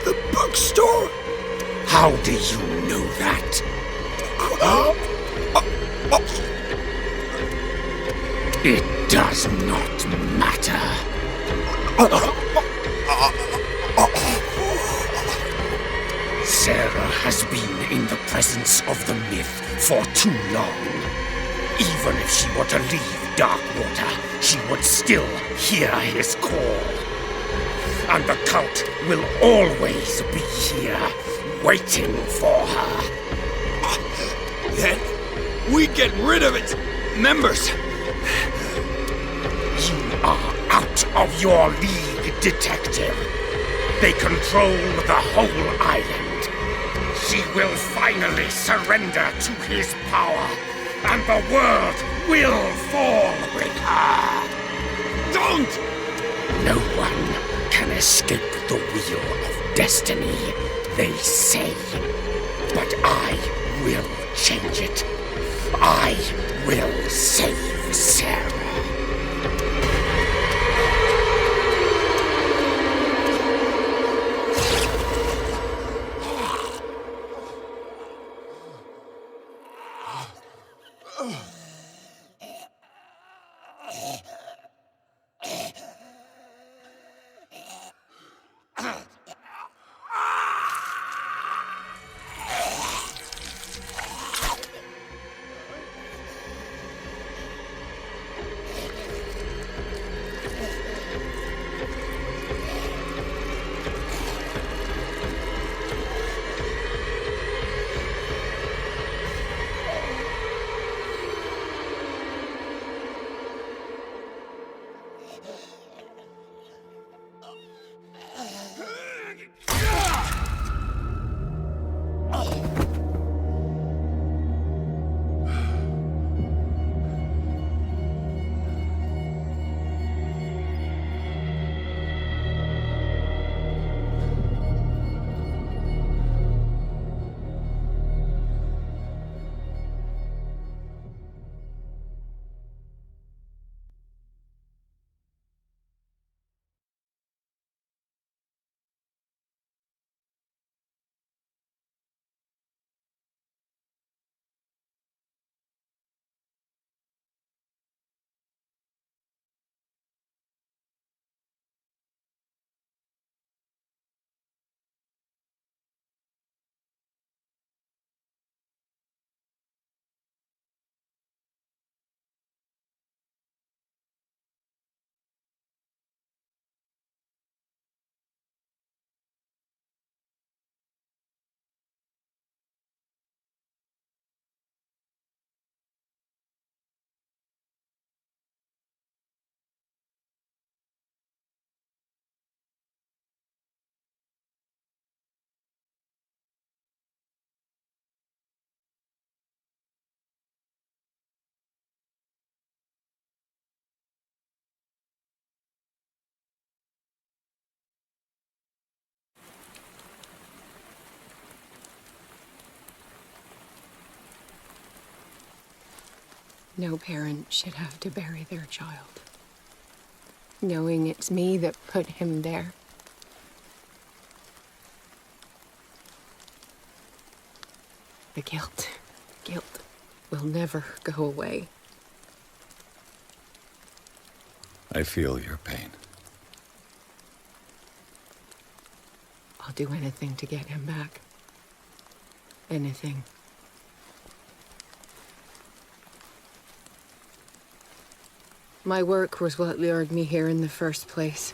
Speaker 8: The bookstore.
Speaker 12: How do you know that? It does not matter. Sarah has been in the presence of the myth for too long. Even if she were to leave Darkwater, she would still hear his call. And the cult will always be here, waiting for her.
Speaker 8: Then we get rid of its members.
Speaker 12: You are out of your league, detective. They control the whole island. She will finally surrender to his power, and the world will fall with her.
Speaker 8: Don't!
Speaker 12: No one can escape the wheel of destiny, they say. But I will change it. I will save Sarah.
Speaker 17: No parent should have to bury their child, knowing it's me that put him there. The guilt will never go away.
Speaker 2: I feel your pain.
Speaker 17: I'll do anything to get him back. Anything. My work was what lured me here in the first place.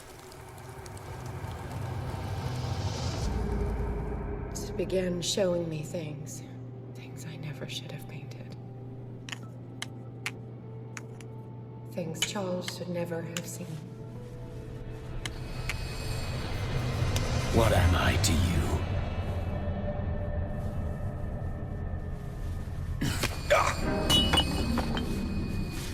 Speaker 17: It began showing me things I never should have painted. Things Charles should never have seen.
Speaker 12: What am I to you?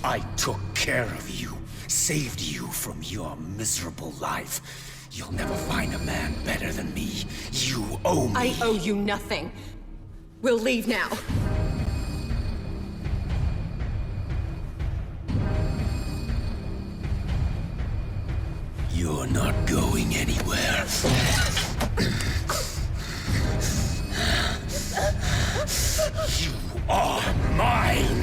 Speaker 12: I took care of you, saved you from your miserable life. You'll never find a man better than me. You owe me.
Speaker 17: I owe you nothing. We'll leave now.
Speaker 12: You're not going anywhere. You are mine!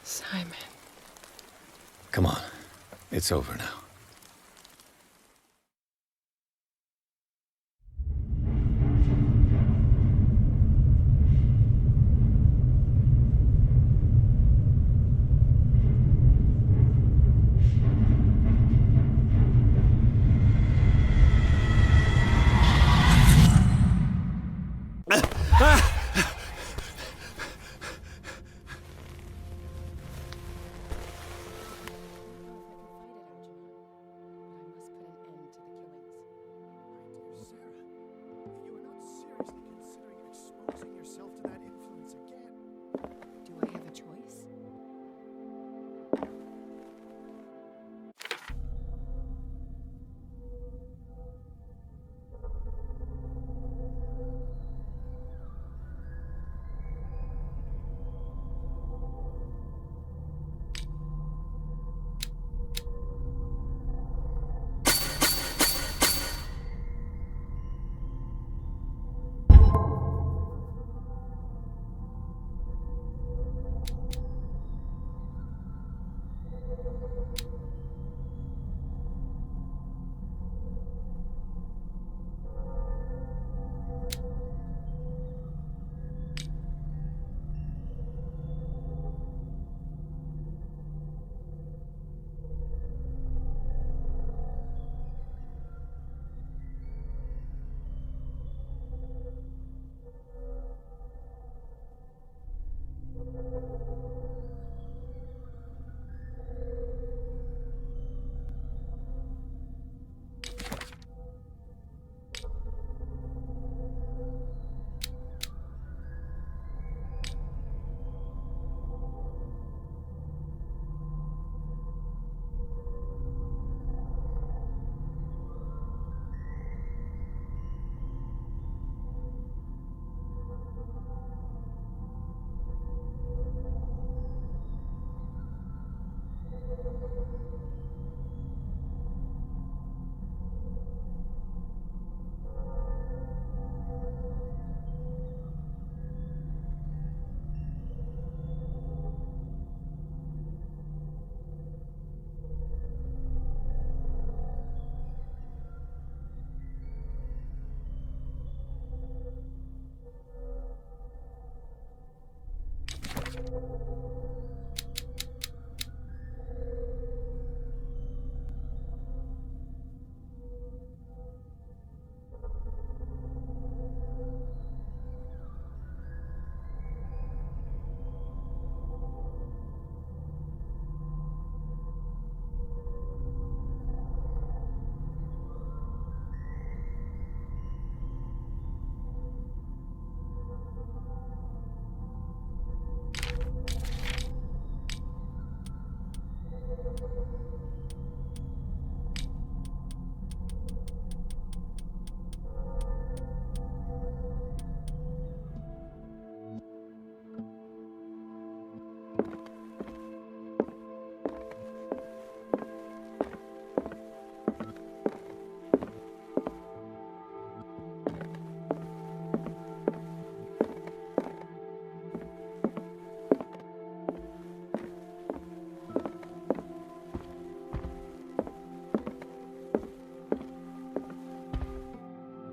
Speaker 17: Simon.
Speaker 2: Come on. It's over now.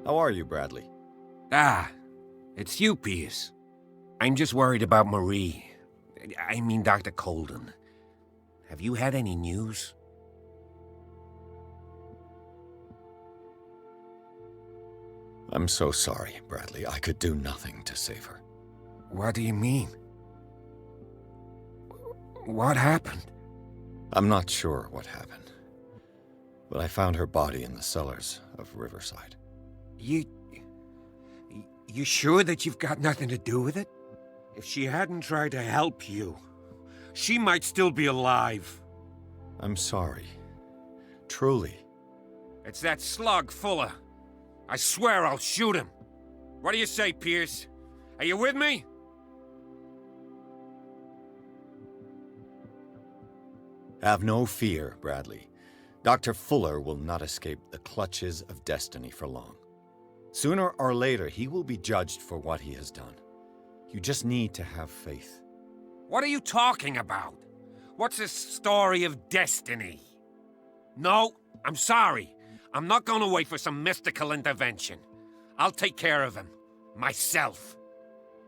Speaker 2: How are you, Bradley?
Speaker 6: Ah, it's you, Pierce. I'm just worried about Marie. I mean, Dr. Colden. Have you had any news?
Speaker 2: I'm so sorry, Bradley. I could do nothing to save her.
Speaker 6: What do you mean? What happened?
Speaker 2: I'm not sure what happened, but I found her body in the cellars of Riverside.
Speaker 6: You sure that you've got nothing to do with it? If she hadn't tried to help you, she might still be alive.
Speaker 2: I'm sorry. Truly.
Speaker 6: It's that slug, Fuller. I swear I'll shoot him. What do you say, Pierce? Are you with me?
Speaker 2: Have no fear, Bradley. Dr. Fuller will not escape the clutches of destiny for long. Sooner or later, he will be judged for what he has done. You just need to have faith.
Speaker 6: What are you talking about? What's this story of destiny? No, I'm sorry. I'm not going to wait for some mystical intervention. I'll take care of him. Myself.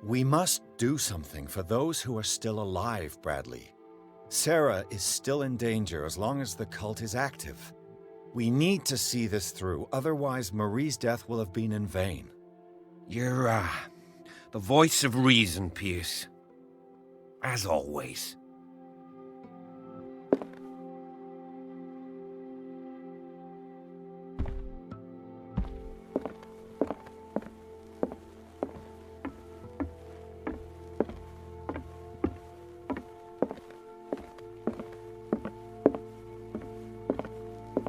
Speaker 2: We must do something for those who are still alive, Bradley. Sarah is still in danger as long as the cult is active. We need to see this through, otherwise Marie's death will have been in vain.
Speaker 6: You're, the voice of reason, Pierce. As always.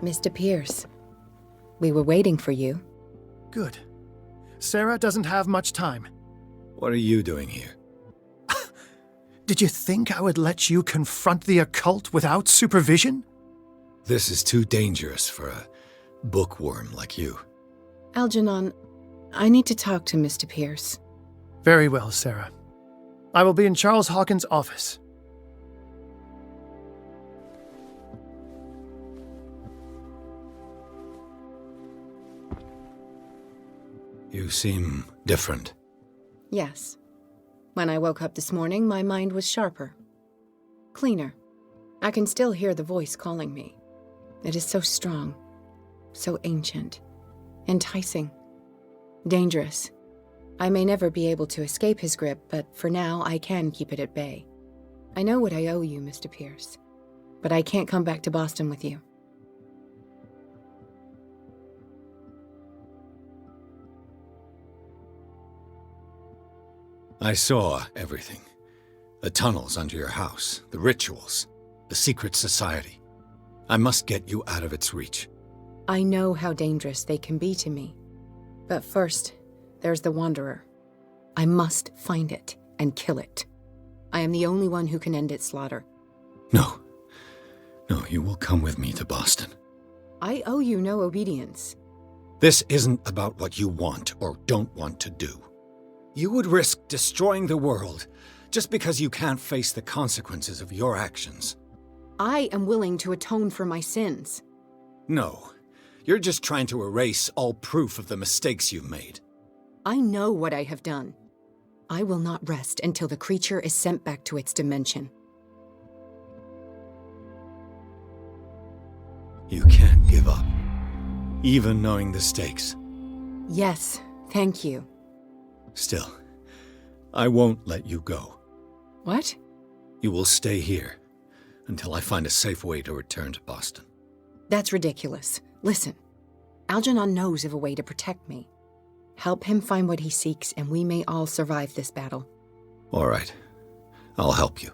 Speaker 21: Mr. Pierce, we were waiting for you.
Speaker 15: Good. Sarah doesn't have much time.
Speaker 2: What are you doing here?
Speaker 15: Did you think I would let you confront the occult without supervision?
Speaker 2: This is too dangerous for a bookworm like you.
Speaker 21: Algernon, I need to talk to Mr. Pierce.
Speaker 15: Very well, Sarah. I will be in Charles Hawkins' office.
Speaker 2: You seem different.
Speaker 21: Yes. When I woke up this morning, my mind was sharper. Cleaner. I can still hear the voice calling me. It is so strong, so ancient, enticing, dangerous. I may never be able to escape his grip, but for now I can keep it at bay. I know what I owe you, Mr. Pierce, but I can't come back to Boston with you.
Speaker 2: I saw everything. The tunnels under your house, the rituals, the secret society. I must get you out of its reach.
Speaker 21: I know how dangerous they can be to me. But first, there's the Wanderer. I must find it and kill it. I am the only one who can end its slaughter.
Speaker 2: No. No, you will come with me to Boston.
Speaker 21: I owe you no obedience.
Speaker 2: This isn't about what you want or don't want to do. You would risk destroying the world just because you can't face the consequences of your actions.
Speaker 21: I am willing to atone for my sins.
Speaker 2: No, you're just trying to erase all proof of the mistakes you've made.
Speaker 21: I know what I have done. I will not rest until the creature is sent back to its dimension.
Speaker 2: You can't give up, even knowing the stakes.
Speaker 21: Yes, thank you.
Speaker 2: Still, I won't let you go.
Speaker 21: What?
Speaker 2: You will stay here until I find a safe way to return to Boston.
Speaker 21: That's ridiculous. Listen, Algernon knows of a way to protect me. Help him find what he seeks, and we may all survive this battle.
Speaker 2: All right. I'll help you.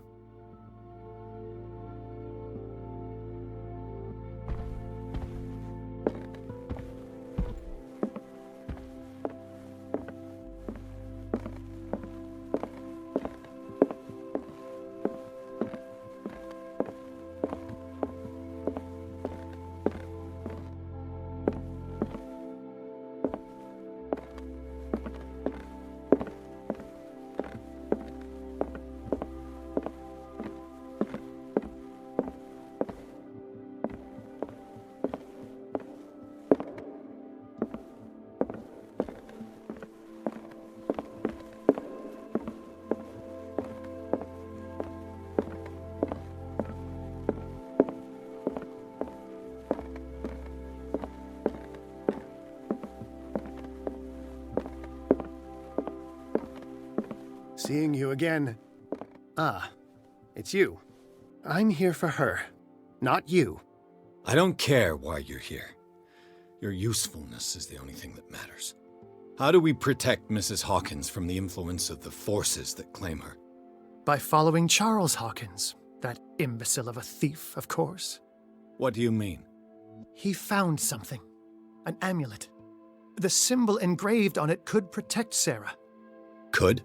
Speaker 15: seeing you again. Ah, it's you. I'm here for her, not you.
Speaker 2: I don't care why you're here. Your usefulness is the only thing that matters. How do we protect Mrs. Hawkins from the influence of the forces that claim her?
Speaker 15: By following Charles Hawkins, that imbecile of a thief, of course.
Speaker 2: What do you mean?
Speaker 15: He found something. An amulet. The symbol engraved on it could protect Sarah.
Speaker 2: Could?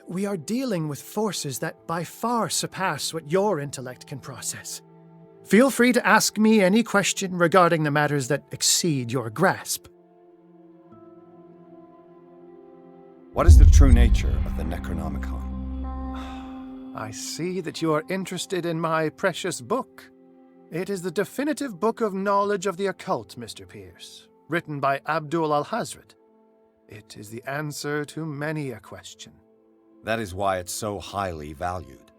Speaker 15: We are dealing with forces that by far surpass what your intellect can process. Feel free to ask me any question regarding the matters that exceed your grasp.
Speaker 2: What is the true nature of the Necronomicon?
Speaker 15: I see that you are interested in my precious book. It is the definitive book of knowledge of the occult, Mr. Pierce, written by Abdul al-Hazred. It is the answer to many a question.
Speaker 2: That is why it's so highly valued.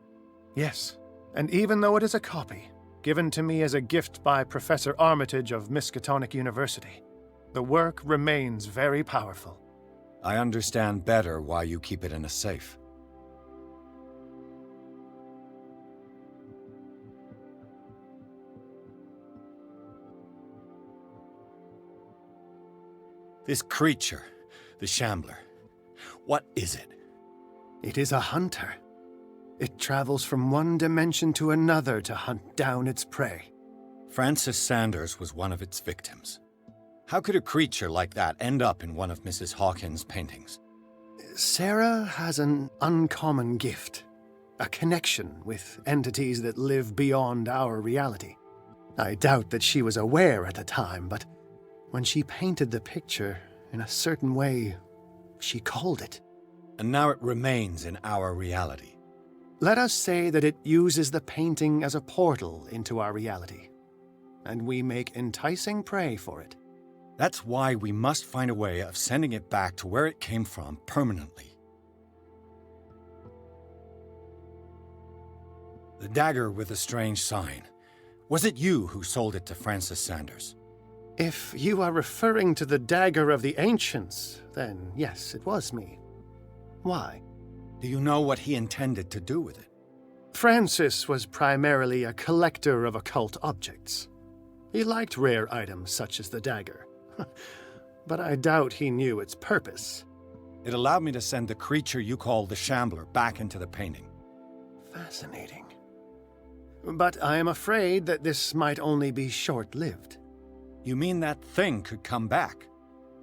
Speaker 15: Yes, and even though it is a copy, given to me as a gift by Professor Armitage of Miskatonic University, the work remains very powerful.
Speaker 2: I understand better why you keep it in a safe. This creature, the Shambler, what is it?
Speaker 15: It is a hunter. It travels from one dimension to another to hunt down its prey.
Speaker 2: Francis Sanders was one of its victims. How could a creature like that end up in one of Mrs. Hawkins' paintings?
Speaker 15: Sarah has an uncommon gift. A connection with entities that live beyond our reality. I doubt that she was aware at the time, but when she painted the picture in a certain way, she called it.
Speaker 2: And now it remains in our reality.
Speaker 15: Let us say that it uses the painting as a portal into our reality, and we make enticing prey for it.
Speaker 2: That's why we must find a way of sending it back to where it came from permanently. The dagger with the strange sign. Was it you who sold it to Francis Sanders?
Speaker 15: If you are referring to the dagger of the ancients, then yes, it was me. Why?
Speaker 2: Do you know what he intended to do with it?
Speaker 15: Francis was primarily a collector of occult objects. He liked rare items such as the dagger. But I doubt he knew its purpose.
Speaker 2: It allowed me to send the creature you call the Shambler back into the painting.
Speaker 15: Fascinating. But I am afraid that this might only be short-lived.
Speaker 2: You mean that thing could come back?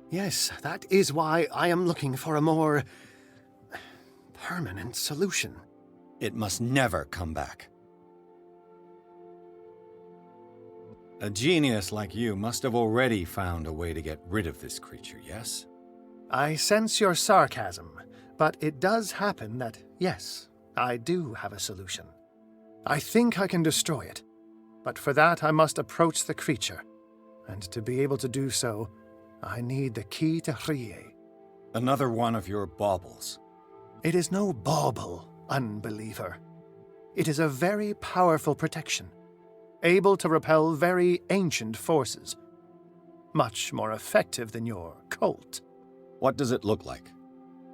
Speaker 15: Yes, that is why I am looking for a more permanent solution.
Speaker 2: It must never come back. A genius like you must have already found a way to get rid of this creature, yes?
Speaker 15: I sense your sarcasm, but it does happen that, yes, I do have a solution. I think I can destroy it, but for that I must approach the creature, and to be able to do so, I need the key to Rie.
Speaker 2: Another one of your baubles.
Speaker 15: It is no bauble, unbeliever. It is a very powerful protection, able to repel very ancient forces. Much more effective than your cult.
Speaker 2: What does it look like?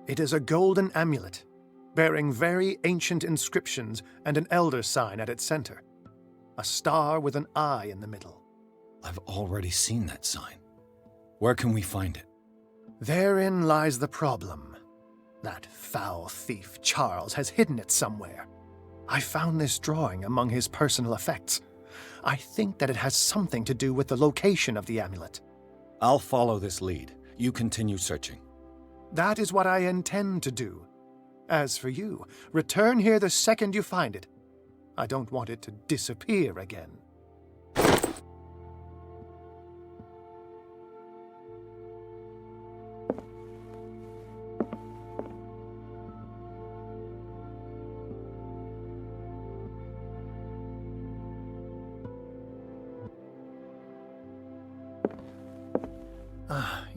Speaker 15: It is a golden amulet, bearing very ancient inscriptions and an elder sign at its center. A star with an eye in the middle.
Speaker 2: I've already seen that sign. Where can we find it?
Speaker 15: Therein lies the problem. That foul thief Charles has hidden it somewhere. I found this drawing among his personal effects. I think that it has something to do with the location of the amulet.
Speaker 2: I'll follow this lead. You continue searching.
Speaker 15: That is what I intend to do. As for you, return here the second you find it. I don't want it to disappear again.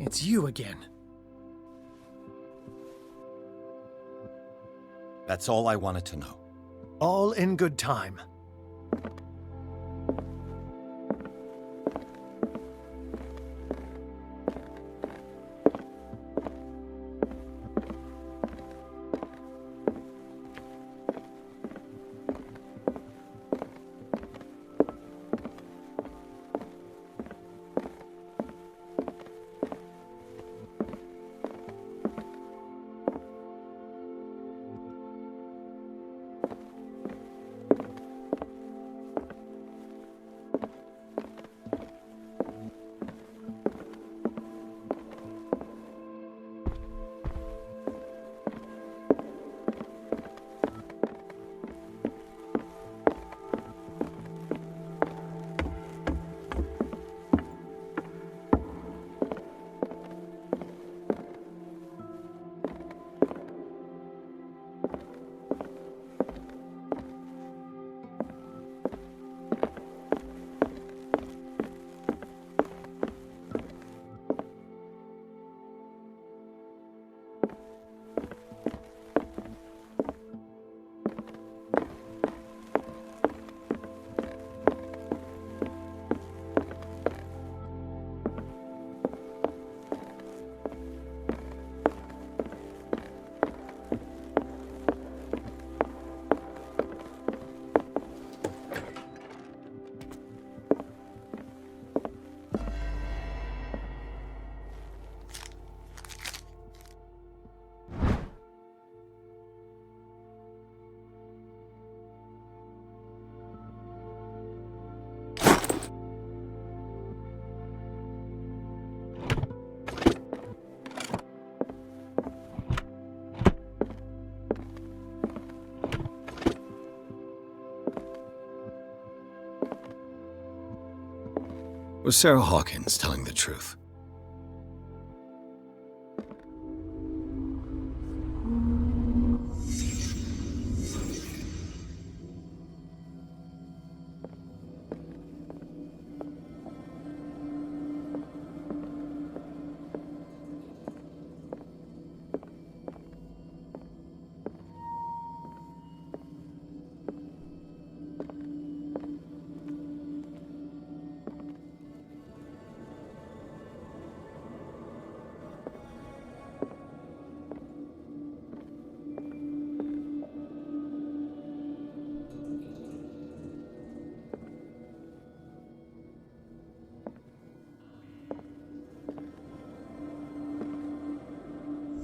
Speaker 15: It's you again.
Speaker 2: That's all I wanted to know.
Speaker 15: All in good time.
Speaker 2: Was Sarah Hawkins telling the truth?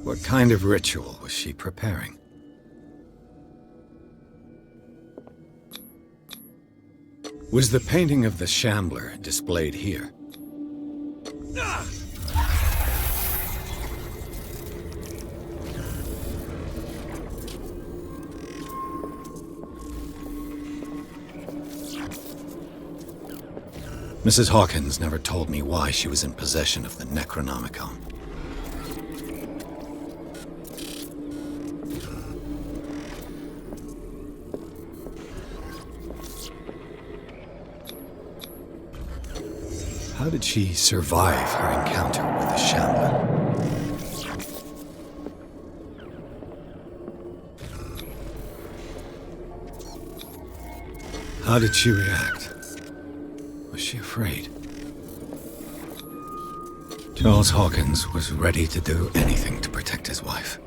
Speaker 2: What kind of ritual was she preparing? Was the painting of the Shambler displayed here? Mrs. Hawkins never told me why she was in possession of the Necronomicon. How did she survive her encounter with the Shambler? How did she react? Was she afraid? Charles Hawkins was ready to do anything to protect his wife.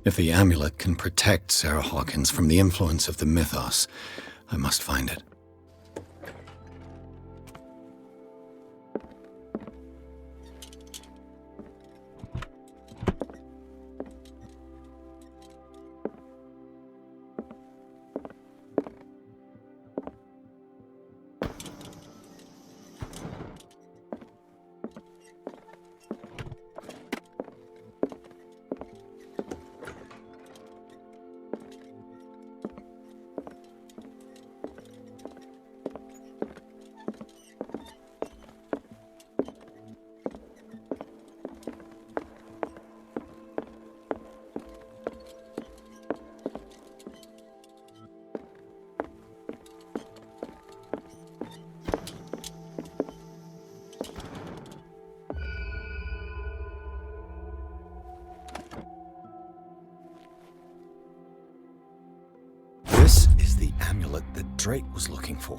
Speaker 2: If the amulet can protect Sarah Hawkins from the influence of the mythos, I must find it. This is the amulet that Drake was looking for.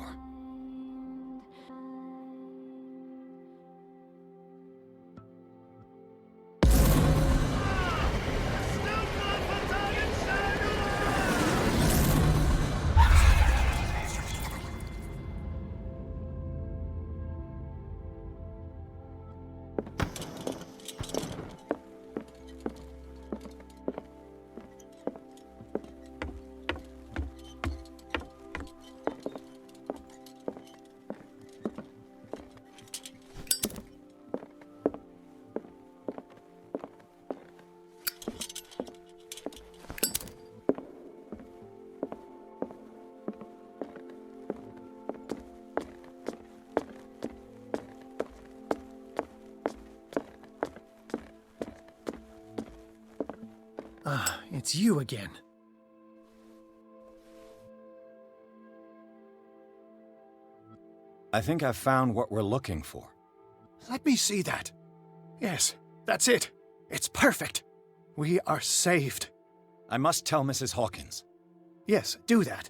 Speaker 15: Ah, it's you again.
Speaker 2: I think I've found what we're looking for.
Speaker 15: Let me see that. Yes, that's it. It's perfect. We are saved.
Speaker 2: I must tell Mrs. Hawkins.
Speaker 15: Yes, do that.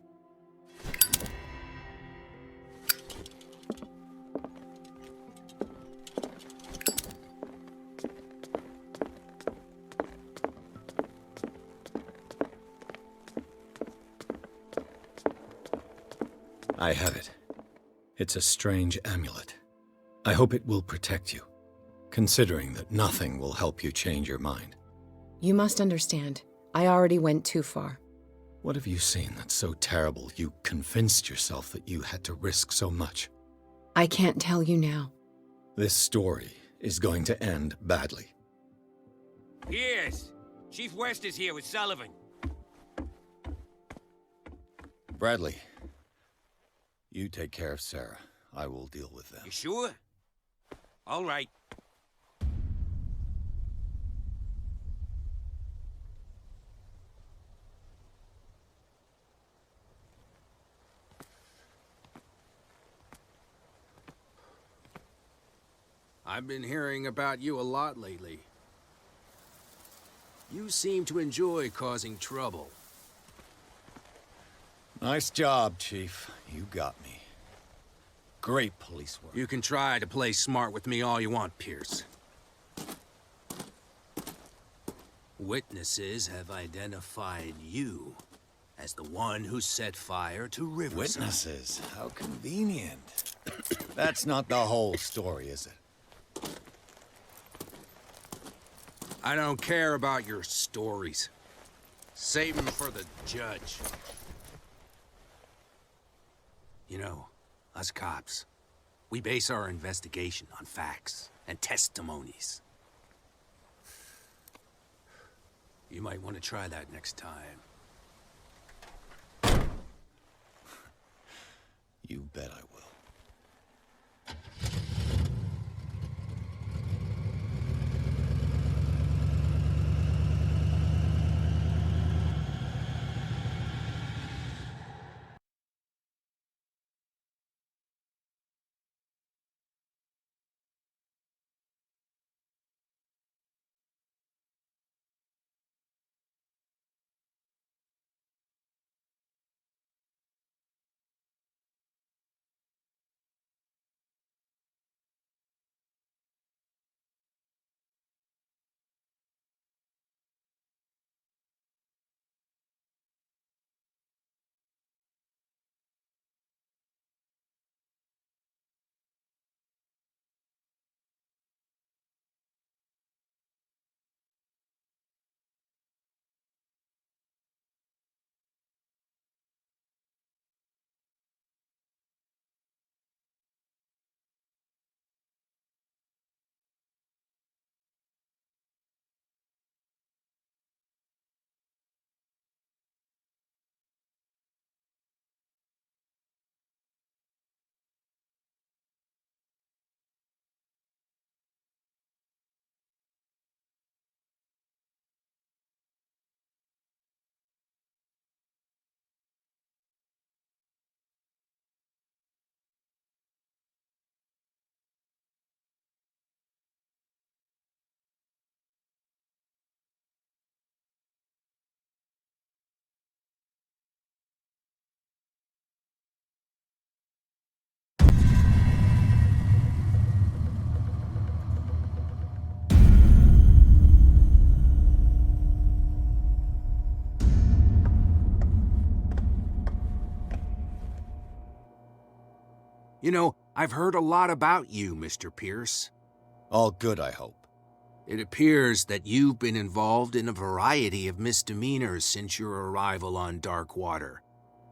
Speaker 2: I have it. It's a strange amulet. I hope it will protect you, considering that nothing will help you change your mind.
Speaker 17: You must understand. I already went too far.
Speaker 2: What have you seen that's so terrible you convinced yourself that you had to risk so much?
Speaker 17: I can't tell you now.
Speaker 2: This story is going to end badly.
Speaker 6: Yes, Chief West is here with Sullivan.
Speaker 2: Bradley, you take care of Sarah. I will deal with them.
Speaker 6: You sure? All right.
Speaker 8: I've been hearing about you a lot lately. You seem to enjoy causing trouble.
Speaker 2: Nice job, Chief. You got me. Great police work.
Speaker 8: You can try to play smart with me all you want, Pierce. Witnesses have identified you as the one who set fire to Riverside.
Speaker 2: Witnesses? How convenient. That's not the whole story, is it?
Speaker 8: I don't care about your stories. Save them for the judge. You know, us cops, we base our investigation on facts and testimonies. You might want to try that next time.
Speaker 2: You bet I will.
Speaker 8: You know, I've heard a lot about you, Mr. Pierce.
Speaker 2: All good, I hope.
Speaker 8: It appears that you've been involved in a variety of misdemeanors since your arrival on Darkwater.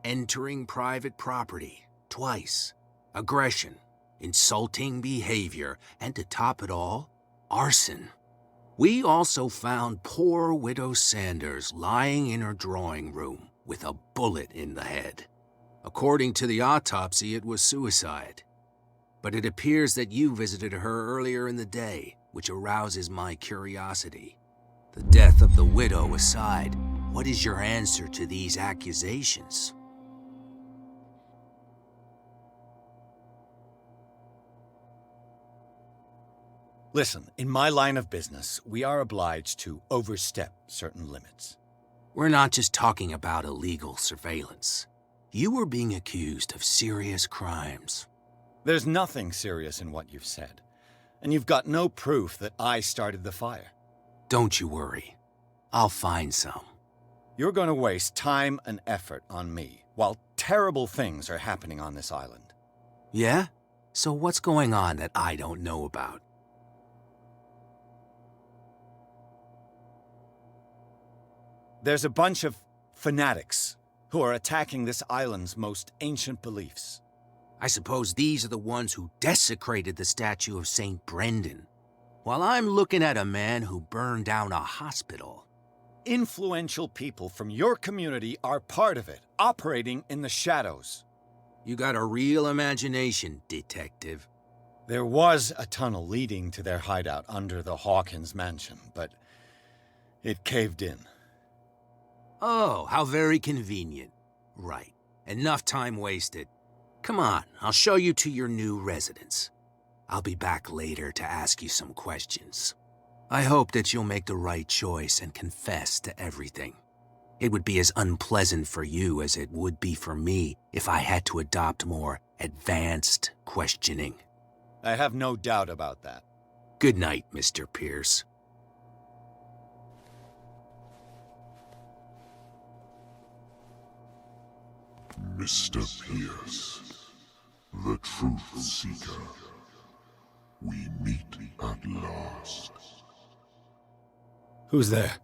Speaker 8: Entering private property, twice. Aggression, insulting behavior, and to top it all, arson. We also found poor Widow Sanders lying in her drawing room with a bullet in the head. According to the autopsy, it was suicide. But it appears that you visited her earlier in the day, which arouses my curiosity. The death of the widow aside, what is your answer to these accusations?
Speaker 2: Listen, in my line of business, we are obliged to overstep certain limits.
Speaker 8: We're not just talking about illegal surveillance. You were being accused of serious crimes.
Speaker 2: There's nothing serious in what you've said, and you've got no proof that I started the fire.
Speaker 8: Don't you worry. I'll find some.
Speaker 2: You're going to waste time and effort on me, while terrible things are happening on this island.
Speaker 8: Yeah? So what's going on that I don't know about?
Speaker 2: There's a bunch of fanatics who are attacking this island's most ancient beliefs.
Speaker 8: I suppose these are the ones who desecrated the statue of St. Brendan, while I'm looking at a man who burned down a hospital.
Speaker 2: influential people from your community are part of it, operating in the shadows.
Speaker 8: You got a real imagination, detective.
Speaker 2: There was a tunnel leading to their hideout under the Hawkins mansion, but it caved in.
Speaker 8: Oh, how very convenient. Right. Enough time wasted. Come on, I'll show you to your new residence. I'll be back later to ask you some questions. I hope that you'll make the right choice and confess to everything. It would be as unpleasant for you as it would be for me if I had to adopt more advanced questioning.
Speaker 2: I have no doubt about that.
Speaker 8: Good night, Mr. Pierce.
Speaker 3: Mr. Pierce, the Truth Seeker. We meet at last.
Speaker 2: Who's there?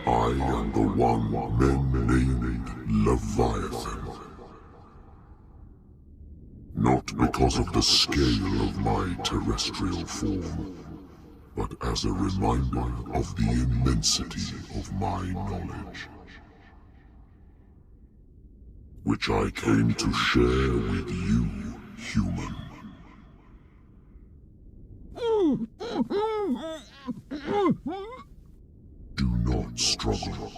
Speaker 3: I am the one men named Leviathan. Not because of the scale of my terrestrial form, but as a reminder of the immensity of my knowledge, which I came to share with you, human. Do not struggle.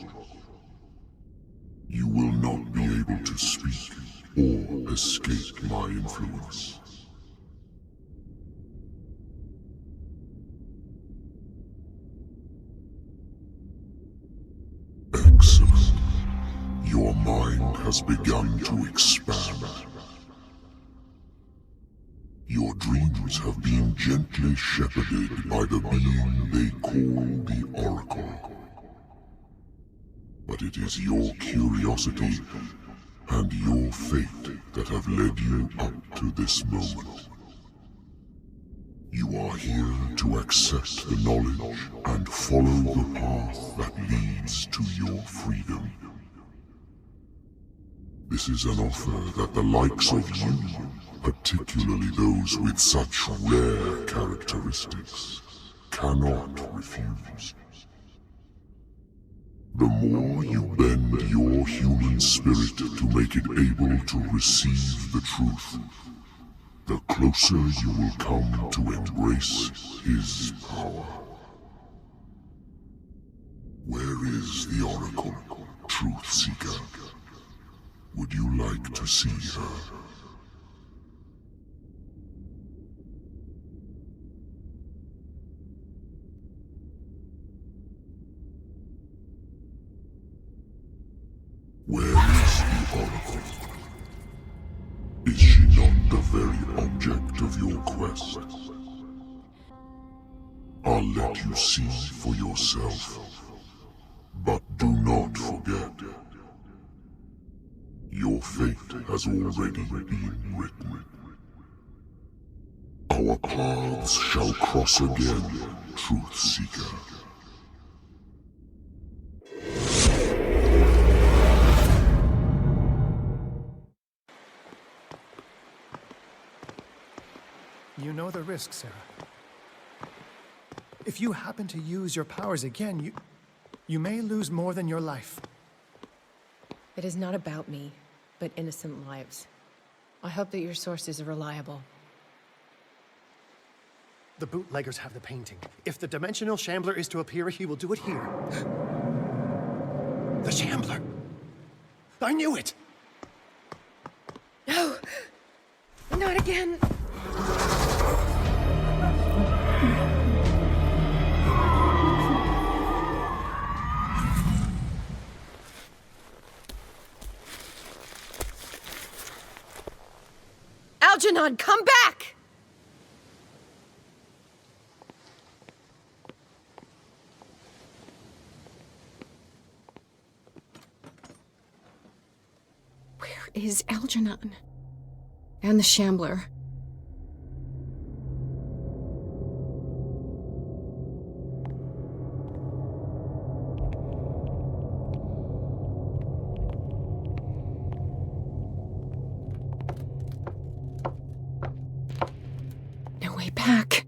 Speaker 3: You will not be able to speak or escape my influence. Excellent. Your mind has begun to expand. Your dreams have been gently shepherded by the being they call the Oracle. But it is your curiosity and your fate that have led you up to this moment. You are here to accept the knowledge and follow the path that leads to your freedom. This is an offer that the likes of you, particularly those with such rare characteristics, cannot refuse. The more you bend your human spirit to make it able to receive the truth, the closer you will come to embrace his power. Where is the Oracle, Truth Seeker? Would you like to see her? Where is the Oracle? Is she not the very object of your quest? I'll let you see for yourself. But do not forget, your fate has already been written. Our paths shall cross again, Truth Seeker.
Speaker 15: You know the risk, Sarah. If you happen to use your powers again, you may lose more than your life.
Speaker 21: It is not about me, but innocent lives. I hope that your sources are reliable.
Speaker 15: The bootleggers have the painting. If the Dimensional Shambler is to appear, he will do it here. The Shambler! I knew it!
Speaker 21: No! Not again! Algernon, come back! Where is Algernon? And the Shambler? No way back.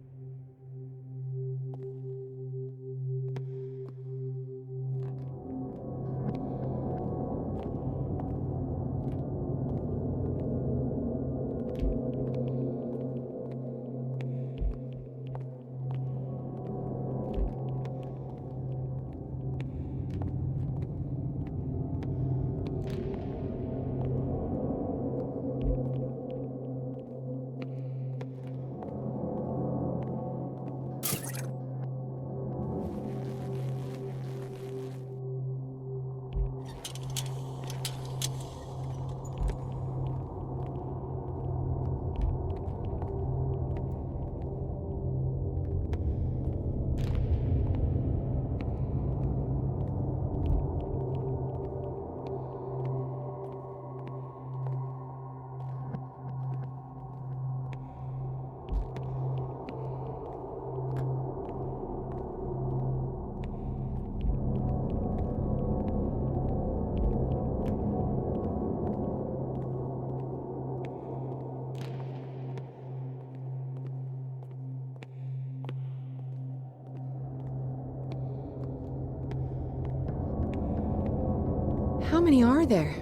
Speaker 17: How many are there?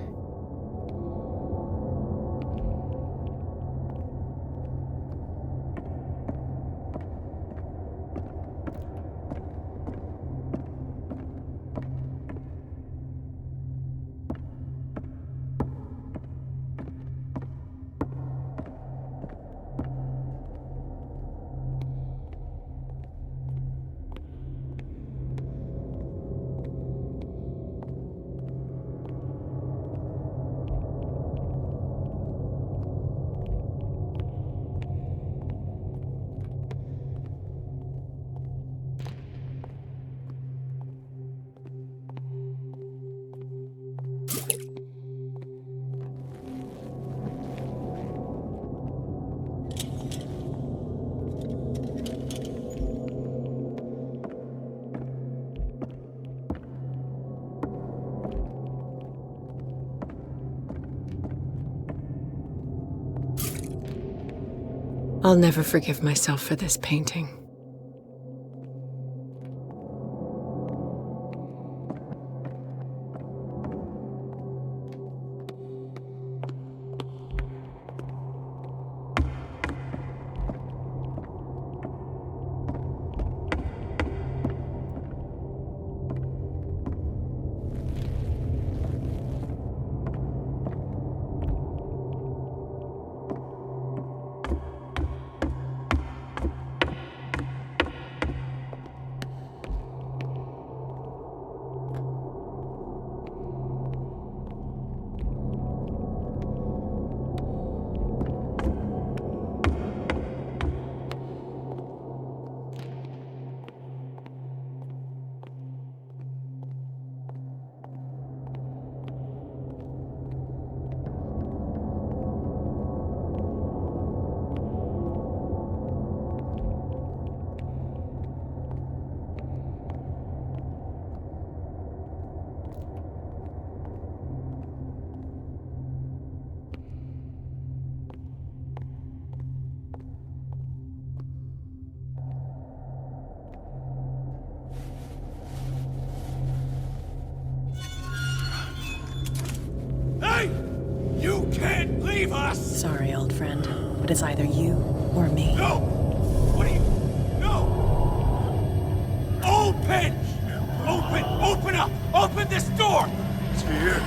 Speaker 17: I'll never forgive myself for this painting.
Speaker 12: You can't leave us!
Speaker 14: Sorry, old friend, but it's either you or me.
Speaker 12: No! What are you... No! Open! Open up! Open this door! It's here.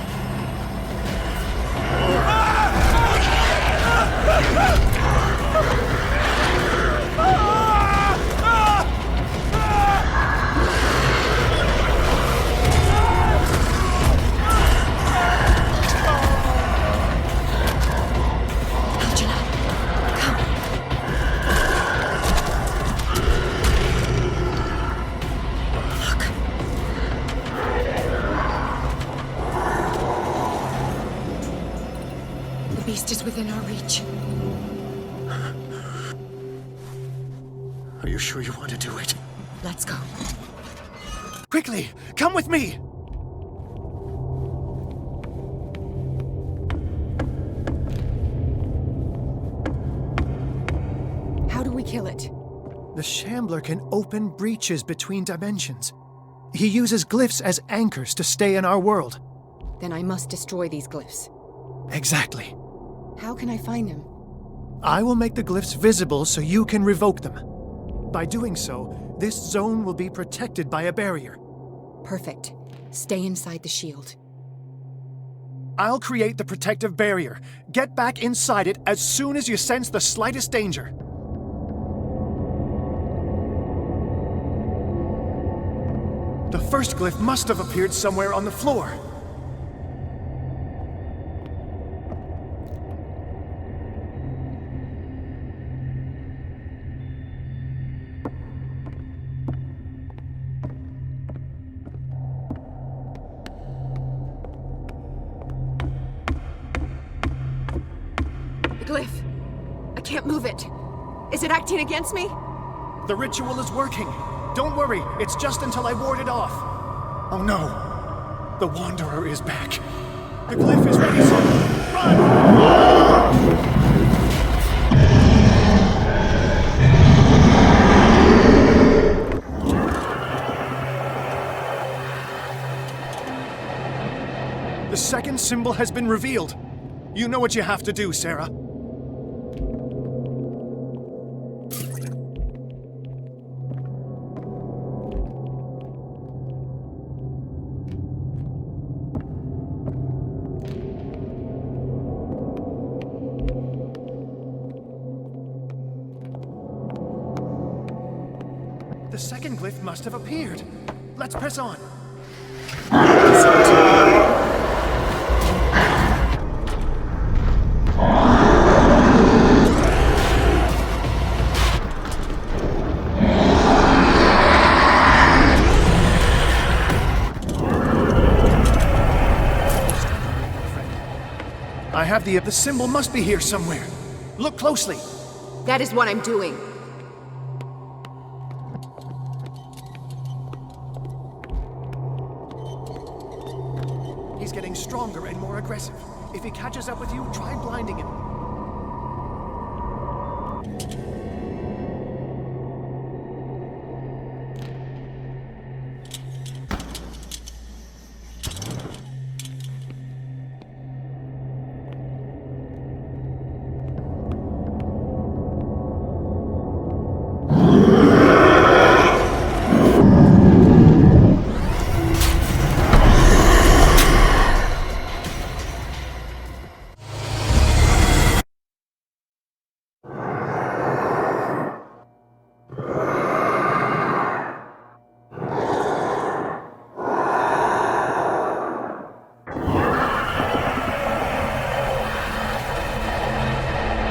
Speaker 17: Is within our reach.
Speaker 15: Are you sure you want to do it?
Speaker 17: Let's go.
Speaker 15: Quickly, come with me!
Speaker 17: How do we kill it?
Speaker 15: The Shambler can open breaches between dimensions. He uses glyphs as anchors to stay in our world.
Speaker 17: Then I must destroy these glyphs.
Speaker 15: Exactly.
Speaker 17: How can I find them?
Speaker 15: I will make the glyphs visible so you can revoke them. By doing so, this zone will be protected by a barrier.
Speaker 17: Perfect. Stay inside the shield.
Speaker 15: I'll create the protective barrier. Get back inside it as soon as you sense the slightest danger. The first glyph must have appeared somewhere on the floor.
Speaker 17: Glyph. I can't move it. Is it acting against me?
Speaker 15: The ritual is working. Don't worry, it's just until I ward it off. Oh no. The Wanderer is back. The glyph is ready, so run!
Speaker 22: The second symbol has been revealed. You know what you have to do, Sarah. The second glyph must have appeared. Let's press on. I have the symbol must be here somewhere. Look closely.
Speaker 17: That is what I'm doing.
Speaker 22: He's getting stronger and more aggressive. If he catches up with you, try blinding him.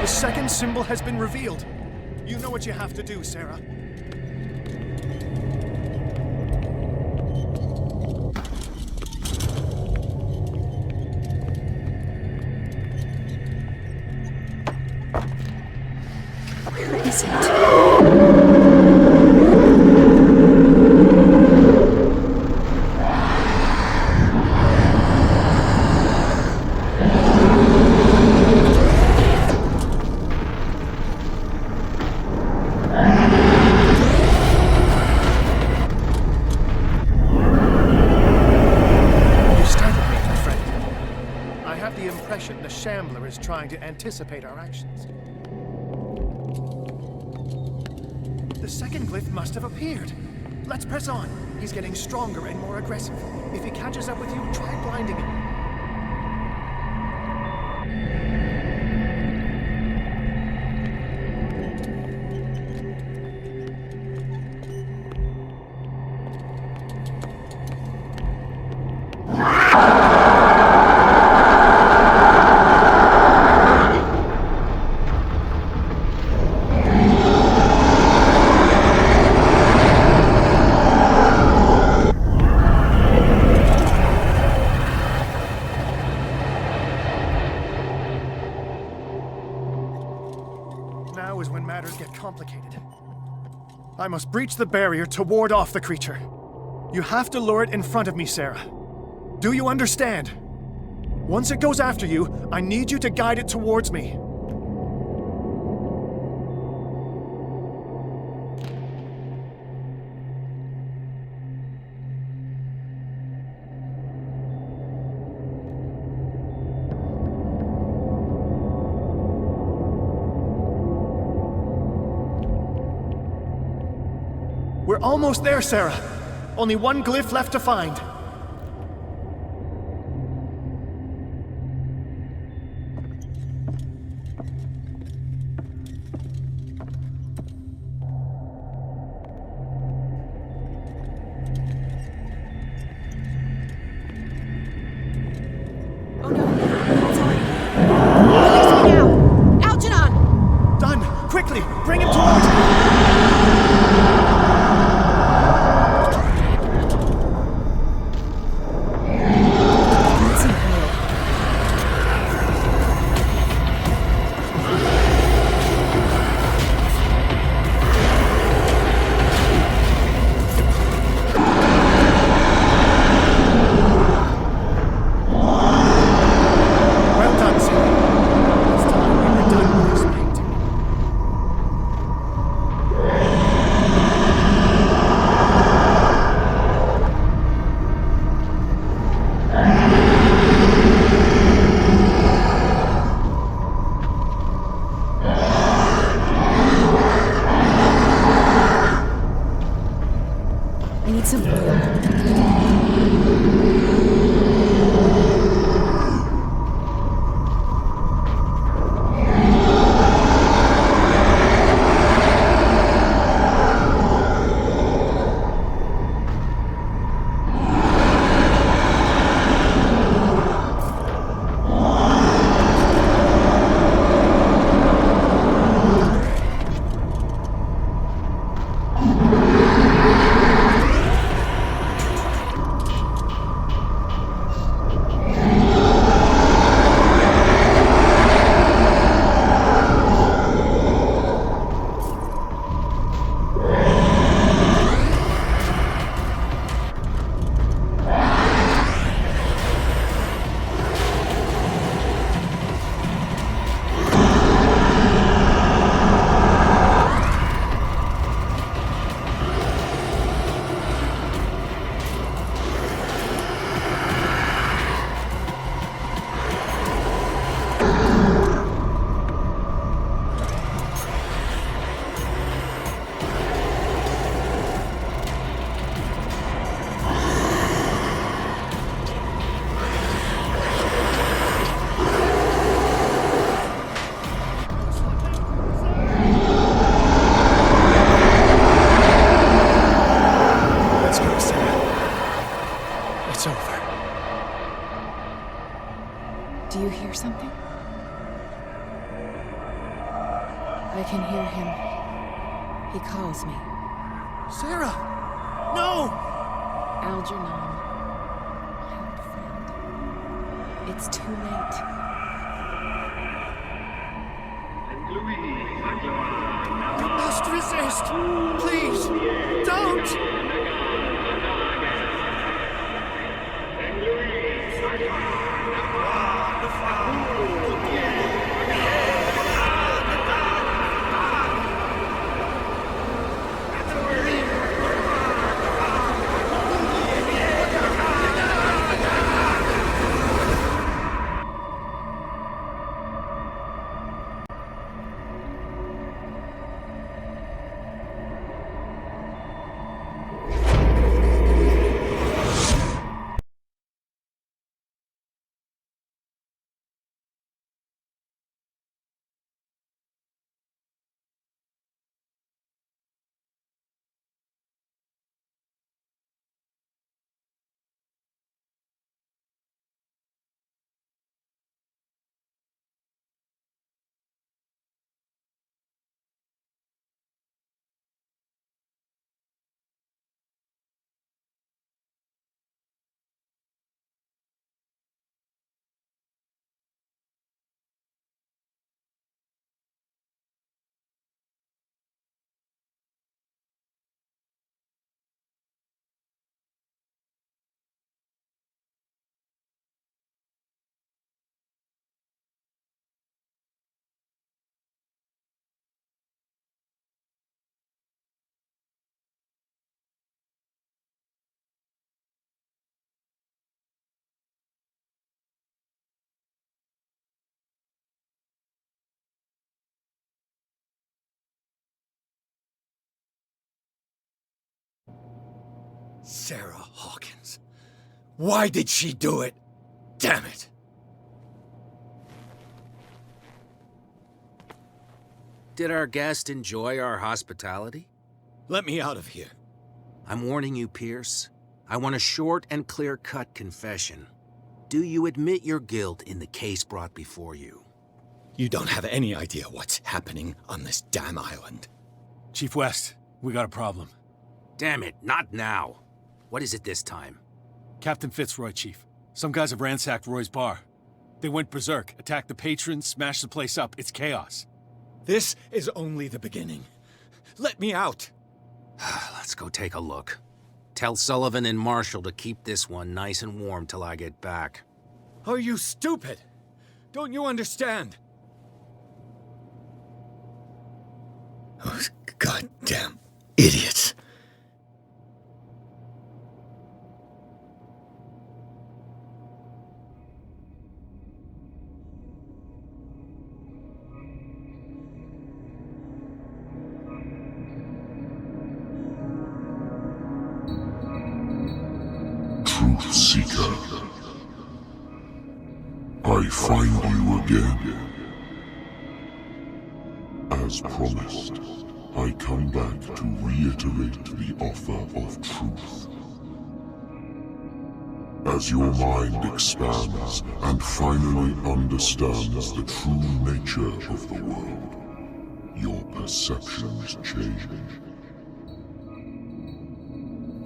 Speaker 22: The second symbol has been revealed. You know what you have to do, Sarah.
Speaker 17: Where is it?
Speaker 22: The Shambler is trying to anticipate our actions. The second glyph must have appeared. Let's press on. He's getting stronger and more aggressive. If he catches up with you, try blinding him. Now is when matters get complicated. I must breach the barrier to ward off the creature. You have to lure it in front of me, Sarah. Do you understand? Once it goes after you, I need you to guide it towards me. We're almost there, Sarah. Only one glyph left to find.
Speaker 17: Oh no. Sorry. Release me now! Algernon!
Speaker 22: Done! Quickly! Bring him towards me!
Speaker 21: I can hear him. He calls me.
Speaker 22: Sarah! No!
Speaker 21: Algernon. My old friend. It's too late.
Speaker 22: You must resist! Please! Don't!
Speaker 2: Sarah Hawkins. Why did she do it? Damn it!
Speaker 8: Did our guest enjoy our hospitality?
Speaker 2: Let me out of here.
Speaker 8: I'm warning you, Pierce. I want a short and clear-cut confession. Do you admit your guilt in the case brought before you?
Speaker 2: You don't have any idea what's happening on this damn island.
Speaker 22: Chief West, we got a problem.
Speaker 8: Damn it, not now. What is it this time?
Speaker 22: Captain Fitzroy, Chief. Some guys have ransacked Roy's bar. They went berserk, attacked the patrons, smashed the place up. It's chaos.
Speaker 2: This is only the beginning. Let me out.
Speaker 8: Let's go take a look. Tell Sullivan and Marshall to keep this one nice and warm till I get back.
Speaker 2: Are you stupid? Don't you understand? Those goddamn idiots.
Speaker 3: Truth Seeker. I find you again. As promised, I come back to reiterate the offer of truth. As your mind expands and finally understands the true nature of the world, your perceptions change.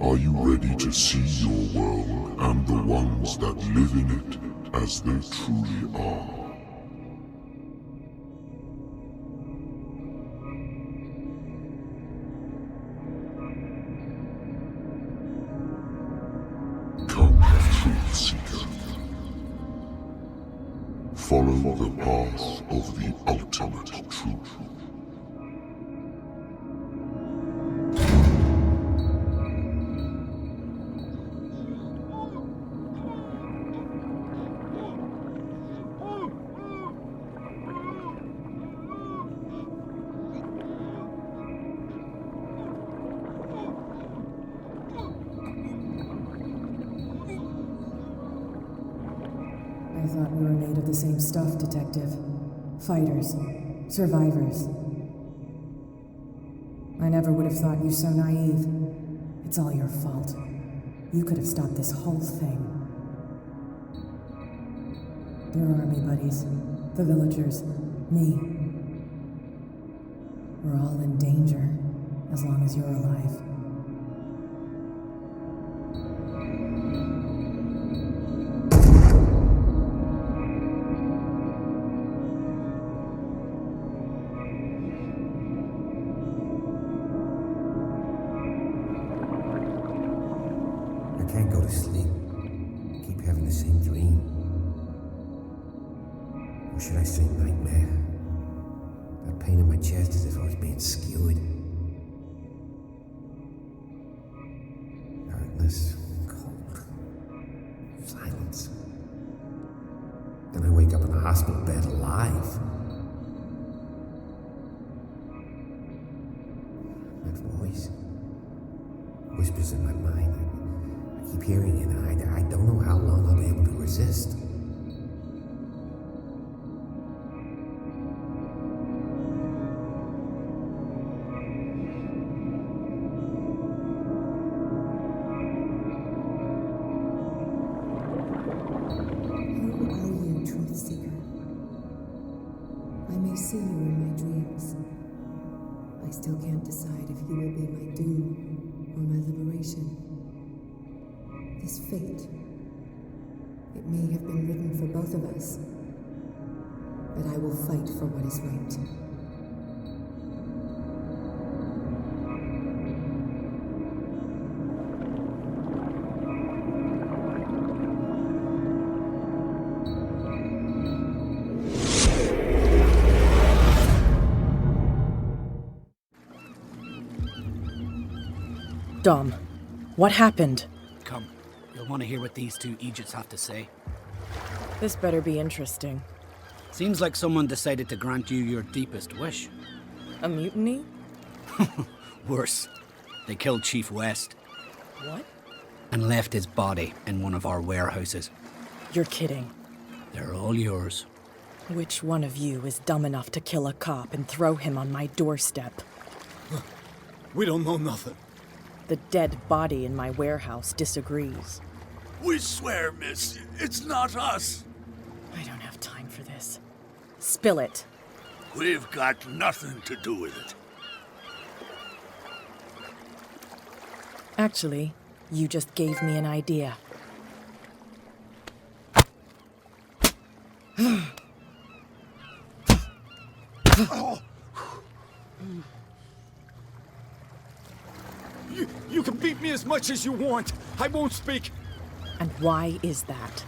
Speaker 3: Are you ready to see your world and the ones that live in it as they truly are? Come, Truth Seeker. Follow the path of the ultimate truth.
Speaker 14: I thought we were made of the same stuff, Detective. Fighters. Survivors. I never would have thought you so naive. It's all your fault. You could have stopped this whole thing. Your army buddies, the villagers, me. We're all in danger, as long as you're alive.
Speaker 11: I can't go to sleep. Keep having the same dream. Or should I say nightmare? That pain in my chest as if I was being skewered. Darkness, cold, silence. Then I wake up in a hospital bed alive. That voice whispers in my mind. I keep hearing it, and I don't know how long I'll be able to resist.
Speaker 20: Who are you, Truth Seeker? I may see you in my dreams. I still can't decide if you will be my doom or my liberation. This fate, it may have been written for both of us, but I will fight for what is right.
Speaker 14: Dom, what happened?
Speaker 23: Come, you'll want to hear what these two Egypts have to say.
Speaker 14: This better be interesting.
Speaker 23: Seems like someone decided to grant you your deepest wish.
Speaker 14: A mutiny?
Speaker 23: Worse. They killed Chief West.
Speaker 14: What?
Speaker 23: And left his body in one of our warehouses.
Speaker 14: You're kidding.
Speaker 23: They're all yours.
Speaker 14: Which one of you is dumb enough to kill a cop and throw him on my doorstep?
Speaker 24: We don't know nothing.
Speaker 14: The dead body in my warehouse disagrees.
Speaker 24: We swear, miss, it's not us.
Speaker 14: I don't have time for this. Spill it.
Speaker 24: We've got nothing to do with it.
Speaker 14: Actually, you just gave me an idea.
Speaker 24: Oh. You can beat me as much as you want. I won't speak.
Speaker 14: And why is that?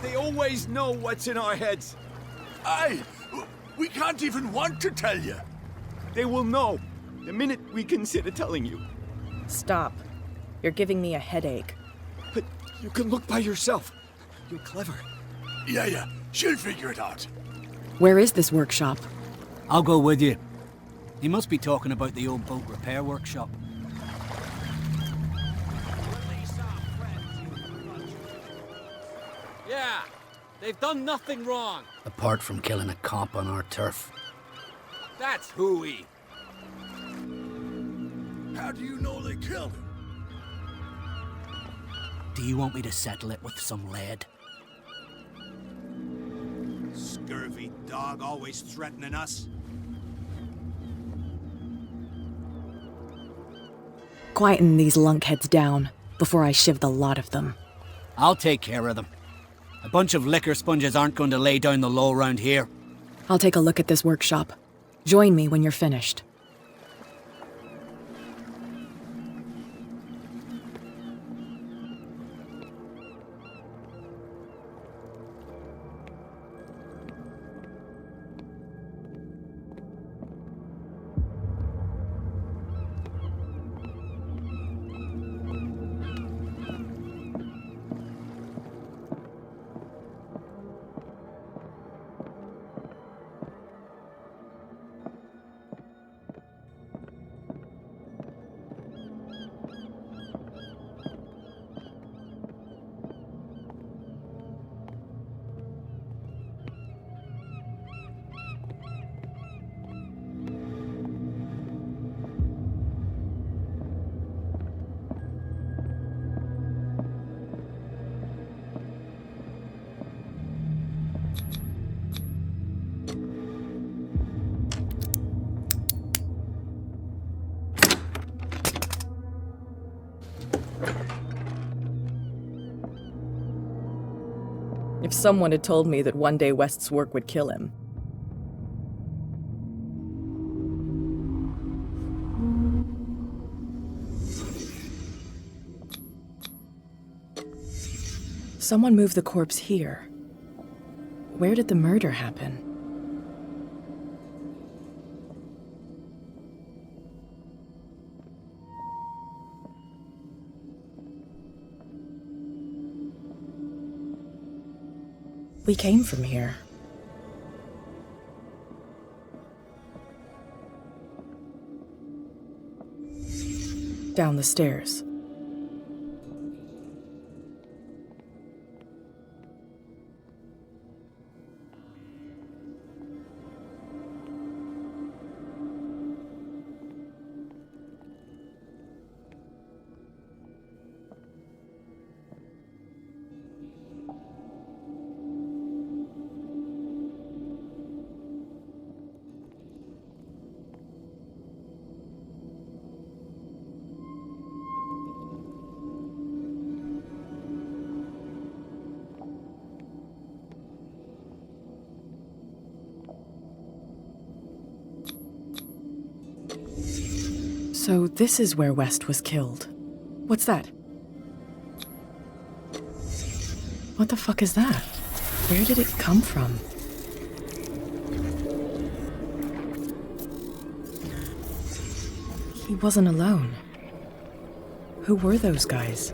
Speaker 24: They always know what's in our heads. We can't even want to tell you. They will know the minute we consider telling you.
Speaker 14: Stop. You're giving me a headache.
Speaker 24: But you can look by yourself. You're clever. Yeah. She'll figure it out.
Speaker 14: Where is this workshop?
Speaker 23: I'll go with you. He must be talking about the old boat repair workshop. Yeah, they've done nothing wrong.
Speaker 7: Apart from killing a cop on our turf.
Speaker 23: That's hooey.
Speaker 24: How do you know they killed him?
Speaker 7: Do you want me to settle it with some lead?
Speaker 24: Scurvy dog always threatening us.
Speaker 14: Quieten these lunkheads down before I shiv the lot of them.
Speaker 7: I'll take care of them. A bunch of liquor sponges aren't going to lay down the law round here.
Speaker 14: I'll take a look at this workshop. Join me when you're finished. If someone had told me that one day West's work would kill him. Someone moved the corpse here. Where did the murder happen? We came from here. Down the stairs. So this is where West was killed. What's that? What the fuck is that? Where did it come from? He wasn't alone. Who were those guys?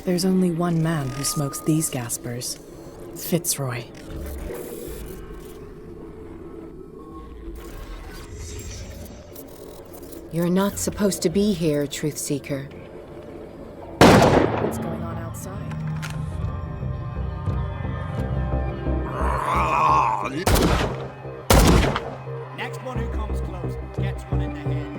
Speaker 14: There's only one man who smokes these gaspers. Fitzroy.
Speaker 17: You're not supposed to be here, Truth Seeker.
Speaker 14: What's going on outside?
Speaker 7: Next one who comes close gets one in the head.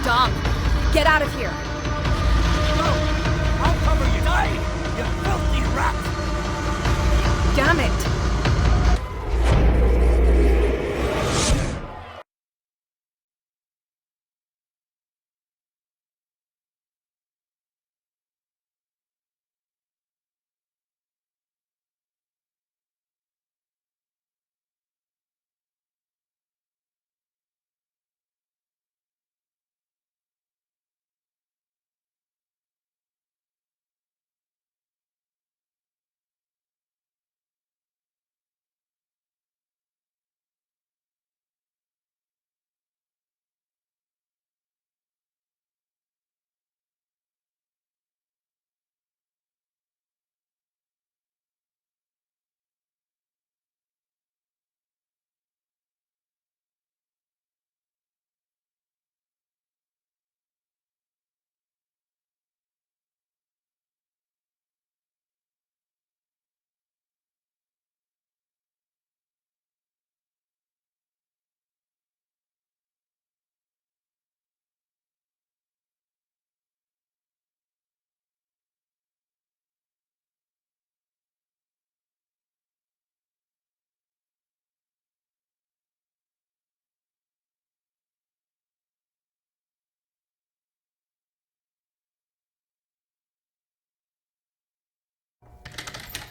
Speaker 21: Dom, get out of here!
Speaker 7: I'll cover you! Die, you filthy rat!
Speaker 21: Damn it!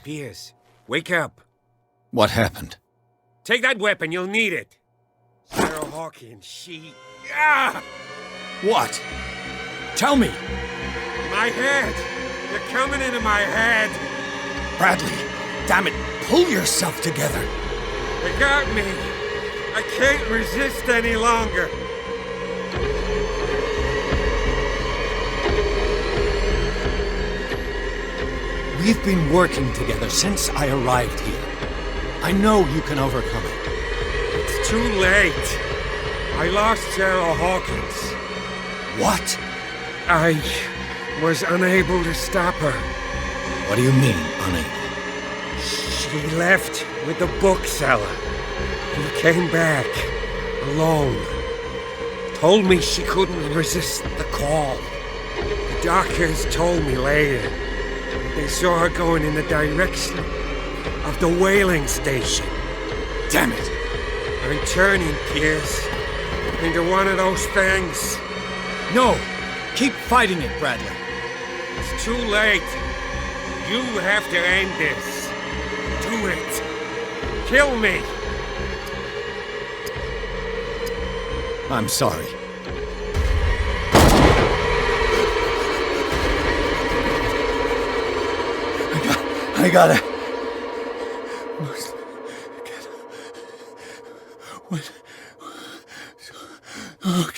Speaker 6: Piers, wake up.
Speaker 2: What happened?
Speaker 6: Take that weapon, you'll need it. Sarah Hawkins, she... Ah!
Speaker 24: What? Tell me.
Speaker 6: My head! You're coming into my head!
Speaker 24: Bradley, damn it, pull yourself together.
Speaker 6: They got me. I can't resist any longer.
Speaker 24: We've been working together since I arrived here. I know you can overcome it.
Speaker 6: It's too late. I lost Sarah Hawkins.
Speaker 24: What?
Speaker 6: I was unable to stop her.
Speaker 24: What do you mean, unable?
Speaker 6: She left with the bookseller. He came back, alone. Told me she couldn't resist the call. The doctors told me later that they saw her going in the direction of the whaling station.
Speaker 24: Damn it!
Speaker 6: I'm turning, Piers, into one of those things.
Speaker 24: No! Keep fighting it, Bradley.
Speaker 6: It's too late. You have to end this. Do it. Kill me.
Speaker 2: I'm sorry.
Speaker 24: I gotta... What? Oh,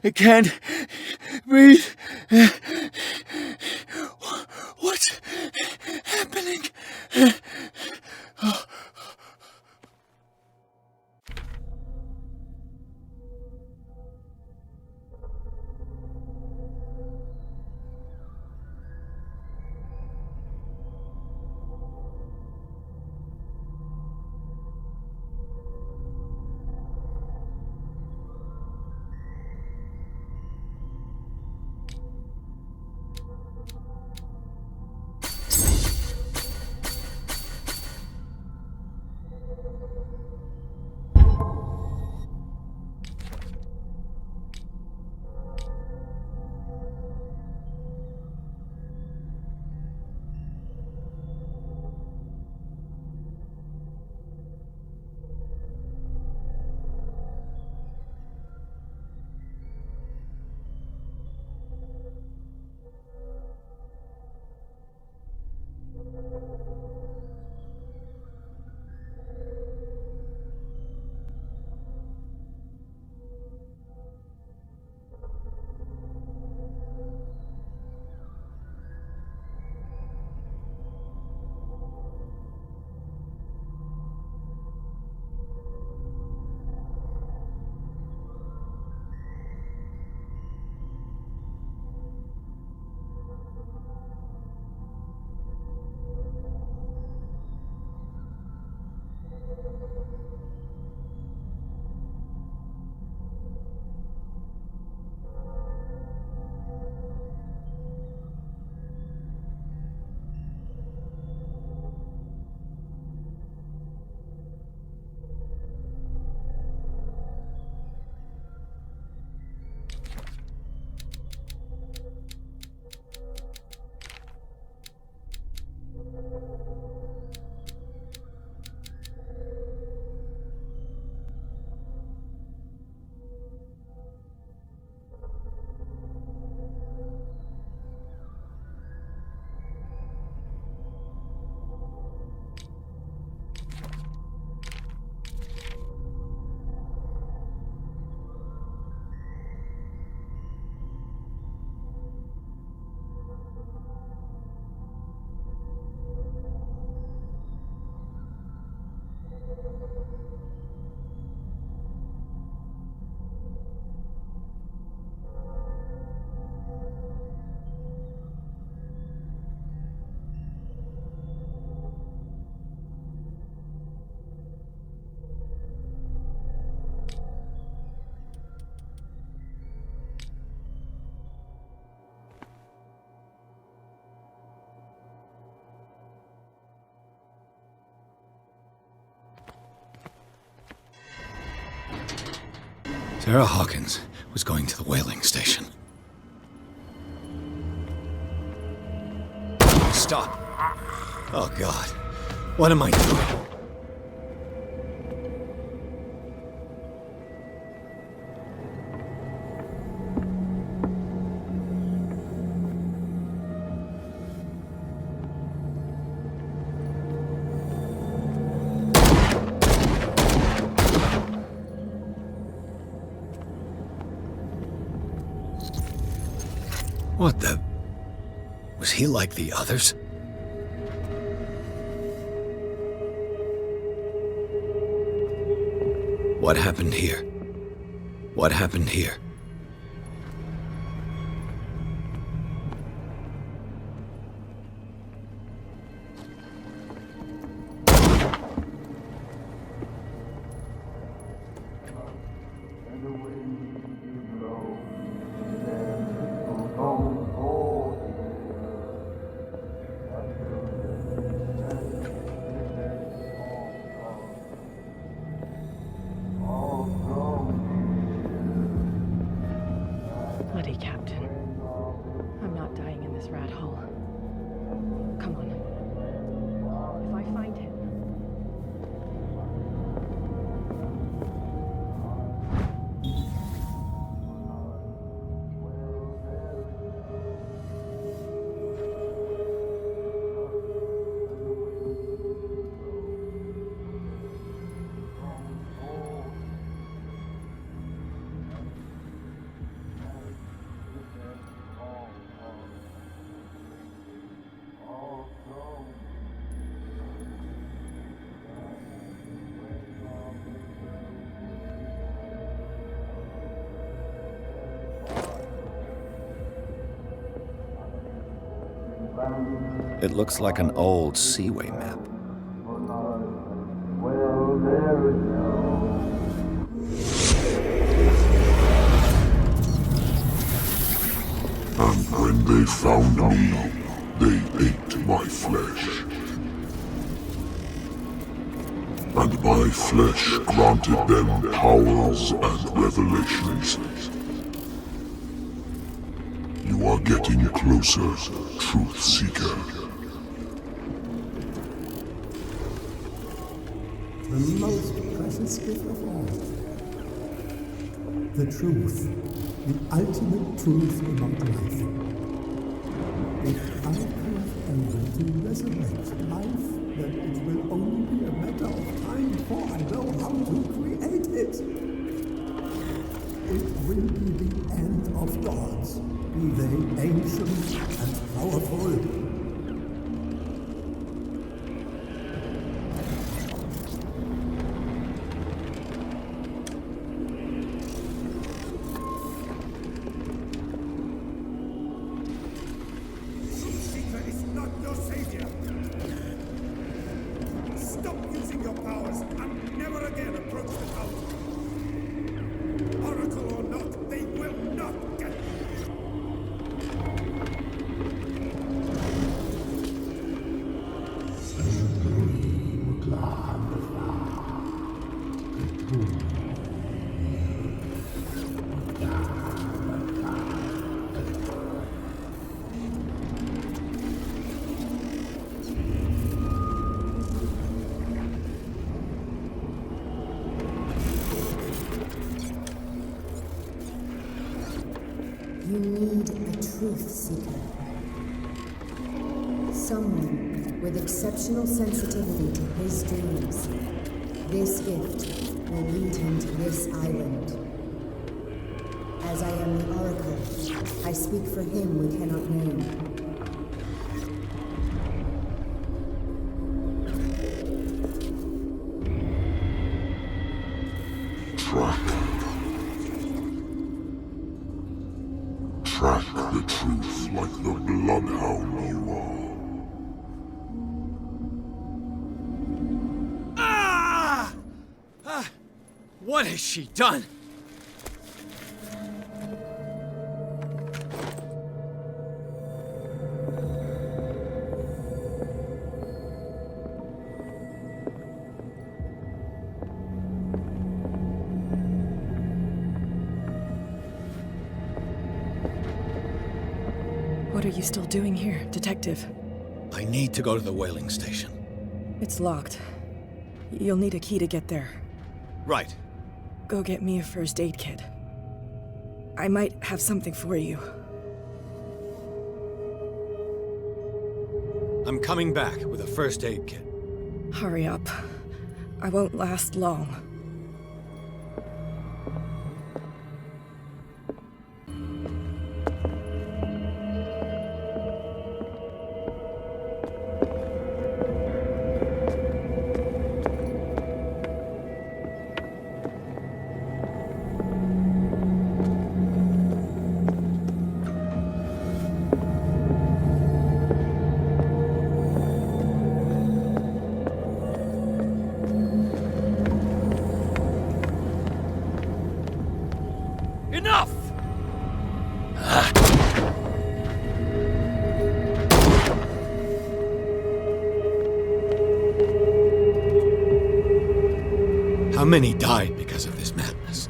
Speaker 24: I can't breathe. What's happening?
Speaker 2: Sarah Hawkins was going to the whaling station.
Speaker 24: Stop.
Speaker 2: Oh, God. What am I doing? What the... Was he like the others? What happened here? What happened here?
Speaker 14: Bloody Captain. I'm not dying in this rat hole. Come on. If I find him...
Speaker 2: It looks like an old Seaway map.
Speaker 3: And when they found me, they ate my flesh. And my flesh granted them powers and revelations. You are getting closer, Truth Seeker.
Speaker 5: The most precious gift of all. The truth. The ultimate truth about life. If I prove able to resurrect life, then it will only be a matter of time before I know how to create it. It will be the end of gods, be they ancient and powerful.
Speaker 20: You need a truth seeker. Someone with exceptional sensitivity to his dreams. This gift will lead him to this island. As I am the Oracle, I speak for him we cannot name.
Speaker 3: Track the truth like the bloodhound you are.
Speaker 24: What has she done?
Speaker 14: What are you still doing here, Detective?
Speaker 2: I need to go to the whaling station.
Speaker 14: It's locked. You'll need a key to get there.
Speaker 2: Right.
Speaker 14: Go get me a first aid kit. I might have something for you.
Speaker 2: I'm coming back with a first aid kit.
Speaker 14: Hurry up. I won't last long.
Speaker 24: Enough!
Speaker 2: How many died because of this madness?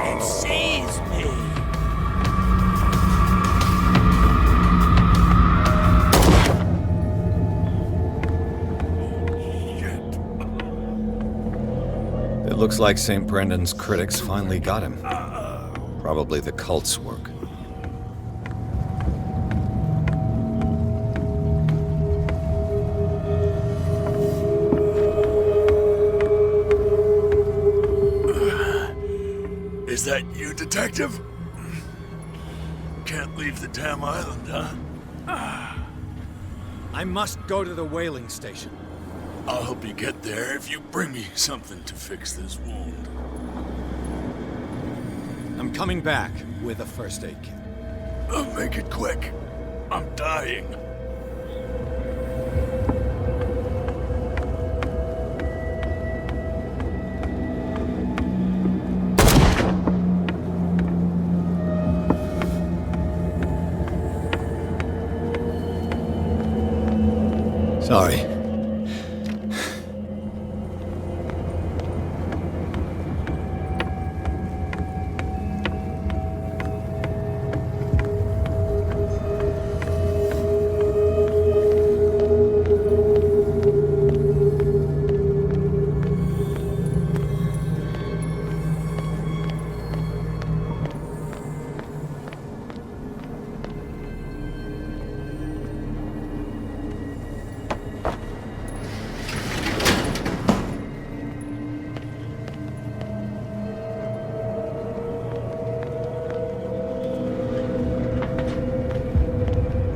Speaker 12: It sees me!
Speaker 2: It looks like St. Brendan's critics finally got him. Probably the cult's work.
Speaker 24: Is that you, Detective? Can't leave the damn island, huh?
Speaker 2: I must go to the whaling station.
Speaker 24: I'll help you get there if you bring me something to fix this wound.
Speaker 2: I'm coming back with a first aid kit.
Speaker 24: Make it quick. I'm dying.
Speaker 2: Sorry.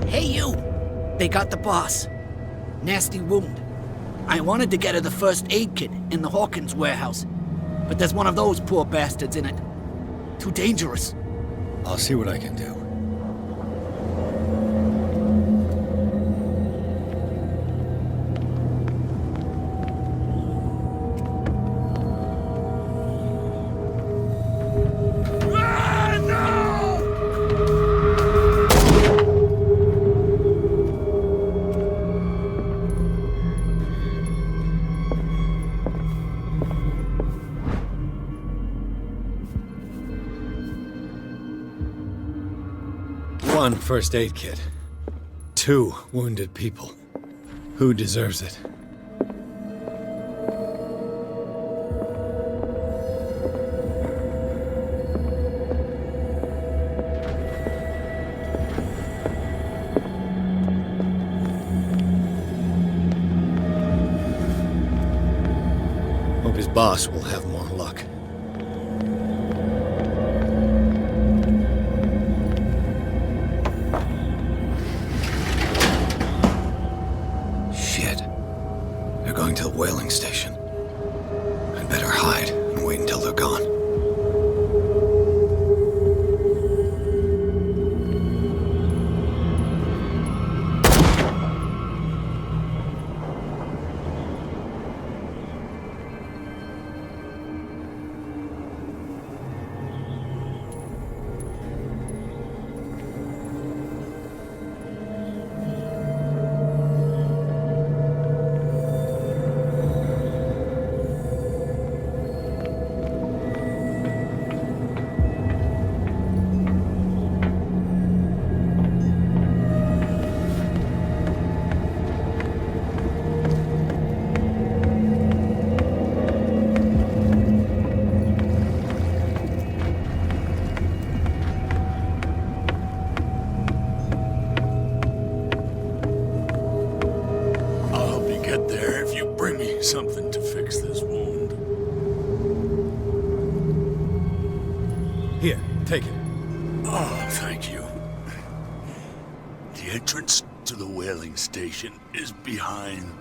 Speaker 12: Hey, you! They got the boss. Nasty wound. I wanted to get her the first aid kit in the Hawkins warehouse, but there's one of those poor bastards in it. Too dangerous.
Speaker 2: I'll see what I can do. One first aid kit. 2 wounded people. Who deserves it? Hope his boss will have more luck. To the whaling station. I'd better hide and wait until they're gone. Here, take it.
Speaker 24: Oh, thank you. The entrance to the whaling station is behind.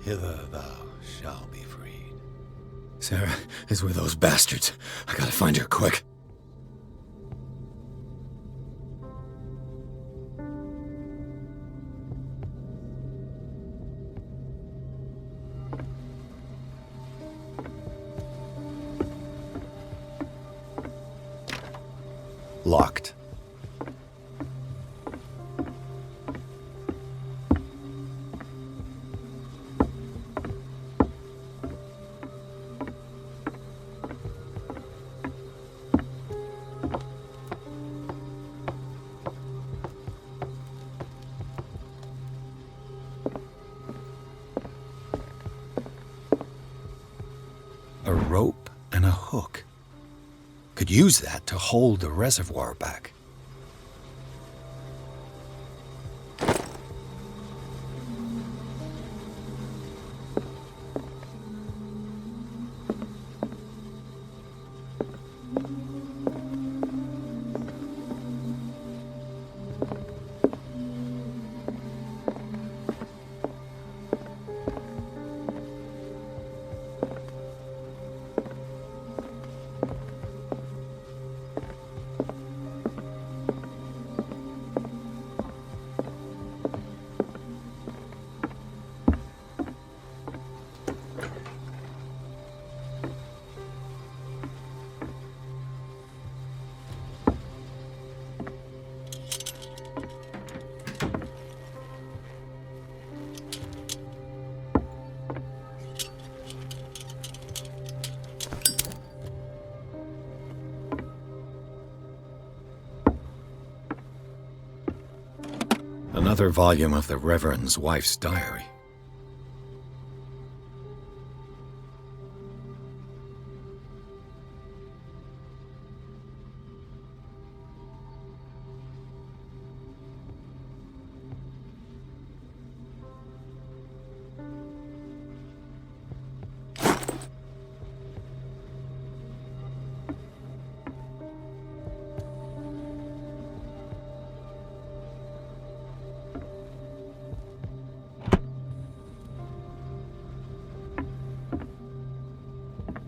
Speaker 2: Hither thou shalt be freed. Sarah is with those bastards. I gotta find her quick. Locked. A rope and a hook. Could use that to hold the reservoir back. Another volume of the Reverend's wife's diary.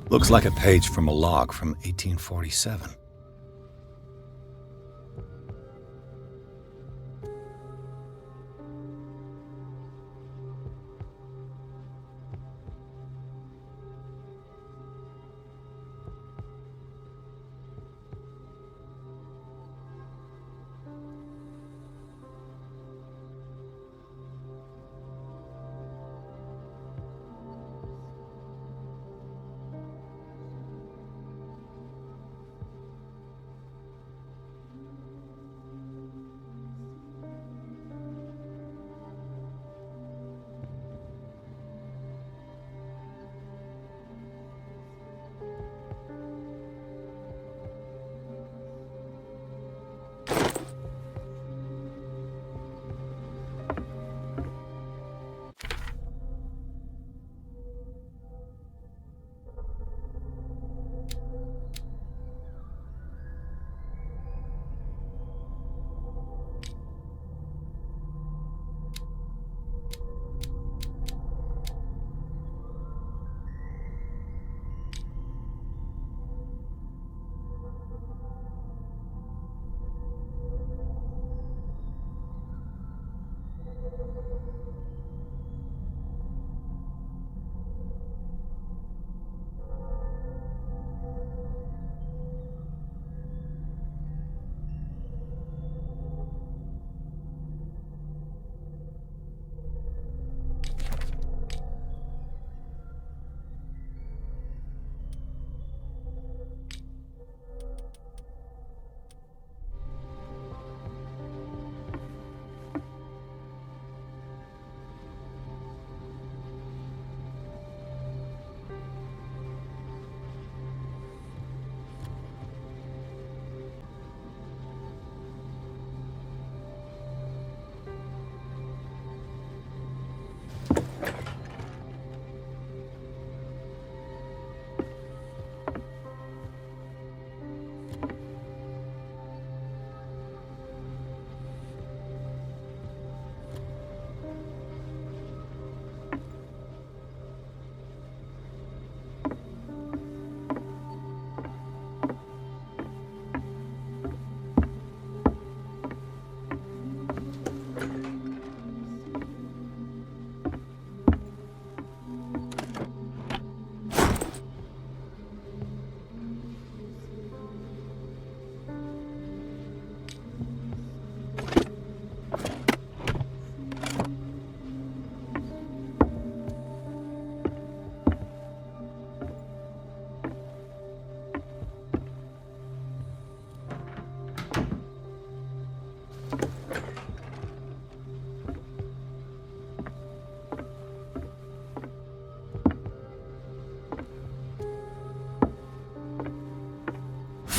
Speaker 2: Looks like a page from a log from 1847.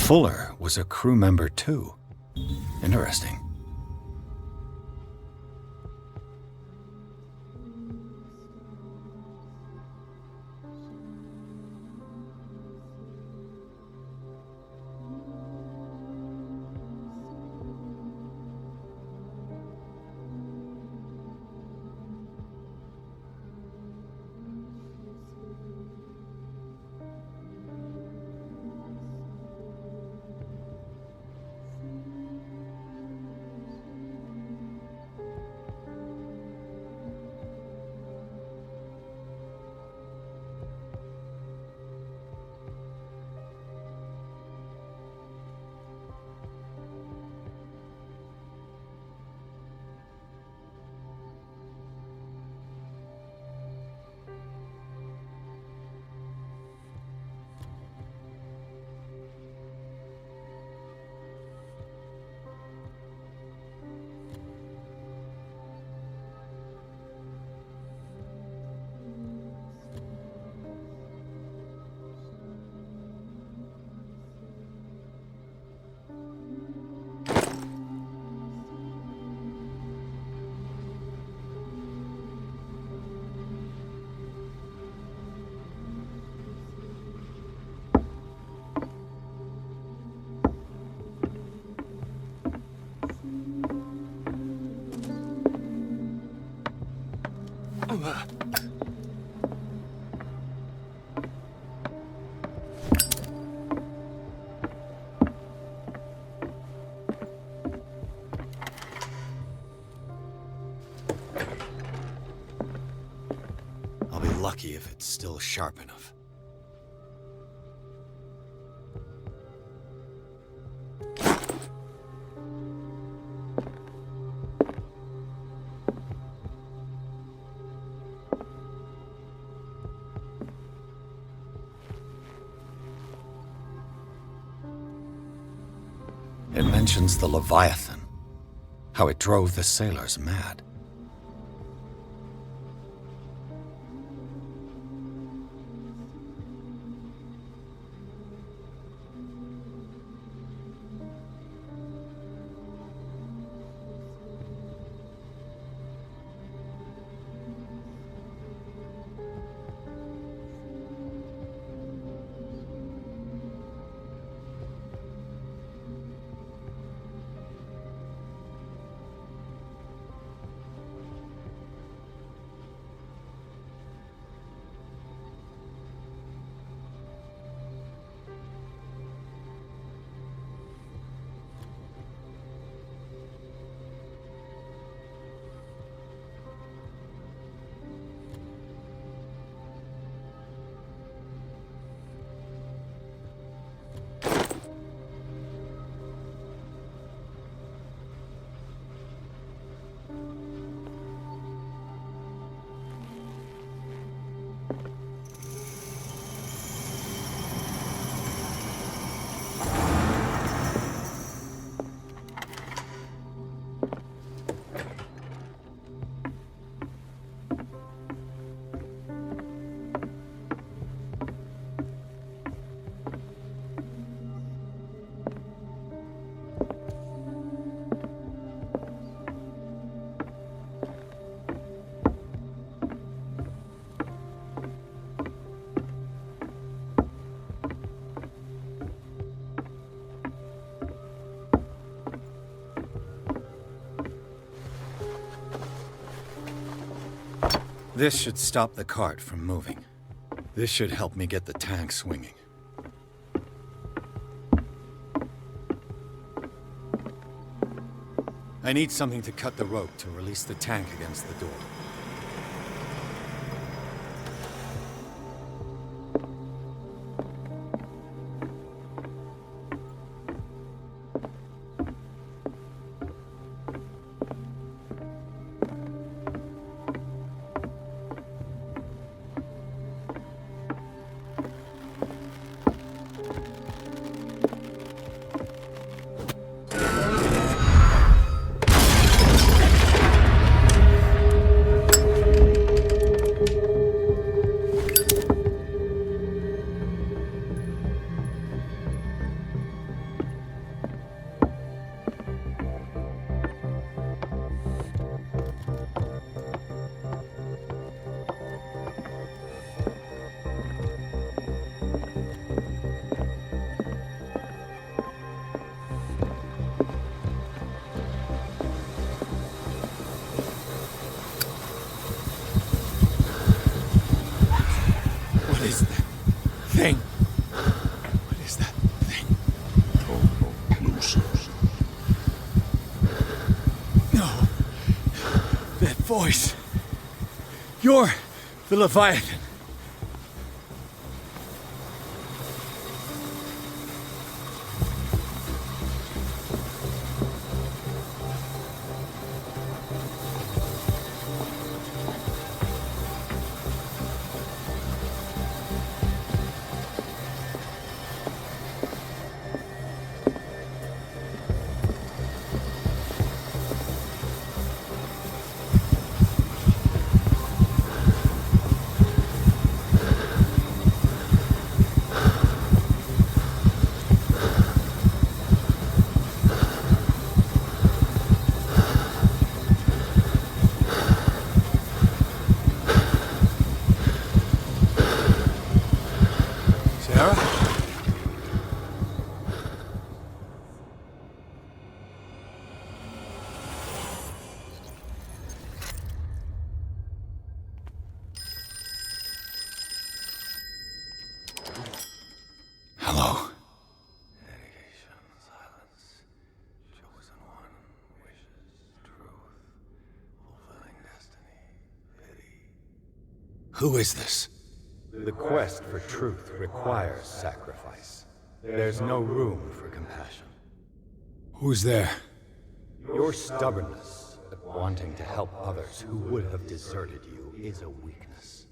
Speaker 2: Fuller was a crew member too. Interesting. I'll be lucky if it's still sharp enough. It mentions the Leviathan, how it drove the sailors mad. This should stop the cart from moving. This should help me get the tank swinging. I need something to cut the rope to release the tank against the door.
Speaker 24: voice. You're the Leviathan.
Speaker 2: Hello. Who is this?
Speaker 4: The quest for truth requires sacrifice. There's no room for compassion.
Speaker 2: Who's there?
Speaker 4: Your stubbornness at wanting to help others who would have deserted you is a weakness.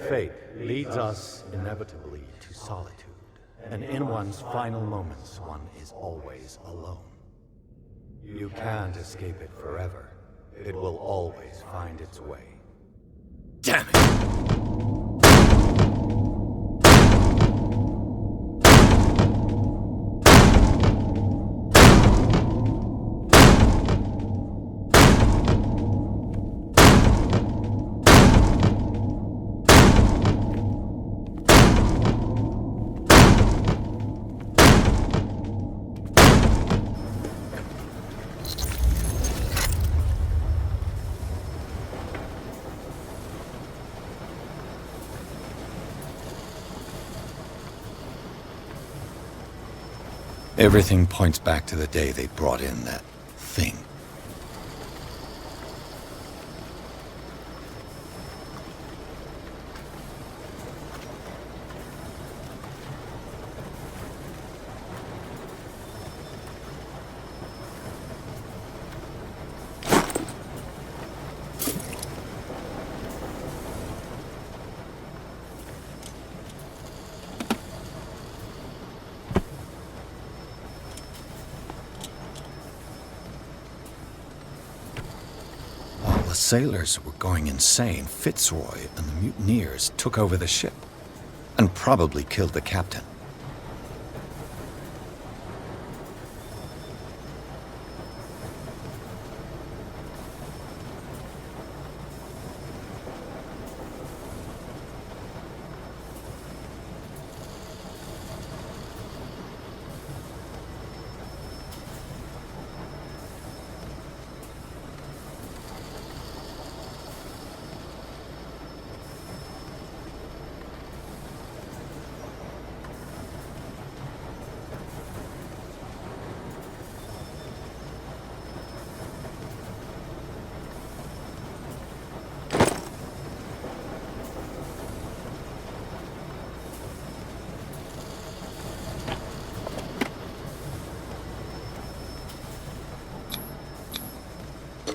Speaker 4: Fate leads us inevitably to solitude, and in one's final moments, one is always alone. You can't escape it forever. It will always find its way.
Speaker 2: Damn it! Everything points back to the day they brought in that thing. The sailors were going insane. Fitzroy and the mutineers took over the ship and probably killed the captain.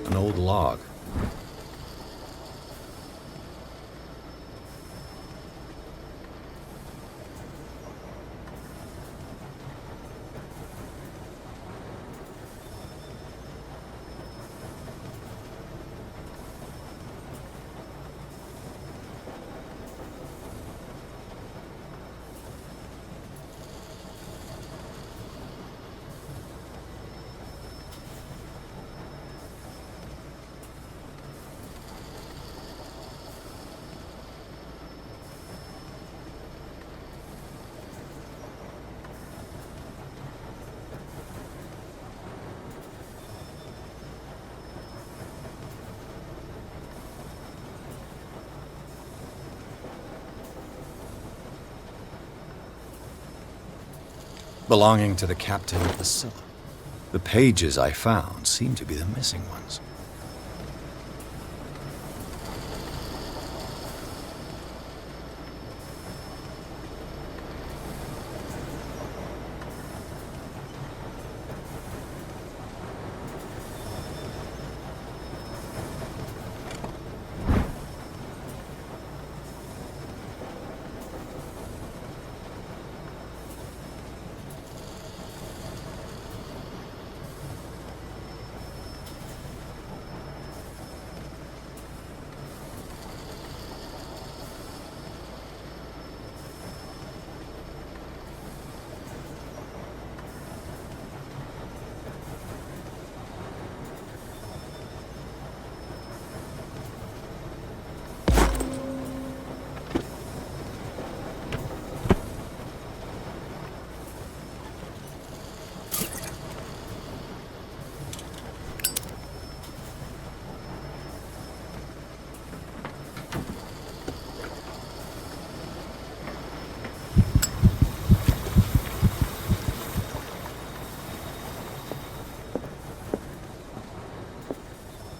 Speaker 2: An old log. Belonging to the captain of the Scylla. The pages I found seem to be the missing ones.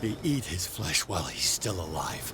Speaker 2: They eat his flesh while he's still alive.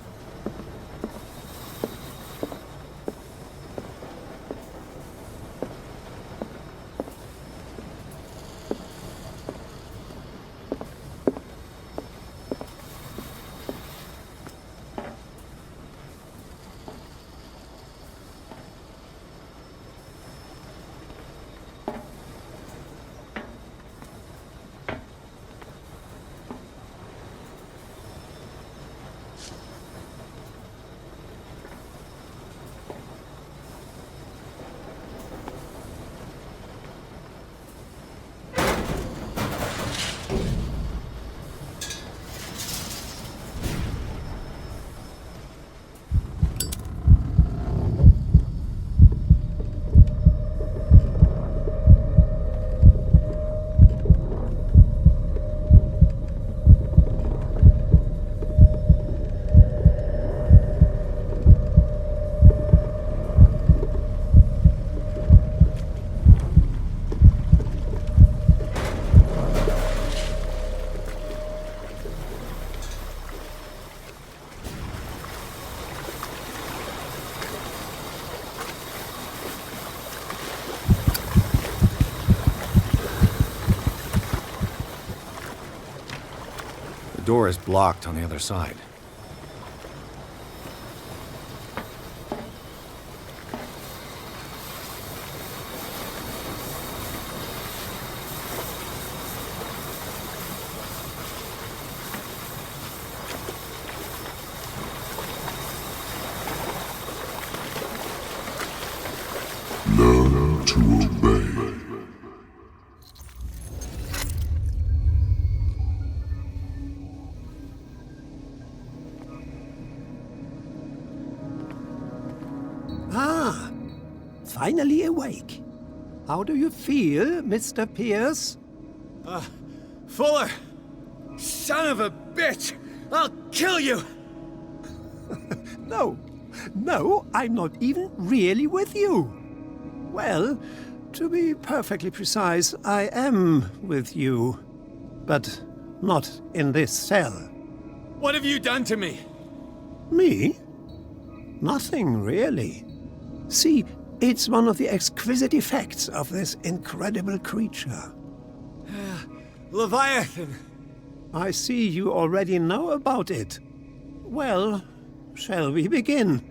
Speaker 2: The door is blocked on the other side.
Speaker 3: Learn to obey.
Speaker 19: Ah, finally awake. How do you feel, Mr. Pierce?
Speaker 24: Fuller! Son of a bitch! I'll kill you!
Speaker 19: No, I'm not even really with you. Well, to be perfectly precise, I am with you. But not in this cell.
Speaker 24: What have you done to me?
Speaker 19: Me? Nothing, really. See, it's one of the exquisite effects of this incredible creature.
Speaker 24: Leviathan!
Speaker 19: I see you already know about it. Well, shall we begin?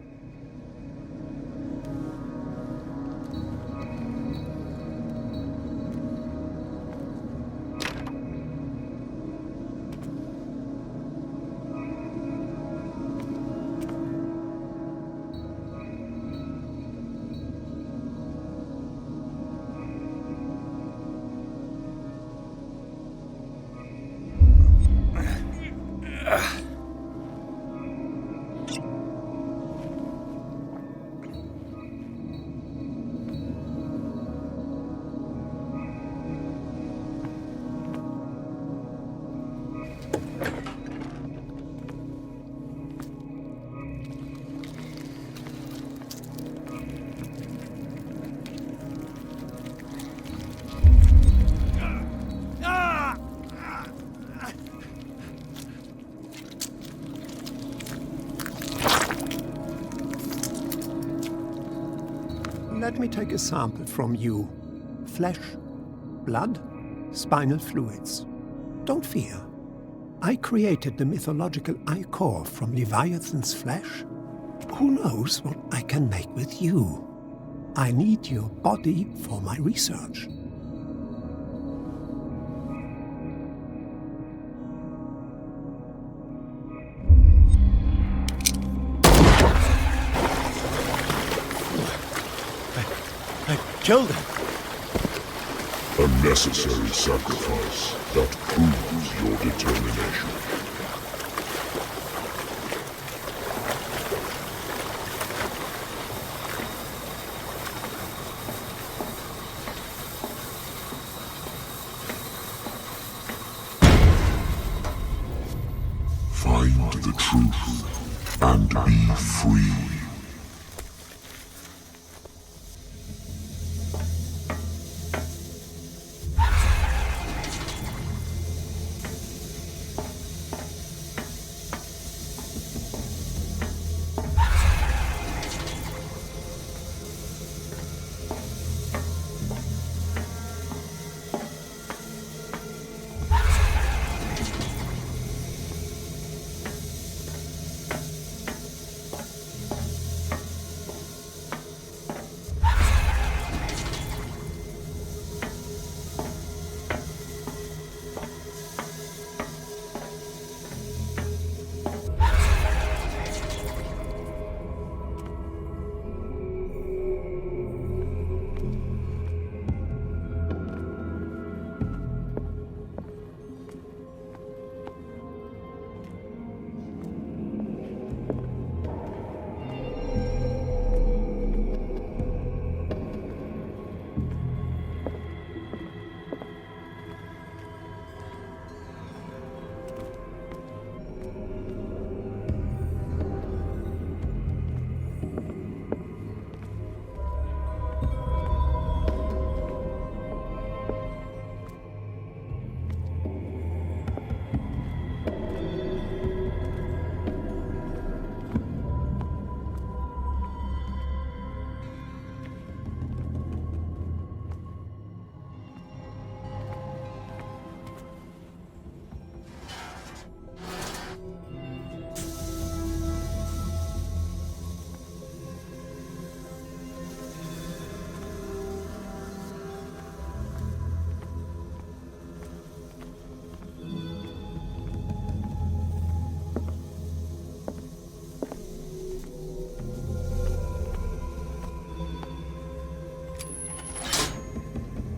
Speaker 19: Let me take a sample from you. Flesh, blood, spinal fluids. Don't fear. I created the mythological ichor from Leviathan's flesh. Who knows what I can make with you? I need your body for my research.
Speaker 2: Killed him.
Speaker 3: A necessary sacrifice that proves your determination. Find the truth and be free.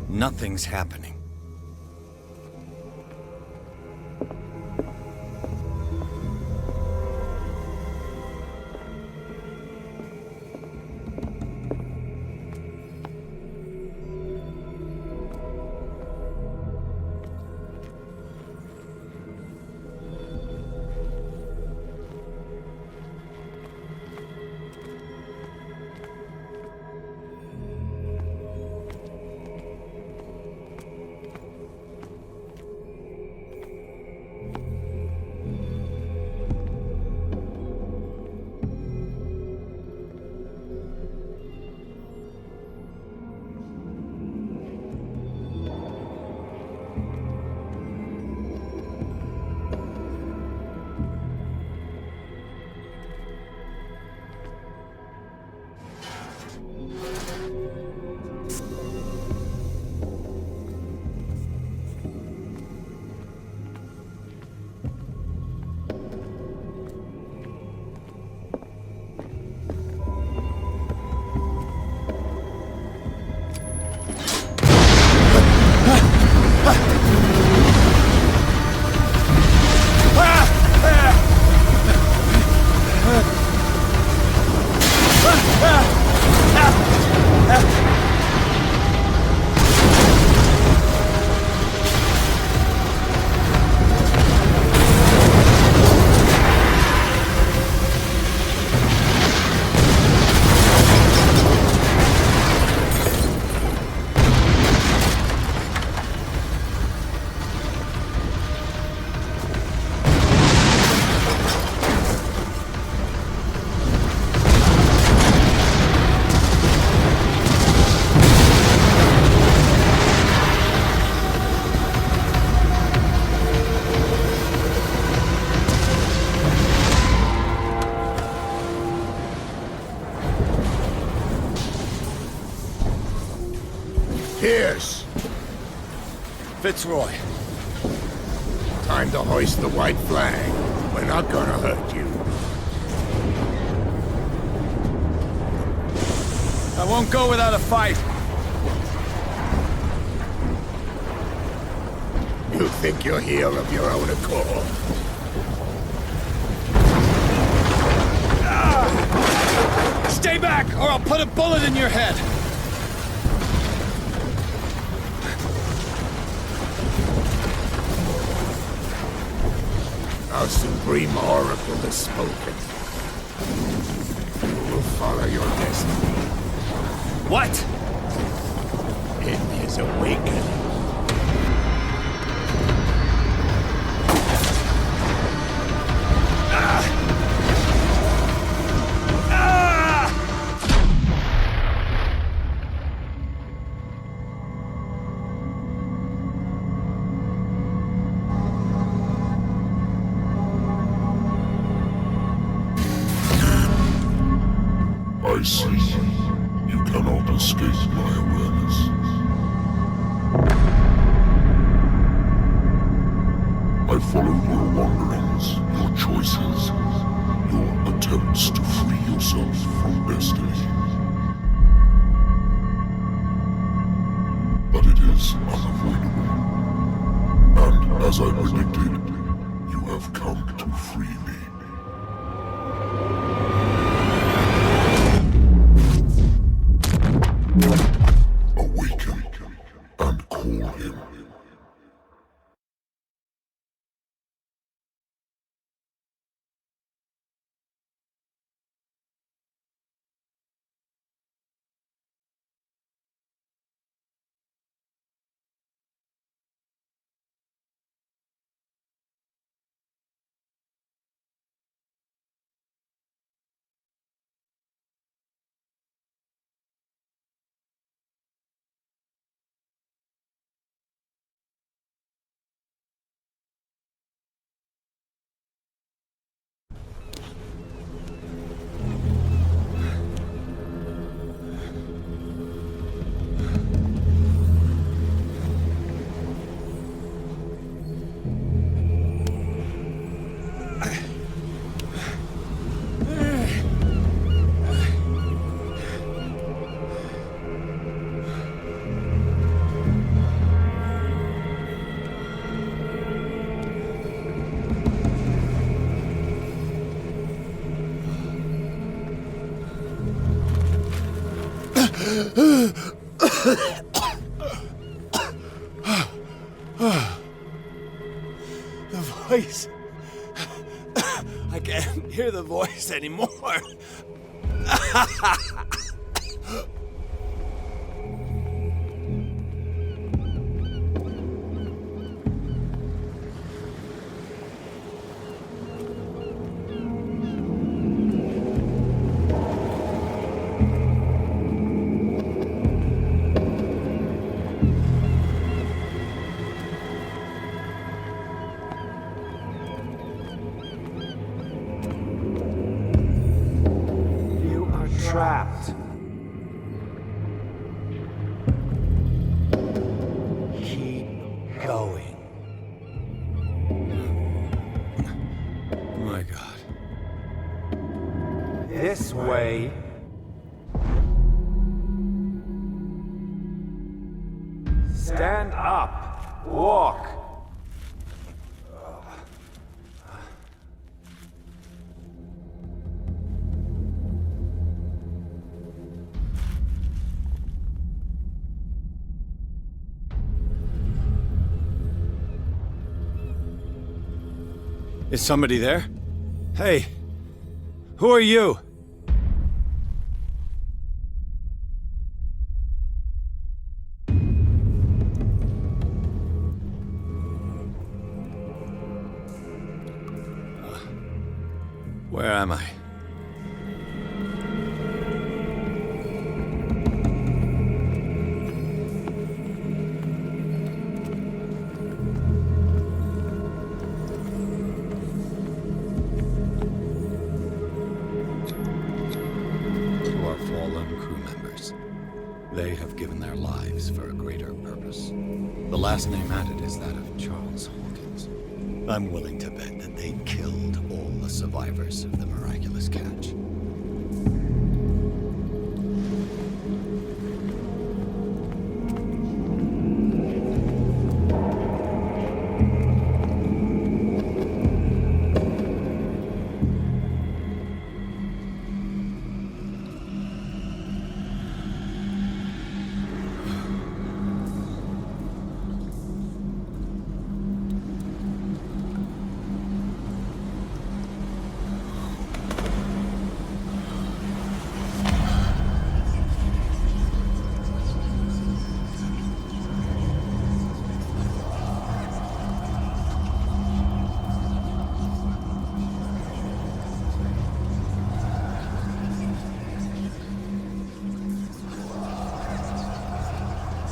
Speaker 2: Nothing's happening.
Speaker 12: Pierce!
Speaker 24: Fitzroy.
Speaker 12: Time to hoist the white flag. We're not gonna hurt you.
Speaker 24: I won't go without a fight.
Speaker 12: You think you're here of your own accord?
Speaker 24: Stay back, or I'll put a bullet in your head!
Speaker 12: Our supreme oracle has spoken. You will follow your destiny.
Speaker 24: What?
Speaker 12: In his awakening.
Speaker 3: I see. You cannot escape my awareness. I followed your wanderings, your choices, your attempts to free yourself from destiny. But it is unavoidable. And as I predicted, you have come to free me. Awaken and call him.
Speaker 24: The voice. I can't hear the voice anymore. Trapped. Keep going.
Speaker 2: My God.
Speaker 24: This way. Stand up. Walk.
Speaker 2: Is somebody there? Hey, who are you? Where am I? They have given their lives for a greater purpose. The last name added is that of Charles Hawkins. I'm willing to bet that they killed all the survivors of the miraculous catch.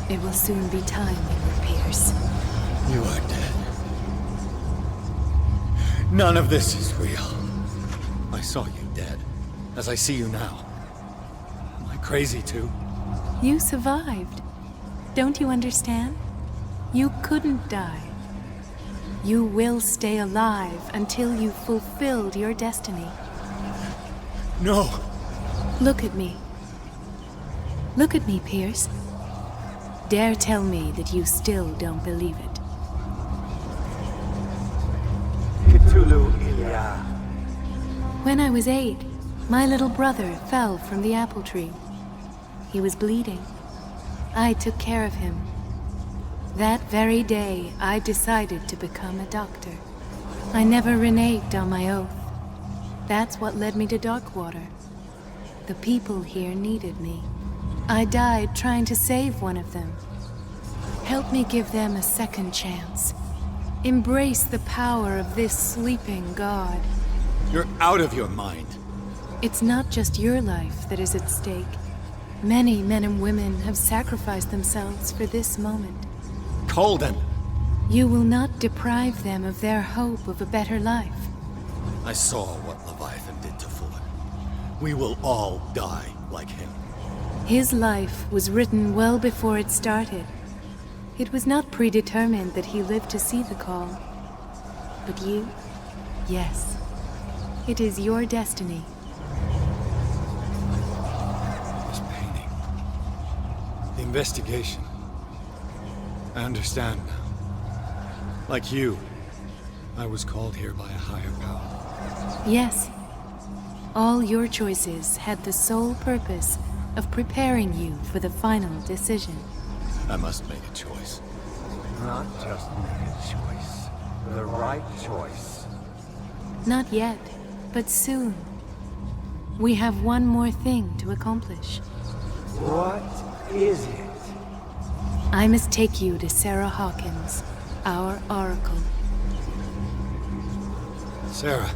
Speaker 21: It will soon be time, Edward Pierce.
Speaker 2: You are dead. None of this is real. I saw you dead, as I see you now. Am I crazy too?
Speaker 21: You survived. Don't you understand? You couldn't die. You will stay alive until you've fulfilled your destiny.
Speaker 2: No!
Speaker 21: Look at me. Look at me, Pierce. Dare tell me that you still don't believe it.
Speaker 24: Cthulhu, Ilya.
Speaker 21: When I was 8, my little brother fell from the apple tree. He was bleeding. I took care of him. That very day, I decided to become a doctor. I never reneged on my oath. That's what led me to Darkwater. The people here needed me. I died trying to save one of them. Help me give them a second chance. Embrace the power of this sleeping god.
Speaker 2: You're out of your mind.
Speaker 21: It's not just your life that is at stake. Many men and women have sacrificed themselves for this moment.
Speaker 2: Colden!
Speaker 21: You will not deprive them of their hope of a better life.
Speaker 2: I saw what Leviathan did to Fluent. We will all die like him.
Speaker 21: His life was written well before it started. It was not predetermined that he lived to see the call. But you? Yes. It is your destiny.
Speaker 2: This painting. The investigation. I understand now. Like you, I was called here by a higher power.
Speaker 21: Yes. All your choices had the sole purpose
Speaker 9: of preparing you for the final decision.
Speaker 2: I must make a choice.
Speaker 4: Not just make a choice. The right choice.
Speaker 9: Not yet, but soon. We have one more thing to accomplish.
Speaker 4: What is it?
Speaker 9: I must take you to Sarah Hawkins, our Oracle.
Speaker 2: Sarah,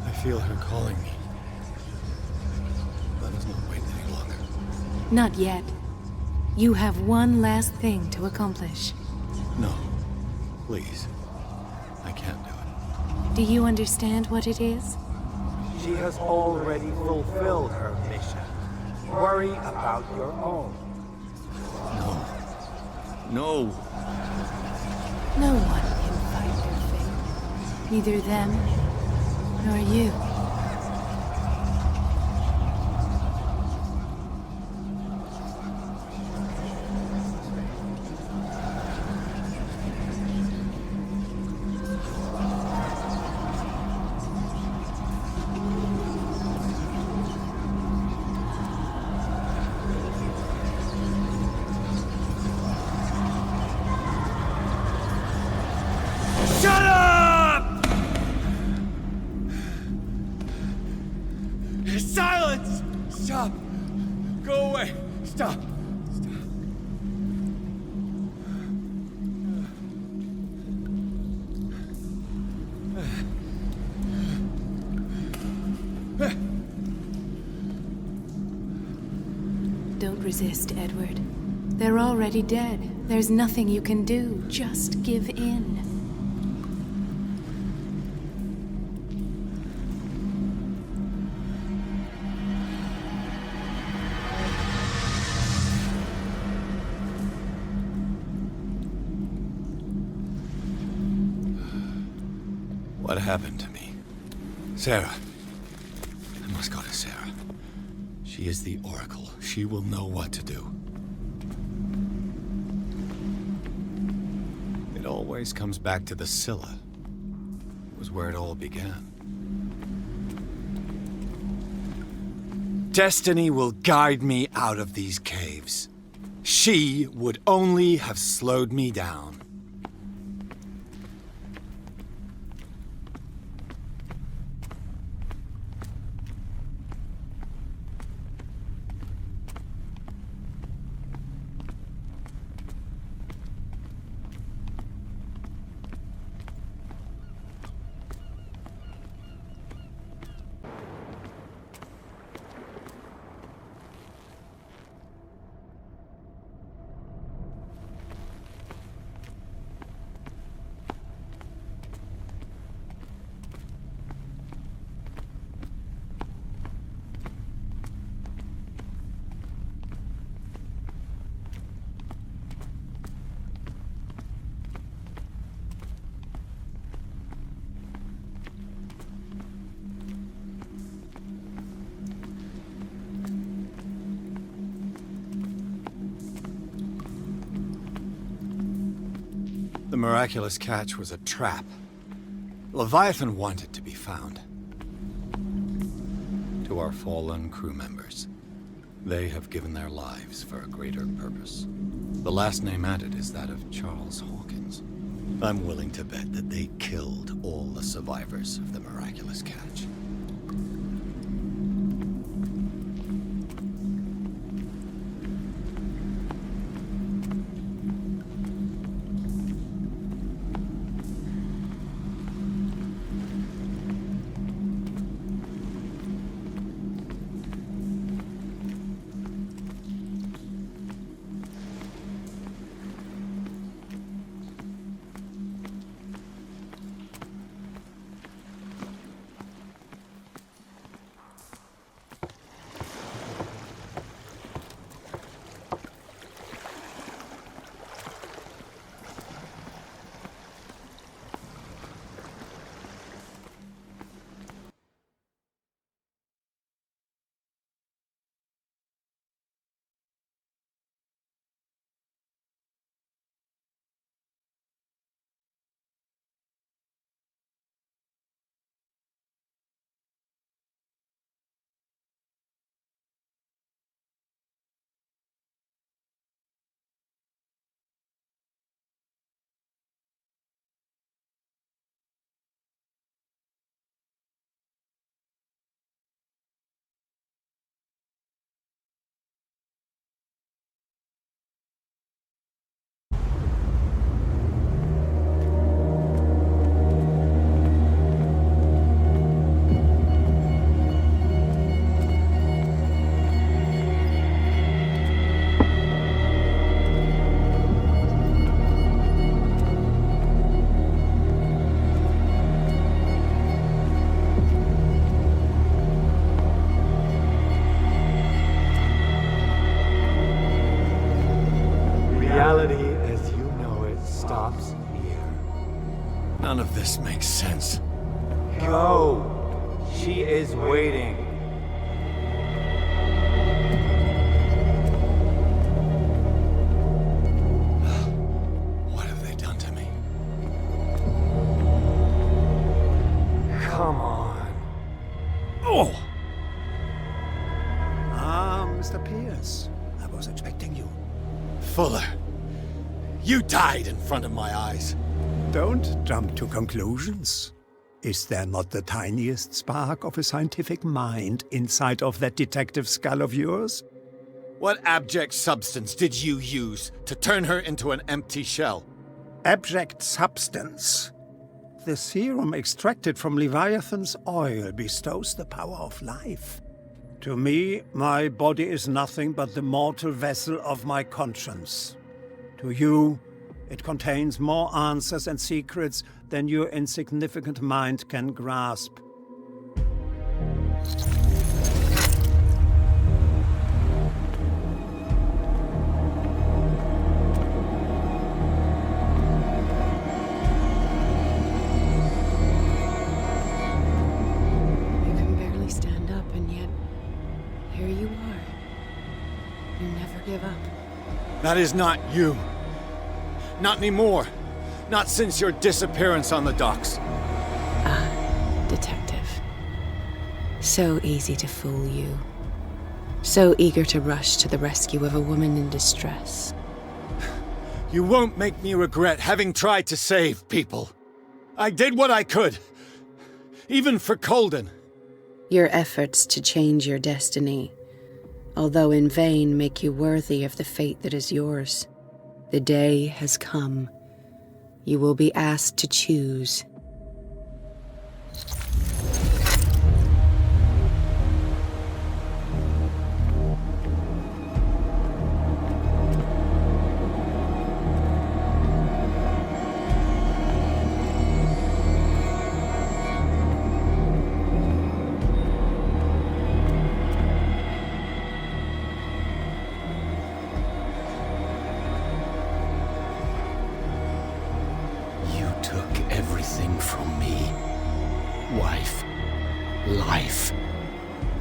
Speaker 2: I feel her calling me. Let us not wait any longer.
Speaker 9: Not yet. You have one last thing to accomplish.
Speaker 2: No, please. I can't do it.
Speaker 9: Do you understand what it is?
Speaker 4: She has already fulfilled her mission. Worry about your own.
Speaker 2: No. No.
Speaker 9: No one can fight their fate. Neither them, nor you.
Speaker 24: Shut up! Silence! Stop! Go away! Stop!
Speaker 9: Don't resist, Edward. They're already dead. There's nothing you can do. Just give in.
Speaker 2: What happened to me? Sarah. I must go to Sarah. She is the Oracle. She will know what to do. It always comes back to the Scylla. It was where it all began. Destiny will guide me out of these caves. She would only have slowed me down. The miraculous catch was a trap. Leviathan wanted to be found. To our fallen crew members, they have given their lives for a greater purpose. The last name added is that of Charles Hawkins. I'm willing to bet that they killed all the survivors of the miraculous catch.
Speaker 4: stops here.
Speaker 2: None of this makes sense.
Speaker 4: Go! She is waiting.
Speaker 2: What have they done to me?
Speaker 4: Come on.
Speaker 2: Oh!
Speaker 19: Mr. Pierce, I was expecting you.
Speaker 2: Fuller, you died in front of my eyes.
Speaker 19: Don't jump to conclusions. Is there not the tiniest spark of a scientific mind inside of that detective skull of yours?
Speaker 2: What abject substance did you use to turn her into an empty shell?
Speaker 19: Abject substance? The serum extracted from Leviathan's oil bestows the power of life. To me, my body is nothing but the mortal vessel of my conscience. To you, it contains more answers and secrets than your insignificant mind can grasp.
Speaker 21: You can barely stand up, and yet here you are. You never give up.
Speaker 2: That is not you. Not anymore. Not since your disappearance on the docks.
Speaker 21: Detective. So easy to fool you. So eager to rush to the rescue of a woman in distress.
Speaker 2: You won't make me regret having tried to save people. I did what I could. Even for Colden.
Speaker 9: Your efforts to change your destiny, although in vain, make you worthy of the fate that is yours. The day has come. You will be asked to choose.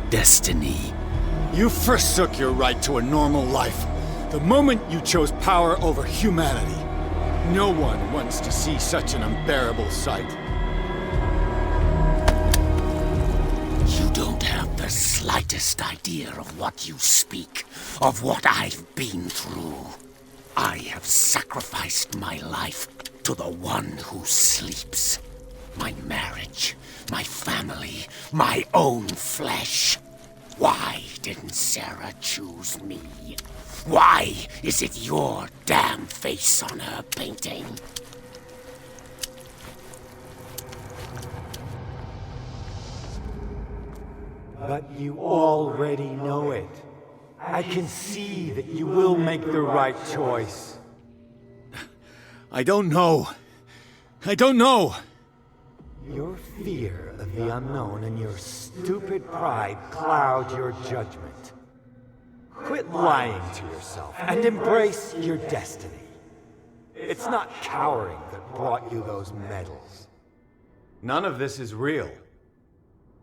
Speaker 7: Destiny.
Speaker 2: You forsook your right to a normal life the moment you chose power over humanity. No one wants to see such an unbearable sight.
Speaker 12: You don't have the slightest idea of what you speak, of what I've been through. I have sacrificed my life to the one who sleeps. My marriage, my family, my own flesh. Why didn't Sarah choose me? Why is it your damn face on her painting?
Speaker 4: But you already know it. I can see that you will make the right choice.
Speaker 2: I don't know. I don't know.
Speaker 4: Your fear of the unknown and your stupid pride cloud your judgment. Quit lying to yourself and embrace your destiny. It's not cowering that brought you those medals. None of this is real.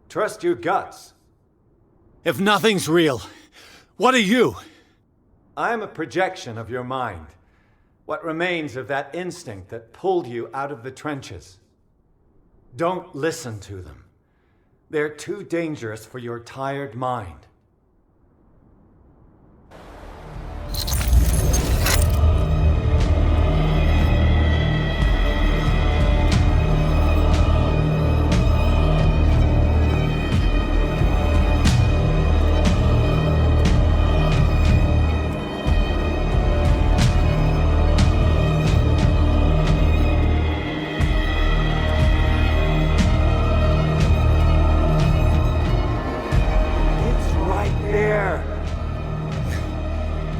Speaker 4: Trust your guts.
Speaker 2: If nothing's real, what are you?
Speaker 4: I am a projection of your mind. What remains of that instinct that pulled you out of the trenches. Don't listen to them. They're too dangerous for your tired mind.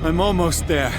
Speaker 2: I'm almost there.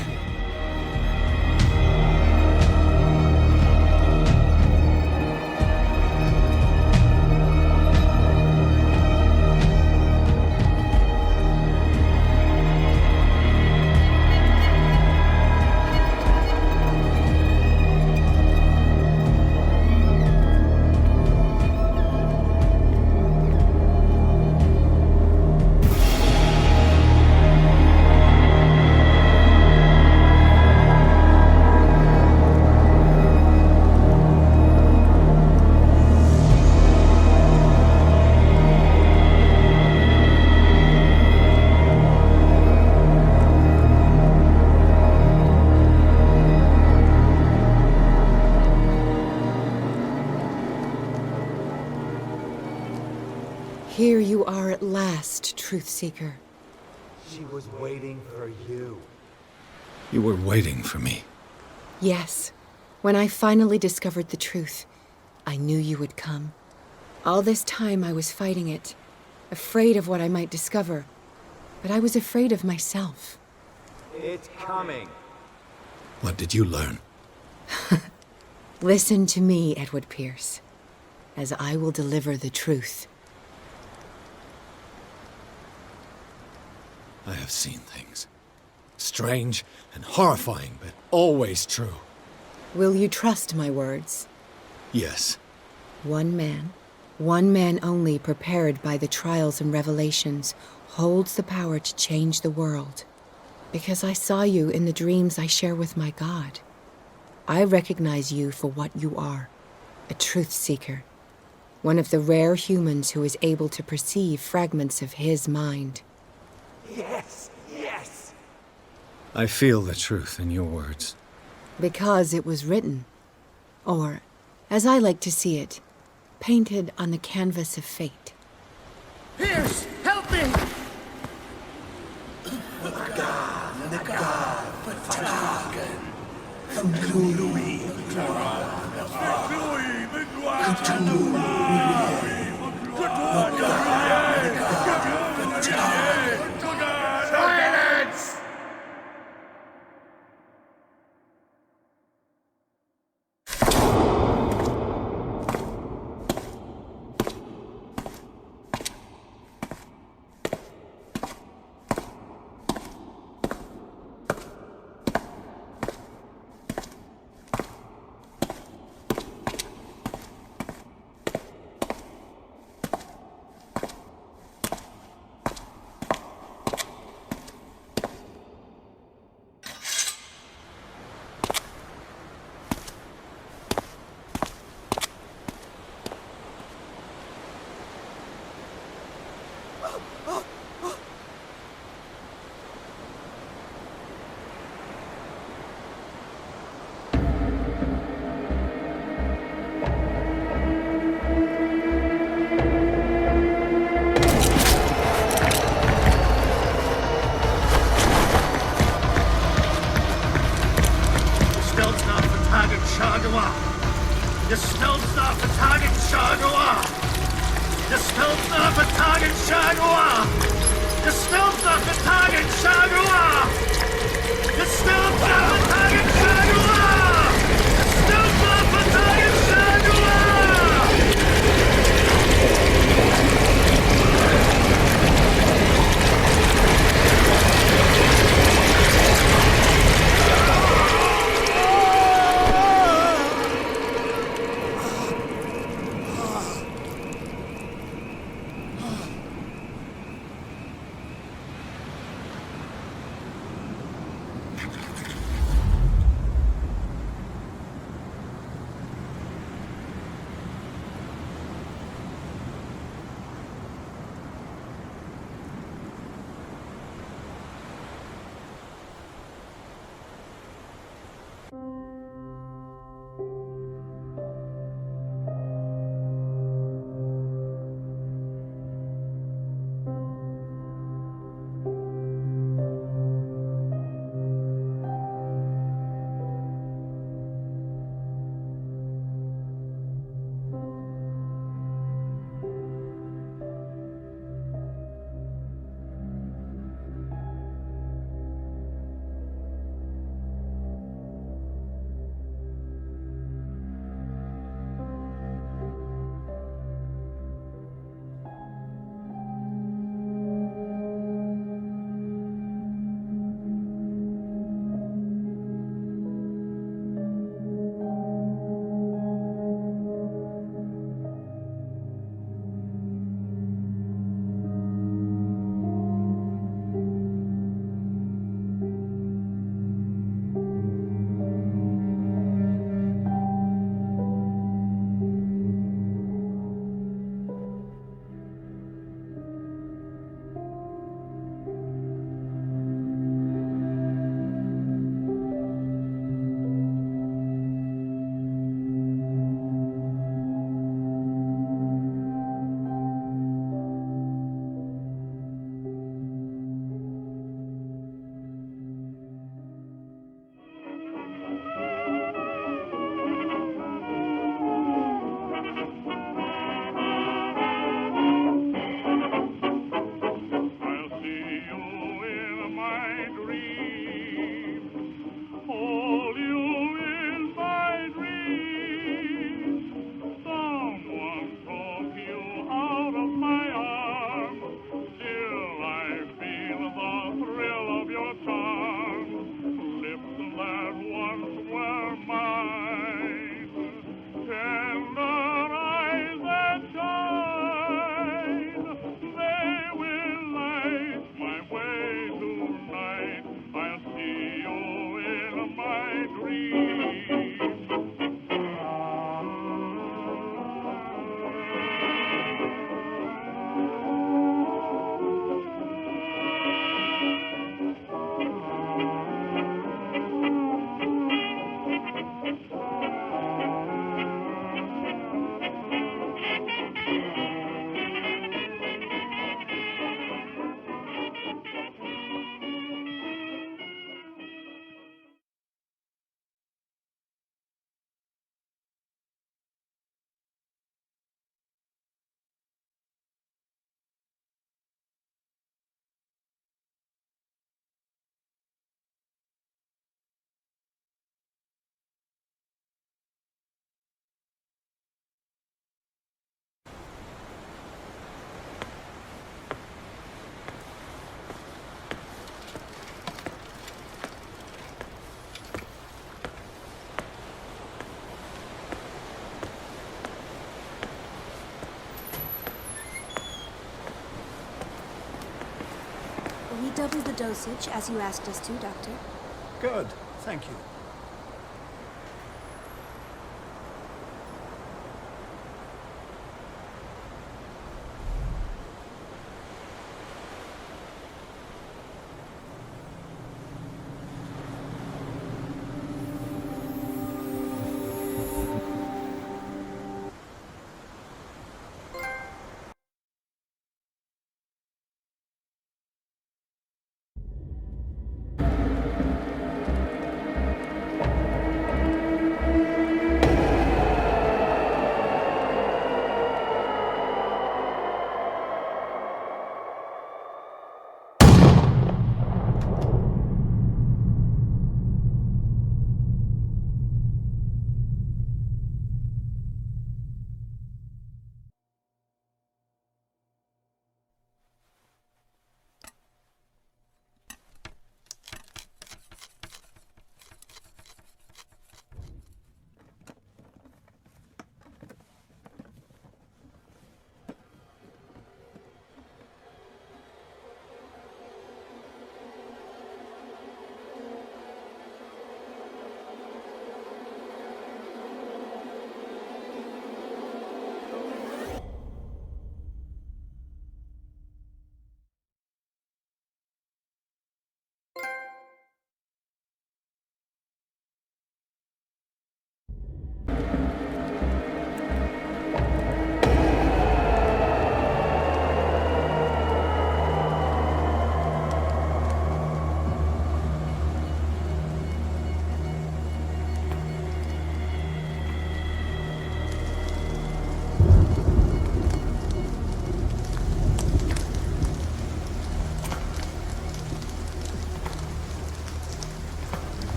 Speaker 9: Here you are at last, Truth Seeker.
Speaker 4: She was waiting for you.
Speaker 2: You were waiting for me.
Speaker 9: Yes. When I finally discovered the truth, I knew you would come. All this time I was fighting it, afraid of what I might discover, but I was afraid of myself.
Speaker 4: It's coming.
Speaker 2: What did you learn?
Speaker 9: Listen to me, Edward Pierce, as I will deliver the truth.
Speaker 2: I have seen things. Strange and horrifying, but always true.
Speaker 9: Will you trust my words?
Speaker 2: Yes.
Speaker 9: One man only prepared by the trials and revelations, holds the power to change the world. Because I saw you in the dreams I share with my God. I recognize you for what you are, a truth seeker. One of the rare humans who is able to perceive fragments of his mind.
Speaker 4: Yes, yes!
Speaker 2: I feel the truth in your words.
Speaker 9: Because it was written. Or, as I like to see it, painted on the canvas of fate.
Speaker 12: Pierce, help me!
Speaker 1: The god, Fatagan, from Cthulhu,
Speaker 12: Silence!
Speaker 10: double the dosage, as you asked us to, Doctor.
Speaker 19: Good, thank you.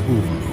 Speaker 3: Cthulhu.